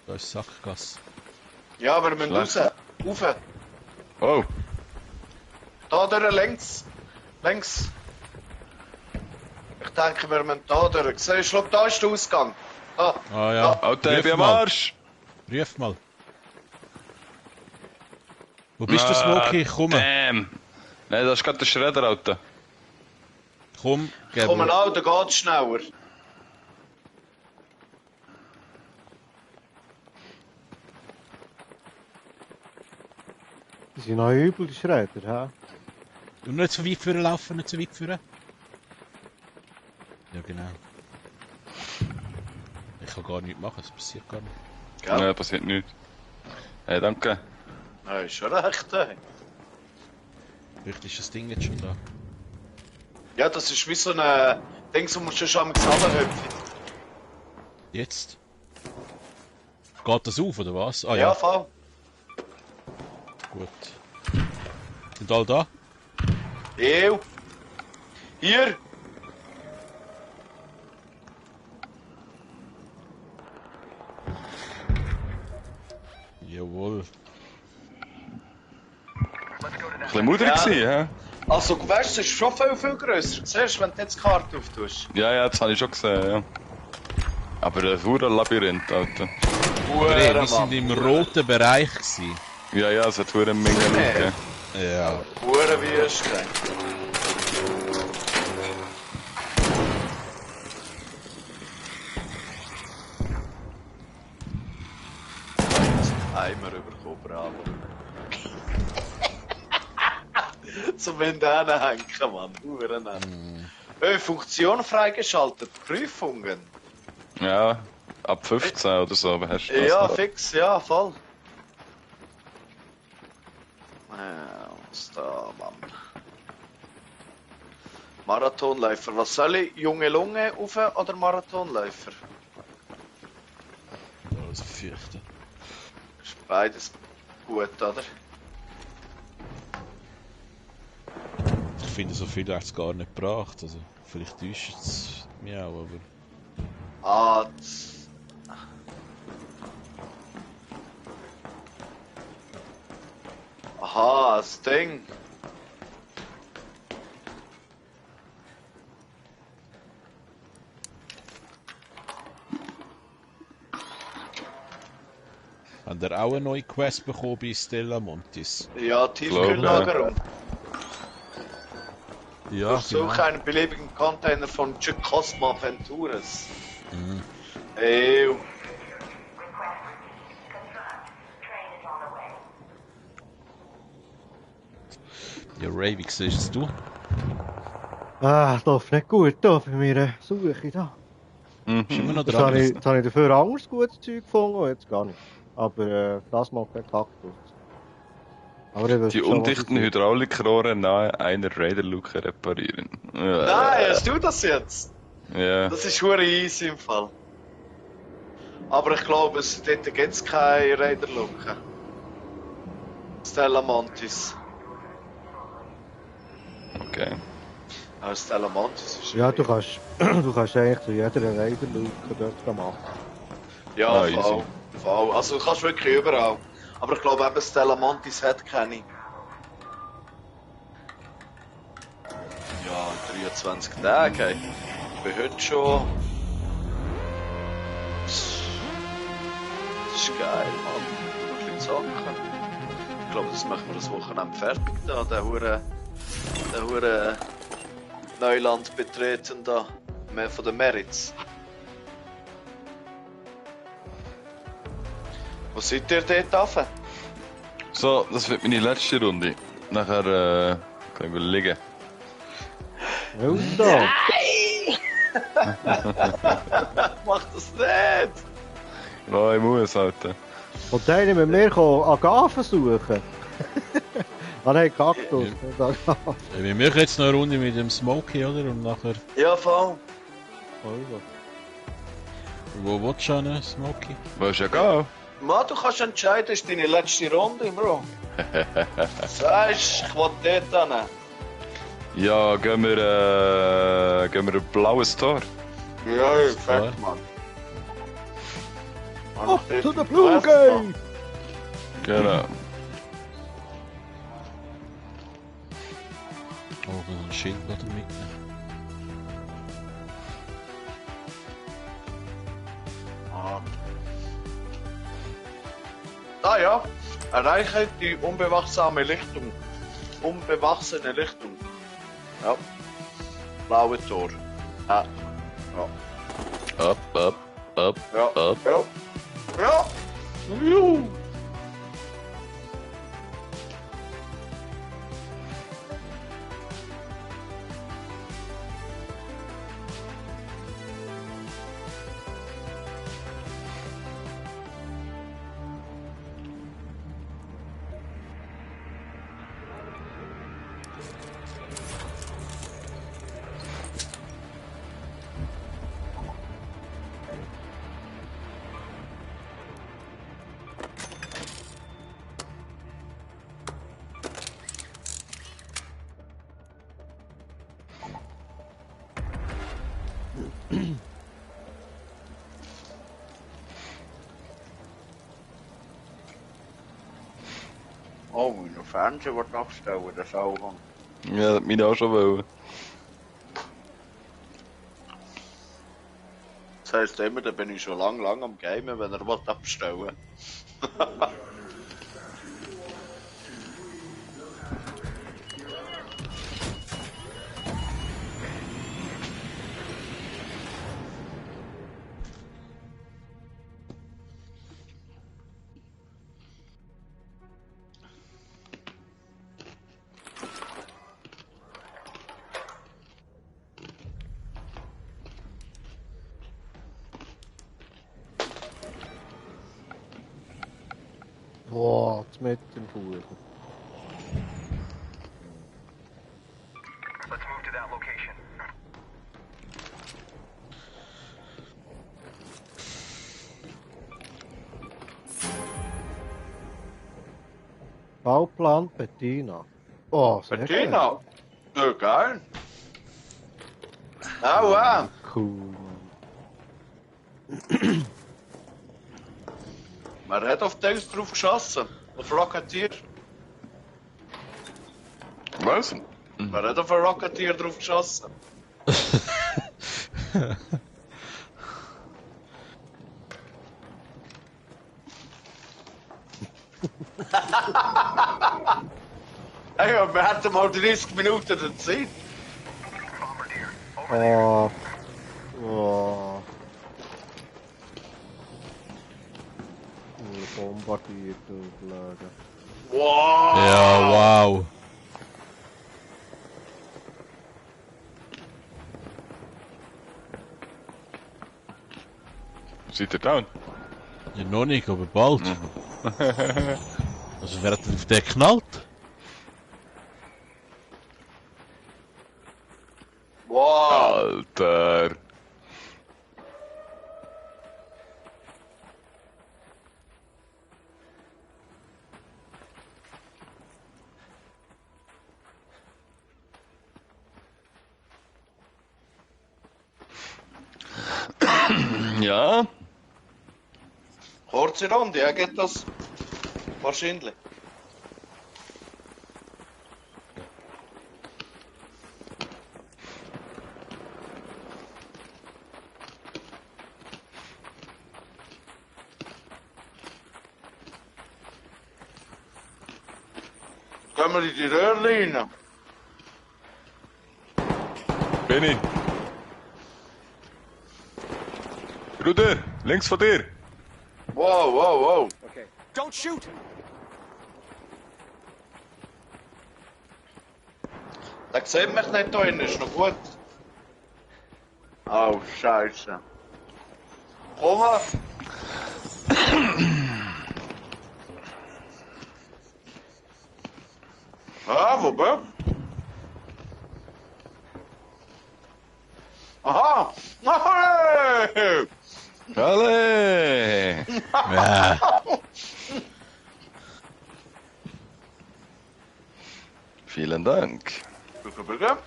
Da ist Sackgasse. Ja, aber wir müssen Schlecht. raus. Rauf. Oh, Da durch, links. Links. Ich denke, wir müssen da durch. Siehst du, da ist der Ausgang. Da. Ah ja. Alter, ich bin am mal. Arsch! Ruf mal. Wo bist du, Smokey? Komm. Damn! Nein, das ist gerade der Schredder, Alter. Komm, gib Komm mir. auch, da geht's schneller. Die sind noch übel, die Schredder, hä? Und nicht so weit führen laufen, nicht so weit führen. Ja, genau. Ich kann gar nichts machen, es passiert gar nicht. Gell? Ja, passiert nichts. Hey, danke. Ja, ist schon recht, ey. Vielleicht ist das Ding jetzt schon da. Ja, das ist wie so ein Ding, so musst du schon am Gesammelhöpfen. Jetzt? Geht das auf, oder was? Ah Ja, ja, voll. gut. Sind alle da? Ew. Hier. Jawohl. Ein bisschen mutig Ja. gewesen, hä? Also, weißt du, es ist schon viel grösser. Siehst du, wenn du jetzt die Karte auftust. Ja, das habe ich schon gesehen, ja. Aber ein verdammter Labyrinth, Alter. Hey, wir sind im roten Bereich gewesen. Ja, es hat verdammt Menge gegeben. Ja. Hurenwüste. Eimer überkommen, bravo. Zum Ende hängen, Mann. Huren. Funktion freigeschaltet. Prüfungen. Ja, ab 15 oder so, aber hast du das Ja, noch? fix, ja, voll. Was da, Mann? Marathonläufer. Was soll ich? Junge Lunge rauf oder Marathonläufer? Also fürchten. Ist beides gut, oder? Ich finde, so viel hat es gar nicht gebracht. Also, vielleicht täuscht es mich auch, aber... Ah, aha, das Ding. Habt ihr auch eine neue Quest bekommen bei Stella Montis? Ja, Tiefkühllagerung. Ja, Suche einen beliebigen Container von Cosmo Ventures. Mhm. Ew. Ja, Ray, wie siehst du? Ah, das läuft nicht gut da bei meiner Suche da. Ist immer noch Jetzt dran. habe ich dafür anderes gutes Zeug gefunden, und jetzt gar nicht. Aber das macht keinen Kaktus. Aber ich wüsste Die schon, was undichten ich- Hydraulikrohre nahe einer Raiderluke reparieren. Nein, hast du das jetzt? Ja. Das ist hure easy im Fall. Aber ich glaube, dort gibt es keine Raiderluke. Stella Montis. Okay. Aber Stella Montis ist... Ja, du kannst eigentlich zu jeder Raiderluke dort machen. Ja, Ah, easy. voll. Voll. Also du kannst wirklich überall. Aber ich glaube eben, Stella Montis hat keine. Ja, 23 Tage. Ey. Ich bin heute schon... Das ist geil, Mann. Ein bisschen zocken. Ich glaube, das machen wir das Wochenende fertig da. Der hure Neuland betreten da. Mehr von den Merits. Wo seid ihr dort runter? So, das wird meine letzte Runde. Nachher kann ich überlegen. Also, Mach das nicht! Ja, ich muss, Alter. und einer mit mir Agaven suchen. Ah nein, Kaktus, nicht Agaven. Wir machen jetzt noch eine Runde mit dem Smokey, oder? Und nachher... Ja, voll. Also. Wo willst du hin, Smokey? Willst du ja gehen? Mann, du kannst entscheiden, das ist deine letzte Runde, Bro. Sagst, ich will dort hin. Ja, gehen wir ein blaues Tor. Ja, fair, Mann. Up to the blue game! Genau. Oh, ich will ein Schildblatt mitnehmen. Ah ja, erreiche die unbewachsene Lichtung. Unbewachsene Lichtung. Ja. Blaue Tor. Ja. Up, up, up, Ja. up. Ja. Ja. Juhu. Oh, mein Fernseher wird abstellen, der Schauhang. Ja, das meine auch schon wollen. Das heisst immer, da bin ich schon lang am Gamen, wenn er was abstellen. Boah, mit dem Fuhren. Let's move to that location. Bauplan Bettina. Oh, sehr Bettina? Ja, geil. Ah, wow. Cool. Man hat auf Dings drauf geschossen. Auf Rocketeer. Was? Man hat auf einen Rocketeer drauf geschossen. Hey, wir hatten mal 30 Minuten der Zeit. Oh. Oh. Bombardiert, du Blöde. Wow! Ja, wow. Seid ihr down? Ja, noch nicht, aber bald. Also wer hat denn auf den geknallt? Wow! Alter. Ja? Kurze Runde, ja, geht das? Wahrscheinlich. Gehen wir in die Röhrchen rein? Bin ich. Bruder, links von dir. Wow, wow, wow. Okay. Don't shoot! Der sieht mich nicht da innen, ist noch gut. Oh, Scheiße. Komm mal. Ah, wo bin ich? Aha! Hey! Alle! Ja. Vielen Dank. Bitte, bitte.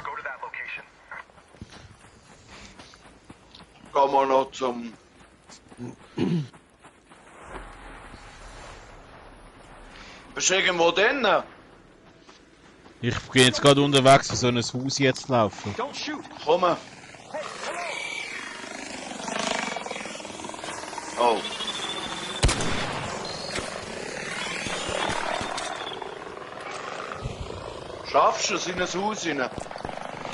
Go to that location. Gehen wir noch zum... Bist du irgendwo drinnen? Ich bin jetzt gerade unterwegs, für so ein Haus jetzt laufen. Don't shoot! Komm. Oh. Schaffst du es in ein Haus rein?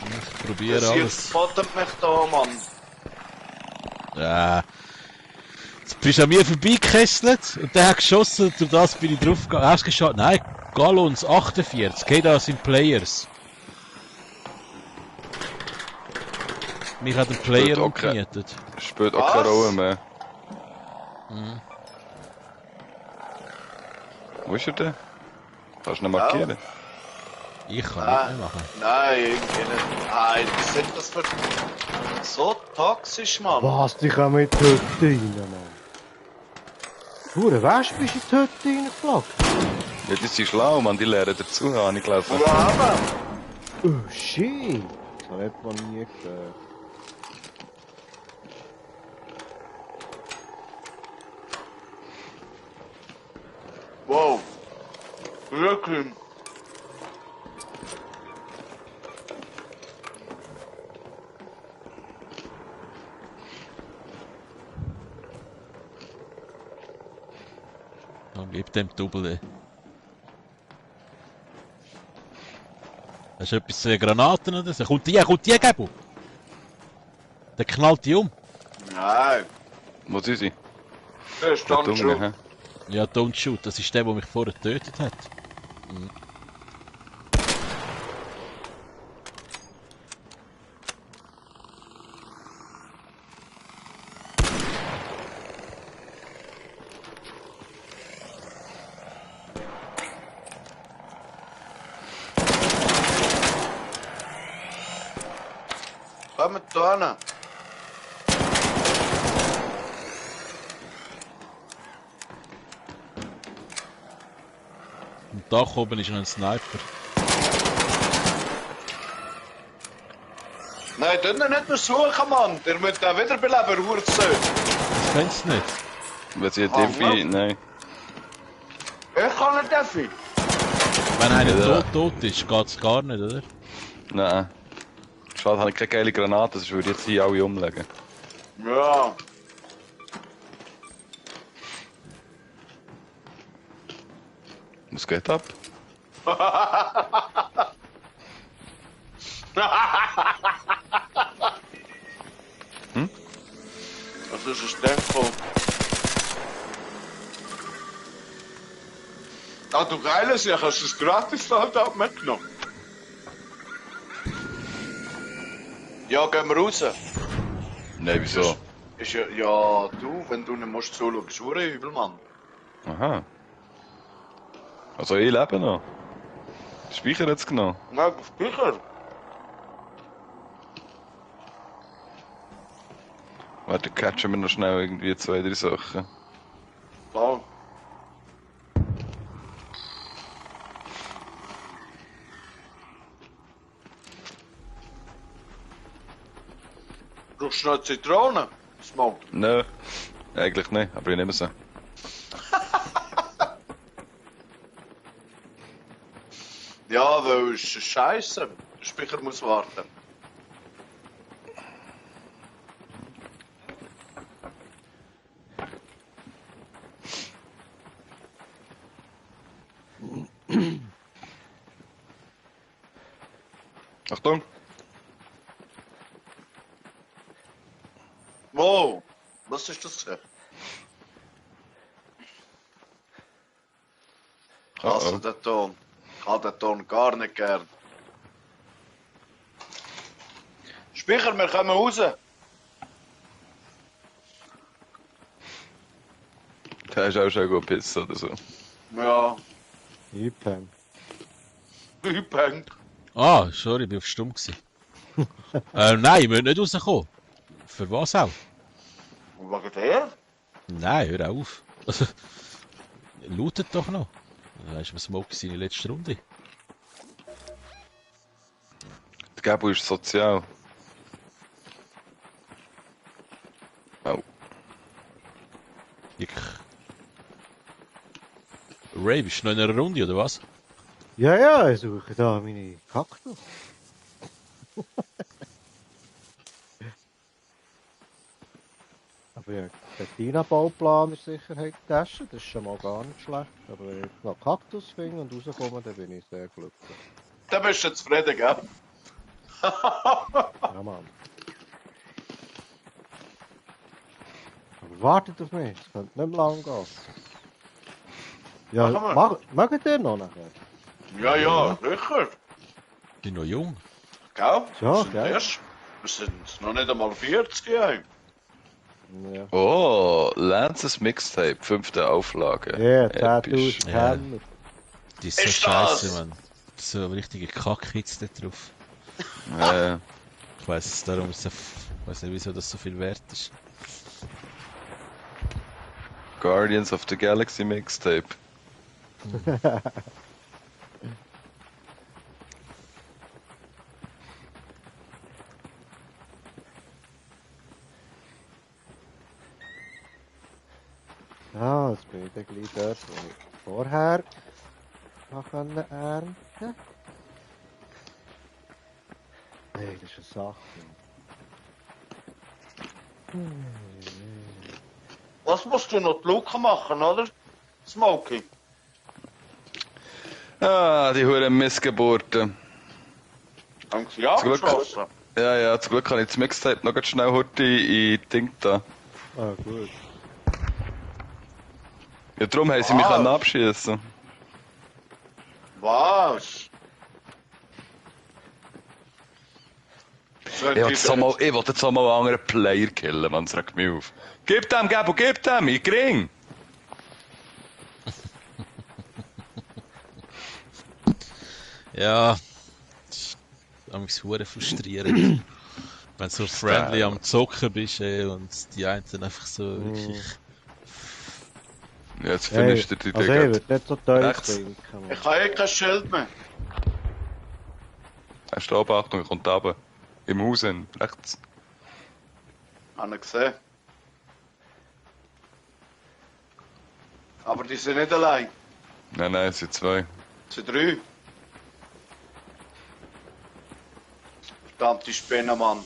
Ich probiere Das alles. spottet mich da, Mann. Ja. Jetzt bist du an mir vorbeigekesselt und der hat geschossen, durch das bin ich drauf gegangen. Hast du geschossen? Nein, Gallons 48. Hey, da sind Players. Mich hat ein Player Gut, okay. umgemietet. Spielt auch keine Was? Rolle mehr. Mhm. Wo ist er denn? Kannst du nicht markieren? Ich kann Ah. nicht mehr machen. Nein, irgendwie nicht. Nein, was sind das für... So toxisch, Mann. Was, die kommen in die Hütte rein, Mann. Hure Wespe ist in die Hütte reingeflogen. Ja, die sind schlau, Mann, die lernen dazu, habe ich gelesen. Ja, eben. Oh, shit. Das habe ich noch nie gehört. Wow. Wirklich. Dann gib dem Double. Hast du etwas zu Granaten oder so? Kommt die, Gebo! Der knallt die um. Nein. Wo sind sie? Der ist Der dann Dunge, schon. hä? Ja, don't shoot, das ist der, der mich vorher getötet hat. Kommt da hin. Und da oben ist noch ein Sniper. Nein, dort nicht mehr suchen, Mann. Der muss den wiederbeleben, Hurensohn. Das kennst du nicht. Wenn sie Ah, Diffi... Mann. Nein. Ich kann nicht Effi. Wenn einer Ja. tot ist, geht's gar nicht, oder? Nein. Schade, habe ich keine geile Granate, sonst würde ich jetzt hier alle umlegen. Ja. Was geht ab? Was ist ein Stempel? Ah, du Geiles, ja, hast du es gratis halt auch mitgenommen? Ja, gehen wir raus. Nein, wieso? Ist ja, ja, du, wenn du nicht musst zuschauen, ist hure übel, Mann. Aha. Also ich lebe noch. Speicher jetzt genommen. Ja, sicher. Warte, catchen wir noch schnell irgendwie 2, 3 Sachen. Klar. Brauchst du noch Zitronen? Smoke. Nein, eigentlich nicht, aber ich nehme sie. Ja, weil es ist scheiße. Der Speicher muss warten. Achtung! Wow, was ist das denn? Ich hasse den Ton. Ich habe den Ton gar nicht gern. Speicher, wir kommen raus. Der ist auch schon gut pissen oder so. Ja, Eingepennt. Übung. Ah, sorry, ich bin auf stumm gewesen. Nein, ich möchte nicht rauskommen. Für was auch? Wegen der? Nein, hör auf. Lootet doch noch. Weißt du, was Smoke seine letzte Runde? Der Gabo ist sozial. Oh. Ich... Ray, bist du noch in einer Runde, oder was? Ja, ja, ich suche da meine Kaktus. Aber ja, der Tina-Bauplan ist Sicherheit getestet, das ist schon mal gar nicht schlecht. Aber wenn ich noch Kaktus finde und rauskomme, dann bin ich sehr glücklich. Da bist du zufrieden, gell? Ja, Mann. Aber wartet auf mich, es könnte nicht mehr lang gehen. Ja, Machen wir. mögt ihr noch nachher? Ja, ja, sicher. Ich bin noch jung. Gell? Ja, wir sind gell. wir sind noch nicht einmal 40, ja. Ja. Oh, Lances Mixtape, 5. Auflage. Ja, Episch. 10.000 Ja. Hämmer. Die ist so Ist scheiße, das? Mann. So richtige Kackhits da drauf. Ich weiss darum, weiss nicht, wieso das so viel wert ist. Guardians of the Galaxy Mixtape. Ja, jetzt bin ich dann gleich dort, wo ich vorher ernten konnte. Hey, das ist eine Sache. Was musst du noch die Luke machen, oder? Smokey. Ah, die huren Missgeburten. Haben sie ja Zum Glück. abgeschlossen? Ja, zum Glück habe ich das Mixtape noch ganz schnell heute in Ding da. Ah, gut. Ja, darum haben sie mich Was? abschießen. Was? Ich will jetzt auch mal einen anderen Player killen, man, das regt mich auf. Gib dem, Gabo, gib dem, ich gring! Ja, das ist hure frustrierend. Wenn du so friendly am Zocken bist und die einen einfach so wirklich... Ja, jetzt findest du die also ich Dinge. würde nicht so tief Rechts. denken. Ich habe kein Schild mehr. Hast du oben, Achtung, er kommt runter. Im Haus hin, rechts. Habe ich gesehen. Aber die sind nicht allein. Nein, es sind zwei. Es sind 3. Verdammte Spinne, Mann.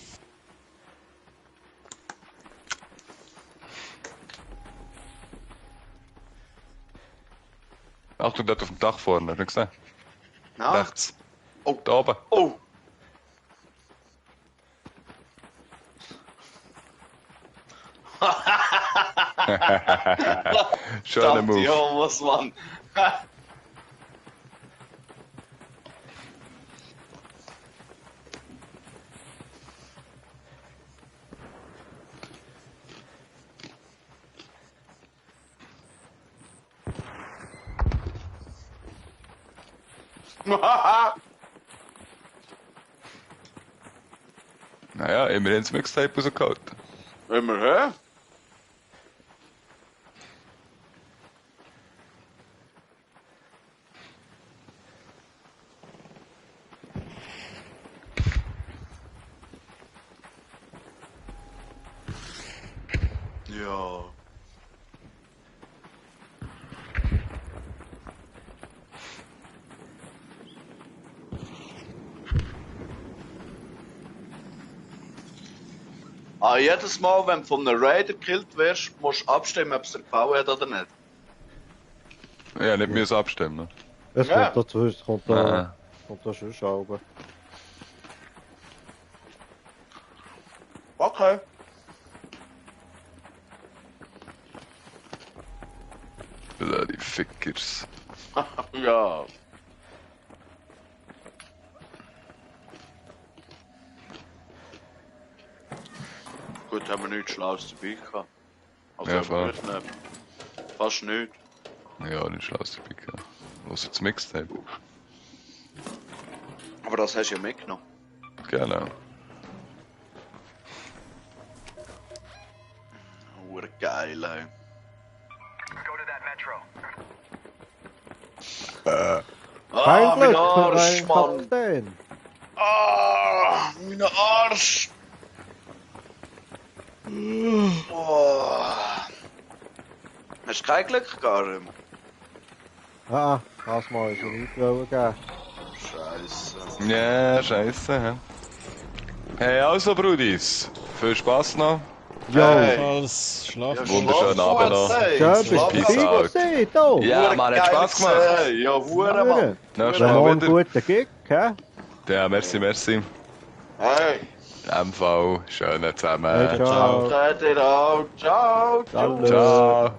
Achtung, dort auf dem Dach vorne, hast du nicht gesehen? Na? Rechts. Oh. Da oben. Oh. Schöner Verdammte Move. Homos, Mann. Naja, immerhin das Mixtape rausgeholt. Immerhin. Ja. Ah, jedes Mal, wenn du von einem Raider gekillt wirst, musst du abstimmen, ob es dir gefallen hat oder nicht. Ja, nicht müssen abstimmen. Ne? Es Ja. kommt dazu, es kommt da schon Schrauben. Okay. Bloody Fickers. Ja. Gut, haben wir nichts Schlaues dabei gehabt. Also Ja, voll. wirklich nicht. Fast nichts. Ja, nicht schlau zu picken. Was jetzt Mixtape? Aber das hast du ja mitgenommen. Genau. Hure geil, ey. Go to that metro. Kein Ah, Glück mein für Arsch, einen Mann. Kapitän. Ah, mein Arsch. Oh. Hast du kein Glück, Karim? Ah, das mal ist ein Einflöhen geben. Scheiße. Ja, scheiße, hä? Hey, also, Brudis. Viel Spaß noch. Hey. Falls schlafen. Wunderschönen Abend noch. Schön, bist du Peace out. dabei gewesen, hier. Ja, man, hat Spaß gemacht. Ja, Hure, Mann. Nächstes Ja, Mal morgen wieder. guten Gig, hä? Ja, merci. Hey. In dem Fall, schönen zusammen. Hey, ciao. Seid ihr auch. Ciao. Salut. Ciao.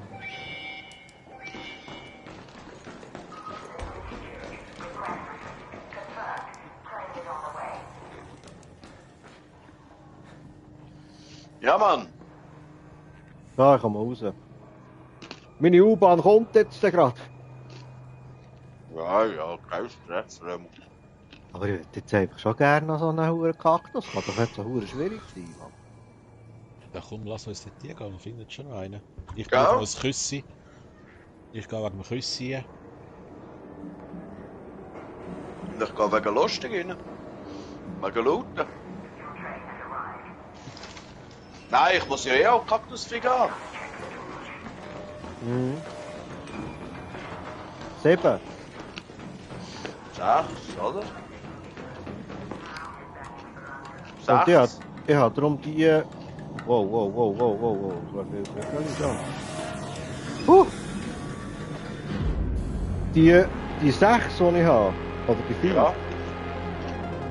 Ja, Mann. Da, ich komm raus. Meine U-Bahn kommt jetzt gerade. Ja, kein Stress. Aber ich hätte jetzt einfach schon gerne noch so einen hohen Kaktus. Kann doch nicht so hure schwierig sein, Mann. Ja komm, lass uns nicht gehen, wir finden schon noch einen. Ich Ja. gehe noch ein Küssi. Ich gehe wegen dem Küssi rein. Und ich gehe wegen lustig rein. Wegen Looten. Nein, ich muss ja eh auch Kaktusfiege haben. Mhm. 7. 6, oder? Und 6. ich habe darum die... Wow. So viel kann ich sagen. Die 6, die ich habe, oder die 4, Ja.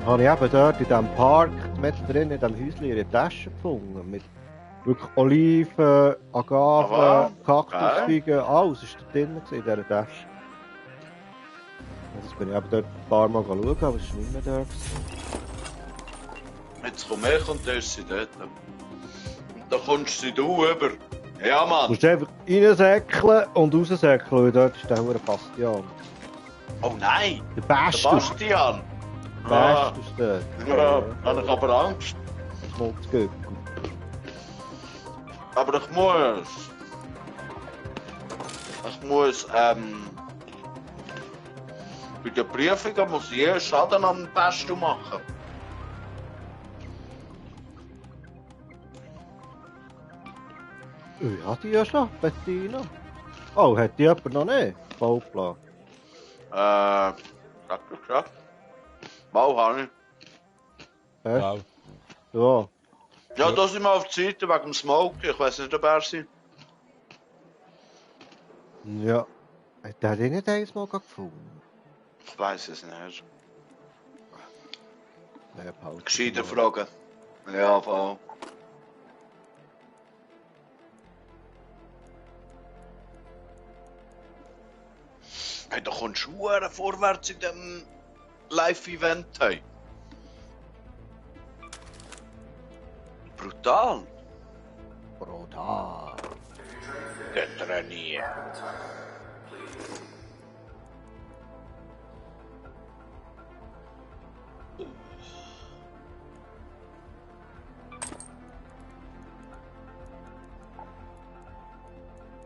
habe ich eben dort in diesem Park, mitten drin, in diesem Häuschen, ihre Tasche gefunden. Mit wirklich Oliven, Agaven, Aha. Kaktusfeigen, alles war da drin in dieser Tasche. Und jetzt bin ich eben dort ein paar Mal schauen, aber es war nicht mehr da. Jetzt komm ich und dann ist sie dort. Und dann kommst du über. Ja, Du Mann. musst einfach reinsäckeln und raussäckeln, weil dort ist der hure Bastian. Oh nein, Der der Beste. Bastian. Der Beste ist dort. Ja, da habe ich aber Angst. Schmutzgöckel. Aber ich muss, bei der Prüfung muss ich jeden Schaden am besten machen. Ich hatte die ja schon, Bettina. Oh, hat die jemand noch nicht? Bauplan. Sag ich ja. Mal habe ich. Hä? Ja, Ja. Ja, da sind wir auf die Seite wegen dem Smoke. Ich weiß nicht, ob er sie. Ja. Hat der den nicht einmal gefunden? Ich weiß es nicht. Ja, behalten Gescheite wir mal. Fragen. Ja, voll. Hey, da kommst du vorwärts in dem Live-Event. Hey. Brutal. Brutal. Getrainiert.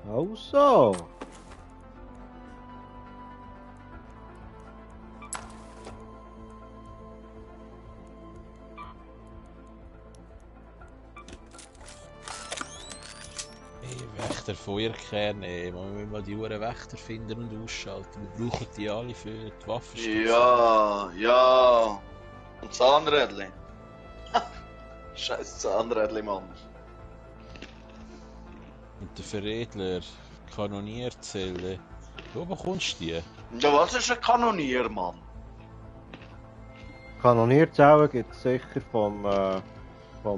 Also. Wächter, Feuerkerne, wir müssen mal die Uhren Wächter finden und ausschalten. Wir brauchen die alle für die Waffenstücke. Ja. Und Zahnrädli. Scheiß Zahnrädli, Mann. Und der Veredler, Kanonierzelle. Wo bekommst du die? Ja, was ist ein Kanonier, Mann? Kanonierzellen gibt es sicher vom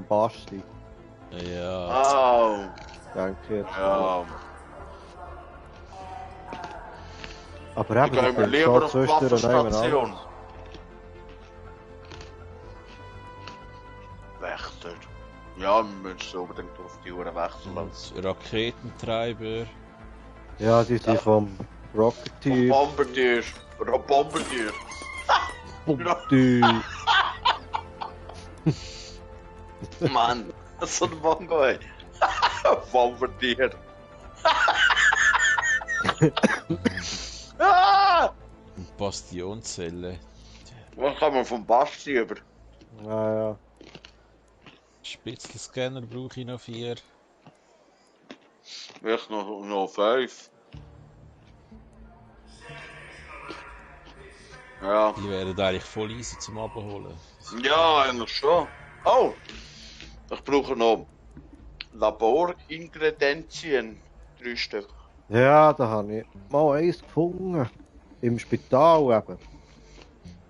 Basti, Ja, Oh, denke ich jetzt. ja. Aber Ich eben, gehe das mir sind lieber schon auf die zwischendurch Waffenstation. Wächter. Ja, wir müssen unbedingt auf die Uhren wechseln. und Raketentreiber. Ja, die sind vom Vom Rocketeer. Bombardier. Vom Bombardier. Bombardier. Mann, so ein Bongo, ey. Bombardier. Ah! Und Bastionzelle. Was kann man vom Basti über? Ja. Spitzelscanner brauche ich noch 4. Ich noch 5. Ja. Die wären eigentlich voll easy zum Abholen. Ja, eigentlich schon. Oh! Ich brauche noch Laboringredienzien. 3 Stück. Ja, da habe ich mal eins gefunden. Im Spital eben.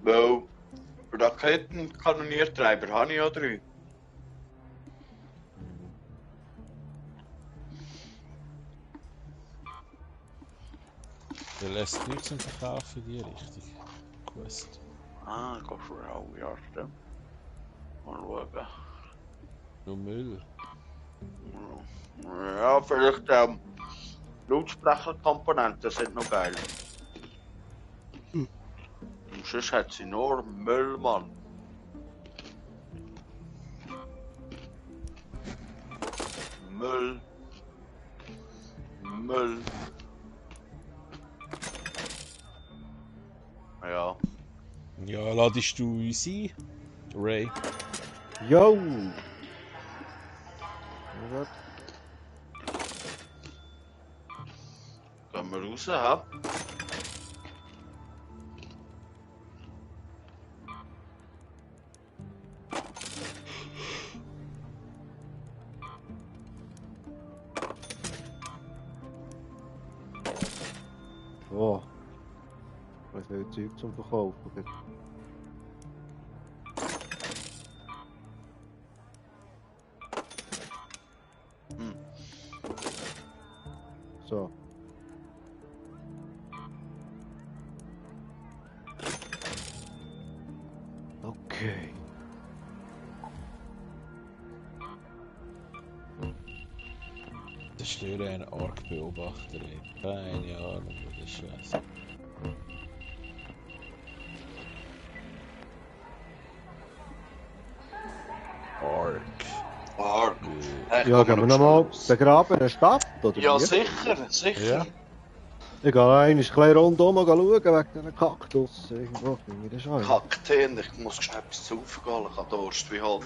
Weil Raketenkanoniertreiber habe ich ja 3. Der lässt nichts zum Verkaufen in die Richtung. Quest. Ah, ich gehe schon auch, ja, stimmt. Mal schauen. Nur Müll. Ja, vielleicht Lautsprecherkomponenten sind noch geil. Und sonst hat sie nur Müll, Mann. Müll. Müll. Ja. Ja, ladest du uns ein, Ray? Yo! Gut. Gehen wir raus, ha? Oh. Was viel Zeug zum Verkaufen gibt. So. Okay. Zerstöre einen Arc-Beobachter, ey. Keine Ahnung, was das Scheiße. Arc. Arg. Ja, gehen wir nochmal begrabene Stadt, oder Ja, wie? sicher, sicher. Ja. Ich gehe einmal ein bisschen rundum schauen wegen diesen Kaktus. Irgendwo finde ich das schon. Kakteen, ich muss schnell etwas zu aufgehen, ich habe Durst wie Hund.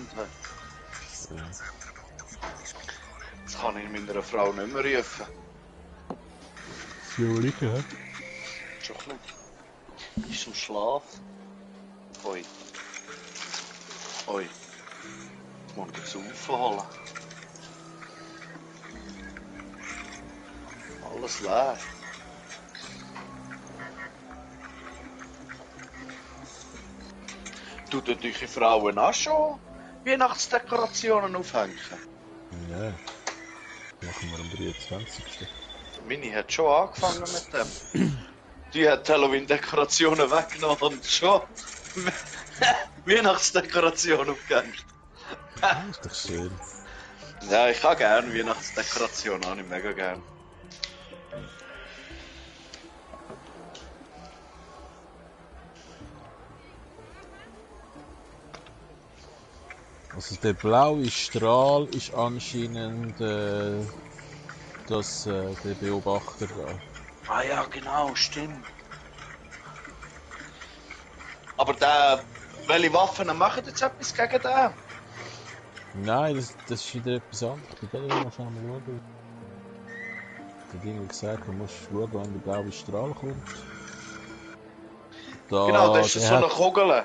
Jetzt kann ich meiner Frau nicht mehr rufen. Entschuldigung, hä? Schon ein bisschen. Ist am Schlafen. Oi. Oi. Jetzt muss ich das aufholen. Alles leer. Tut eure Frauen auch schon Weihnachtsdekorationen aufhängen? Ja. Machen wir am 23. Meine hat schon angefangen mit dem. Die hat Halloween-Dekorationen weggenommen und schon Weihnachtsdekorationen aufgehängt. Das ist doch schön. Ja, ich habe gerne Weihnachtsdekorationen, habe ich mega gerne. Also der blaue Strahl ist anscheinend der Beobachter da. Ah ja, genau, stimmt. Aber der, welche Waffen machen jetzt etwas gegen den? Nein, das ist wieder etwas anderes. Bei dem musst du mal schauen. Der Ding gesagt, du musst schauen, wenn der blaue Strahl kommt. Da, Genau, das ist der so eine hat Kugel.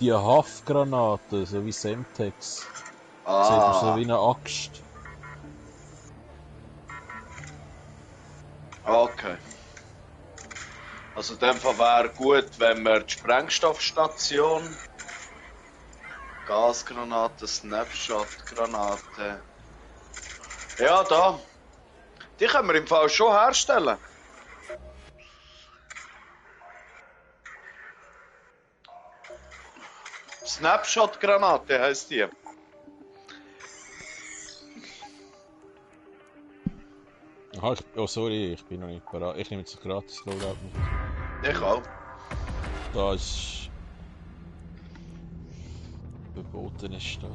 die Haftgranate, so wie Semtex. Sieht man so wie eine Axt. Okay. Also in dem Fall wäre gut, wenn wir die Sprengstoffstation, Gasgranate, Snapshot-Granate. Ja, da. Die können wir im Fall schon herstellen. Snapshot-Granate heisst die. Aha, oh sorry, ich bin noch nicht bereit. Ich nehme jetzt ein gratis Loadout mit. Ich auch. Da ist verbotene Stadt.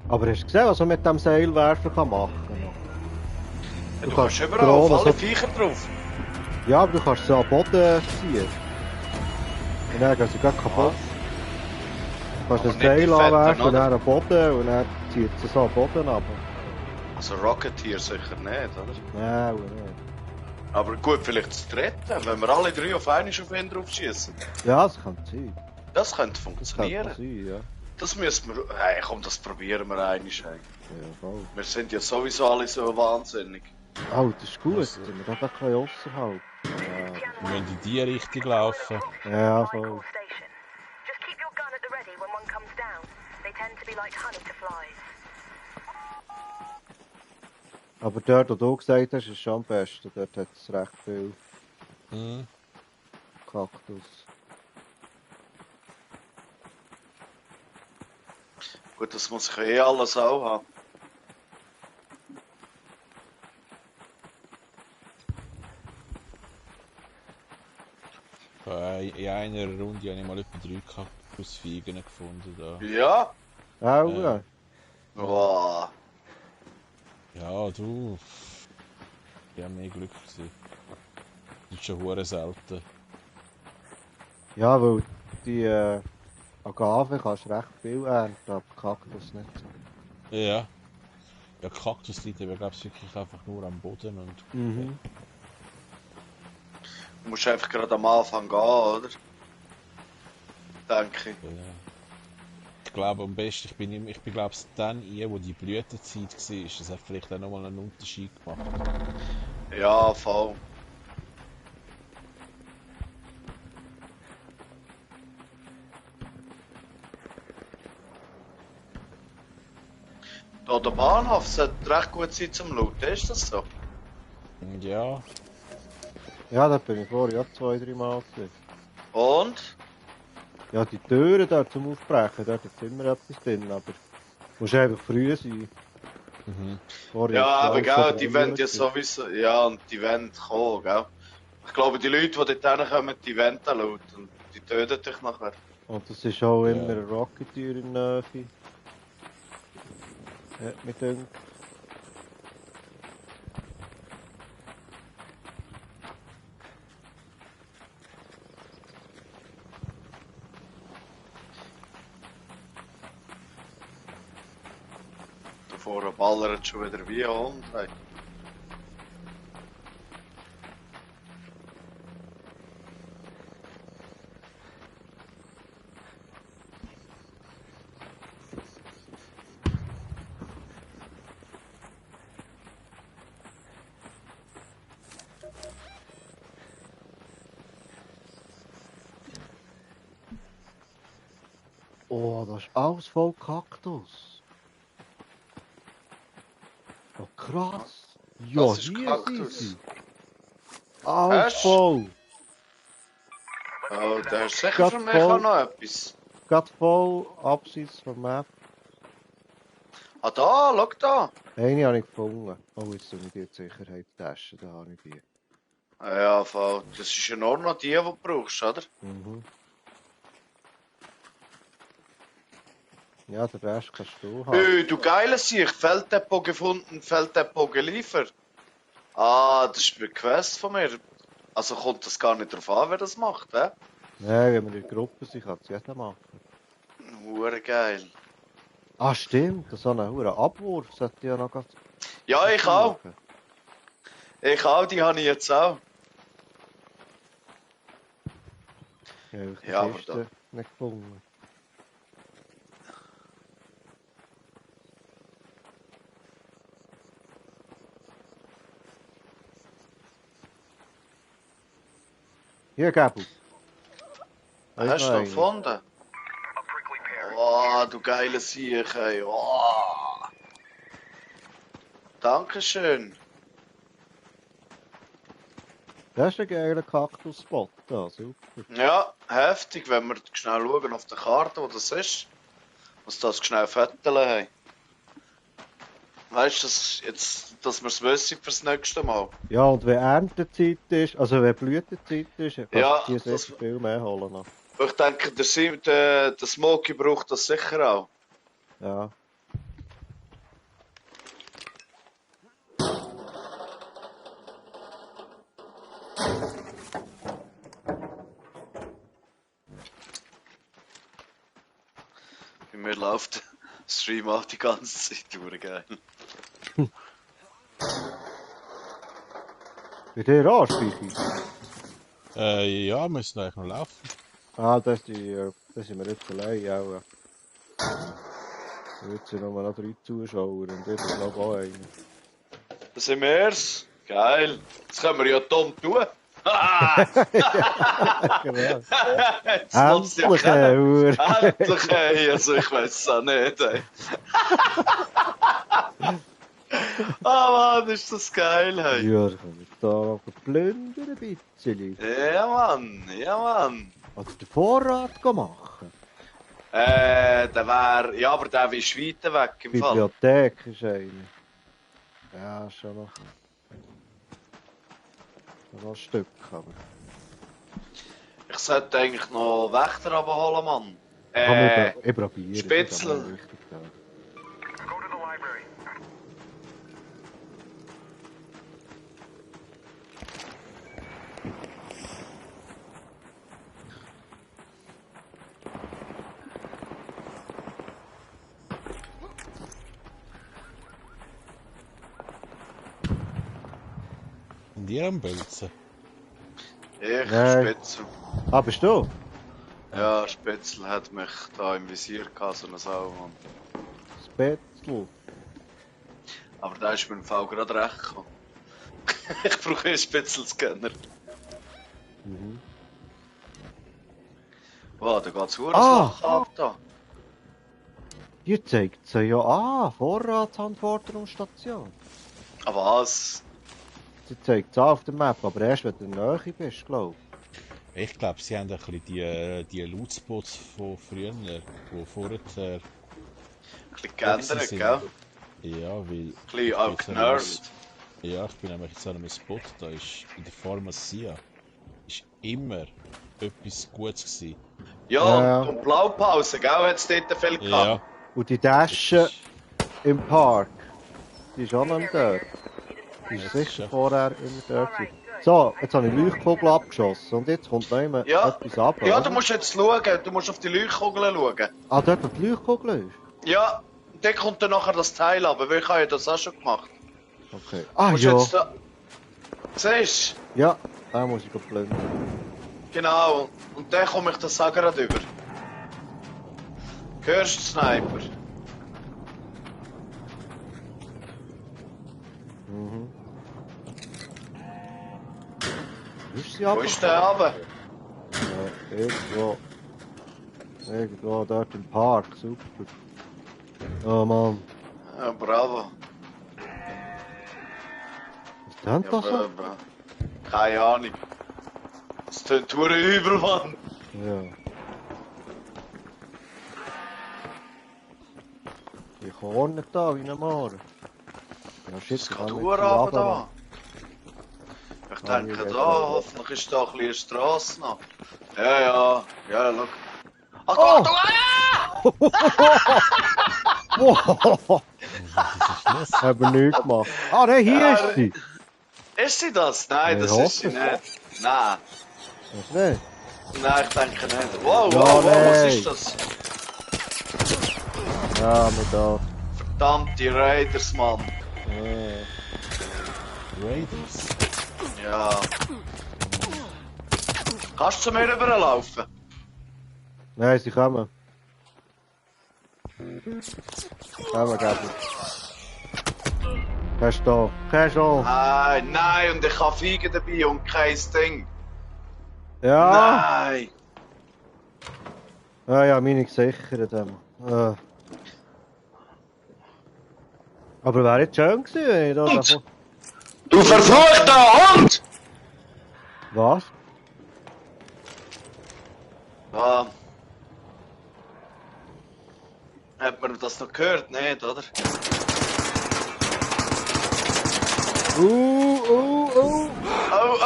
Aber hast du gesehen, was man mit dem Seilwerfer machen kann? Du kannst überall Drohnen auf alle so- Viecher drauf. Ja, aber du kannst sie am Boden ziehen. Und dann gehen sie gleich kaputt. Du kannst Aber das nicht die Seil Fetten, anwerfen und oder? dann am Boden und dann zieht sie so am Boden ab. Also Rocketeer sicher nicht, oder? Nein, nicht. Aber gut, vielleicht zu dritten, wenn wir alle drei auf einmal auf ihn drauf schießen. Ja, das kann sein. Das könnte Das funktionieren. kann sein, ja. Das müssen wir. Hey, komm, das probieren wir einmal. Ja, voll. Wir sind ja sowieso alle so wahnsinnig. Oh, das ist gut. Sind wir da ein bisschen ausserhalb. Wir müssen in die Richtung laufen. Ja, voll. Call station. Just keep your gun at the ready when one comes down. They tend to be like honey to flies. Aber dort, wo du gesagt hast, ist schon am besten. Dort hat es recht viel Mhm. Kaktus. Gut, das muss ich eh alles auch haben. In einer Runde habe ich mal etwa 3 Kaktusfeigen gefunden. Da. Ja? Auch, Ja. ja. Wow. Ja, du. Ich habe mehr Glück gewesen. Das ist schon hure selten. Ja, weil die Agave kannst du recht viel ernten, aber Kaktus nicht so. Ja. Ja, Kaktus liegt aber, glaube ich, wirklich einfach nur am Boden und. Mhm. Du musst einfach gerade am Anfang gehen, oder? Denke ich. Ja. Ich glaube am besten, ich bin glaube ich dann wo die Blütezeit war, das hat vielleicht auch nochmal einen Unterschied gemacht. Ja, voll. Da der Bahnhof sollte recht gut sein zum Looten, ist das so? Und ja, Ja, da bin ich vorher ja 2-3 Mal gewesen. Und? Ja, die Türen da zum Aufbrechen, dort ist immer etwas drin, aber du musst einfach früh sein. Vorher Ja, ist aber alles gell, so die wollen ja gewesen. sowieso, ja, und die wollen kommen, gell? Ich glaube, die Leute, die dort hinkommen, die wollen dann looten und die töten dich nachher. Und das ist auch Ja. immer eine Rocketeer in der Nähe. Hat mich gedacht. Davor ballert schon wieder wie ein Hund. Hey. Oh, das ist alles voll Kaktus. Oh, krass. Ja, Das ist hier Kaktus. sind sie. Alles Hast? voll. Oh, da ist sicher Grad für mich voll. auch noch etwas. Gerade voll abseits vom Map. Ah, da, schau da. Eine habe ich gefunden. Oh, jetzt tue ich die Sicherheitstasche. Da habe ich die. Ah, ja, voll. Das ist ja nur noch die du brauchst, oder? Mhm. Ja, den Rest kannst du haben. Hey, du geiles Sieg, Felddepot gefunden, Felddepot geliefert. Ah, das ist eine Quest von mir. Also kommt das gar nicht drauf an, wer das macht, hä? Nein, wenn wir in der Gruppe sind, kann es jeder machen. Hure geil. Ah, stimmt. Das ist so ein hoher Abwurf. Sollte ich ja noch grad Ja, ich auch. schauen. Ich auch, die habe ich jetzt auch. Ja, ich Ja, habe aber die da- Kiste nicht gefunden. Hier, Gabu. Hast du noch noch gefunden? Oh, du geile Sieg, ey. Oh. Dankeschön. Das ist ein geiler Kaktus-Spot da, super. Ja, heftig, wenn wir schnell schauen auf der Karte, wo das ist. Muss das schnell fetteln haben. Weißt du, dass wir es wissen fürs nächste Mal? Ja, und wenn Erntezeit ist, also wenn Blütezeit ist, kannst Ja, du die das- sicher viel mehr holen noch. Ich denke, der Smokey braucht das sicher auch. Ja. Bei mir läuft der Stream auch die ganze Zeit durch, geil. Bei dir auch, Speichi? Ja, müssen eigentlich noch laufen. Ah, das sind wir jetzt allein auch. Jetzt sind noch 3 Zuschauer und ich bin glaube auch einer. Das sind wir's. Geil. Das können wir ja dumm tun. Genau. Jetzt lässt ja Endlich, keiner. Uhr. Endlich, ey. Also ich weiß es auch nicht, ey. Ah, Mann, ist das geil, hey. Ja, dann können wir da noch plündern ein bisschen. Ja, Mann. Ja, Mann. Oder den Vorrat machen. Der wär... Ja, aber der ist weiter weg im Fall. Bibliothek ist eine. Ja, schon noch ein Stück, aber... Ich sollte eigentlich noch Wächter abholen, Mann. Komm, ich probiere. Spitzel. Go to the library. Und ihr am Bölzen? Ich, Nein. Spitzel. Ah, bist du? Ja, Spitzel hat mich da im Visier gehabt, so eine Sau, Mann. Spätzl. Aber da ist mir im Fall gerade recht gekommen. Ich brauche einen Spitzelscanner. Mhm. Wow, da geht's Ah! ab da. Die zeigt sie ja an. Vorratsanforderungsstation. Aber was? Sie zeigt es auf der Map, aber erst wenn du in der Nähe bist, glaube Ich glaube, sie haben ein bisschen die Lootspots von früher, die vorher... Ein bisschen geändert, gell? Ja, weil... Ein bisschen auch genervt. Ja, ich bin nämlich jetzt an einem Spot, da ist in der Pharmacia ist immer etwas Gutes gewesen. Ja, Ja. und Blaupause, gell, hat es dort viel gehabt. Ja, Und die Tasche im Park, die ist auch noch dort. Die ist sicher vorher immer dort gewesen. So, jetzt habe ich Leuchtkugel abgeschossen und jetzt kommt noch immer Ja. etwas ab. Ja, oder? du musst jetzt schauen, du musst auf die Leuchtkugel schauen. Ah, dort wo die Leuchtkugel ist? Ja, dann kommt dann nachher das Teil ab, weil ich habe ja das auch schon gemacht. Okay. Du Ah musst ja, jetzt da... Siehst ja, da muss ich plündern. du? Genau, und dann komme ich das auch gerade über. Hörst du, Sniper? Mhm. Ist sie Wo aber? ist der runter? Ja, irgendwo. Irgendwo dort im Park, super. Oh Mann, Ja, bravo. was tönt Ja, das so? bravo. Keine Ahnung. Das tönt verdammt übel, Mann. Ja. Die Korne da, wie ein Mohren. Ja, shit, Es ich geht kann nicht verdammt viel runter da. runter. Ich Ah, denke hier geht's da, runter. hoffentlich ist da ein bisschen eine Strasse noch. Ja, ja, ja, schau. Ach Oh! Gott, Wow, was ist das? haben wir nichts gemacht. Ah, nein, hier Ja, ist sie. Ist sie das? Nein, Ich das ist sie hoffe nicht. Nein, Was nicht? nein, ich denke nicht. Wow, Ja, wow, wow, was nein. ist das? Ja, mit da. Verdammte Raiders, Mann. Raiders. Ja. Kannst du zu mir rüberlaufen? Nein, sie kommen. Kommen, Gabi. Kannst du da. Kannst du. Nein, nein, und ich habe Feigen dabei und kein Ding. Ja. Nein. Ah ja, meine gesichert. Aber wäre jetzt schön gewesen, wenn ich da davon... Du verfluchter Hund! Was? Ja. Hat man das noch gehört? Nicht, oder? Oh! Oh, oh, oh!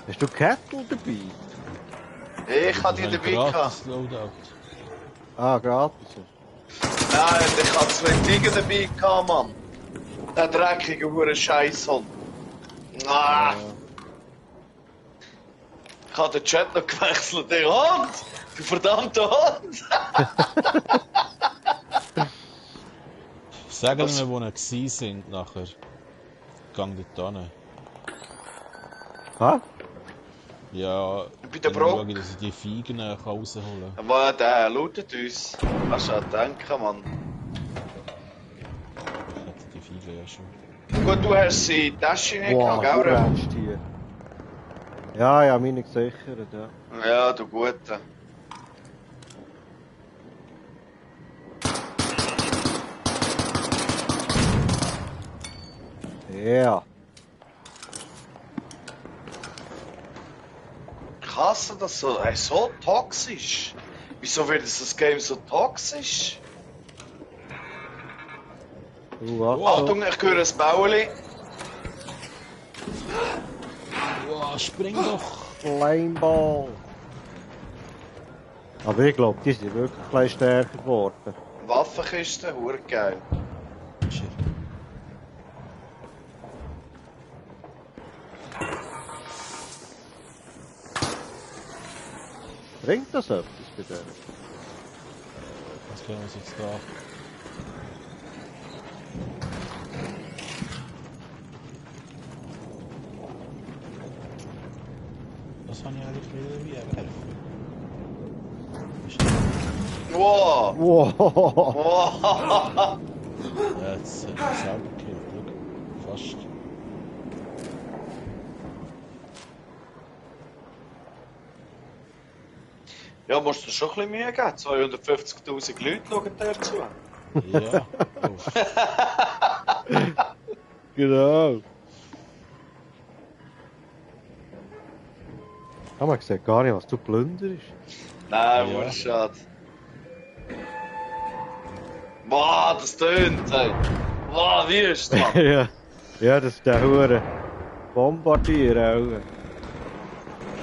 Hast du Kettle dabei? Ich hatte die dabei gehabt. Gratis Loadout. Ah, gratis. Nein, ich hatte 2 Feigen dabei gehabt, Mann. Der dreckige hure Scheisshund. Ah. Ich habe den Chat noch gewechselt. Der Hund! Du verdammter Hund! Sagen Was? wir, wo wir gsi sind nachher. Gang dort hin. Ha? Ja, Bei der dann Brock. schaue ich, dass ich die Feigen rausholen kann. Aber der lootet uns. Kannst du auch denken, Mann. Ich hätte die Feigen ja schon. Gut, du hast sie in die Tasche nicht Wow, gehabt, du gell? rennst hier. Ja, ja, meine gesichert, ja. Ja, du Gute. Ja. Ich hasse das so. So toxisch. Wieso wird das Game so toxisch? Achtung, ich höre ein Bauli. Wow, spring doch! Flameball. Aber ich glaube, die sind wirklich ein bisschen stärker geworden. Waffenkiste, hure geil. Shit. Bringt das etwas bei denen? Was können wir jetzt da? Was habe ich eigentlich wieder wie werfen? Wow! Wow! Wow! Ja, jetzt hat er selber gekillt, schau. Fast. Ja, musst du schon ein bisschen Mühe geben. 250'000 Leute schauen dir zu. Ja. Oh. Genau. Man sieht gar nicht, was du plünderst. Nein, Ja. ja. Schade. Wow, das tönt, ey. Wow, wie ist das, Mann? Ja. Ja, das ist der hure Bombardier auch.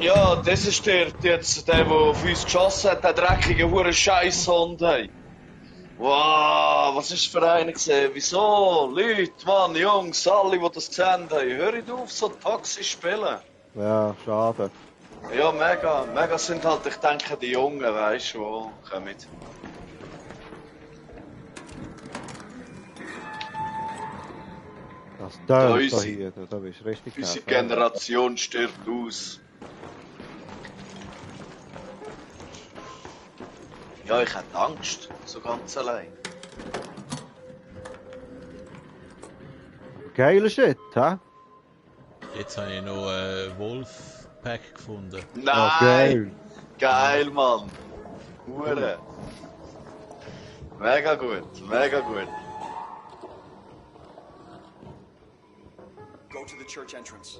Ja, das ist der jetzt, der auf uns geschossen hat, der dreckige hure Scheisshund, ey. Wow, was ist für einer gesehen? Wieso? Leute, Mann, Jungs, alle, die das gesehen haben, hört auf, so toxisch spielen. Ja, schade. Ja, mega. Mega sind halt, ich denke, die Jungen, weißt du, die kommen. Das tönt da unsere- hier, da bist du richtig Unsere heftig. Generation stirbt aus. Ja, ich hätte Angst, so ganz allein. Geiler Shit, hä? Jetzt habe ich noch Wolfpack gefunden. Nein! Oh, geil. Geil, Mann! Hure! Mega gut, mega gut. Go to the church entrance.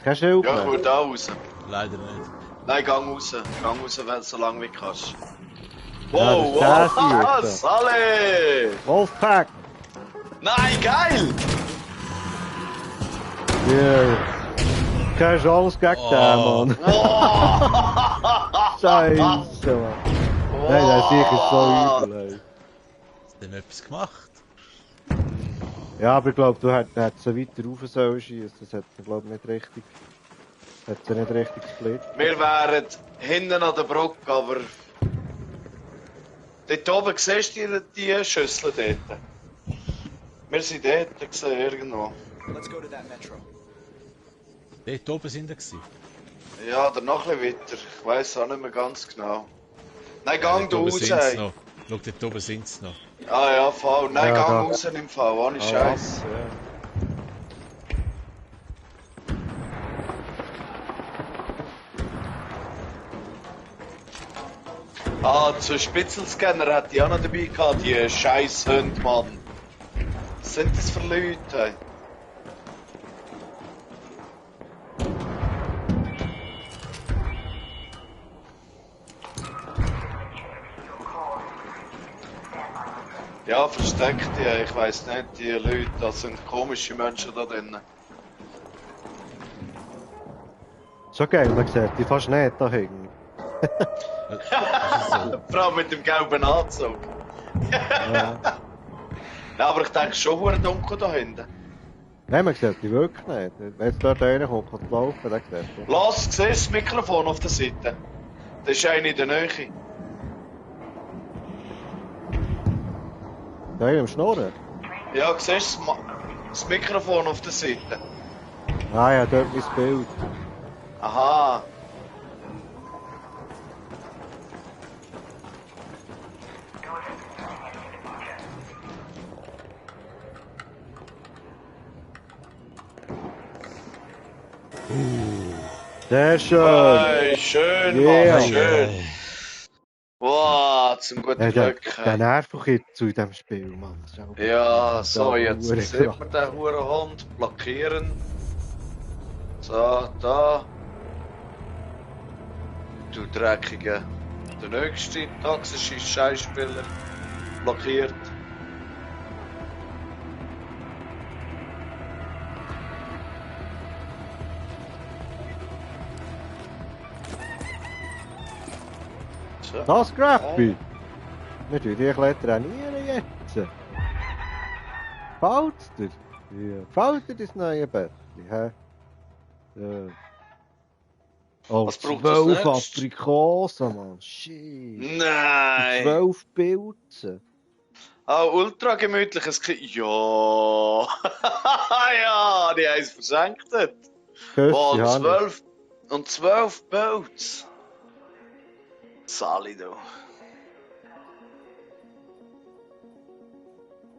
Kein Schild Ja, ich mehr. würde auch raus. Leider nicht. Nein, gang raus. Gang raus, wenn du so lange wie kannst. Ja, Wow, das wow, ist Sally! Wolfpack! Nein, geil! Yeah. Keine Chance gegen Oh. den, Mann. Scheiße, Mann. Nein, der ist sicher so übel, ey. Hast du denn etwas gemacht? Ja, aber ich glaube, du hättest so weiter rauf sollen schießen. Das hat er, glaube ich, nicht richtig. Hat sie nicht richtig gesplit. Wir wären hinten an der Brücke, aber... Dort oben siehst du die Schüssel dort. Wir sind dort gesehen, irgendwo. Let's go to that metro. Dort oben sind sie. Ja, oder noch ein bisschen weiter. Ich weiss auch nicht mehr ganz genau. Nein, gang Dort du oben raus, sind sie ey. noch. Schau, dort oben sind sie noch. Ah ja, voll. Nein, Ja, gang da. raus im Fall, ohne Scheiß. Ah, zu Spitzelscanner hätte ich auch noch dabei gehabt, die scheiß Hunde, Mann. Was sind das für Leute, ey? Ja, versteckt die, ich weiss nicht, die Leute, das sind komische Menschen da drinnen. So geil, man sieht die fast nicht da hinten. Vor allem mit dem gelben Anzug. Ja. Ja, aber ich denke schon, hure dunkel da hinten. Nein, man sieht die wirklich nicht. Wenn jetzt dort einer kommt, kann laufen, dann sieht man. Lass, siehst du das Mikrofon auf der Seite? Das ist einer in der Nähe. Da einem Schnurren? Ja, siehst du das Mikrofon auf der Seite? Ah ja, dort mein Bild. Aha. Sehr schön. Hey, schön, Yeah. Mann, schön. Wow, zum guten Ja, Glück. der nervt doch jetzt zu in diesem Spiel, Mann. Das ist auch- Ja, so, Ja, jetzt hure sieht krass. man den Hurenhund blockieren. So, da. Du Dreckige. Der nächste toxische Scheißspieler. Blockiert. So. Das Scrappy! Wir tun dich ein trainieren jetzt. Gefällt's dir? Ja. Gefällt dir das neue Bettchen, hä? Ja. Oh, Was braucht das 12 nächst? Aprikosen, Mann. Shit. Nein! 12 Pilze. Ah, ultra gemütliches Ja! Ja, die haben es verschenkt. Küssi, Wow, Hanni. 12 und 12 Pilze. Sali, du.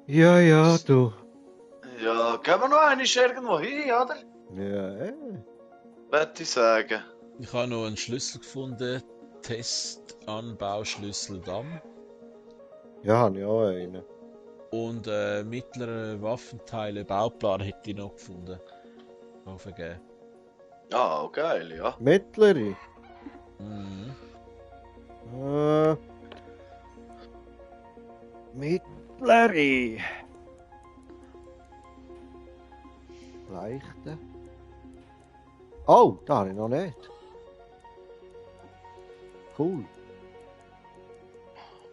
Ja, du. Ja, gehen wir noch einmal irgendwo hin, oder? Ja, Würde ich sagen. Ich habe noch einen Schlüssel gefunden. Testanbauschlüssel Damm. Ja, habe ich auch einen. Und mittlere Waffenteile Bauplan hätte ich noch gefunden. Aufgegeben. Ja, geil, ja. Mittlere. Mhm. Mittlere. Leichte. Oh, da habe ich noch nicht. Cool.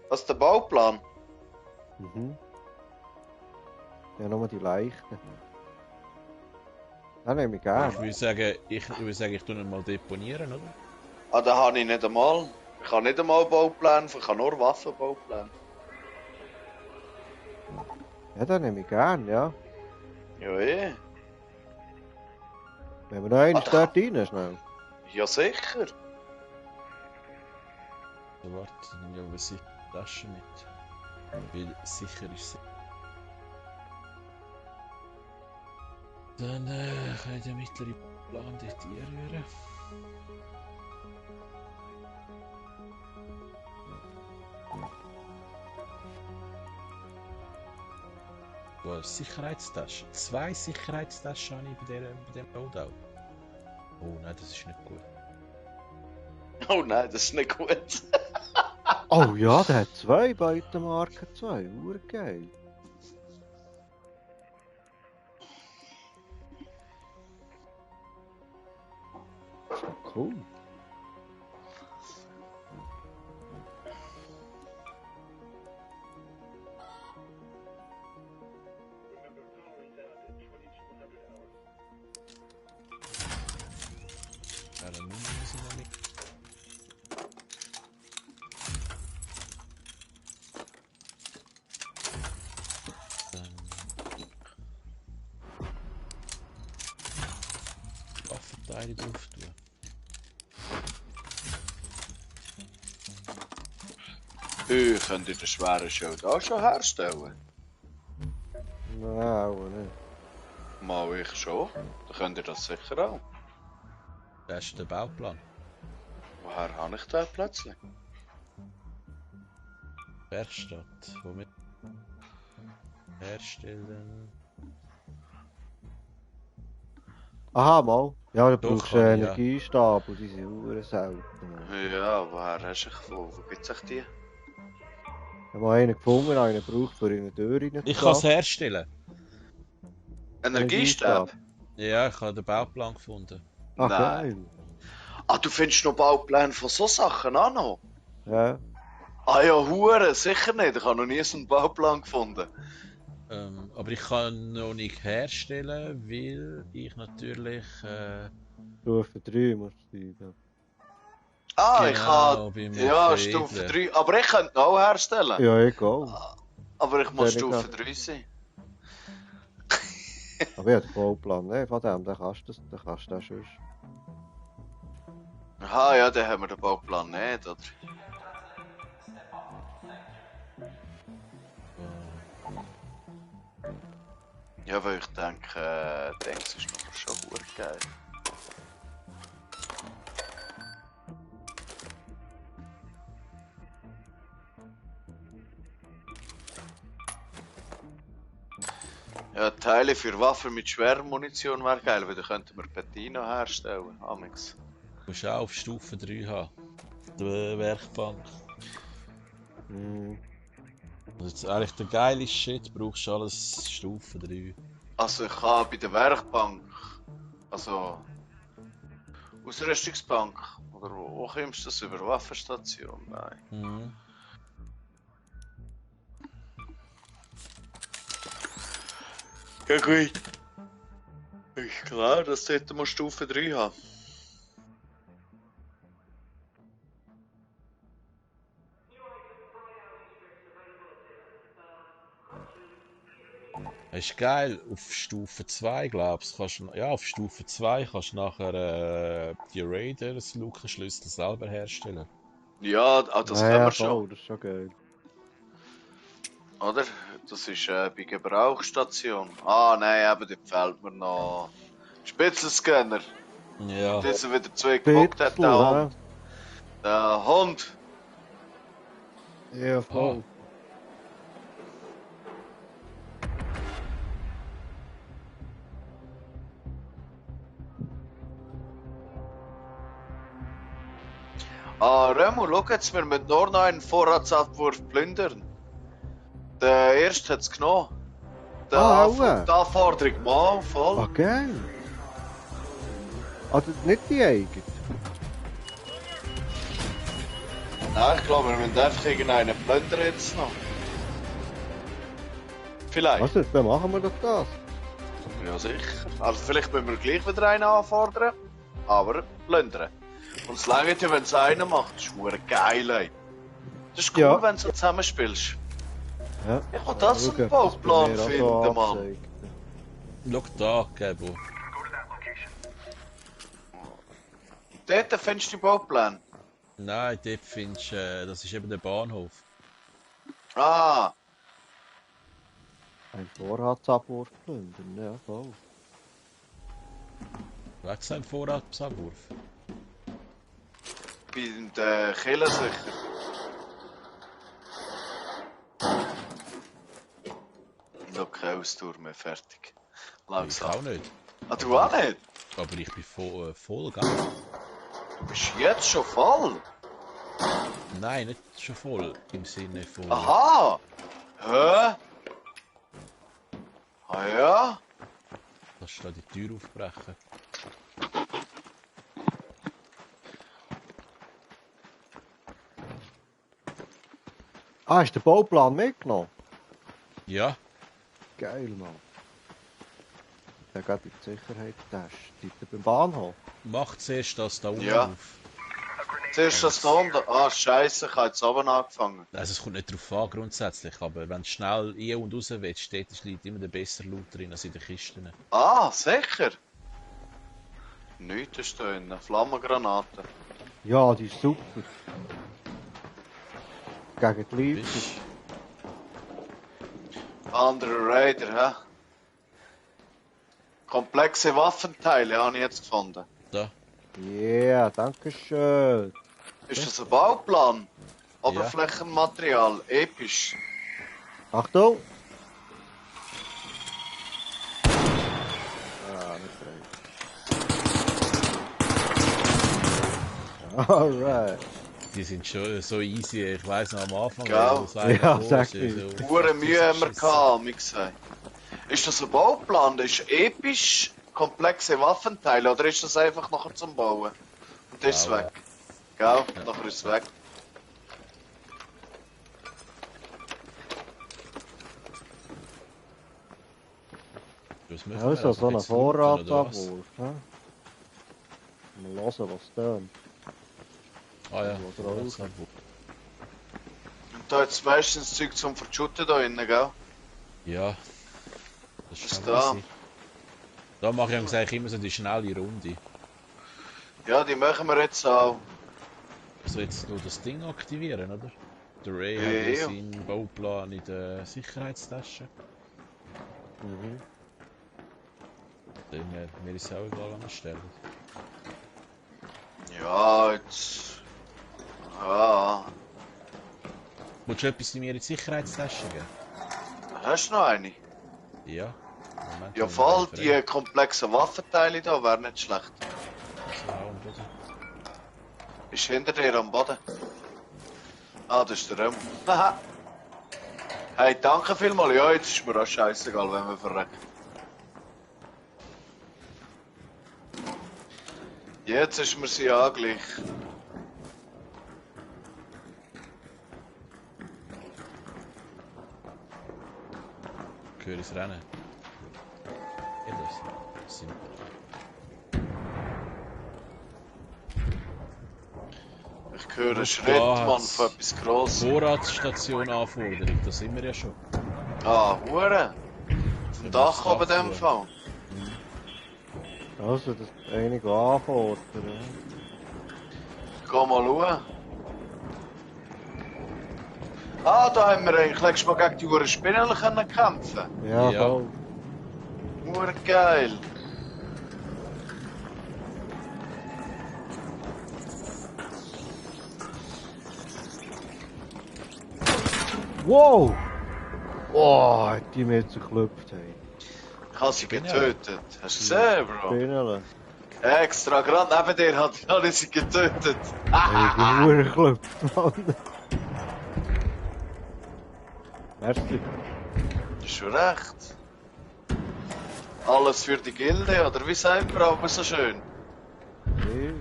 Was ist der Bauplan? Mhm. Ja, nur die leichten. Das nehme ich gerne. Ich würde sagen, ich tue ihn mal deponieren, oder? Ah, da habe ich nicht einmal. Ich habe nicht einmal Baupläne, ich habe nur Waffenbaupläne. Ja, das nehme ich gerne, ja. Ja, eh. Wenn wir noch einen Ah, dort rein, schnell. Ja, sicher. So, warte, dann nehmen wir sicher die Tasche mit. Weil sicher ist sie. Dann kann ich den mittleren Plan dort einrühren. Du hast Sicherheitstasche. 2 Sicherheitstaschen habe ich bei dem Loadout. Oh nein, das ist nicht gut. Oh nein, das ist nicht gut. Oh ja, der hat 2 Beutemarken, 2. Urgeil. Cool. Ja, dann müssen wir noch nicht. Waffenteile drauf tun. Könnt ihr den schweren Schild auch schon herstellen? Nein, auch nicht. Mal ich schon. Dann könnt ihr das sicher auch. Das ist der Bauplan. Woher habe ich den plötzlich? Werkstatt. Womit? Herstellen. Aha, mal. Ja, du Doch, brauchst kann einen ich, ja. Energiestab und die sind hure selten. Ja, woher hast du dich gefunden? Wo gibt es die? Ich habe mal einen gefunden, einen gebraucht für eine Tür rein. Ich kann es herstellen. Energiestab? Ja, ich habe den Bauplan gefunden. Ach, Nein. geil. Ah, du findest noch Baupläne von so Sachen auch noch? Ja. Ah ja, Hure, sicher nicht. Ich habe noch nie so einen Bauplan gefunden. Aber ich kann noch nicht herstellen, weil ich natürlich. Stufe 3 musst du sein. Ja. Ah, Genau, ich habe. beim Ja, Veredler. Stufe 3. Aber ich könnte ihn auch herstellen. Ja, ich auch. Aber ich muss Ja, nicht Stufe 3 sein. Aber ich habe den Bauplan nicht von dem, dann kannst du das schon. Aha, ja, dann haben wir den Bauplan nicht, oder? Ja, weil ich denke, Dings ist noch schon gut geil. Ja, Teile für Waffen mit schwerer Munition wäre geil, weil dann könnten wir Petino herstellen. Amix. Du musst auch auf Stufe 3 haben. Die Werkbank. Das ist eigentlich der geile Shit, brauchst du alles Stufe 3. Also ich kann bei der Werkbank, also Ausrüstungsbank, oder wo kommst du das über Waffenstation? Nein. Mhm. Ja gut. Ist klar, dass dort mal Stufe 3 haben. Das ist geil, auf Stufe 2 glaubst du, ja auf Stufe 2 kannst du nachher die Raider, das Lukenschlüssel selber herstellen. Ja, das können wir schon. Voll, das ist schon geil. Oder? Das ist bei Gebrauchsstation. Ah nein, eben, dort fehlt mir noch Spitzenscanner. Ja. Das er wieder zwei gebockt hat, der Spitzel, Hund. Der Hund. Ja, voll. Ah, Remo, schau jetzt, wir müssen nur noch einen Vorratsabwurf plündern. Der erste hat es genommen. Die Anforderung, mal voll. Ah, geil. Also nicht die eigene. Nein, ich glaube, wir müssen einfach irgendeinen plündern jetzt noch. Vielleicht. Also, dann machen wir doch das. Ja, sicher. Also vielleicht müssen wir gleich wieder einen anfordern, aber plündern. Und es langt ja, wenn es einer macht. Das ist verdammt geil, ey. Das ist cool, Ja. wenn du so zusammenspielst. Ja. Ich kann das Schau, einen ob das bei Bauplan mir auch finden, so Mann. anzeigt. Schau da, Gabo. Go to that location. Dort findest du den Bauplan. Nein, dort findest du, das ist eben der Bahnhof. Ah, Ein Vorratsabwurf plündern, ja, voll. Weg sein Vorratsabwurf. bei den Killer sicher. Noch keine Austour mehr, fertig. Ich Langsam. auch nicht. Ah, du auch nicht? Aber ich bin voll gegangen. Bist du jetzt schon voll? Nein, nicht schon voll. Im Sinne von. Aha! Hä? Ah ja? Kannst du da die Tür aufbrechen? Ah, ist der Bauplan mitgenommen? Ja. Geil, Mann. Der geht in die Sicherheitstasche. Dort beim Bahnhof. Mach zuerst das da unten Ja. auf. Zuerst das da unten. Ah, Scheiße, ich habe jetzt oben angefangen. Also es kommt nicht drauf an grundsätzlich, aber wenn du schnell ein- und raus willst, steht liegt immer der bessere Loot drin als in den Kisten. Ah, sicher? Nichts ist da drin. Flammengranate. Ja, die ist super. Gegen die Leute. Bist Andere Raider, hä? Komplexe Waffenteile habe ich jetzt gefunden. da. Yeah, danke schön. Ist das ein Bauplan? Oberflächenmaterial, episch. Achtung! Ah, nicht rein. Alright. Die sind schon so easy, ich weiss noch am Anfang. Gell? wo es einer Ja, kam, sag so- ich. so- Hure Mühe haben wir gehabt, wie gesagt. Ist das ein Bauplan? Das ist episch, komplexe Waffenteile, oder ist das einfach nachher zum Bauen? Und das ist Bauen. weg. Gell? Nachher ist es weg. Was machen wir? Also, so ein Jetzt looten, oder was? Vorratsabwurf. Mal hören, was tönt. Ah ja, Wo drauf. Vorratsabwurf. Und da jetzt meistens Zeug zum Verschütten da innen, gell? Ja. Das Ist ist da. schon easy. Da mache ich eigentlich immer so die schnelle Runde. Ja, die machen wir jetzt auch. Also jetzt nur das Ding aktivieren, oder? Der Ray Ja, hat ja ja. seinen Bauplan in der Sicherheitstasche. Mhm. Dann mir ist es auch egal, an der Stelle. Ja, jetzt. Ja. Willst du etwas in mir in die Sicherheitstasche geben? Hast du noch eine? Ja. Ja, voll, die komplexen Waffenteile da wären nicht schlecht. Ist hinter dir am Boden. Ah, das ist der Röm. Haha. Hey, danke vielmals. Ja, jetzt ist mir auch scheißegal, wenn wir verrecken. Jetzt ist mir sie auch gleich. Höre ich das Rennen? Ja, das sind... Ich höre einen Schritt, Mann, von etwas Grosses. Vorratsstation Anforderung, da sind wir ja schon. Ah, Hure. Vom Dach oben in dem Fall. Also, das ist einige anfordern. Geh mal schauen. Ah, da haben wir eigentlich letztes Mal gegen die Hure Spinnen können kämpfen. Ja, Ja. voll. Hure geil. Wow! Oh, hat die mir zerklüpft, hey. Ich habe sie getötet. Hast du gesehen, Bro? Spinnele. Extra, gerade neben dir hat ich sie getötet. Hey, die Uhr geklüpft, Mann. Merci. Ist schon recht. Alles für die Gilde, oder wie sagt man aber so schön? Nee.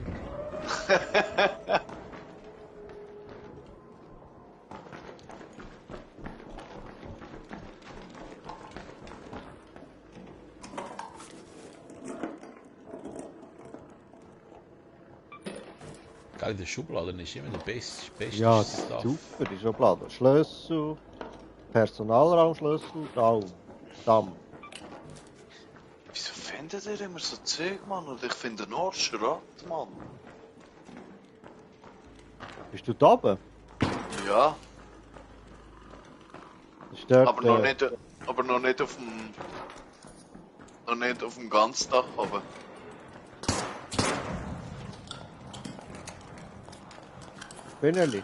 Geil, der Schubladen ist immer der beste Ja, das Stuff. ist super, die Schublade. Schlüssel, Personalraumschlüssel, Raum, Stamm. Wieso findet ihr immer so Zeug, Mann? Und ich finde nur Schrott, Mann. Bist du da oben? Ja, Das ist dort, aber noch nicht auf dem... Noch nicht auf dem ganzen Dach oben. Spinneli.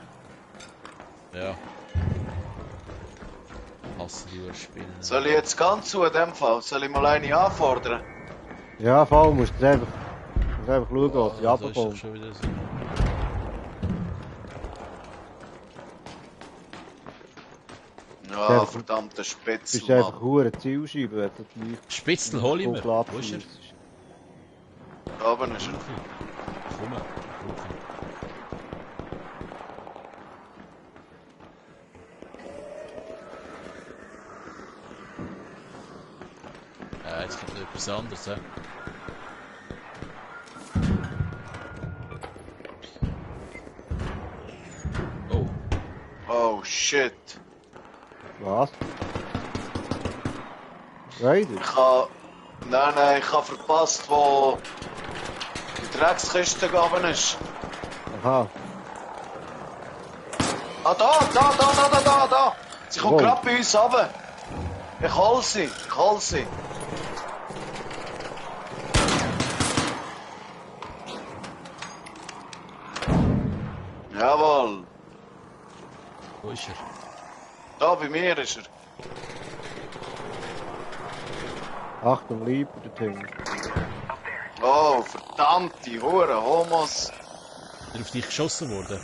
Ja. Hasse die Urspinnen. Soll ich jetzt ganz zu in dem Fall? Soll ich mal eine anfordern? Ja, voll, musst du einfach schauen, was sie Da ist doch runterkommt. schon wieder so. Ja, verdammter Du Spitzel, bist einfach Mann. hure Zielscheibe, wenn du die Spitzel hol ich mir. Wo ist er? Da oben ist er. Komm. Jetzt kommt noch etwas anderes. He? Oh, Oh shit. Was? Raider? Ich habe... Nein, ich habe verpasst, wo die Dreckskiste gegangen ist. Aha. Ah, da! Sie kommt Wow. gerade bei uns runter. Ich hol sie. Jawohl. wo ist er? Da bei mir ist er. Achtung, lieber der Ding. Oh, verdammte Hure, Homos. Ist er auf dich geschossen worden?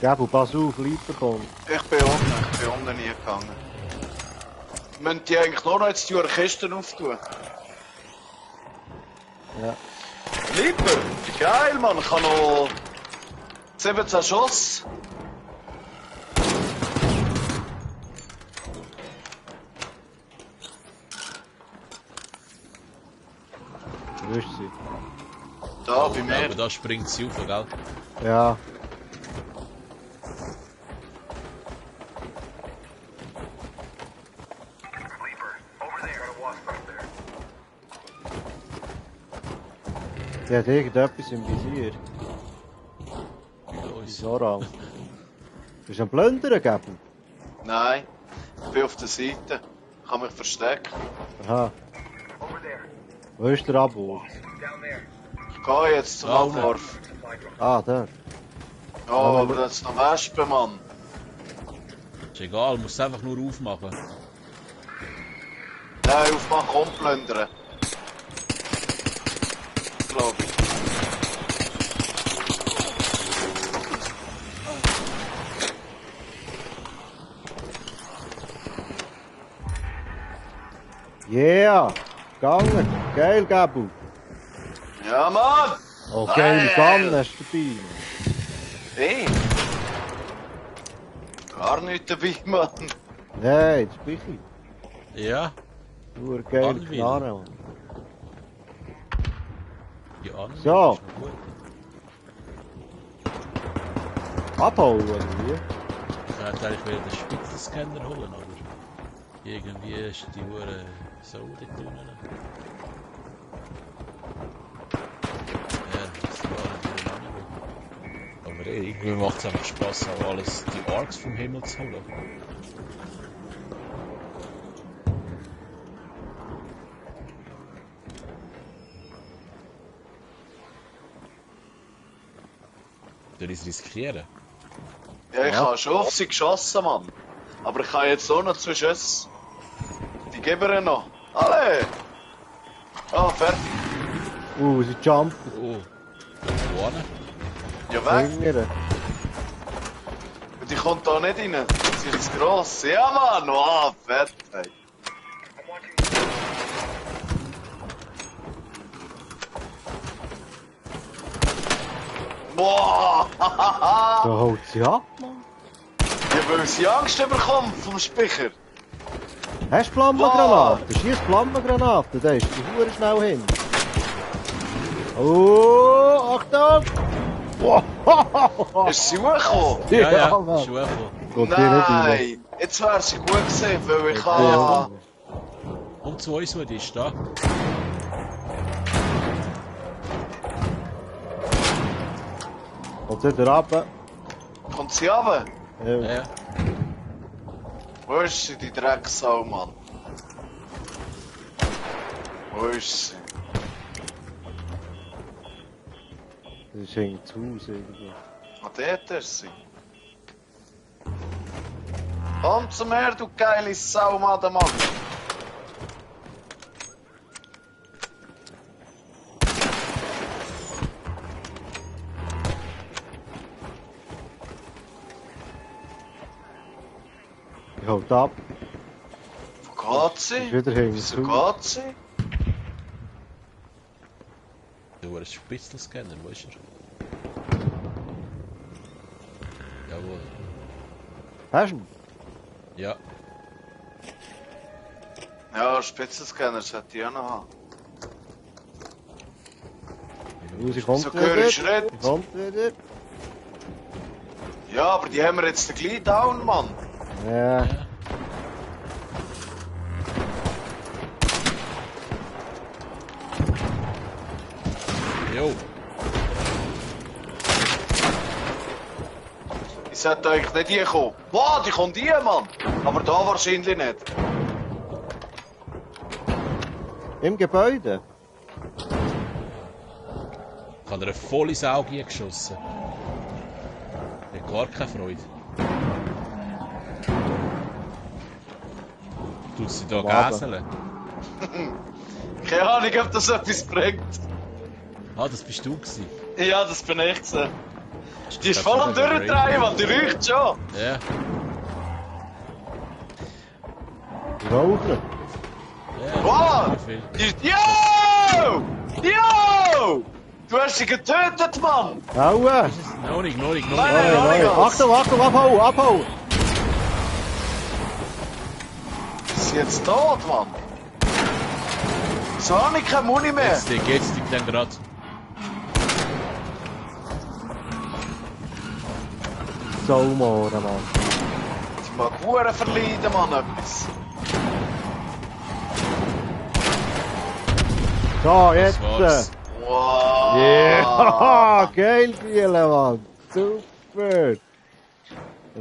Gabu, pass auf, Lieber kommt. Ich bin unten nie gegangen. Müssen die eigentlich nur noch jetzt die Kisten auftun? Ja. Lieber, geil, Mann, ich habe noch 17 Schuss. Wo ist sie? Da, bei Ja, mir. aber da springt sie auf, gell? Ja. Sleeper, over there. Got a wasp up there. Die hat irgendetwas im Visier. Bei uns. Wieso? Bist du am Plündern, Gabu? Nein, ich bin auf der Seite. Ich kann mich verstecken. Aha. Over there. Wo ist der Abwurf? Down there. Ich gehe jetzt zum Da Abwurf. Supply drop. Ah, da. Oh, aber das ist noch Wespen, Mann. Ist egal, musst es einfach nur aufmachen. Nein, aufmachen und plündern. Glaube ich. Yeah! Gegangen! Geil, Gabu! Ja, Mann! Oh, geile Geil. Sonne hast du dabei. Hey! Gar nicht dabei, Mann. Nein, das bin ich. Ja, Nur geile Anwil. Knarre, Mann. die andere So. ist noch gut. Abhauen, oder wie? Ich hätte eigentlich wieder den Spitzenscanner holen, aber irgendwie ist die Uhr so dort unten. Ja, das war natürlich auch nicht gut. Aber irgendwie macht es einfach Spass, auch alles die Arcs vom Himmel zu holen. Soll ich es riskieren? Ja, ich habe schon auf sie geschossen, Mann. Aber ich kann jetzt auch noch 2 Schüsse. Die geben wir noch. Alle! Ah, fertig. Sie jumpen. Oh, wo hin? Ja, weg. Hingern. Und die kommt da nicht rein. Sie ist gross. Ja, Mann. Wow, fett, ey. Boah! Da haut sie ab, Mann. Ja, weil sie Angst bekommen vom Speicher. Hast du Flammengranaten? Schieß Flammengranaten, da ist die Hure schnell hin. Oh, Achtung! Wow. Ist sie hochgekommen? Ja, ja, Mann. ist hochgekommen. Geht hier nicht rein. Nein! Jetzt wäre sie gut gewesen, weil ich Ja. habe... Und zu uns, wo die ist da. Und wieder runter. Kommt sie runter? Ja. Ja, Wo ist sie, die Drecksau, Mann? Wo ist sie? Das ist hinten zu Hause irgendwo. Ah, dort ist sie. Komm zum Meer, du geile Sau, Mann. Die haut ab. Wo geht Ist sie? wieder hinten Wieso zu. geht sie? du hast Spitzelscanner, wo ist er? Jawohl. Hast du ihn? Ja, Ja, Spitzenscanner sollte ich auch noch haben. Sie kommt So höre ich wieder. Schritt. Sie kommt wieder. Ja, aber die haben wir jetzt gleich down, Mann. Ja. ja. Jo, Ich sollte eigentlich nicht hier kommen. Boah, die kommt hier, Mann. Aber da wahrscheinlich nicht. Im Gebäude. ich habe dir ein volles Auge geschossen. Ich habe gar keine Freude. Tut sie da Warte. gäseln? Keine Ahnung, ob das etwas bringt. Ah, das bist du gewesen. Ja, das bin ich gewesen. Die ist voll am Durchdrehen, Mann. Die riecht schon. Ja, Rauchen. ja. Wow! Wie viel? Die ist... Yo! Yo! Du hast sie getötet, Mann. Aua. Noch nicht, noch nicht, noch Nein, nicht. nein, nein. Achtung, Achtung, abhauen, abhauen. Ist sie jetzt tot, Mann? So habe ich keine Muni mehr. Jetzt geht's dir dann grad. Saumohren, Mann. Ich mag Huren verleiden, Mann, etwas. So, jetzt. Das war's. Wow! Ja, geil, Biele, Mann. Super. Dann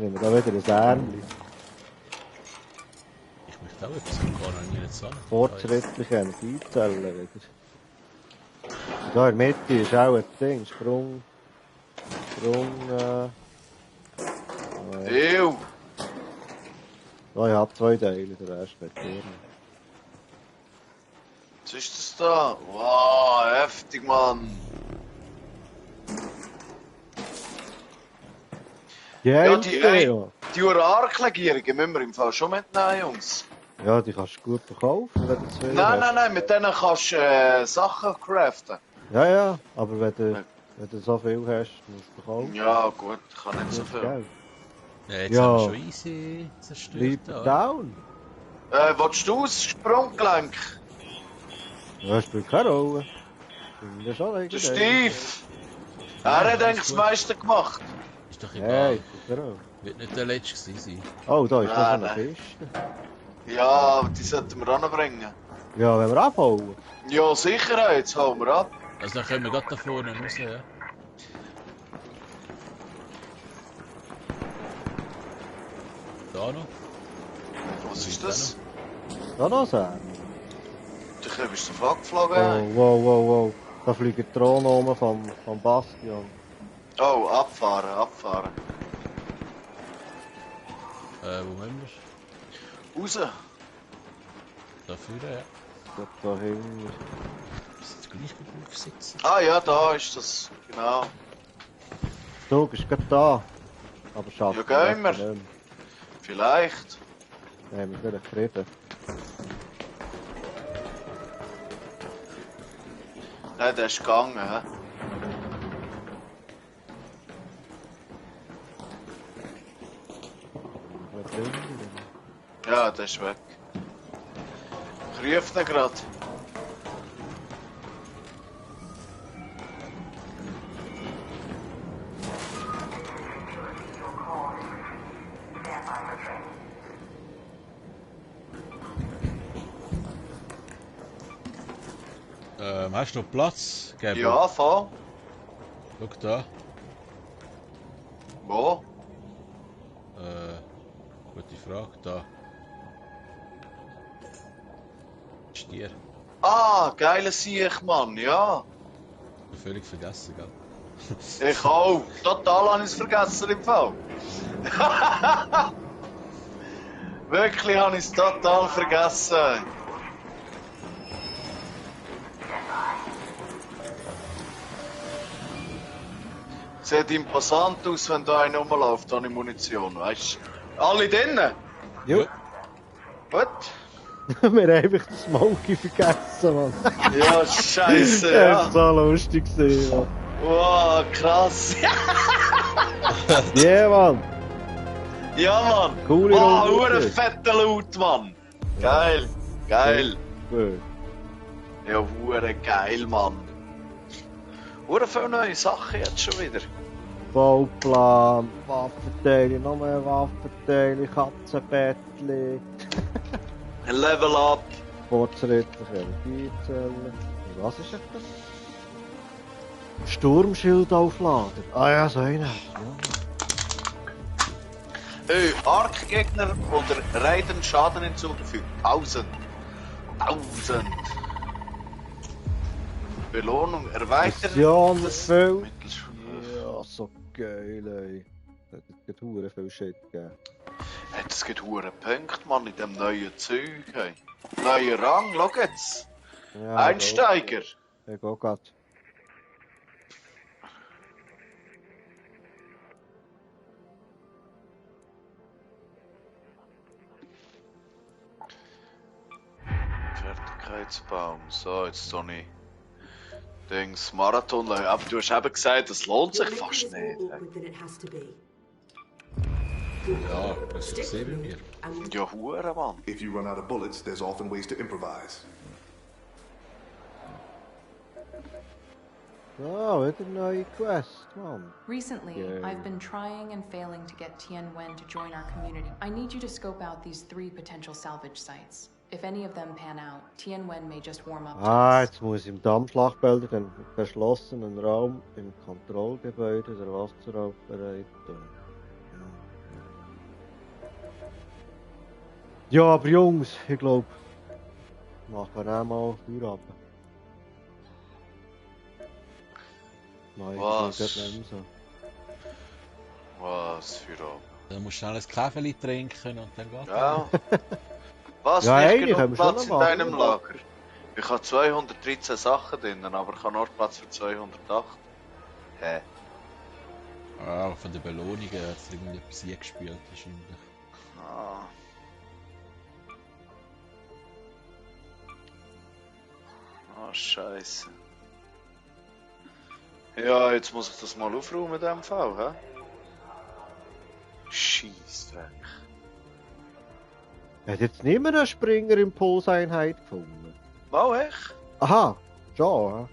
nehmen wir da wieder ein Ärmchen. Ich möchte auch etwas, ich kann noch nie nicht sagen. Fortschrittliche Energiezellen wieder. Und da in der Mitte ist auch ein Ding, Sprung. Sprung. Ew! Oh, ich hab 2 Teile, der Rest geht hier nicht. Was ist das da? Wow, heftig, Mann! Ja, die Urark-Legierungen müssen wir im Fall schon mitnehmen, Jungs. Ja, die kannst du gut verkaufen, wenn du 2 hast. Nein, mit denen kannst du Sachen craften. Ja, aber wenn du so viel hast, musst du verkaufen. Ja, gut, ich kann nicht so viel. Geld. Ja, jetzt Ja. haben wir schon easy zerstört. Bleib da. down. Willst du das Sprunggelenk? Ja, spielt keine Rolle. Finde ich schon Der eigentlich. Steve! Er hat eigentlich das meiste gemacht. Ist doch Ja, egal. ich bin auch. Wird nicht der letzte gewesen sein. Oh, da ist noch so eine Nein. Kiste. Ja, die sollten wir anbringen. Ja, wenn wir abhauen. Ja, sicher, jetzt hauen wir ab. Also dann können wir gerade da vorne raus, ja. Da noch. Was ist das? Da noch sein. Du bist so abgeflogen. Wow. Da fliegen Drohnen um vom Bastion. Oh, abfahren. Wo haben wir Raus. Da vorne, ja. Da hinten. Ist das gleich gut aufsitzen? Ah ja, da ist das. Genau. Der Zug ist gerade da. Aber schafft Ja, gehen wir. nicht mehr. Vielleicht. Nein, wir sind Frieden. Nein, der ist gegangen. He? Ja, der ist weg. Ich rufe ihn gerade. Hast du noch Platz? Gabriel? Ja, voll. Schau da. Wo? Gute Frage. Da. Stier. Ah, geiler Sieg, Mann, ja. Völlig vergessen, gell? Ich auch. Total habe ich es vergessen im Fall. Wirklich habe ich es total vergessen. Sieht imposant aus, wenn da einer rumläuft ohne Munition, weißt du? Alle drinnen? Jo. Gut? Wir haben einfach den Smokey vergessen, Mann. Ja, scheisse, Das ja. war so lustig gewesen, Mann. Wow, krass. Ja, Mann. Ja, Mann. Coole Wow, Runde. hure fetter Loot, Mann. Geil, geil. Gut. Ja, hure geil, Mann. Hure viele neue Sachen jetzt schon wieder. Bauplan, Waffenteile, noch mehr Waffenteile, Katzenbettli, Level up. fortschrittliche Energiezellen. Was ist das? Sturmschildauflader. Ah ja, so einer. Ja. Arc-Gegner oder Raiden Schaden hinzugefügt. 1000. Belohnung erweitern. Mission das erfüllt. Mittelschule. Ja, so geil, ey. Das hat hure viel Shit gegeben. Hat es geht hure Punkte, Mann, in dem neuen Zeug. Hey. Neuer Rang, schau jetzt. Ja, Einsteiger. Ich gehe grad. Fertigkeitsbaum. So, jetzt Tony. Dings, Marathon. Aber du hast eben gesagt, das lohnt sich fast nicht. Ja, das ist sehr bei mir. Ja, hure, Mann. If you run out of bullets, there's often ways to improvise. Ah, wieder eine neue Quest, Mann. Recently, Yay. I've been trying and failing to get Tien Wen to join our community. I need you to scope out these 3 potential salvage sites. If any of them pan out, Tien Wen may just warm up to Ah, us. jetzt muss ich im Dammschlachtfeld den verschlossenen Raum im Kontrollgebäude der Wasseraufbereitung. Ja, aber Jungs, ich glaube, machen wir auch mal Feierabend. Nein, Was? das geht nicht mehr so. Was für Abend? Dann musst du schnell ein Kaffee trinken und dann geht Ja. Was, Ja, nicht eine genug können wir schon Platz in noch machen. deinem Lager? Ich habe 213 Sachen drin, aber ich habe nur Platz für 208. Hä? Ah, von den Belohnungen hat es irgendetwas eingespielt wahrscheinlich. Ah. Ah, Scheiße. Ja, jetzt muss ich das mal aufräumen in dem Fall, hä? Scheissdreck. Hat jetzt nicht mehr einen Springer-Impulseinheit gefunden? Mal echt? Aha, schon.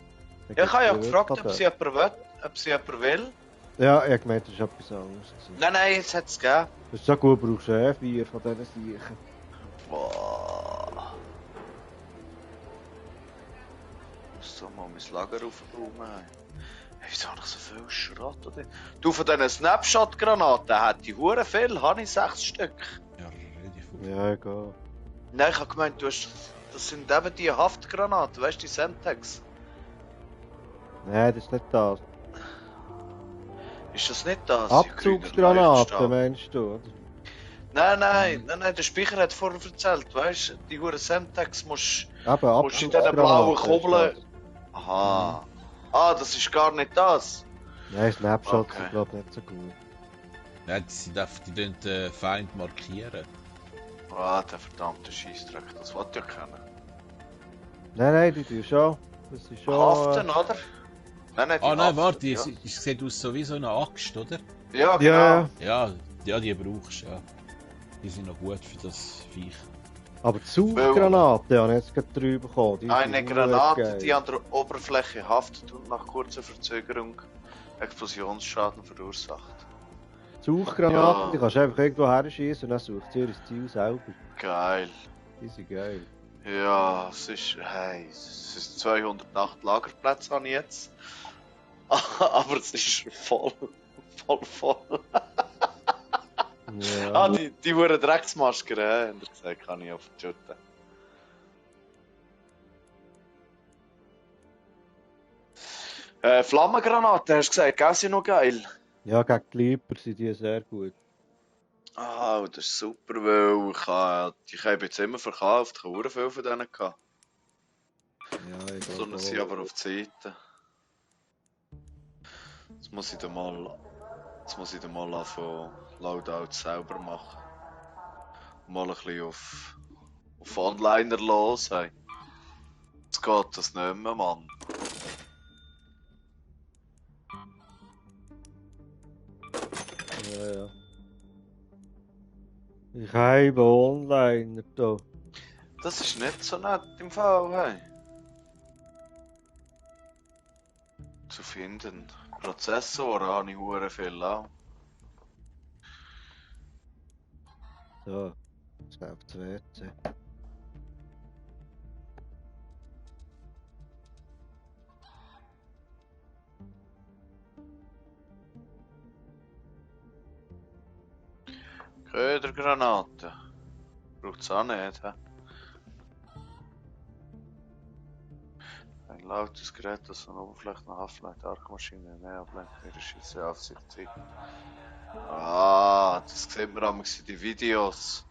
Ja, ich habe ja gefragt, ob sie jemand will. Ja, ich gemeint, das ist etwas anderes. Nein, jetzt hat es gegeben. Das ist so gut, brauchst du 4 von diesen Siechen. Boah. Ich muss doch mal mein Lager aufräumen. Hey, wieso habe ich so viel Schrott? Oder? Du, von diesen Snapshot-Granaten hätte ich hure viel, habe ich 6 Stück. Ja, relativ gut. Ja, egal. Nein, ich habe gemeint, das sind eben die Haftgranaten, weißt du, die Semtex. Nein, das ist nicht das. Ist das nicht das? Abzugsgranaten, meinst du? Oder? Nein, der Speicher hat vorher erzählt, weißt du, die hure Semtex musst Eben, du in diesen blauen Abzugsgranaten. Kugeln. Aha. Ah, das ist gar nicht das. Nein, Snapshots Okay. sind glaube ich nicht so gut. Ja, die tun den Feind markieren. Ah, der verdammte Scheissdreck, das wollte ich ja kennen. Nein, die tun schon. Das ist schon... Haften, oder? Nein, die Ah nein, haften, warte, ja. es sieht aus so wie so eine Axt, oder? Ja, genau. Ja, Ja, die brauchst du, ja. Die sind noch gut für das Viech. aber Zuggranaten habe ich jetzt gerade drüber bekommen. Die Eine sind Granate, geil. die an der Oberfläche haftet und nach kurzer Verzögerung Explosionsschaden verursacht. Zuggranaten, Ja. die kannst du einfach irgendwo herschießen und dann sucht sie ihr das Ziel selber. Geil. Die sind geil. Ja, es ist 208 Lagerplätze habe ich jetzt. Aber es ist voll. Ja. Ah, die hure Drecksmaske, haben sie gesagt, kann ich auf die Schütte. Flammengranaten, hast du gesagt, gell, sind noch geil? Ja, gegen die Lieber sind die sehr gut. Ah, das ist super, weil ich habe jetzt immer verkauft, ich habe hure viel von denen gehabt. Ja, ich Sondern sie aber auf die Seite. Jetzt muss ich dann mal von Loadouts selber machen. Mal ein bisschen auf Onliner los. Hey. Jetzt geht das nicht mehr, Mann. Ja. Ich habe Onliner da. Das ist nicht so nett im Fall, hey. Zu finden. Prozessoren habe ich hure viel an. So, schnell auf das WC. Ködergranaten. Braucht es auch nicht, hä? Ein lautes Gerät, das an Oberfläche nach Half-Light Arc-Maschine mehr ablenkt, ihre Schüsse auf sich zieht. Ah, das sieht man in den Videos.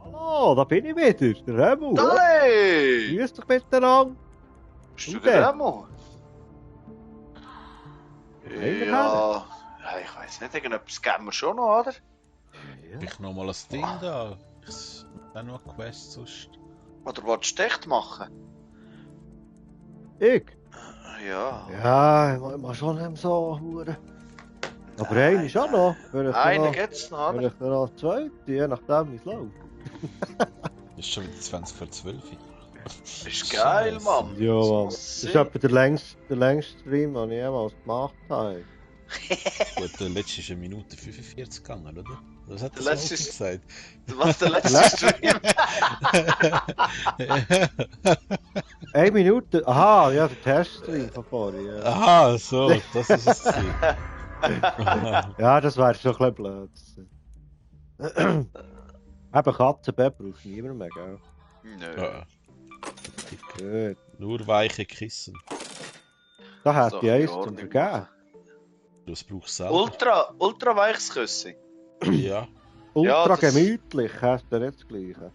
Hallo, da bin ich wieder, der Remo. Dale! Grüß dich miteinander. Bist du Und der der? Remo? Hey, Ja, ich weiß nicht, irgendetwas geben wir schon noch, oder? Ja. Ich noch mal ein Ding da. Ich dann noch eine Quest sonst. Oder willst du echt machen? Ich? Ja. Ja, ich muss schon nicht so hure. Aber einer ist auch noch. Einer geht's noch, oder? Vielleicht noch zwei, je nachdem wie es läuft. Ist schon wieder 20 vor 12. Ist geil, Mann. Ja, Mann. muss Das ist sein. etwa der längste Stream, den ich jemals gemacht habe. Gut, der letzte ist 1 Minute 45 gegangen, oder? Was hat Der der letzte Slogan ist- gesagt? Was der letzte Stream? 1 Minute? Aha, ja, der Teststream von vorhin. Ja, Aha, so, das ist es. gewesen. ja das wäre schon ein bisschen blöd. Eben Katzenbett brauchst du niemand mehr, gell? Nö. Ja, Gut. nur weiche Kissen. Da Ist hat doch die in eins zum Ordnung. Vergeben. Das brauchst du selber. Ultra weiches Küssi. Ja. Ultra das- gemütlich, hast du nicht das Gleiche.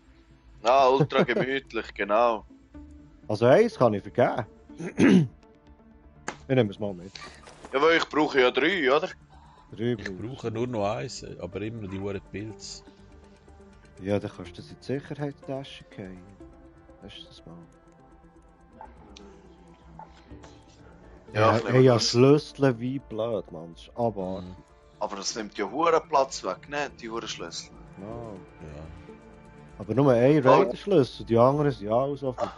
Ah, ultra gemütlich, genau. Also eins kann ich vergeben. Wir nehmen es mal mit. Ja, weil ich brauche ja 3, oder? 3 Ich brauche nur noch eins, aber immer noch die hohen Pilze. Ja, dann kannst du das in die Sicherheitstasche gehen. Hast du das mal? Ja, Ja, ich nehme ja das. Schlüssel wie blöd, Mann. Das ist aber. Mhm. Aber das nimmt ja Huren Platz weg, ne? Die Huren Schlüssel. No. Ja. Aber nur ein Oh. Raider-Schlüssel, die anderen sind ja auch so für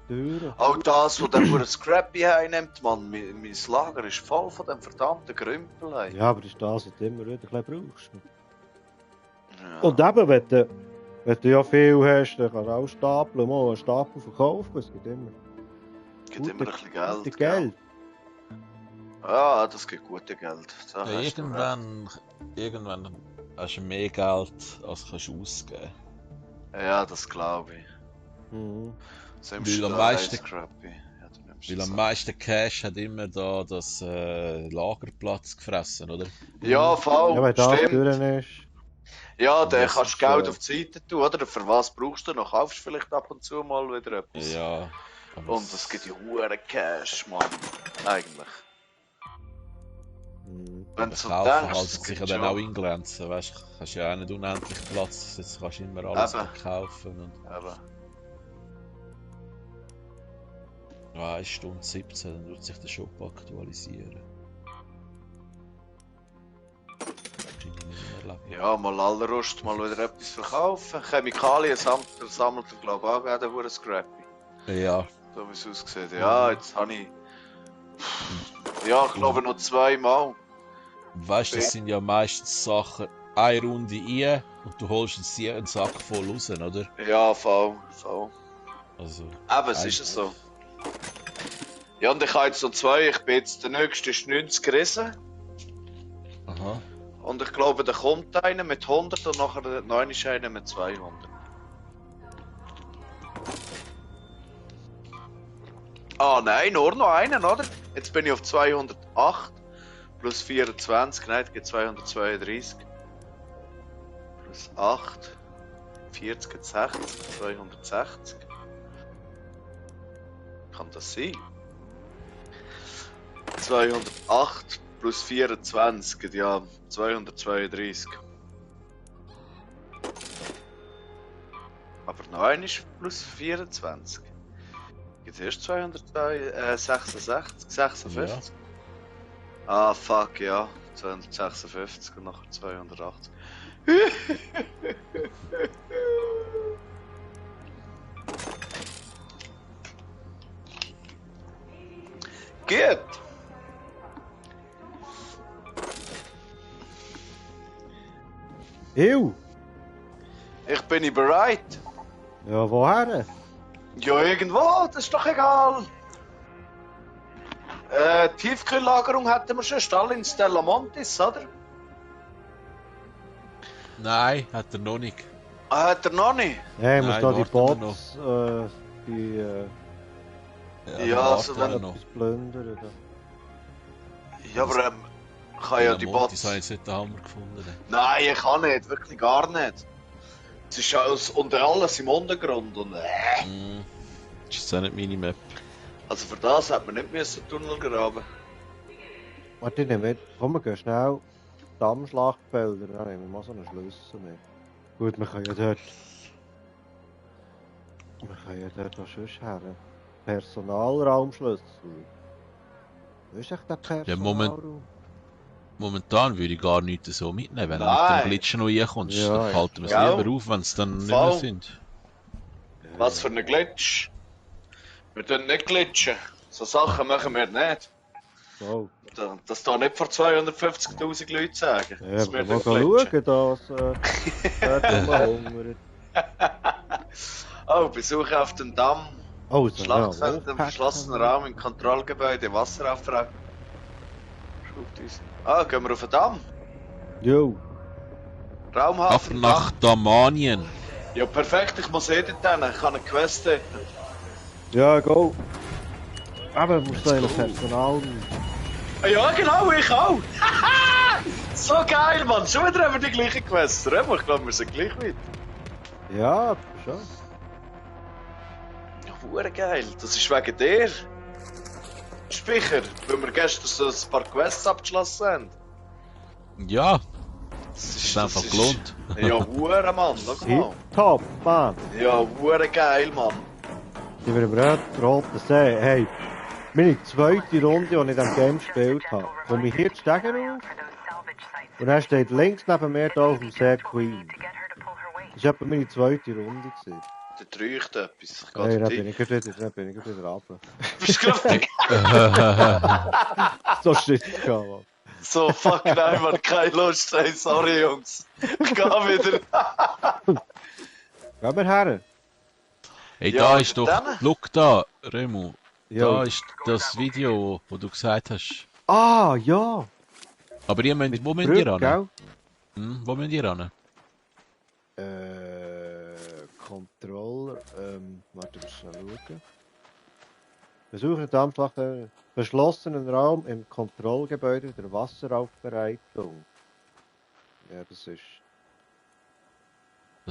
die Türen. Auch das, was der Huren Scrappy heimnimmt, Mann. Mein Lager ist voll von dem verdammten Grümpel. Ey. Ja, aber das ist das, was du immer wieder ein bisschen brauchst. Ja. Und eben, wenn du ja viel hast, dann kannst du auch stapeln, mal einen Stapel verkaufen, es gibt immer Gibt immer ein bisschen Geld. gute gell? Geld. Ja, das gibt gute Geld. Da Ja, hast du irgendwann hast du mehr Geld, als kannst du ausgeben. recht. Ja, das glaube ich. Mhm. Selbst Weil am der meisten- Scrappy. Ja, du nimmst Weil das am auch. meisten Cash hat immer da das Lagerplatz gefressen, oder? Ja, voll. Ja, wenn das stimmt. durch ist. Ja, dann Das kannst du ist, Geld auf die Seite tun, oder? Für was brauchst du noch? Kaufst du vielleicht ab und zu mal wieder etwas? Ja. aber Und das gibt ja hure Cash, Mann. Eigentlich. Mhm. Wenn du Der so Kaufen denkst, halten es sich gibt ja dann schon- auch in Grenzen, weißt du? Hast ja auch nicht unendlich Platz, jetzt kannst du immer alles Eben. verkaufen. Und Eben. 1 Stunde 17, dann wird sich der Shop aktualisieren. Wahrscheinlich nicht mehr erleben. Ja, mal allerrust mal wieder etwas verkaufen. Chemikalien sammelt er, glaube ich, auch gerne der hure Scrappy. Ja, So wie es aussieht. Ja, jetzt habe ich... Ja, ich glaube noch 2 Mal. weißt du, das sind ja meistens Sachen, eine Runde rein und du holst einen Sack voll raus, oder? Ja, voll. Also, Eben, es ist so. Ja, und ich habe jetzt noch 2. Ich bin jetzt der nächste ist 90 Riesen. aha. Und ich glaube, da kommt einer mit 100 und nachher noch einer mit 200. Ah nein, nur noch einen, oder? Jetzt bin ich auf 208 plus 24, nein, das gibt 232. Plus 8, 40 gibt 60, 260. Kann das sein? 208 plus 24 gibt ja 232. Aber noch ein ist plus 24. Gibt erst 266, 56. Ah, fuck, ja. 256 und nachher 280. Gut. Ew! Ich bin bereit. Ja, woher? Ja, irgendwo, das ist doch egal. Tiefkühllagerung hatten wir schon, Stall in Stella Montis, oder? Nein, hat er noch nicht. Ah, hat er noch nicht? Ja, ich muss Nein, da die warten wir Bots, die Ja, dann also warten wir wenn- noch. etwas plündern. Ja, aber ich habe ja die Montis Bots. habe ich jetzt nicht den Hammer gefunden. Nein, ich kann nicht, wirklich gar nicht. Es ist alles und alles im Untergrund und Mm. Das ist jetzt auch nicht meine Map. Also für das hat man nicht müssen Tunnel graben. Warte, ich nehme mit. Komm, wir gehen schnell Dammschlachtfelder. Dann nehmen wir mal so einen Schlüssel mit. Gut, wir können ja dort... Wir können ja dort auch sonst her. Personalraumschlüssel. Wo ist echt der Personal? Ja, momentan würde ich gar nichts so mitnehmen, wenn er Nein. mit dem Glitschen noch reinkommst. Ja, Dann halten wir es ja. lieber auf, wenn es dann nicht Voll. mehr sind. Was für ein Glitch. Wir tun nicht glitschen. So Sachen machen wir nicht. Oh. Das da nicht vor 250.000 Leuten sagen. Ja, dass aber wir mal nicht schauen, glitschen. dass wer hungert. Oh, Besuch auf dem Damm. Oh, so Schlachtfeld ja, im verschlossenen Raum im Kontrollgebäude. Wasserauftrag. Schaut uns. Ah, gehen wir auf den Damm. Jo. Ab Raumhafen. nach Damanien. Ja, perfekt. Ich muss dort hin. Ich habe eine Quest dort. Ja, go. Aber du musst Let's noch go. Personal. Ah, ja, genau, ich auch. So geil, Mann. Schon wieder haben wir die gleiche Quest. Remo, ich glaube, wir sind gleich weit. Ja, schon. Ja, hure geil. Das ist wegen dir. Speicher, weil wir gestern so ein paar Quests abgeschlossen haben. Ja, Das das ist einfach gelohnt. Ja, hure, Mann. Schau mal. Top, Mann. Ja, hure geil, Mann. Die wir im roten See. Hey, meine zweite Runde, die ich in diesem Game gespielt habe, komme ich hier die Stege auf und dann steht links neben mir da auf dem See Queen. Das war etwa meine zweite Runde. Gewesen. Da treucht etwas. Ich Hey, gehe dann hey, bin ich gerade wieder runter. Bist du gerade So shit gehabt, Mann. so, fuck nein, man, keine Lust. Hey, sorry, Jungs. Ich geh wieder. Gehen wir her. Hey, Ja, da ist doch. dann? Look da, Remo. Ja. Da ist das Video, wo du gesagt hast. Ah, ja. Aber ihr müsst, wo müsst Brücke, ihr ran? gell? Wo müsst ihr ran? Controller, warte, wir schnell schauen. Besuche den Dampfschlacht, verschlossenen Raum im Kontrollgebäude der Wasseraufbereitung. Ja, das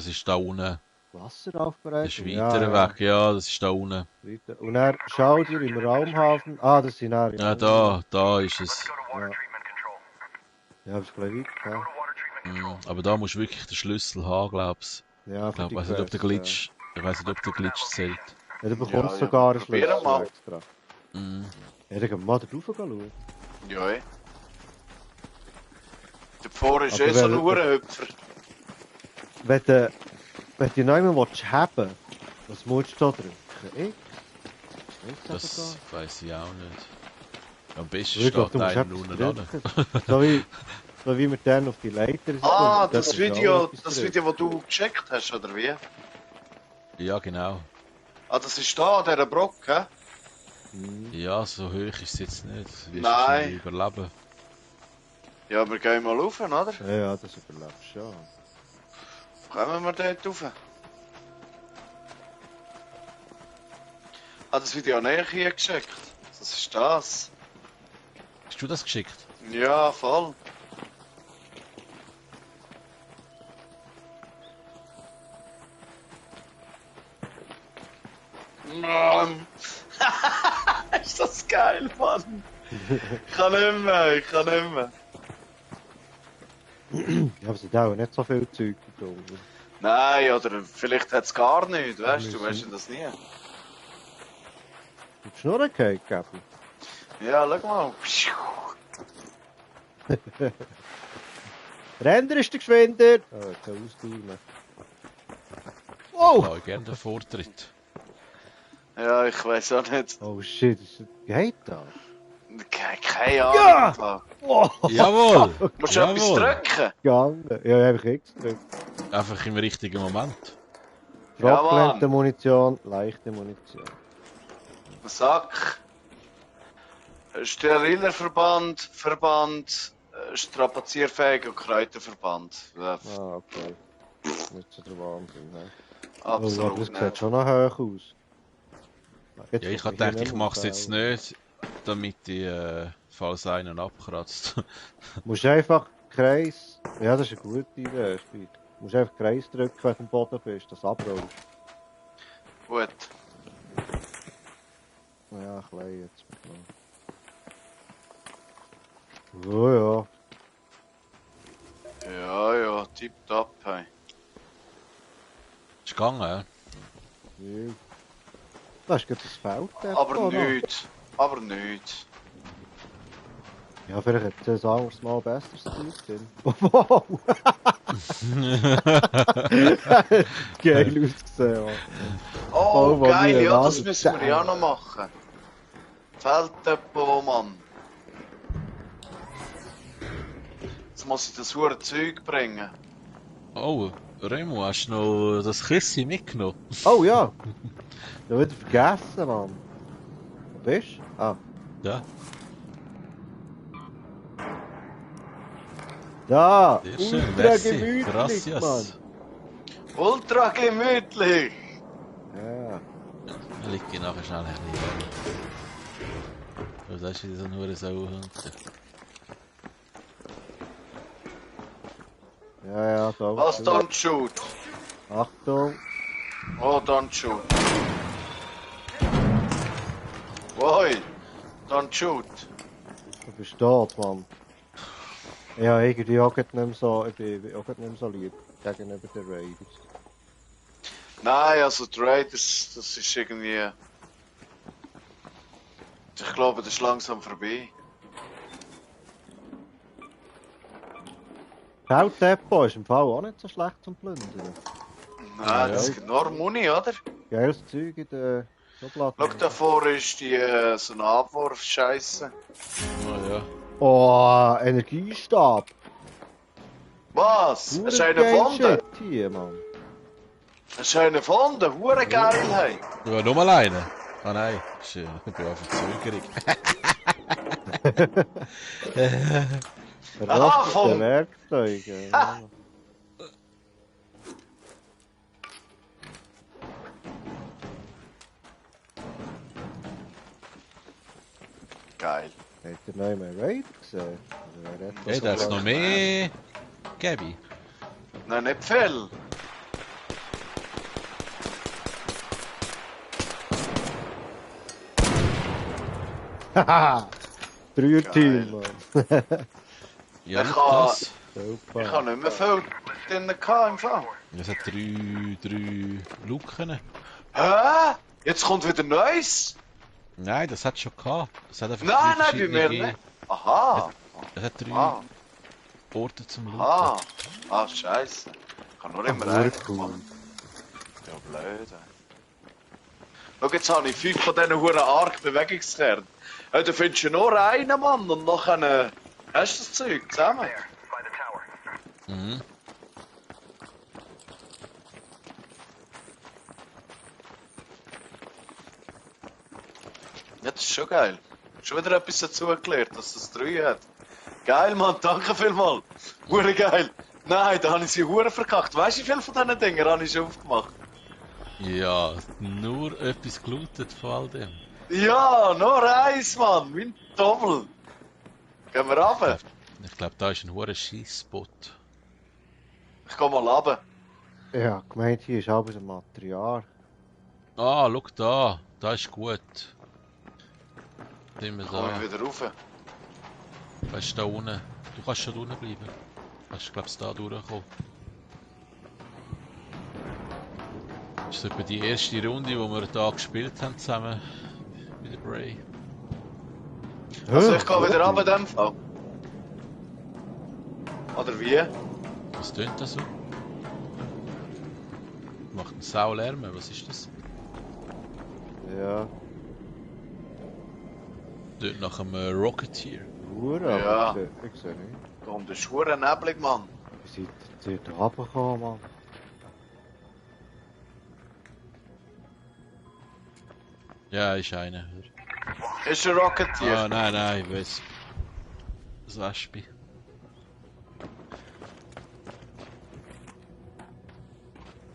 ist Da unten. Wasseraufbereitung. Das ist weiter weg, ja, das ist da unten. Weiter. Und er schaut ihr im Raumhafen. Ah, das sind er. Ja, da ist es. Ja, ja, das ist gleich weit, ja. Aber da musst du wirklich den Schlüssel haben, glaub's. Ja, Ich weiß nicht, ob der Glitch. Ich weiß nicht, ob der Glitch zählt. Ja, du bekommst Ja, sogar einen probier Schlüssel mal. extra. Ja, Mhm. dann gehen wir mal da drauf schauen. Ja, ey. Der Pforr ist Aber eh so ein wer- Uhrenhüpfer. Wenn du noch jemanden haben willst, was musst du da drücken? X? Das weiß ich auch nicht. Am besten Ich glaub, steht du musst einer etwas unten dran. drücken. so wie wir dann auf die Leiter sind. Ah, Und dort das ist auch Video, etwas das drücken. Video, das du geschickt hast, oder wie? Ja, genau. Ah, das ist da, an dieser Brocke. Ja, so hoch ist es jetzt nicht. Das wirst du Nein. wahrscheinlich überleben. Ja, wir gehen mal rauf, oder? Ja, das überlebst du schon. Kommen wir dort rauf? Ah, das Video habe ich hier geschickt. Das ist das. Hast du das geschickt? Ja, voll. Mann. Ist das geil, Mann. Ich kann nicht mehr, ich kann nicht mehr. Ja, aber es sind auch nicht so viel Zeug drin. Nein, oder vielleicht hat es gar nicht, weißt du, weißt das nie. Die Schnurren gehen, Gabi. Ja, schau mal. Ränder ist der Geschwinder. Oh, ich kann ausdauern. Oh! Ja, gerne den Vortritt. Ja, ich weiß auch nicht. Oh shit, geht das? Keine Ahnung. Ja! Oh! Jawohl! Musst du etwas Jawohl. drücken? Gegangen. Ja, habe ich X gedrückt. Einfach im richtigen Moment. Ja, Trocknende Mann. Munition, leichte Munition. Sack. Steriler Verband, strapazierfähig und Kräuterverband. Ja, Ah, okay. Nicht so der Wahnsinn, ne? Oh, absolut aber das nicht. sieht schon noch hoch aus. Jetzt Ja, ich muss habe gedacht, hier ich nicht mache es mehr jetzt fällen. nicht, damit ich, falls einer abkratzt. Du musst einfach Kreis. Ja, das ist eine gute Idee, Spiel. Du musst einfach Kreis drücken, wenn du am Boden bist, dass du abrollst. Gut. Ja, klein jetzt. Oh ja. Ja, ja, tipptopp. Hey. Ist gegangen, ja? Ja. Da ist gerade das Feld. dort Aber noch. nicht. Aber nicht. Ja, vielleicht hat das anderes Mal besseres Zeug drin. Wow! Geil ausgesehen, Mann. Oh, Voll geil, mir ja, das Nase. müssen wir ja noch machen. Felddepot, Mann. Jetzt muss ich das hure Zeug bringen. Oh, Remo, hast du noch das Küssi mitgenommen? Oh ja! Ich hab wieder vergessen, Mann. Wo bist du? Ah. Ja. Da! Sehr schön, Ultra merci. gemütlich, Gracias. Mann. Ultra gemütlich. Ja. Dann liege ich nachher schnell ein bisschen. Das ist wieder so eine Sauhund. Ja, so. Was, don't shoot? Achtung. Oh, don't shoot. Woi, don't shoot. Du bist tot, Mann. Ja, irgendwie auch nicht mehr so, ich bin auch nicht mehr so lieb gegenüber den Raiders. Nein, also die Raiders, das ist irgendwie... Ich glaube, das ist langsam vorbei. Felddepot ist im Fall auch nicht so schlecht zum Plündern. Nein, das ist nur Muni, oder? Geiles Zeug in der Schublade. Schau, davor ist die so eine Abwurf-Scheiße. Oh ja. Oh, Energiestab. Was? Hast du einen Geil gefunden? Shit hier, Mann. Hast du einen gefunden? Hure geil, hey. Ja, nur mal einen. Ah nein, ich bin einfach zögerig. Aha, Verrostete vom- Werkzeuge. Ah. Ja. Geil. Habt ihr noch mehr Raid gesehen? Oder wer hat das Hey, da ist so noch mehr. Gabi. Nein, nicht viel. Haha! Dreier-Team, Mann. Ja, Ich nicht kann- das. Super. Ich habe nicht mehr viel drin gehabt im Fall. Es hat drei Luken. Hä? Jetzt kommt wieder Neues? Nein, das hat schon gehabt. Es hat einfach Nein, drei nein, bei verschiedene mir gegeben. nicht. Aha. Es hat drei Ah, Orte zum Looten. ah. Ah, scheiße. Ich kann nur immer Ah, einen cool. machen. Ja, blöd. Ey. Schau, jetzt habe ich 5 von diesen huren Arc-Bewegungskernen. Ja, da findest du nur einen, Mann, und nachher hast du das Zeug zusammen. Mhm. Ja, das ist schon geil. Schon wieder etwas dazugelernt, dass das 3 hat. Geil, Mann, danke vielmals. Hure geil. Nein, da habe ich sie hure verkackt. Weißt du, wie viele von diesen Dingen habe ich schon aufgemacht? Ja, nur etwas gelootet von all dem. Ja, nur eins, Mann. Wie ein Doppel. Gehen wir runter? Ich glaube, da ist ein hoher Schießspot. Ich gehe mal runter. Ja, gemeint, hier ist aber ein Material. Ah, schau da. Da ist gut. Sind wir Komme da. ich wieder rauf. Weißt du, da unten. Du kannst schon unten bleiben. Hast du, glaubst da durchgekommen. Das ist etwa die erste Runde, die wir da gespielt haben zusammen mit der Bray. Also ich gehe wieder runter in dem Fall. Oder wie? Was tönt das so? Macht einen Saulärm, was ist das? Ja, Tönt nach einem Rocketeer. Hure, Ja. aber ich sehe nicht. Komm, das ist hure neblig, Mann. Wie seid ihr da runtergekommen, Mann? Ja, ist einer. Ist ein Rocketeer. Ah, nein, ich weiß. Das Wespe.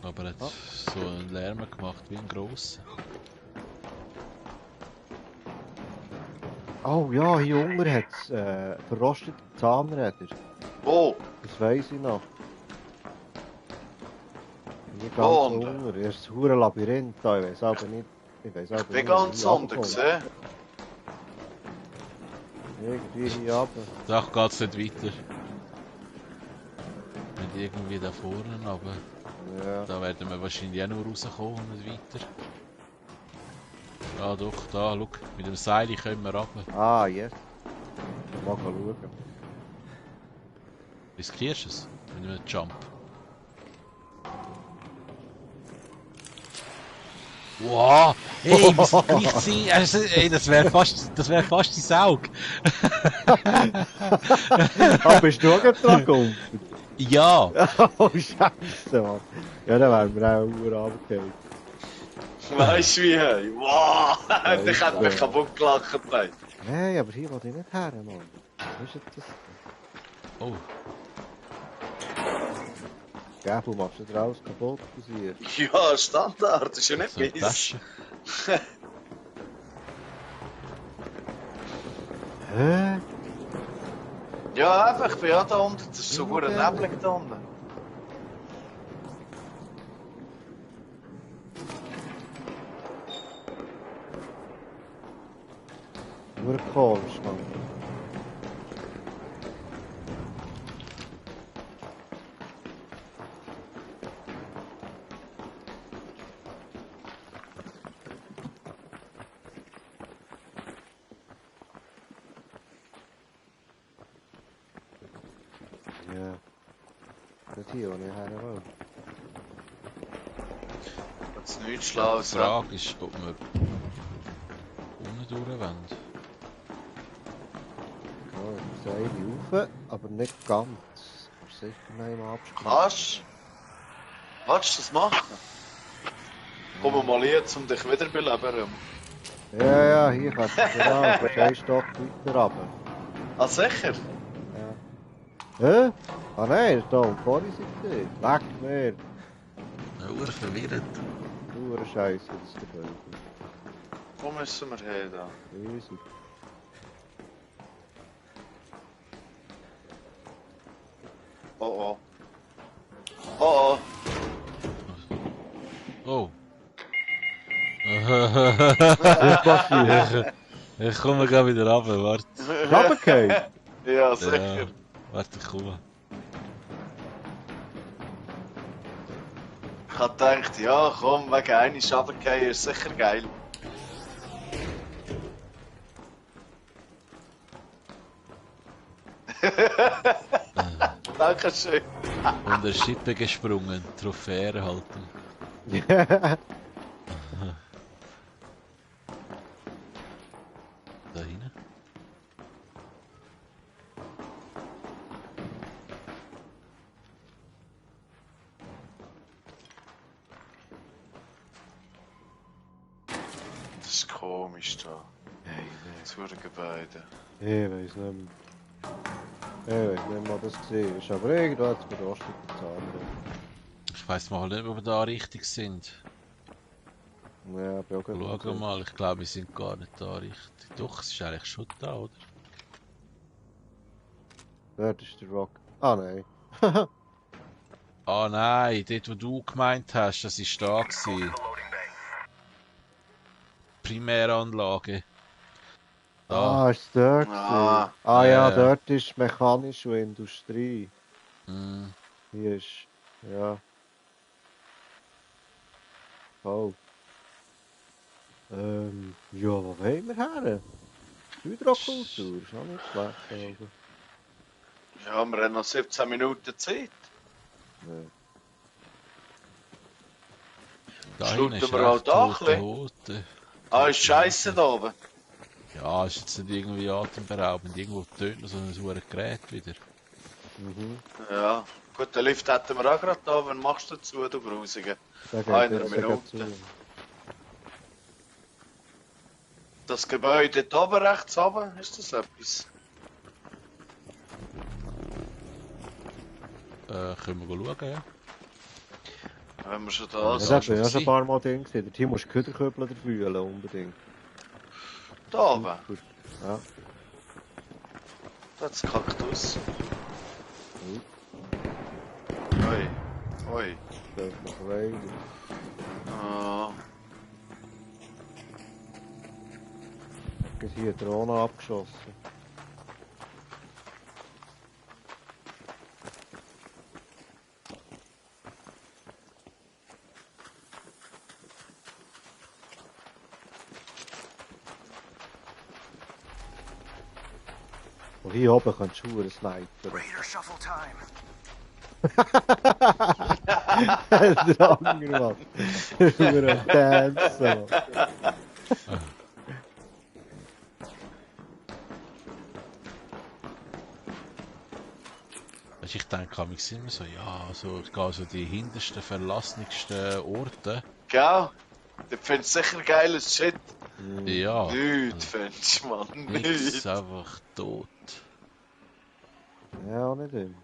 Aber er hat so einen Lärm gemacht wie ein grosser. Oh ja, hier unten hat es verrostete Zahnräder. Wo? Das weiss ich noch. Hier Wo ganz unten? unten. Erst ein hure Labyrinth da, ich weiss aber nicht. Wie ganz unten gesehen? Irgendwie hier runter. Da geht's nicht weiter. Nicht irgendwie da vorne, aber Ja. da werden wir wahrscheinlich auch nur rauskommen und nicht weiter. Ah doch, da, schau, mit dem Seil können wir runter. Ah, yes. mal schauen. Riskierst du es? Mit einem Jump? Wow! Ey, wir sind gleichzeitig... Ey, das wäre fast dein Auge. Ah, bist du auch dran gekommen? Ja! Oh, Scheiße, Mann. Ja, dann wären wir auch runtergefallen. Weißt du wie? Wow! Ich hätte mich kaputt gelacht. Ey. Nein, aber hier wollte ich nicht her, Mann. Was ist das? Oh. Gäbe, du machst nicht raus kaputt, hier. Ja, Standard, das ist ja nicht So eine mies. Tasche. Hä? Ja, einfach, ich bin ja da unten, das ist so gut neblig da unten. Nur komisch, Mann. Ja. Das hier, wo ich her will. Das ist nichts Die Schlaues. Frage ist, ob wir unten durch wollen. Ja, Seile rauf, aber nicht ganz. Aber sicher noch einmal abspringen. Willst du das machen? Komm mal jetzt, um dich wiederbeleben. Ja, ja, hier kannst du genau, du bist einen Stock weiter runter. Ah, sicher? Ja. Hä? Ah nein, da und vorne sind die. Weg mir. Ja, verwirrend. Du Scheiße, das ist der Vögel. Wo müssen wir hin da? Easy. Oh oh. Oh oh. Oh. Was passiert? Ich komme gerade wieder runter, warte. Runtergefallen? Ja, sicher. Ja, warte, ich komme. Ich hab gedacht, ja komm, wegen einer runtergefallen ist sicher geil. Dankeschön. Von der Schippe gesprungen, Trophäe erhalten. Da hinten? Das ist komisch da. Das Gebäude. Ich weiß nicht mehr. Ich weiß nicht mehr, was das war. Aber irgendwo hat es berostet bezahlt. Ich weiss mal nicht, ob wir da richtig sind. Ja, ich bin auch gerade Schau mal, ich glaube, wir sind gar nicht da richtig. Doch, es ist eigentlich schon da, oder? Dort ist der Rock. Ah nein. Ah nein, dort wo du gemeint hast, das war da gewesen. Primäranlage. Da. Ah, ist es dort? Ah. Ah ja, Ja. dort ist mechanische Industrie. Mm. Hier ist. Ja. Oh. Ja, wo wollen wir her? Hydrokultur, ist auch nicht schlecht. Also. Ja, wir haben noch 17 Minuten Zeit. Nee. Da Schluten hinten ist wir auch recht da ein tote bisschen? Hote. Ah, ist scheiße da oben. Ja, ist jetzt nicht irgendwie atemberaubend. Irgendwo tönt noch so ein sauer Gerät wieder. Mhm. Ja. Gut, den Lift hätten wir auch gerade da. Wann machst du zu, du Grusige? Da geht Einer jetzt Minute. sogar zu. Das Gebäude da oben rechts runter, ist das etwas? Können wir schauen, ja? Wenn wir schon da Das sind. hat ja schon ein paar Mal drin gesehen. Hier musst du Köderköppel fühlen, unbedingt. Da oben? Gut. Ja. Da ist Kaktus. Gut. Oi. Oi. Das ist noch weiter. Ah. Ich habe hier eine Drohne abgeschossen. hier oben kannst du Schuhe snipern. Raider shuffle time. Der andere, Mann. Über ein Dance. Weißt, ich denke, ich sind immer so, ja, so, ich gehe so die hintersten, verlassensten Orte. Gell? Du findest sicher geiles Shit. Ja. Nichts findest du, Mann. Nichts Nichts. einfach tot. Ja, auch nicht immer.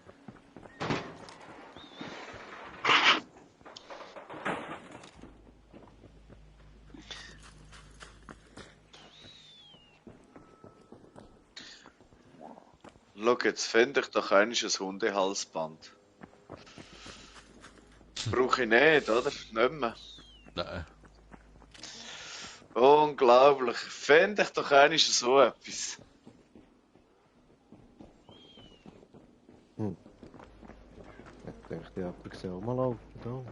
Schau, jetzt finde ich doch eigentlich ein Hundehalsband. Brauche ich nicht, oder? Nicht mehr. Nein. Unglaublich. Finde ich doch eigentlich so etwas. Ich denke, die jemand gesehen auch mal laufen. Da.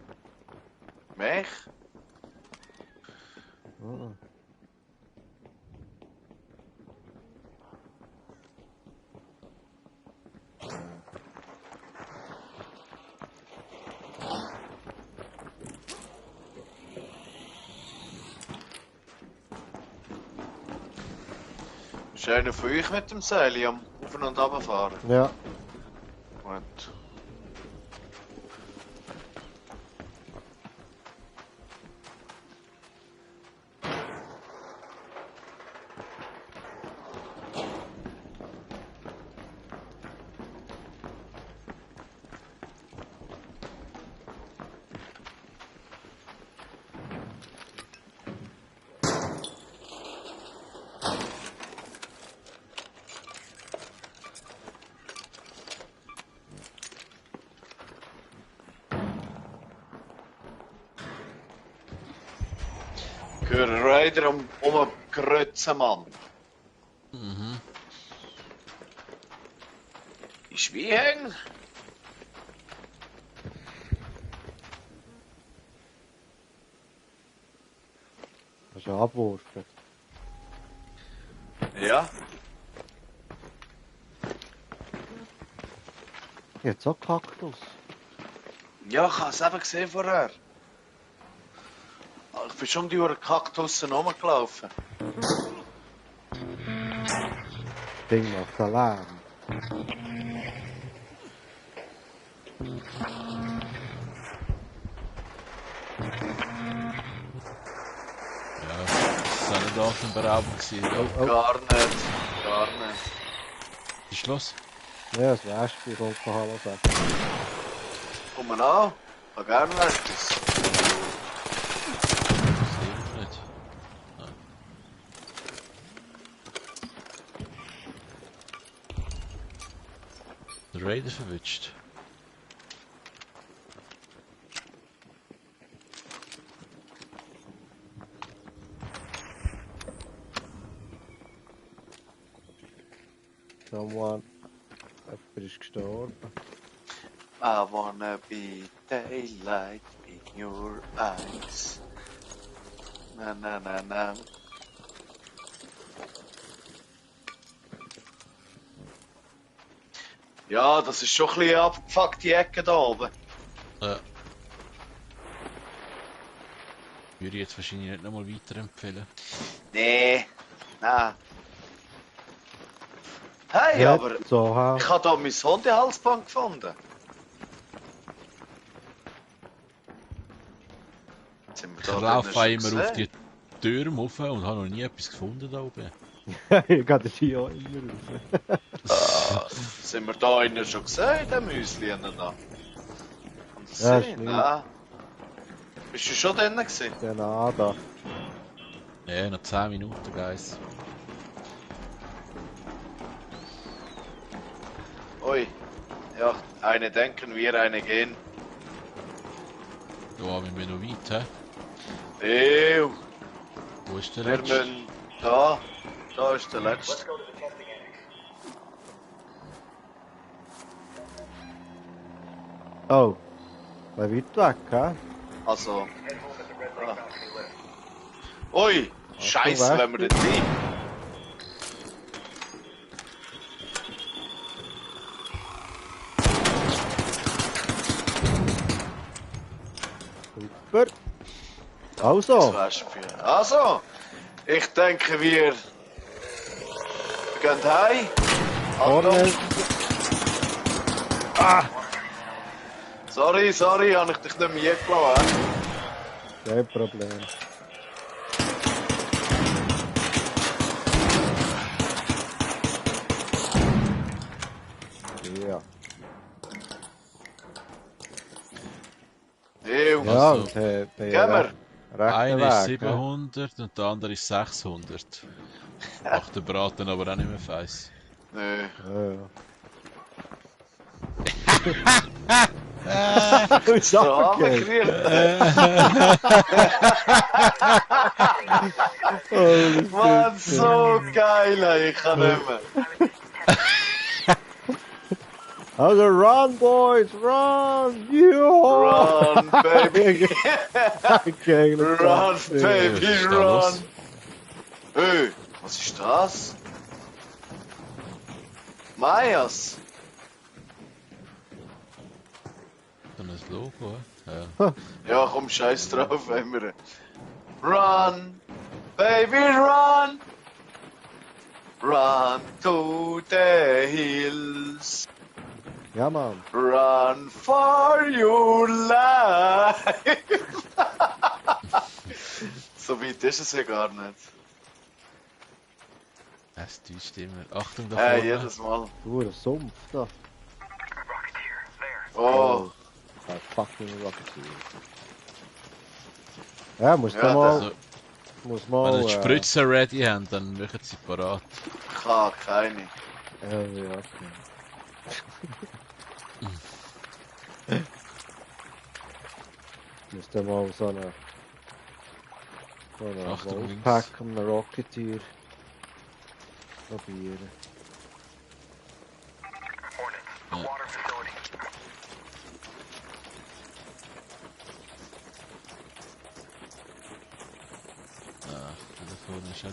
Mich? Ah. Ist einer von euch mit dem Seil am Auf- und Runterfahren? Ja. Gut. Ich höre Raider umkreuzen, Mann. Mhm. Ist wie hängen? Kannst du abwerfen. Ja. Jetzt auch Kaktus. Ja, ich habe es eben gesehen vorher. Ich bin schon um die Uhr Kaktussen rumgelaufen. Ding macht Alarm. Ja, das war nicht atemberaubend gewesen. Oh. Gar nicht. Gar nicht. Ist Schluss? Ja, das Wespe kommt von Hallo sagen. Komm mal an. Ich habe gerne etwas. Sicher nicht. Der Raider verwünscht. Someone. Jemand ist gestorben. I wanna be daylight in your eyes. Na na na na. Ja, das ist schon ein bisschen abgefuckt, die Ecke da oben. Ja. Würde ich jetzt wahrscheinlich nicht nochmal weiterempfehlen. Nee, nein. Hey, Ja, aber so, ha. ich habe da mein Hundehalsband gefunden. Sind wir Ich da laufe drinnen schon immer auf gesehen? die Tür rauf und habe noch nie etwas gefunden da oben. Ich gehe den Ski auch immer raus. Sind wir da innen schon gesehen, den Müsli da? Kann das Ja, sein? stimmt. Nein. Bist du schon drinnen gewesen? Genau, da. Ja, noch 10 Minuten, Guys. Ui. Ja, eine denken, wir eine gehen. Ja, wir müssen noch weit, hä? Ew. Wo ist der Wir letzte? müssen da. Da ist der letzte. Oh. War weit weg, hä? Also. Ah. Ui. Scheiße, weißt wenn wir dort sind. Super. Also. Also, ich denke, wir gehen heim. Vorne. Sorry, habe ich dich nicht mehr gelassen. Kein Problem. Ja. Ja, Also, und bei gehen wir. einer ist Weg, 700 und der andere ist 600. Macht der Braten aber auch nicht mehr feiss. Nö. Ja. Mann, so geil, ey. Ich kann nicht mehr. Also run, boys, run! Yeah! Run, baby! Okay, Run, baby, Was ist da run! los? Hey, was ist das? Majas! So ein Logo, ja. Ja, komm, scheiß drauf, wenn wir. Run, baby, run! Run to the hills. Ja, Mann. Run for your life! So weit ist es ja gar nicht. Es täuscht immer. Achtung da Hey, vorne. jedes Mal. Ein Sumpf da. Oh, Ein fucking Rocketeer. Ja, muss Ja, da mal... Also, Muss wenn mal... ihr die Spritzer ready haben, dann machen sie parat. ich habe keine. ja, okay. Muss da mal so eine... So eine Achtung, links. Wolfpack und einen Rocketeer probieren. Da vorne ist,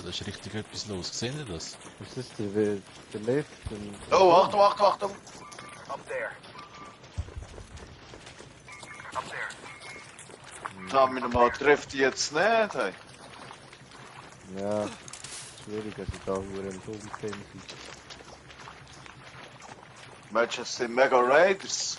da ist richtig etwas los. Seht ihr das? Was ist der Lift? Oh, Achtung, Achtung, Achtung! Up there. Up there. Da mich nochmal trifft die jetzt nicht, hey. Ja, schwierig, dass ich da nur im Tunnel finde. Meinst du, es sind Mega Raiders?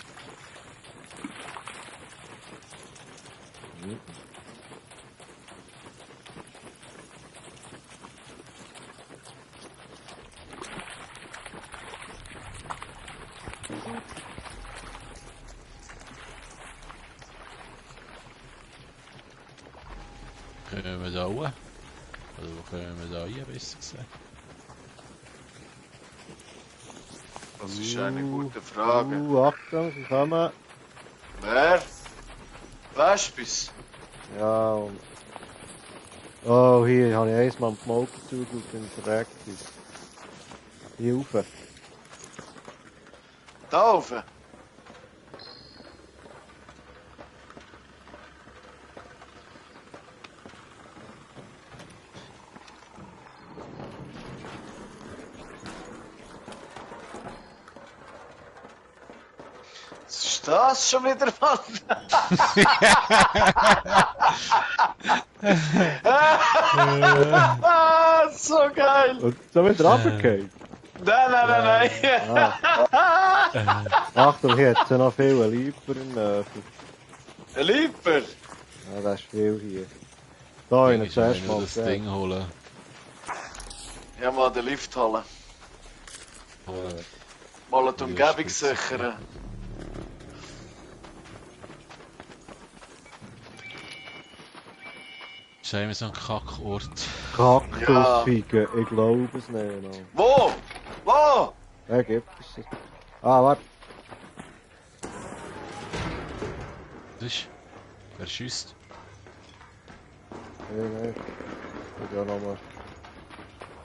Können wir da hoch? Oder wo können wir da rein, besser gesagt? Das ist eine gute Frage. Achtung, sie kommen. Wer? Wespis? Ja, und... Oh, hier habe ich einmal die Motor zugelassen und verreckt ist. Hier rauf. Da oben? Was ist das schon wieder, Mann? So geil! Und so wieder runtergefallen. Nein! Achtung, hier hat es noch viele Lieber in Nähe. Ein Lieber! Ja, das ist viel hier. Da in Ich zuerst will mal das gesehen. Ding holen. Ja, mal den Lift holen. Mal die Umgebung sichern. Ist immer so ein Kackort. Kaktusfigen, ich glaube es nicht. No. Wo? Wo? Ja, gibt es. Ah, warte. Das ist... Wer schießt? Nein. Ich ja nochmal.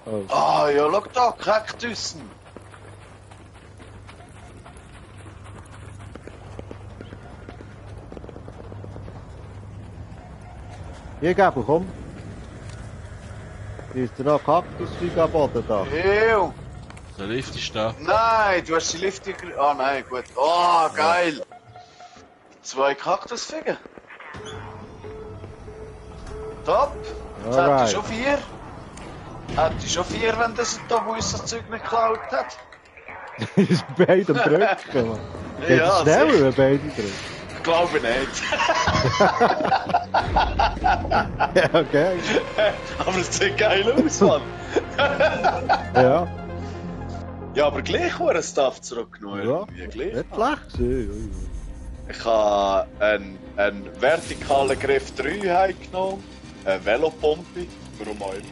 Oh. Ah, ja, schau da, Kaktussen. Hier, Gabel, komm. Hier ist noch Kaktusfigen am Boden da. Ew. Der Lift ist da. Nein, du hast die Lifte... Ah, nein, gut. Oh, geil. 2 Kaktusfigen. Top. Jetzt Alright. hat die schon 4. Hat die schon 4, wenn das da uns das Zeug nicht geklaut hat? Ist beide am Drücken, Mann. Geht Ja, es schneller, wenn beide drücken? Ich glaube nicht. Ja, okay. Aber es sieht geil aus, Mann. Ja, Ja, aber gleich war ein Stuff zurückgenommen. ja. Irgendwie gleich. Nicht schlecht gewesen. Ich habe einen vertikalen Griff 3 heimgenommen, eine Velopumpe, warum auch immer.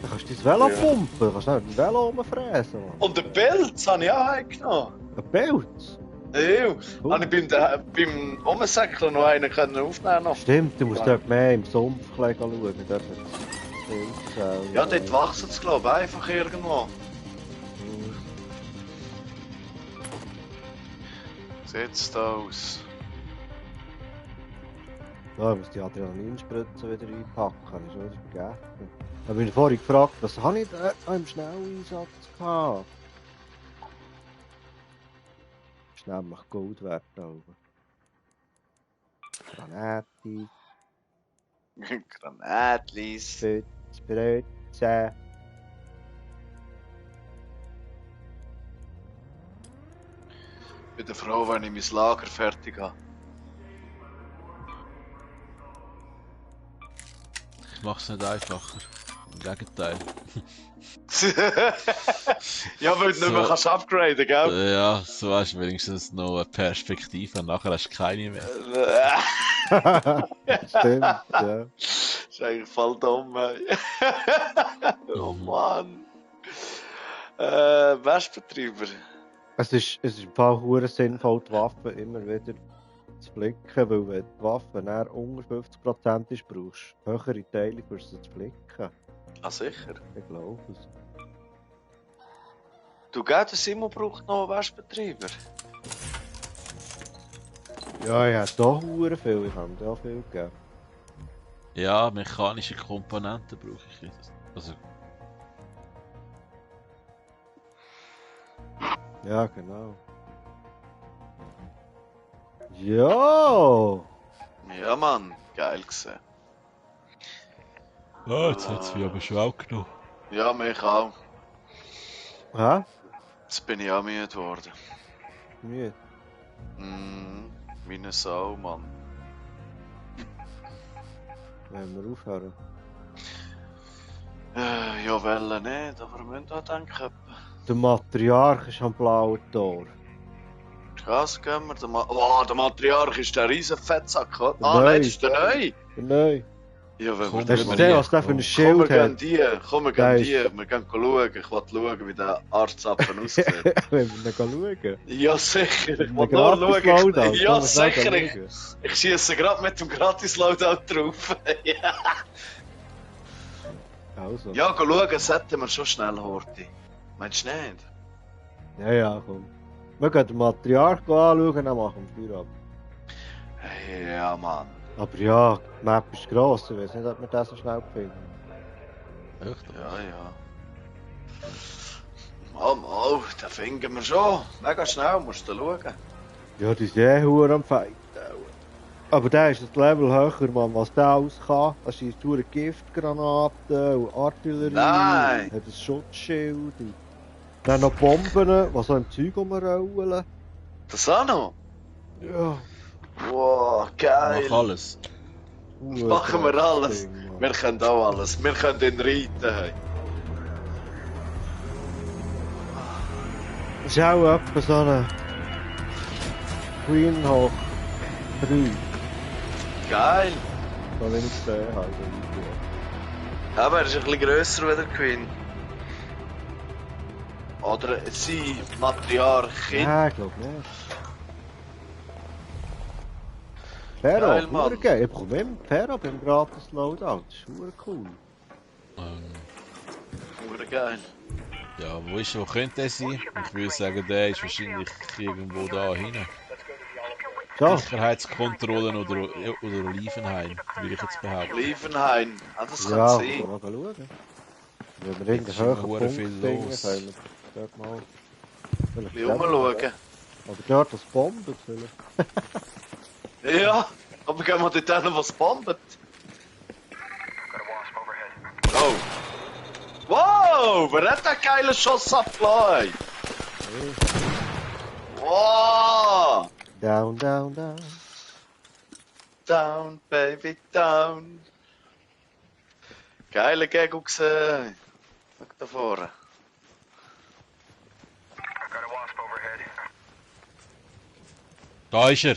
Dann kannst du dein Velo pumpen, du kannst nicht mit dem Velo rumfräsen, Mann. Und den Pilz habe ich auch heimgenommen. Ein Pilz? Ja, habe ich beim Umsäckeln noch einen können aufnehmen noch. Stimmt, du musst dort mehr im Sumpf schauen. Dort Pilz, Ja, dort wachsen sie, glaube ich, einfach irgendwo. Sieht's da aus? Ja, ich muss die Adrenalinspritze wieder einpacken, habe ich schon wieder vergessen. Ich habe mich vorhin gefragt, was habe ich da im Schnelleinsatz gehabt? Das ist nämlich Gold wert da oben. Granati, Granatlis. Brötchen. Ich bin froh, wenn ich mein Lager fertig habe. Das macht es nicht einfacher. Im Gegenteil. Ja, weil du nicht mehr So. kannst upgraden, gell? Ja, so hast du wenigstens noch eine Perspektive. Nachher hast du keine mehr. Stimmt, ja. Das ist eigentlich voll dumm, ey. Oh Mann. Westbetreiber. Es ist im Fall hure sinnvoll, die Waffen immer wieder zu blicken, weil wenn die Waffe dann unter 50% ist, brauchst du höhere Teile, für sie zu blicken. Ah, sicher. Ich glaube es. Du, gell, der Simon braucht noch einen Westbetreiber. Ja, ich habe doch hure viel, ich habe dir auch viel gegeben. Ja, mechanische Komponenten brauche ich jetzt. Also, Ja, genau. Ja! Ja, Mann. Geil gesehen. jetzt hat es mich aber schon auch genommen. Ja, mich auch. Hä? Jetzt bin ich auch müde geworden. Müde. Meine Sau, Mann. Wollen wir aufhören? Ja, wollen nicht, aber wir müssen da denken. Der Matriarch ist am blauen Tor. Was gehen wir? Der Matriarch ist der riesen Fettsack. Ah, Nein. nein, das ist der Neue. Nein. Ja, wenn Komm, wir Hast du wir gesehen, nie. was der für ein Komm, Schild wir gehen hat? die. Komm, wir Der gehen ist- die. Wir gehen schauen. Ich will schauen, wie der Arztapfen aussieht. Wenn wir nicht schauen. Ja, sicher. Ich will Ein nur gratis schauen. Loadout, Ja, kann man schnell sicher. schauen. Ich schiesse gerade mit dem Gratis-Loadout drauf. Ja. Also. Ja, schauen sollten wir schon schnell, Horti. Meinst du nicht? Ja, komm. Wir gehen den Matriarch anschauen, dann machen wir Feierabend. Ja, Mann. Aber ja, die Map ist gross, ich weiß nicht, ob wir das so schnell finden. Echt? Ja. Mal, den finden wir schon. Mega schnell, musst du schauen. Ja, die ist eh hure am Fight. Aber der ist das Level höher, Mann, was der alles kann. Da schießt hure Giftgranaten und Artillerie. Nein. Hat ein Schutzschild. Und dann noch Bomben, die so im Zeug rumrollen. Das auch noch? Ja. Wow, geil. Mach alles. Machen wir alles. Ding, Mann. Wir können auch alles. Wir können den reiten. Hey. Das ist auch etwa so eine Queen Hawk 3, Geil. die ich nicht gesehen habe. Aber er ist ein bisschen grösser wie der Queen. Oder sein Matriarchin. Ja, ich glaube nicht. Pero, Geil, Mann. hure geil. Ich bekomme immer Pero beim gratis Loadout. Das ist hure cool. Hure geil. Ja, wo könnte er sein? Ich würde sagen, der ist wahrscheinlich irgendwo da hinten. So, Sicherheitskontrollen oder Olivenhain, würde ich jetzt behaupten. Liefenhain. Ah, das kann ja, sein. können wir mal schauen. Wenn wir Jetzt ist irgendeinen immer höheren hure Punkt viel finden, los. können wir dort mal... Ein bisschen rumschauen. Oder dort das Bomben vielleicht. Ja. Aber gehen wir dort hin, was bombt? Got a wasp overhead. Oh. Wow, wer hat den geilen Schuss abgelassen? Wow. Down, down, down. Down, baby, down. Geile Gegel gesehen. Schau da vorne. Got a wasp overhead. Da ist er.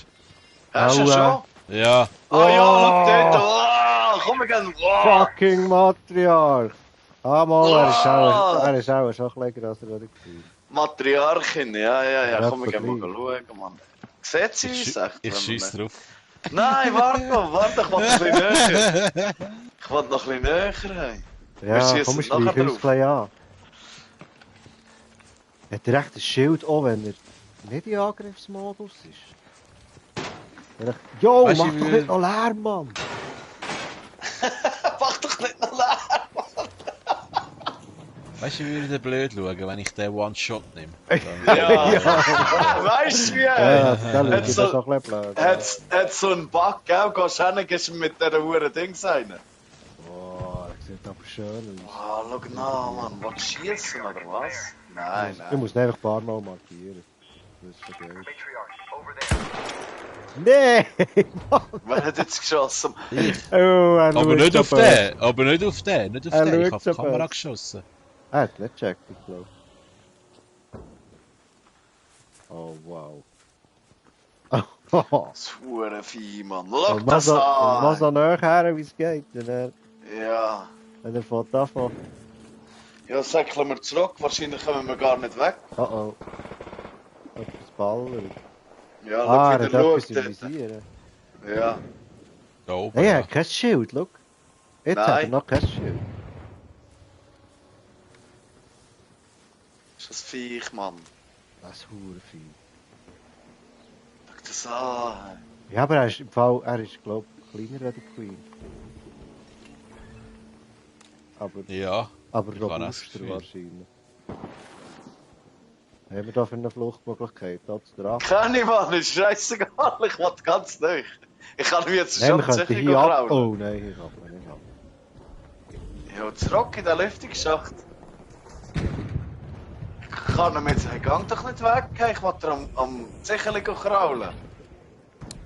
Hast du ihn schon? Ja. Ah ja, schau dort. Oh, komm, wir gehen. Wow. Fucking Matriarch! Ah, mal, er ist auch schon ein bisschen grösser, oder? Matriarchin, ja. Ja, Komm, wir gehen mal vergleich. schauen, Mann. Sieht sie uns echt? Ich schieß drauf. Nein, warte, ich will noch ein bisschen näher. Ich will noch ein bisschen näher haben. Wir Ja, schiessen komm, wir nachher schleichen uns drauf. gleich an. Hat er echt ein Schild auch, wenn er nicht in Angriffsmodus ist? Jo, Weißt du, mach doch wie- nicht noch Lärm, Mann! Mach doch nicht noch leer. Weißt du, wie würde blöd schauen, wenn ich den One-Shot nehme? Ja. Weißt du wie? Ja, das schaut Hat's das so- auch ein bisschen blöd. Hat's so einen Bug, gell? Gehst du hin, gehst du mit dieser Uhr Dings rein. Boah, das sieht aber schön aus. Ah, schau nach, Mann. Willst du schießen oder was? Nein, Ich nein. muss ihn einfach ein paar Mal markieren. Das ist so geil. Matriarch, over there. Nee! Wer hat jetzt geschossen? Oh, er Aber schaut nicht so auf böse. den! Aber nicht auf den! Nicht auf Er den! Ich schaut hab so die Kamera böse. geschossen. Er hat nicht gecheckt, ich glaube. Oh, wow. Das Hurenvieh, Mann. Schau Und mal das so, und mal an. so näher her, wie es geht. Und Ja. er fährt davon. Ja, säckeln wir zurück. Wahrscheinlich kommen wir gar nicht weg. Oh oh. Etwas ballert. Ja, Ah, er schau, hat wieder etwas im schaut. Visier. Ja. Da oben. Hey, er ja. hat kein Schild, schau. Jetzt hat er Nein. noch kein Schild. Das ist das Viech, Mann. Das Hurenvieh. Schau das an. Ja, aber er ist im Fall, er ist, glaube ich, kleiner als die Queen. Ja. Aber Ich habe das robuster Gefühl. wahrscheinlich. Haben wir da für eine Fluchtmöglichkeit? Da zu der Keine, Mann. Ist scheißegal. Ich will ganz nicht. Ich kann mich jetzt Nein, schon wir könnten sicher hier ab... kraulen. Oh nein, hier kann man nicht ab. Ja, zurück in den Lüftungsschacht. Ich kann ihm jetzt... Hey, gang doch nicht weg. Hey, ich will dir am Sicherlich kraulen.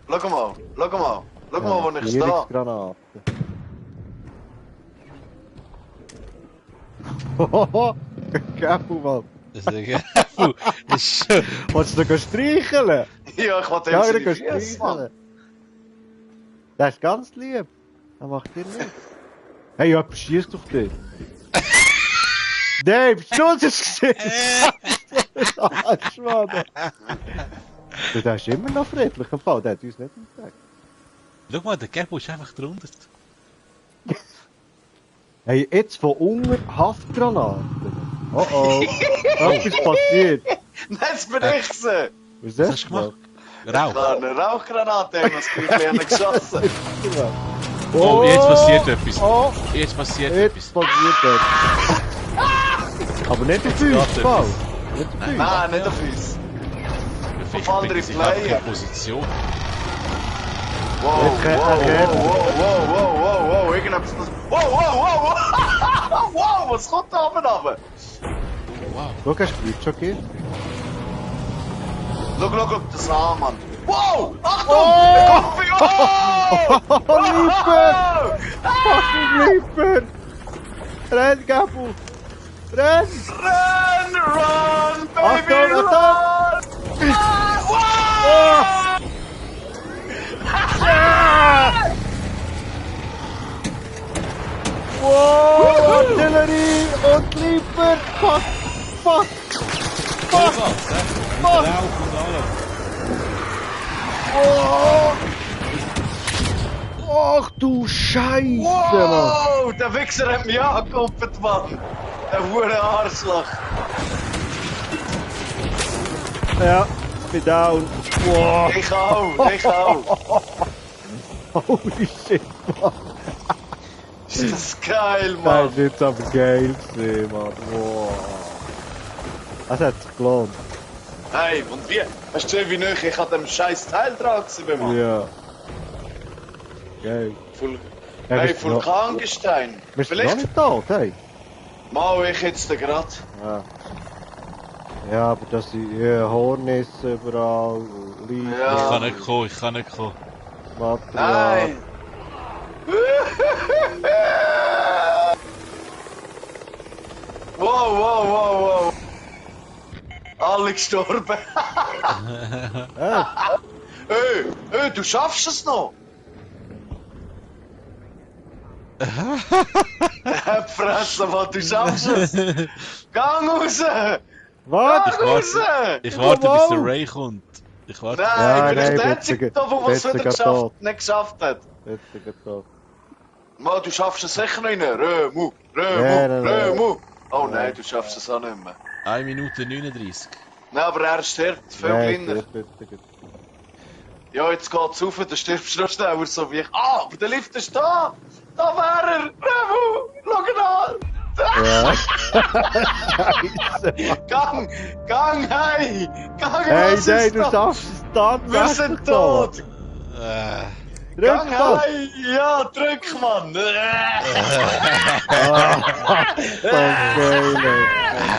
Schau mal. Schau mal. Schau mal, wo ich stehe. Regierungsgranaten. Hohoho! Käppel, Mann! Das ist ja das ist schon. Willst du noch streicheln? Ja, ich will den Ja, ja, wieder nicht schiessen, streicheln. Mann. Der ist ganz lieb. Das macht dir nicht. Hey, jemand schießt auf dich. Nein, bist du das gesehen? Arschmann! Du, der ist immer noch friedlich im Fall, der hat uns nicht entdeckt. Schau mal, der Gabo ist einfach drunter. Hey, jetzt von unten Haftgranaten. Oh oh. Etwas passiert. Nein, das bin ich sie. Was Was ist hast du gemacht? Ich Rauch. habe eine Rauchgranate in das Kleine geschossen. Oh, jetzt passiert etwas. Oh, Jetzt passiert jetzt etwas. passiert etwas. Aber nicht auf uns, geht Fall. Nicht auf uns. Nein, nicht auf uns. Ich andere bin sich einfach Player. in Position. Wow, Jetzt geht wow, er, wow, irgendetwas... Wow, wow, was kommt da oben runter? Wow. Schau, hast du Glück schon gegeben? Schau, das an, Mann. Wow, Achtung! Oh! Oh! Oh, Lieber! Fucking Lieber! Renn, Gabu! Renn! Run, baby, Achtung, Achtung! run! Wow! Wow! Artillerie und Lieber! Fuck! Fuck! Fuck! Rauch und alles. Oh! Ach du Scheiße, Mann! Wow, der Wichser hat mich angekumpelt, Mann. Der hure Arschloch. Ja, ich bin down. Wow! Ich auch. Holy shit, Mann! Ist das geil, Das Mann. ist jetzt aber geil gewesen, Mann. Wow! Das hat sich gelohnt. Hey, und wie? Hast du gesehen, wie nah ich an dem scheiß Teil dran war, Mann? Ja. Geil. Hey, Vulkangestein. Wir sind noch nicht tot, hey. Mal ich jetzt grad. Ja, aber das sind Hornisse überall, Leute, Ja. Ich kann nicht kommen. Material. Nein! Wow. Alle gestorben. Hey, du schaffst es noch. Fresse, Mann, du schaffst es. Gang raus. Was? Ich warte, bis der Ray kommt. Ich warte. Nein, ich bin der nein, Einzige, bitte, der was bitte, wieder geht tot. nicht geschafft hat. Jetzt geht tot. Mann, du schaffst es sicher noch rein. Römu. Nein. Oh nein, du schaffst es auch nicht mehr. 1 Minute 39. Nein, aber er stirbt viel kleiner. Bitte. Ja, jetzt geht's rauf, dann stirbst du noch schneller, so wie ich. Ah, aber der Lift ist da! Da wär er! Römu! Schau ihn an! Ja. Gang, hey! Gang, Hey, was nein, ist du da? schaffst es tatsächlich. Wir sind tot! Gang, Rückfall. hey! Ja, drück, Mann!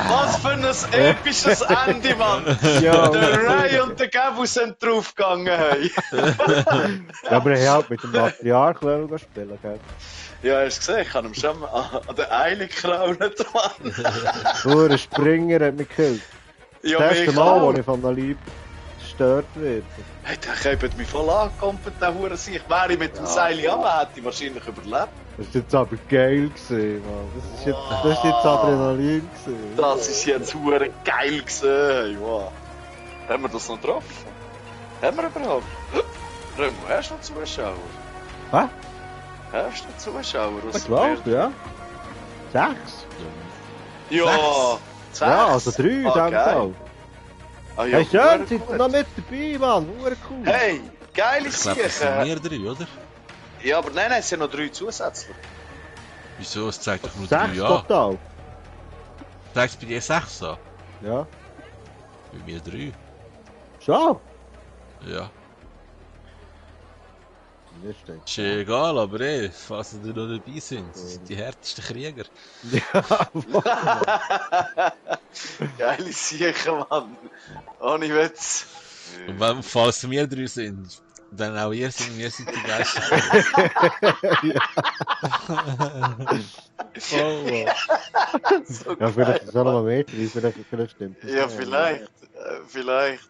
Was für ein episches Ende, Mann! Ja. Der Ray und der Gabu sind draufgegangen, hey! Ja, aber er hat mit dem Material spielen, gell? Ja, hast du gesehen, ich habe ihn schon an der Eile gekraunt, Mann! Nur ein Springer hat mich gekillt. Ja, Das erste mich Mal, wo auch. ich von der Liebe gestört werde. Hey, der hebt mich voll angekommen, der Hurensieg. Wäre ich mit dem Seil runter, hätte ich wahrscheinlich überlebt. Das ist jetzt aber geil gewesen, Mann. Das ist jetzt Adrenalin gewesen. Das ist jetzt hure geil gewesen. Wow. Haben wir das noch getroffen? Haben wir überhaupt? Römu, hast du noch Zuschauer? Hä? Hast du noch Zuschauer? Ich glaube, ja. 6? Ja, 6. Ja, also 3 in dem Fall. Ah, ja, Hey, schön, hure seid ihr gut. noch mit dabei, Mann. Hure cool. Hey, geile Ich glaube, es sind Sache. mehr 3, oder? Ja, aber nein, es sind noch 3 zusätzlich. Wieso? Es zeigt doch nur 3 6 an. total. Zeigt es bei dir 6 an? Ja. Bei mir 3. Schon? Ja. Nicht steht. Ist egal, aber falls sie noch dabei sind, sie sind die härtesten Krieger. Ja, Geile Sache, Mann. Ohne Witz. Und falls wir 3 sind, dann auch ihr sind, wir sind die Geilsten. Oh, ja, vielleicht ist es auch noch mal mehr drin, vielleicht stimmt das. Ja, vielleicht. Vielleicht.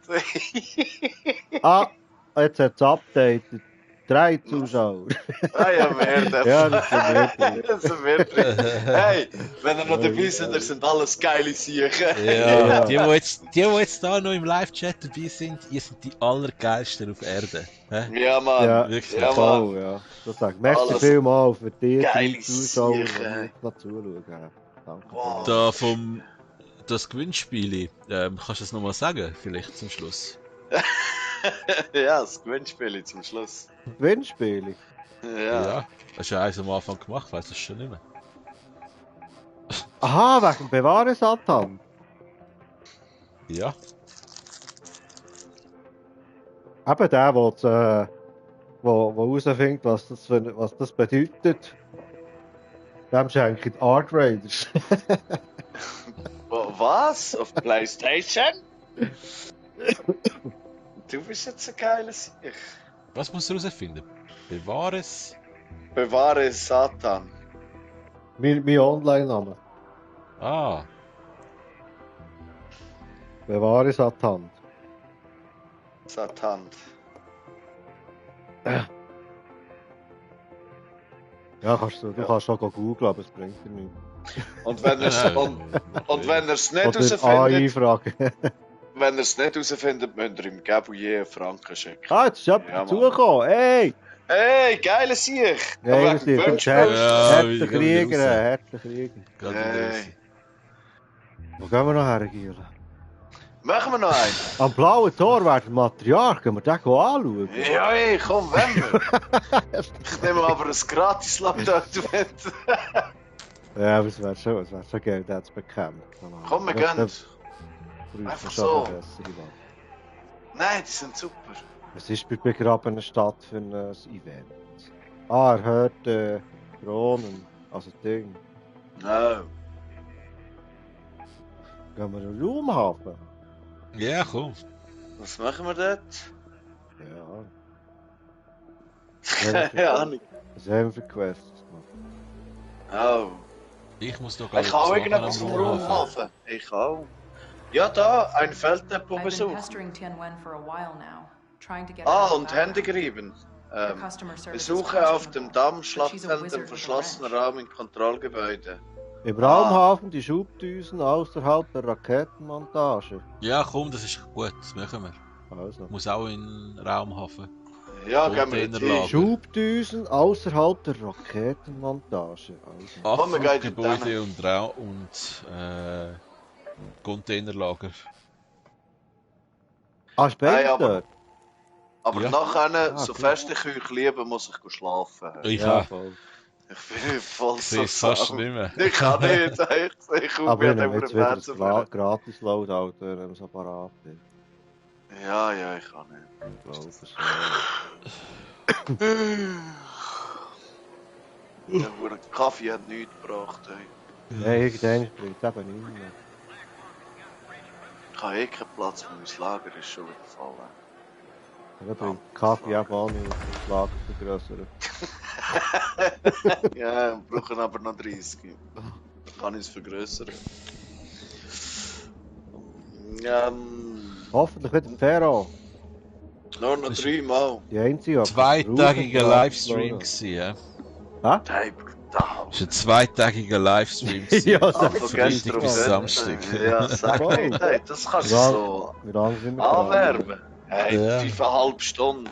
Ah, jetzt hat es updated. 3 Zuschauer. Ah ja, mehr. Ja, das sind mehr drin. Das sind mehr drin. Hey, wenn ihr noch dabei seid, das sind alles geile Sachen. Ja, die jetzt da noch im Live-Chat dabei sind, ihr sind die allergeilsten auf Erden. Hä? Ja, Mann. Ja, wirklich. Ja, Mann. voll, ja. Das sagt. Merci Alles vielmals für die 3 geile Zuschauer, die Sachen. noch zuschauen. Danke. Wow. Da das Gewinnspiel, kannst du das nochmal sagen, vielleicht zum Schluss? Ja, das Gewinnspiel zum Schluss. Gewinnspiele. Ja. Hast du ja eins am Anfang gemacht, weißt du das schon nicht mehr? Aha, wegen dem Bewahren Satan. Ja. Eben der, der herausfindet, was das bedeutet. Dem schenke ich die Art Raiders. Was? Auf PlayStation? Du bist jetzt ein geiler Sieg. Was musst du herausfinden? Bewahre es. Bewahre Satan. mein Online-Name. Ah, Bewahre Satan. Satan. Ja, du kannst schon googeln, aber es bringt dir nichts. Und wenn er es nicht Oder AI herausfindet, fragen. wenn er es nicht herausfindet, müsst ihr ihm Gabriel einen Franken schicken. Ah, jetzt ist jemand Ja, Mann. dazugekommen. Hey! Hey, geiler Sieg! Hey, das ist ein Herzer wieder Krieger, raus. Herzer Krieger. gerade Hey. raus. Wo gehen wir noch her, Giel? Machen wir noch einen? Am blauen Tor wäre der Matriarch, können wir den anschauen? Ja, hey, komm, wenn wir. Ich nehme aber ein gratis Laptop mit. Ja, aber es wäre schon geil, den zu bekämpfen. Komm, wir gehen. Einfach so. Bessere Wahl. Nein, die sind super. Es ist bei begrabener Stadt für ein Event. Ah, er hört Drohnen. Also Ding. No. Gehen wir in den Raumhafen? Ja, komm. Was machen wir dort? Ja. Keine Ahnung. Was haben wir für Quests gemacht? Oh. Ich muss doch Ich auch irgendetwas vom Raumhafen. Ich auch. Ja, da, ein Felddepot I've been besuchen. pestering Tianwen for a while now, trying to get Ah, her und back. Hände gerieben. The customer service is Besuche auf dem questionable, Damm, but she's a Schlachtfeld, wizard im with a verschlossenen wrench. Raum im Kontrollgebäude. Im Raumhafen die Schubdüsen außerhalb der Raketenmontage. Ja, komm, das ist gut, das machen wir. Also. Muss auch in den Raumhafen. Ja, gehen wir jetzt Containerlager. hin. Schubdüsen außerhalb der Raketenmontage. Also. Komm, wir gehen dort Gebäude hin. und Containerlager. Ah, ist beides Hey, aber- dort? Aber Ja. nachher, so gut. fest ich euch liebe, muss ich schlafen. Ich Ja, auch. voll. Ich bin voll Ich so sehe es fast sauer. nicht mehr. Ich kann nicht, ich komme Aber ich wieder nehme über jetzt den wieder Fernseher. das Gratis-Loadout, wenn man so parat ist. Ja, ich kann nicht. Ich glaube es. Der hure Kaffee hat nichts gebracht. Ey. Nein, irgendwann bringt es eben nicht mehr. Ich habe eh keinen Platz, weil mein Lager ist schon wieder voll. Dann bringt Kaffee eben auch nicht, das Lager vergrößern. Ja, wir brauchen aber noch 30. Dann kann ich es vergrößern. Hoffentlich wieder Ferro. Nur noch 3 Mal. Die einzige, die Zweitägiger brauchen, Livestream gewesen, ja. Hey, brutal. Das war ein zweitägiger Livestream. Ja, Ah, sag von ich. gestern bis auf Samstag. Ja, sag Voll. nicht, hey, das kannst du Ja. so Wie lange sind wir dran? anwerben. Hey, Ja. 5,5 Stunden.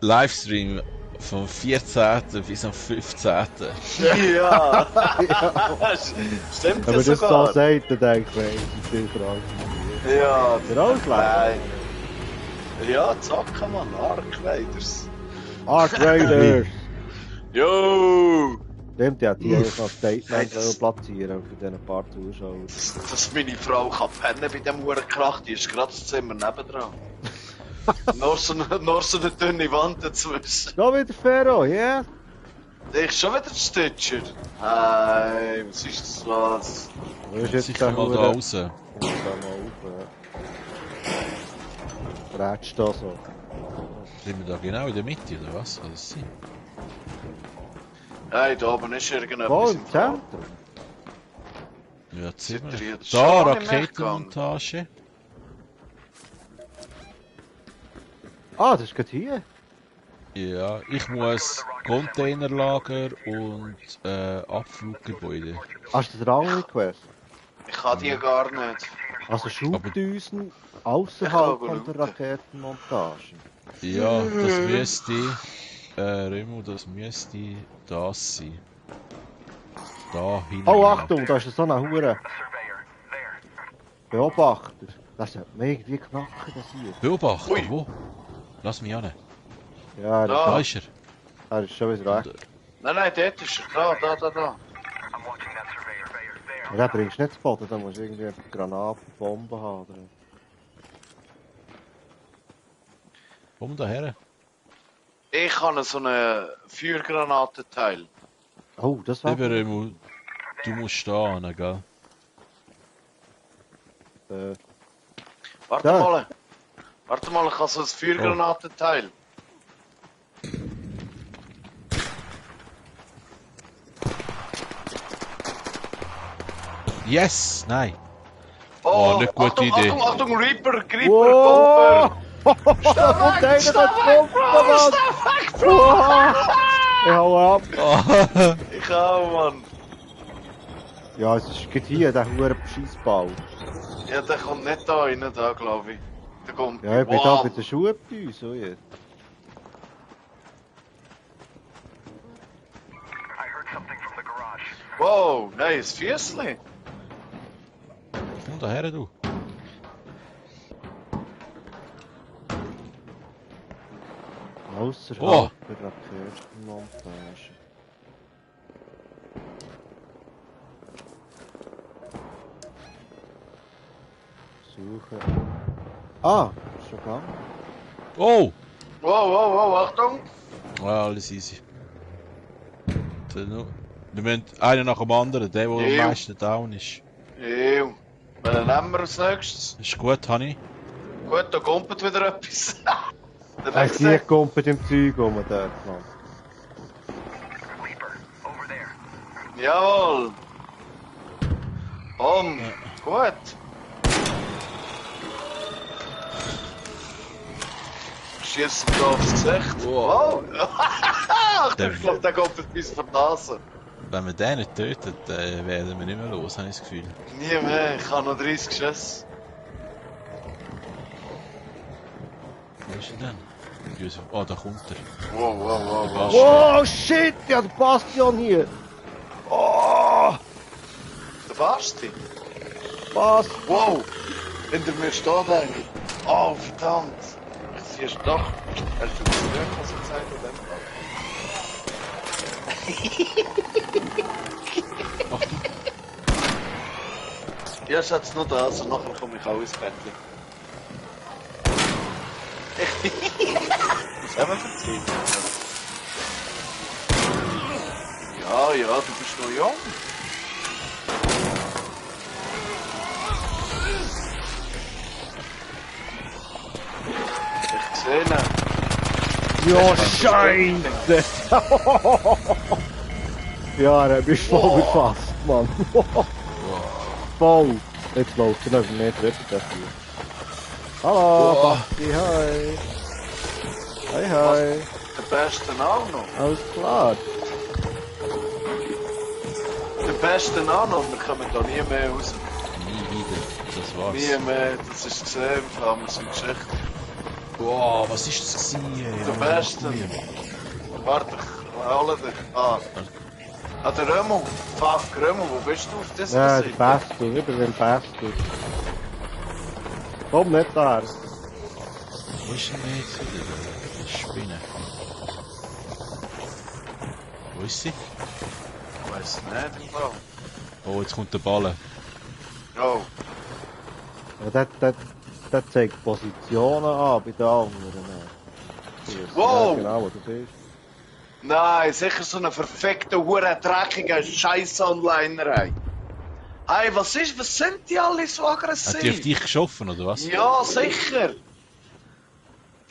Livestream vom 14. bis am 15. Ja. Stimmt Wenn ja man das so sogar. sagt, dann denke ich, hey, das ist viel Fragen. Ja, Der Ausleger. nein. Ja, zocken man, Ark Raiders. Ark Raiders! Yo! Stimmt, ja, die eigentlich noch ein Hey, Statement das- platzieren für diesen paar Zuschauer. Dass meine Frau kann pennen bei dem Hurenkrach, die ist gerade das Zimmer nebendran. nur so eine dünne Wand dazwischen. Schon wieder Ferro, ja? Ich schon wieder Stitcher. Hey, was ist das was? Wo ist jetzt Sicher der mal da Hure? raus. Ich muss da mal auf, Rätst da so. Sind wir da genau in der Mitte, oder was? Soll das sein? Hey, da oben ist Wo, irgendetwas im Zentrum? Ja, jetzt sind Seid ihr wir. jetzt Da, schon im Raketenmontage. Ah, das ist gerade hier. Ja, ich muss Containerlager und Abfluggebäude. Hast du das andere Quest? Ich kann die gar nicht. Also Schubdüsen Ich außerhalb kann von der schauen. Raketenmontage. Ja, das müsste. Remo, das müsste das sein. Da hinten. Oh, Achtung, da ist so ein Hure Surveyor, there. Beobachter. Das hat mir irgendwie knacken, das hier. Beobachter, Ui. wo? Lass mich an. Ja, Da. Da ist er. er ist schon wieder weg. Nein, dort ist er. Da. I'm watching that surveyor. There. Ja, den bringst du nicht zu Boden, da musst du irgendwie eine Granate, Bomben haben. Oder? Komm daher. Ich habe so einen Feuergranatenteil. Oh, das war... Lieber Remo, du musst da hin, gell? Warte Da. mal. Warte mal, ich habe so ein Feuergranatenteil. Yes! Nein! Oh, Oh, nicht gute Achtung, Idee. Achtung, Reaper, Wow! Bomber! Da kommt einer, das kommt, Mann! Wow! Ich hau ab! Ich auch, Mann. Ja, es ist gerade hier, der hure Scheissball. Ja, der kommt nicht da rein, da glaube ich. Der kommt. Ja, ich bin da bei den Schuhen bei uns, so jetzt. I heard something from the garage. Wow, nein, ein Füßli. Komm daher, du. Außerhalb Oh. der Raketenmontage. Suche. Ah, ist schon gegangen. Oh! Wow, Achtung. Ah, alles easy. Wir müssen einen nach dem anderen, der am Ja. meisten down ist. Ew. Welchen nehmen wir als nächstes? Ist gut, Honey? Gut, da kommt wieder etwas. Der Er nächste. sieht kommt im Zeug rum dort, Mann. Leaper, over there. Jawohl. Gut. Schießen da aufs Gesicht. Wow. Wow. Ich glaube, der kommt ein bisschen von der Nase. Wenn wir den nicht töten, werden wir nicht mehr los, habe ich das Gefühl. Nie mehr, ich habe noch 30 Geschosse. Wo ist er denn? Oh, da kommt er. Wow, wow, wow, Der wow. Basti. Oh shit, ja, der Bastion hier. Oh, Der Basti? was? Wow. Hinter mir steht einer. Oh, verdammt. Ich sehe es doch. Hast du gehört, was ich gesagt habe? Achtung. Ja, Schatz, nur das und nachher komme ich auch ins Bett. Was haben wir für Zeit? Ja, du bist noch jung. Ich sehe ihn. Ja, Scheiße. Ja, er hat mich voll gefasst, Mann. Voll. Jetzt läuft er noch mehr drüber dafür. Hallo, Basti, hi. Hi, hi. Der Beste auch noch. Alles klar. Der Beste auch noch. Wir kommen da nie mehr raus. Nie wieder. Das war's. Nie mehr. Das ist gesehen. Vor allem so Geschichte. Wow, was ist das gewesen, ey? Der Beste. Warte, ich hole dich. Der Römmel. Fuck, Römmel, wo bist du auf dieser Ja, Seite? der Beste, über den Beste. Komm nicht da. Wo ist denn der jetzt wieder? Die Spinne. Wo ist sie? Ich weiss nicht, im Fall. Oh, jetzt kommt der Ball. Oh. Ja, der zeigt Positionen an bei den anderen. Wow! Ja, genau, wo du bist. Nein, sicher so eine verfickte, hure dreckige Scheiß-Onlinerei. Hey, was sind die alle so Hat die auf aggressiv? dich geschossen, oder was? Ja, sicher.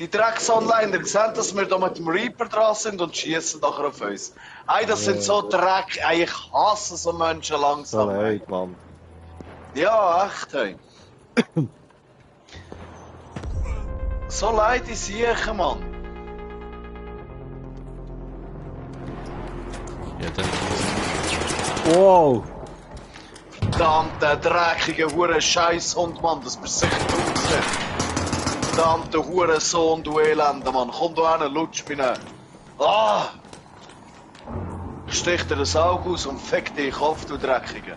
Die Drecks-Onliner sehen, dass wir da mit dem Reaper dran sind und schießen nachher auf uns. Hey, das sind so Dreck. Hey, ich hasse so Menschen So langsam. leid, Mann. Ja, echt, hey. So leid ich sehe, Mann. Ja, dann Wow! Verdammte, dreckige, hure Scheisshund, Mann, das bist sicher du gewesen. Verdammte, hure Sohn, du Elende, Mann. Komm da hin, lutsch mich nicht. Ah! Ich stich dir das Auge aus und fick dich auf, du Dreckige.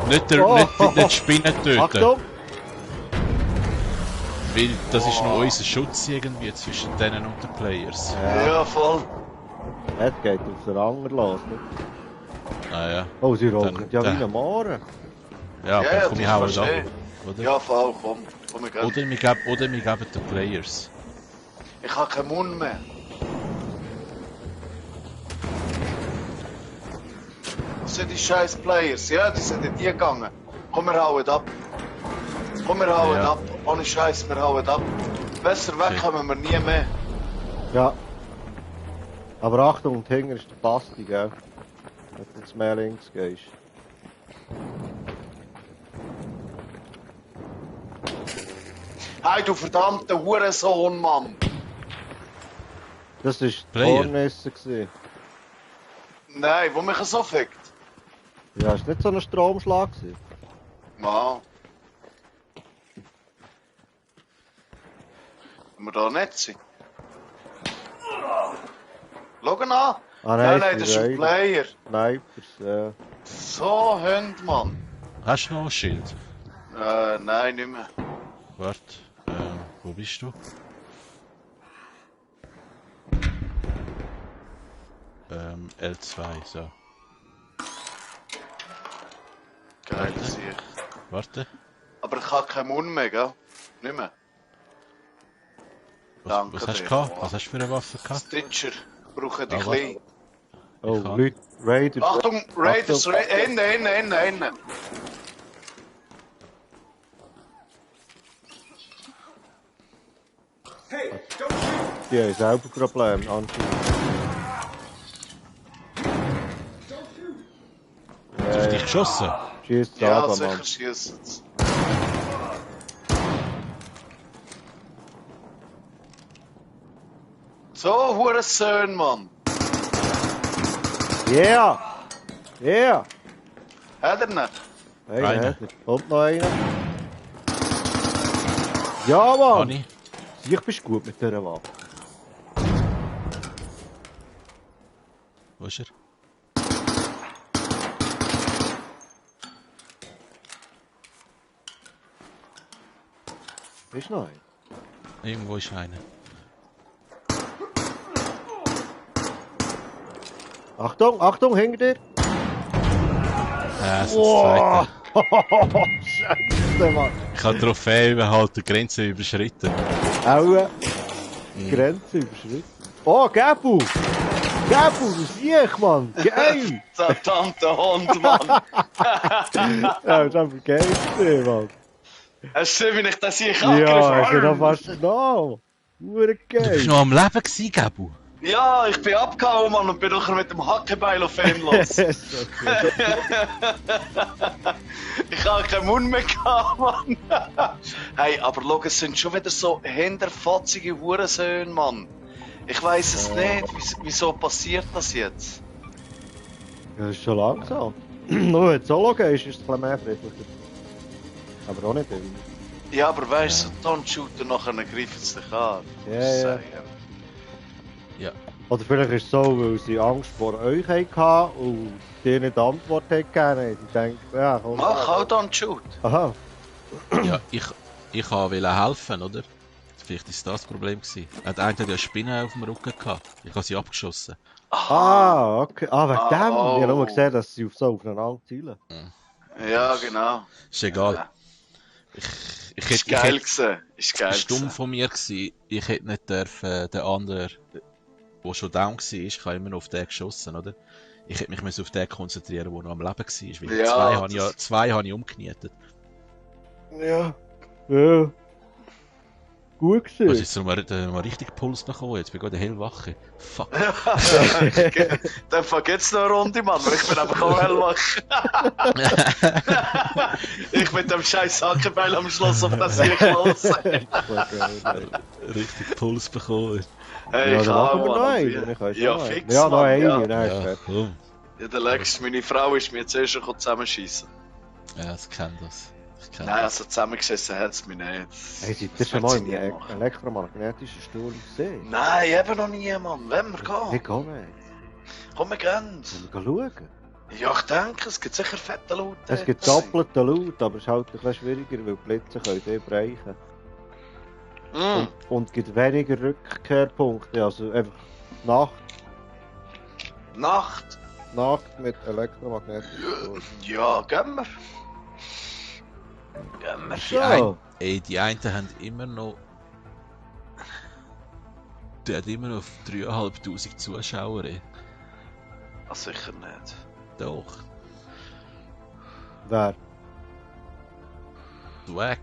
nicht die Spinne töten. Achtung! Weil das ist noch unser Schutz irgendwie zwischen denen und den Players. Ja, voll. Das geht auf den Anger los, ne? Ah ja. Oh, sie rocken Dann- ja wie dann- ein Mohren. Ja, Ja, aber komm, das ich hau es ab. verstehe. Oder? Ja, voll, komm. Komm, ich geh. Oder wir geben den Players. Ich hab keinen Mund mehr. Das sind die scheiß Players, ja, die sind in die gegangen. Komm, wir hauen ab. Komm, wir hauen Ja. ab. Ohne Scheiß, wir hauen ab. Besser weg Okay. kommen wir nie mehr. Ja. Aber Achtung, und hinten ist der Basti, gell? Wenn du jetzt mehr links gehst. Hey, du verdammter Hurensohn, Mann. Das war die Player. Hornisse gewesen. Nein, wo mich so fickt. Ja, ist nicht so ein Stromschlag gewesen. Mal. Wenn wir da nicht sind. Schau ihn an. Ah, Nein, nein, das ist ein Player. Snipers, So Hund, Mann. Hast du noch ein Schild? Nein, nicht mehr. Warte, wo bist du? L2, so. Geil, Sicht. Warte. Aber ich habe keinen Mund mehr, gell? Nicht mehr. Danke Was hast du dir. gehabt? Was hast du für eine Waffe gehabt? Stitcher. Brauchen die Ah, was? klein. Oh, Ich kann. Leute, Raiders. Achtung, Raiders, Achtung. innen. Die haben selber Probleme, anscheinend. Hast du auf dich geschossen? Schießt es Ja, runter, sicher Mann. schiessen sie. So, Hurensohn, Mann. Yeah! Yeah! Hat er nicht? Hey, Einer. Und noch einer. Ja, Mann! Anni? Ich bist gut mit dieser Waffe. Wo ist er? Ist noch einer? Irgendwo ist einer. Achtung, Achtung, hinter dir! Ja, das ist das zweite. Scheiße, Mann! Ich habe die Trophäe überhalten, die Grenze überschritten. Aua! Grenze überschritten. Oh, Gabu! Gabu, du siehst, Mann! Geil! Verdammter Hund, Mann. Ja, das ist einfach geil gewesen, Mann. Hast du gesehen, wie ich das hier Ja, ist ja noch angegriffen habe? fast genau. Hure Du bist geil. noch am Leben gewesen, Gabu. Ja, ich bin abgehauen, Mann, und bin nachher mit dem Hackebeil auf ihn los. Ich habe keinen Mund mehr gehabt, Mann. Hey, aber schau, es sind schon wieder so hinterfotzige Hurensöhne, Mann. Ich weiss es nicht, wieso passiert das jetzt? Das ist schon langsam. Nur wenn du solo gehst, ist es ein bisschen mehr friedlicher. Aber auch nicht immer. Ja, aber weißt du, so Ton-Shooter nachher greifen sie dich an. Ja. Oder vielleicht ist es so, weil sie Angst vor euch hatten und dir nicht Antwort gegeben haben. Die denken, ja, komm. Mach auch Ton-Shoot. Aha. Ja, ich wollte helfen, oder? Vielleicht ist das Problem gewesen. Der eine hat ja eine Spinne auf dem Rücken gehabt. Ich habe sie abgeschossen. Ah, okay. Ah, wegen dem. oh. Ich habe nur gesehen, dass sie aufeinander zielen. Ja, genau. Ist egal. Ja. Ich Ist hätte geil gewesen. Ist geil stumm gewesen. von mir gewesen. Ich hätte nicht dürfen, den anderen, der schon down war, ich habe immer noch auf den geschossen, oder? Ich hätte mich auf den konzentrieren, der noch am Leben war. Weil Ja, zwei habe ich umgenietet. Ja. Ja. Gut Was gewesen. ist jetzt mal richtig Puls noch gekommen? Jetzt bin ich gerade hellwache. Fuck. Dann vergeht's noch eine Runde, Mann, weil ich bin einfach auch hellwach. Ich mit dem scheiß Hackebeil am Schluss auf das hier los. Richtig Puls bekommen. Hey, Ja, ich dann machen wir kann, noch Mann. einen. Ja, fix, Ja, noch Mann, eine. ja. Nein, ist Ja, fertig. komm. Ja, der Lex, meine Frau ist mir zuerst schon zusammenschießen. Ja, ich kenne das. Nein, also zusammengeschissen hat es mich nicht. Hey, seid ihr schon mal in einem elektromagnetischen Stuhl gesehen? Nein, eben noch nie, Mann. Wenn wir gehen. Ich gehe nicht. Komm, wir gehen. Wollen wir schauen? Ja, ich denke, es gibt sicher fette Leute. Es gibt doppelten Laut, aber es ist halt ein bisschen schwieriger, weil Blitze können die brechen. Mm. Und es gibt weniger Rückkehrpunkte, also einfach Nacht mit elektromagnetischen Stuhl. Ja, gehen wir. Gehen wir. So. Die einen haben immer noch. Die hat immer noch 3'500 Zuschauer. Ey. Ah, sicher nicht. Doch. Wer? Swag.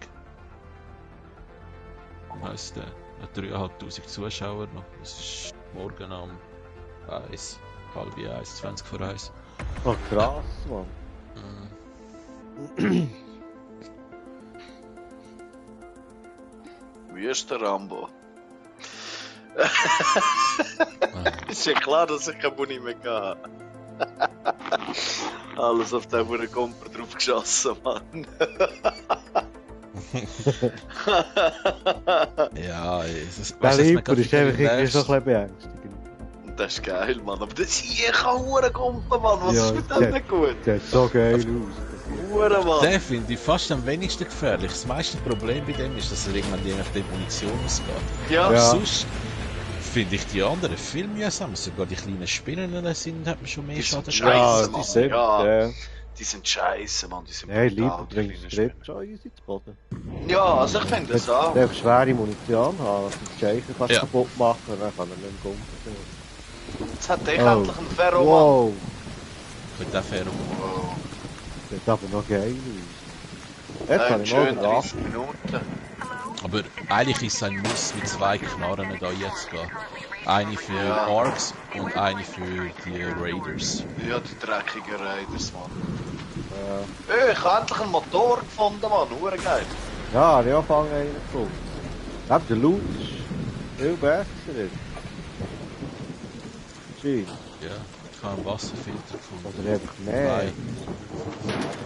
Heisst der? Hat 3'500 Zuschauer noch. Das ist morgen um 1, halb 1, 20 vor 1. Oh krass, Mann. Wie ist der Rambo? Ist ja klar, dass ich kein Buni mehr habe. Alles auf den Huren Komper drauf geschossen, Mann. Ja, Der Lieber ist einfach irgendwie so ein bisschen beängstigend. Das ist geil, Mann. Aber das hier kann Huren Komper, Mann. Was Ja, ist mit dem nicht gut? Der sieht so geil aus. Huren, Mann. Den finde ich fast am wenigsten gefährlich. Das meiste Problem bei dem ist, dass er irgendwann je nachdem Munition ausgeht. Ja. Ja. Sonst finde ich die anderen viel mühsamer. Sogar die kleinen Spinnen sind, hat man schon mehr Schaden. Scheiße, Ja, Mann. das stimmt, Ja. ja. Die sind scheiße, Mann. Die sind Hey, brutal, lieber die bringst kleinen du Tritt Spinner. schon easy zu Boden. Ja, also ich finde das auch. Du darfst schwere Munition haben, dass du die Scheiche kannst Ja. kaputt machen kannst, dann kann er nicht mehr gumpen. Jetzt hat ich Oh. endlich einen Ferro, Mann. Wow, Mit der Ferro. Wow. das sieht aber noch geil aus. Jetzt kann ich mal Schön den 30 Minuten. Aber eigentlich ist es ein Muss mit 2 Knarren da jetzt gehen. Eine für Ja. Arcs und eine für die Raiders. Ja, die dreckigen Raiders, Mann. Ja, Ich habe endlich einen Motor gefunden, Mann. Hure geil. ja, ich habe angefangen einen gefunden. Ja, der Loot ist viel besser. Scheint. Ja, ich habe einen Wasserfilter gefunden. Oder einfach mehr. Nein.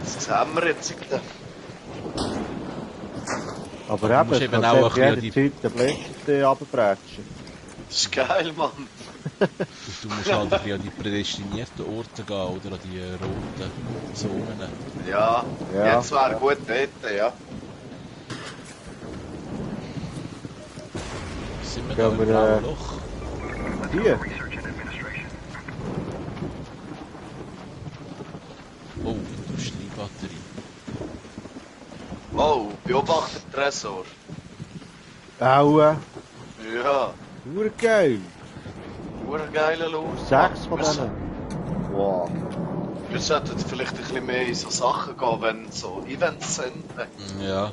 Das sehen wir jetzt. Aber Du eben, musst es eben kann auch einfach ein bisschen jederzeit den Blitz runterbrechen. Das ist geil, Mann. Und du musst halt ein bisschen an die prädestinierten Orte gehen oder an die roten Zonen. Ja, Ja. jetzt wäre gut dort, ja. Sind wir Gehen da im wir, blauen Loch? Hier? Research and administration. Oh, Industriebatterie. Oh, beobachtet den Tresor. Aua. Ja, Hure geil. hure geiler Loot. 6 von Wir denen. Wow. Wir sollten vielleicht ein bisschen mehr in so Sachen gehen, wenn so Events sind. Ja.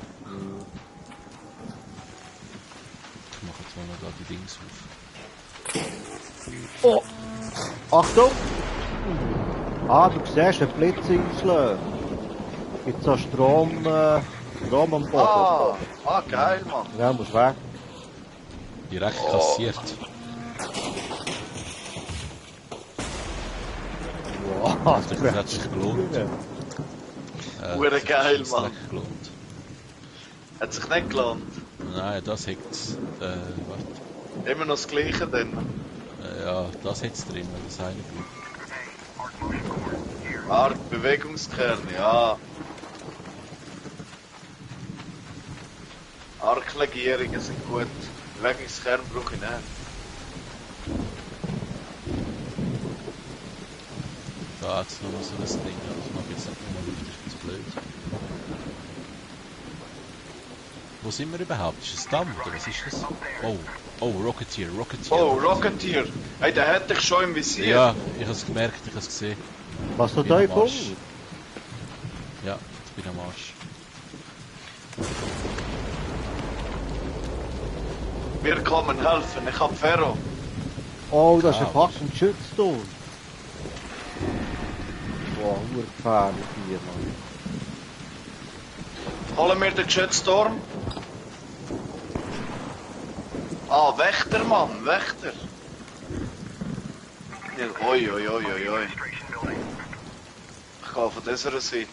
Ich mache jetzt mal noch da die Dings auf. Oh. Achtung! Ah, du siehst, wenn Blitz einschlägt. Gibt so Strom am Boden. Geil, Mann. Ja, muss weg. Direkt kassiert. Wow, Das hat sich gelohnt. Hure geil, das Mann. hat sich gelohnt. Hat sich nicht gelohnt. Nein, das hätt's. Warte. Immer noch das Gleiche drin. Ja, das hätt's drin, wenn das eine bleibt. Hey, arc motion core here. Art Bewegungskern, ja. Arklegierungen sind gut. Bewegungskern brauche ich nicht. Da hat's noch so ein Ding, aber das mag ich jetzt nicht mehr, weil das ist zu blöd. Wo sind wir überhaupt? Ist es Damm oder was ist das? Oh, Rocketeer. Oh, Rocketeer. Hey, den hätte ich schon im Visier. Ja, ich hab's gemerkt, ich hab's gesehen. Was du Ich da bin am Arsch. gefunden? Ja, ich bin am Arsch. Wir kommen helfen, ich hab Ferro. Oh, das ist ja Ah. fast ein Schützturm. Wow, hure gefährlich hier, Mann. Holen wir den Geschützturm. Ah, Wächter, Mann, Wächter. Ja, oi. Administration building. Ich gehe von dieser Seite.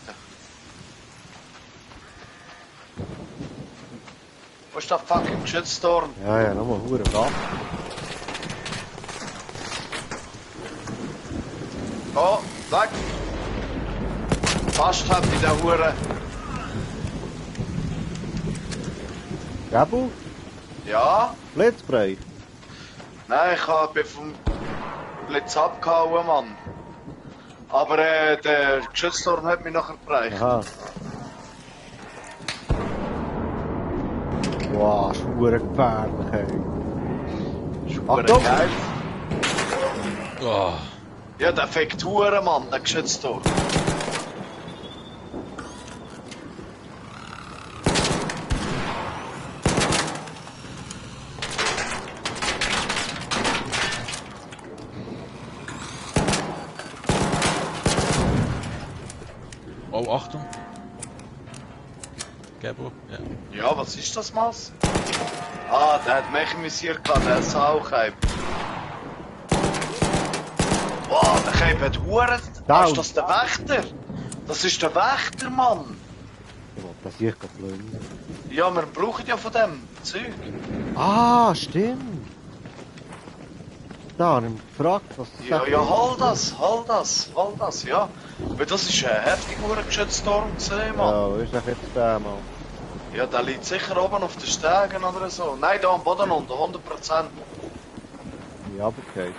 Wo ist der fucking Geschützturm? Ja, nochmal hure Gas. Oh, weg! Fast hat ich den Hure. Gabu? Ja? Blitzbrei? Nein, bin vom Blitz abgehauen, Mann. Aber der Geschützturm hat mich nachher bereicht. Aha. Wow, das ist hure gefährlich, ey. Ist hure Achtung! geil. Oh, Ja, der fängt Hure, Mann, der Geschützturm. oh, Achtung. Gabo, ja. Ja, was ist das, Maß? Ah, der hat mich im Visier gehabt, der ist auch Cape. Wow, der Cape hat Hure. Down. Ist das der Wächter? Das ist der Wächter, Mann. Ich wollte das hier plündern. Ja, wir brauchen ja von dem Zeug. Ah, stimmt. Da, ich gefragt, was das Ja, sagt. ja, hol das, ja. Weil das ist ein heftiger Geschützturm gesehen, Mann. Ja, wo ist doch jetzt der mal? Ja, der liegt sicher oben auf den Stegen oder so. Nein, da am Boden unter, 100%. Die runtergefallen,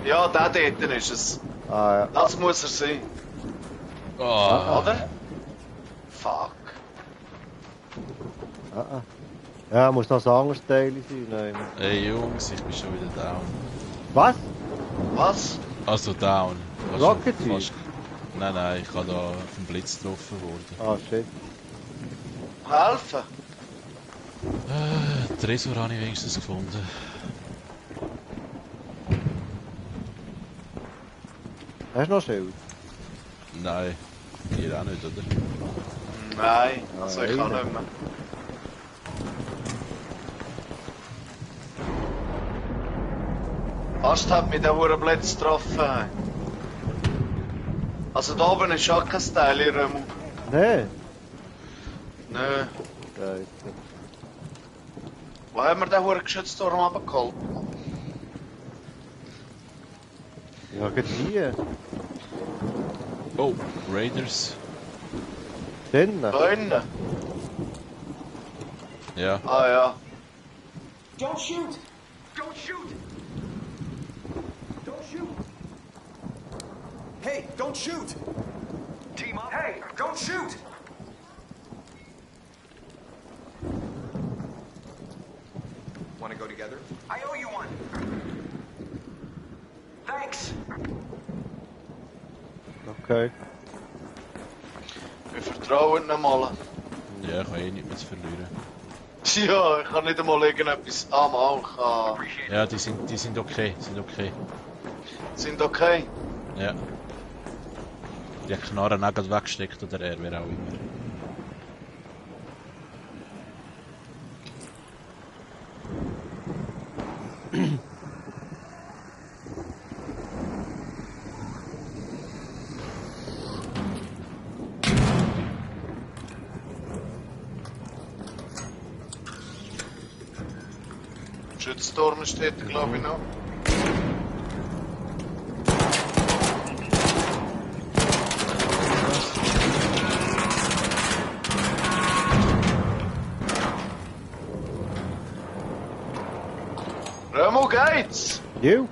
der. Ja, der dort ist es. Ah, ja. Das muss er sein. Oh, Oder? Fuck. Ja, muss noch ein anderes Teil sein. Nein. ey Jungs, ich bin schon wieder down. Was? Was? Also down. Rocket League? Fast- Nein, ich habe da vom Blitz getroffen worden. Ah, shit. Helfen? Tresor habe ich wenigstens gefunden. Hast du noch Schild? Nein, ihr auch nicht, oder? Nein, also ich kann Nein. nicht mehr. Fast hat mich der Hurenblitz getroffen. Also da oben ist auch kein Teil in Römu. Nein. Nö. Scheiße. Wo haben wir den Hurengeschützturm abgeholt? Ja, geht hier. Oh, Raiders. Drinnen. Da innen? Ja. Ah ja. Don't shoot! Don't shoot! Don't shoot! Hey, don't shoot! Team up! Hey, don't shoot! Want to go together? I owe you one! Thanks! Okay. Wir vertrauen nicht mal. Ja, ich habe eh nichts mehr zu verlieren. Ja, ich kann nicht einmal irgendetwas mal. Ja, die sind okay, Sind okay? Ja. Die hat Knarren auch gerade weggesteckt oder er, wer auch immer. Schützturm steht da, glaube ich, noch. Römu, geht's? Jo.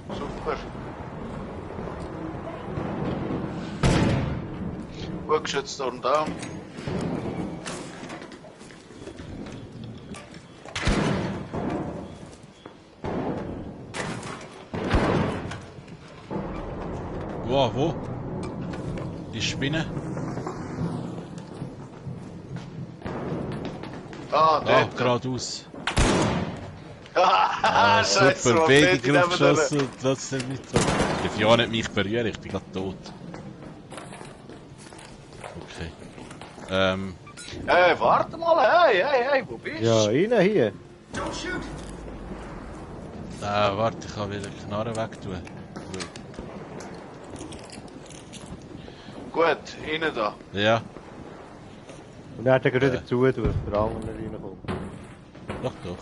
Super. Gut, Geschützturm da. Wo? Die Spinne? Ah, Ah, dort. geradeaus. Ah, Scheiße, Super, was beide steht in dem drauf geschossen und trotzdem nicht so. Ich darf ja nicht mich berühren, ich bin gerade tot. Okay. Hey, warte mal, hey, wo bist du? Ja, rein hier. Don't shoot! Warte, ich kann wieder die Knarre wegtun. Gut, innen da. Ja, Und dann hat er gerade zu, dass der andere reinkommt. doch.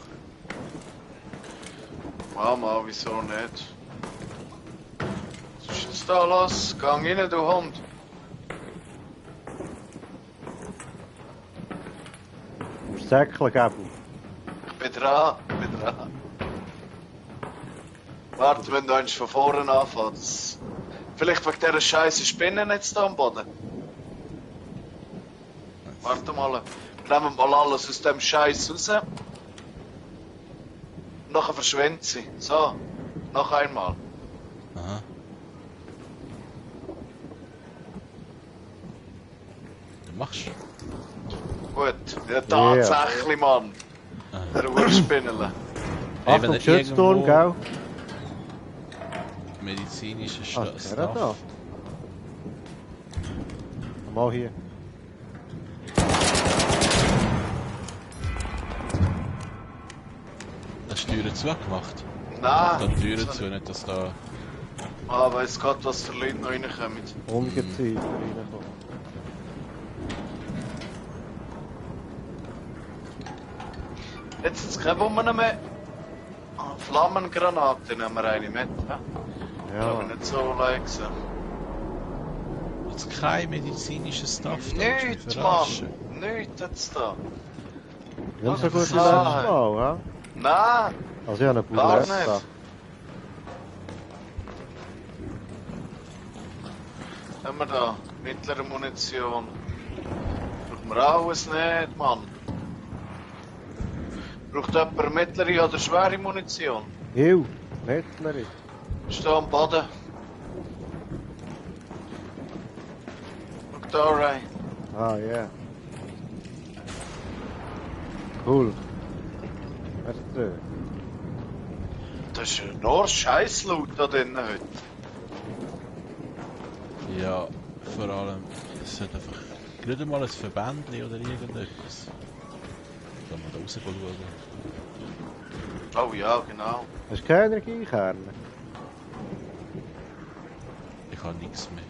Mama, wieso nicht? Was ist jetzt da los? Gang rein, du Hund. Du musst Säckchen geben. Ich bin dran. Warte, wenn du eins von vorne anfängst. Vielleicht wegen dieser scheiße Spinnen jetzt da am Boden. Warte mal. Wir nehmen mal alles aus dem Scheiß raus. Nachher verschwindet sie. So. Noch einmal. Aha. Du machst. Gut. Ja, tatsächlich, Mann. Der Urspinnele. Achtung, Schützturm, gell? Medizinische Ah, Stuff. der da. Mal hier. Hast du die Türen zugemacht? Nein. Da die Türen zu, nicht dass da... Ah, weiss Gott, was für Leute noch reinkommen. Ungeziefer reinkommen. Jetzt ist es keine Bomben mehr. Ah, Flammengranate nehmen wir eine mit. Ja. Ja. Nicht so leicht gewesen. Jetzt kein medizinisches Stuff da. willst du mich Nichts, verarschen? Mann. Nichts jetzt da. Nicht so gut wie letztes Nein. Mal, ja? Nein. Also ich habe eine Gar Bulette. nicht. Haben wir da. Mittlere Munition. Brauchen wir alles nicht, Mann. Braucht jemand mittlere oder schwere Munition? Hiu, mittlere. Ist da am Boden. Schau da rein. Ah, ja. Yeah. Cool. Was ist das? Das ist nur Scheissloot da drin heute. Ja, vor allem, es hat einfach nicht einmal ein Verbändchen oder irgendetwas. Kann man da raus schauen. Oh ja, genau. Hast du keine Energiekerne? Ich habe nichts mehr.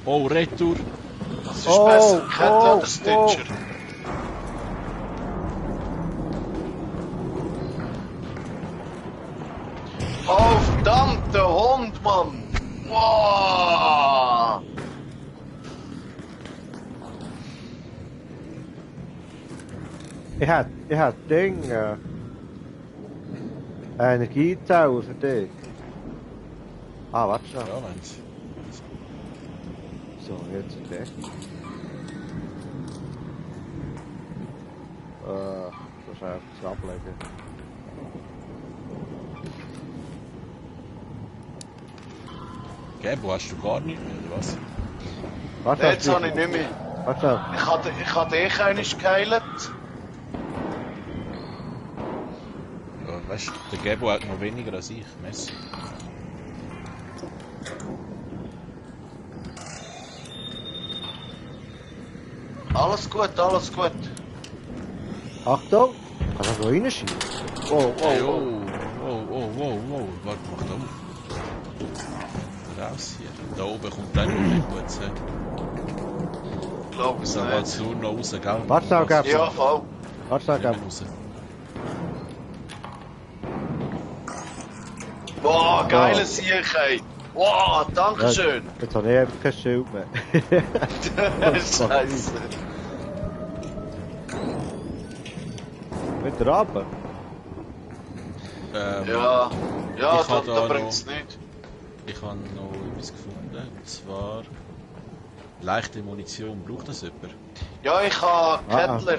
Oh, Retour! Das ist besser, Kette oder Stitcher? Oh, verdammt, der Hund, Mann! Wow! Ich hätte Ding. Energiezellen für dich. Ah, warte schon. Ja, meinst So, jetzt weg. So schnell etwas ablegen. Gabo, hast du gar nicht mehr, oder was? Warte, Jetzt habe ich nicht mehr. Warte. Ich habe dich einmal geheilt. Ja, weißt du, der Gabo hat noch weniger als ich, Messi. Alles gut, alles gut. Achtung! Kann das noch reinschießen? Oh, Hey, oh, oh. Warte, mach da auf. Raus hier. Da oben kommt dann noch nicht gut. Ich glaube es Da nicht. geht's nur noch raus, gell? Warte, da gab's. Ja, voll. Warte, da Nicht mehr gab's. raus. Wow, geile Sieg, ey. Wow, danke schön. Jetzt habe ich einfach kein Schild mehr. Scheiße. Wieder runter? Ja, ich hab da da bringt's nicht. Ich habe noch etwas gefunden, und zwar leichte Munition. Braucht das jemand? Ja, ich habe Kettler.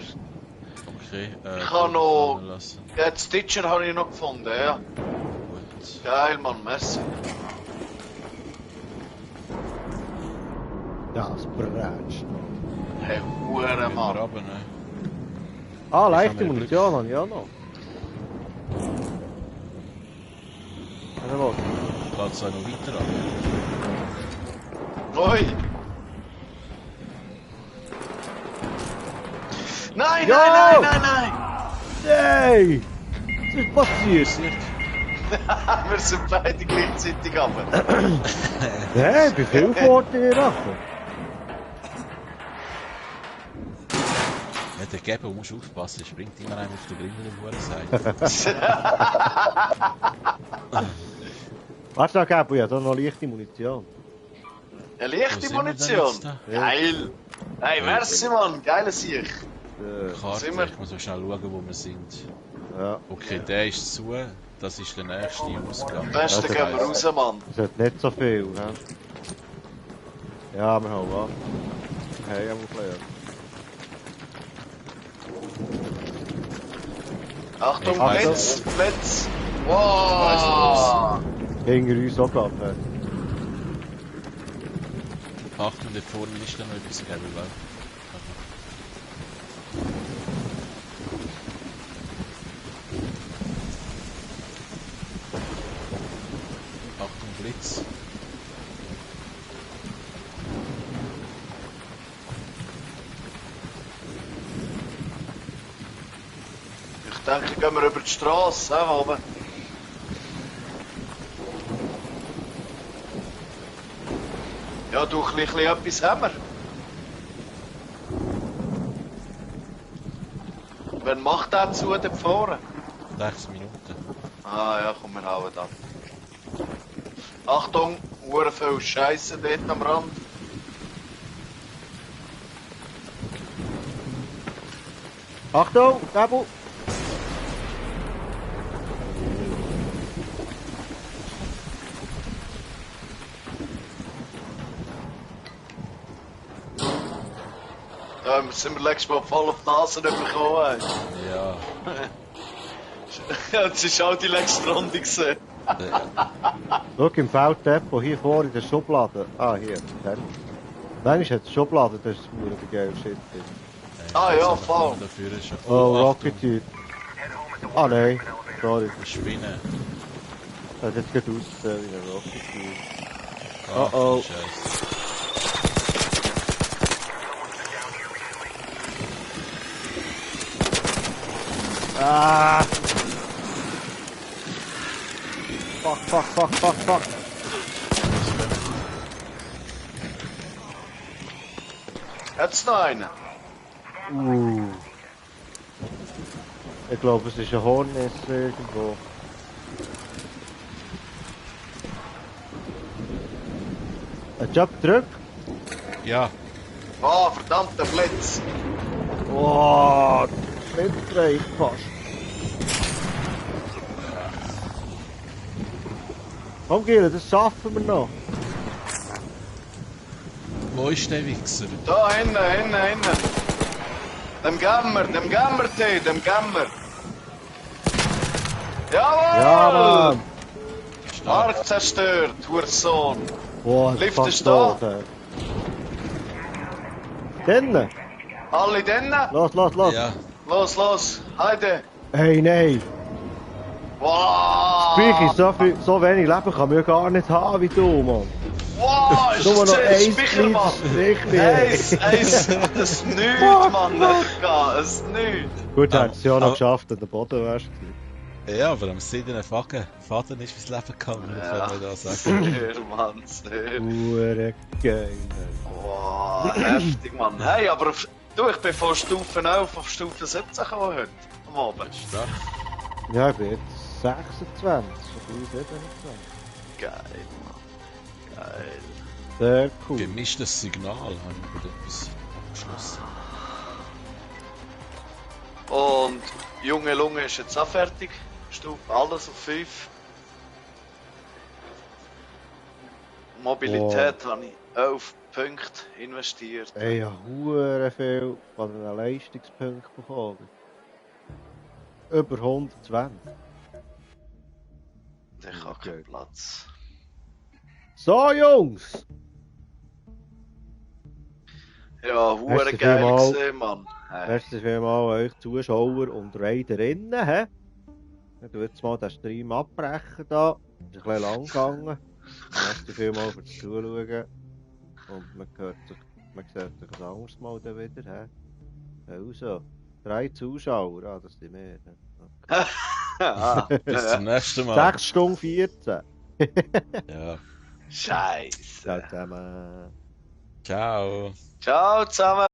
Okay, Ich habe noch... fallen lassen. Ja, den Stitcher habe ich noch gefunden, ja. Gut. Geil, Mann, merci. Das brätst. Hey, Hure, Gehen wir Mann. runter, ne? Ah, Ich leichte hab mehr Munition habe ich auch noch. Also, Geht's auch noch weiter ab? Oi! Nein, Jo! nein! Hey! Was ist passiert? Wir sind beide gleichzeitig runter. Hey, ich bin viel vor dir, Rache. Ja, der Gabo muss aufpassen, er springt immer einem auf der Grindel Warte, da Gabo, ja, da noch leichte Munition. Eine Wo leichte sind wir denn Munition. jetzt da? Geil. Hey, merci, Mann. Geile Sieg. Karte, Sind wir? ich muss so schnell schauen, wo wir sind. Ja. Okay, der ist zu, das ist der nächste Ausgang. Am besten gehen wir raus, Mann. Das hat nicht so viel, ne? Ja, wir haben was. Hey, ich muss lernen. Achtung, Ich Blitz, Blitz. Wow. Gegen uns auch gerade. Achtung, da vorne ist dann noch etwas gegeben, weil. Achtung, Blitz. Ich denke, gehen wir über die Straße, hä, oben. Ja, du, ein bisschen etwas haben wir. Wann macht der zu, dort vorne? 6 Minuten. Ah ja, komm, wir hauen ab. Achtung, Hure viel Scheiße dort am Rand. Achtung, Nebel! Da sind wir letztes Mal voll auf die Nase bekommen. Ja. Ja, das war auch die letzte Runde gewesen. Schau im Felddepot hier vor in der Schublade. Ah, hier. Manchmal hat es Schublade, das ist nur der geile Shit drin. Ah ja, voll. Dafür ist ja... Oh, Rocket Dude. Ah nein, sorry. Schwinne. Das hat jetzt gerade ausgesehen wie ein Rocket Dude. Ach, Oh. Scheiße. Ah! Fuck. Hat's noch einen? Ich glaube, es ist ein Horness irgendwo. Ein Job drück. Ja. Ah, verdammter Blitz. Oh, nicht rein fast. Komm, Gil, das schaffen wir noch. Wo ist der Wichser? Da, hinten. Dem Gammer, Tee, dem Gammer. Jawohl! Ja, Mann. Arg zerstört, Hurensohn. Boah, Lift fast ist da. tot, Dann. Alle denen? Los. Ja. Los, heide. Hey, nein. Wow! Speichi, so wenig Leben kann man ja gar nicht haben wie du, Mann. Wow, ist Nur noch das ein Speicher, Mann? Strich. Es nichts, Mann, es nichts. Gut, hat es ja noch geschafft, an der Boden wärst du. Ja, aber am seidenen Faden ist fürs Leben gegangen, das Ja. kann man da sagen. Sehr, Mann, sehr. Hure geil. Wow, heftig, Mann. Hey, aber du, ich bin von Stufe 11 auf Stufe 17 gekommen heute, am Abend. Stark. Ja, ich bin jetzt 26, so viel 27. Geil, Mann. Geil. Sehr cool. Gemischtes Signal habe ich mit etwas beschlossen. Und Junge Lunge ist jetzt auch fertig. Stufe alles auf 5. Mobilität habe ich 11 Punkte investiert. Ey, ich habe hure viel von den Leistungspunkten bekommen. Über 120. Ich habe keinen Platz. So, Jungs! Ja, hure Merci geil vielmals. gesehen, Mann. Hey. Merci vielmals euch Zuschauer und Raiderinnen. He? Ich tue jetzt mal den Stream abbrechen da. Ist ein bisschen lang gegangen. Merci vielmals fürs Zuschauen. Und man sieht sich ein anderes Mal dann wieder. He? Also, 3 Zuschauer, ah, das sind mehr. Okay. Bis zum nächsten Mal. 6 Stunden 14. Ja. Scheiße. Ciao zusammen. Ciao. Ciao zusammen.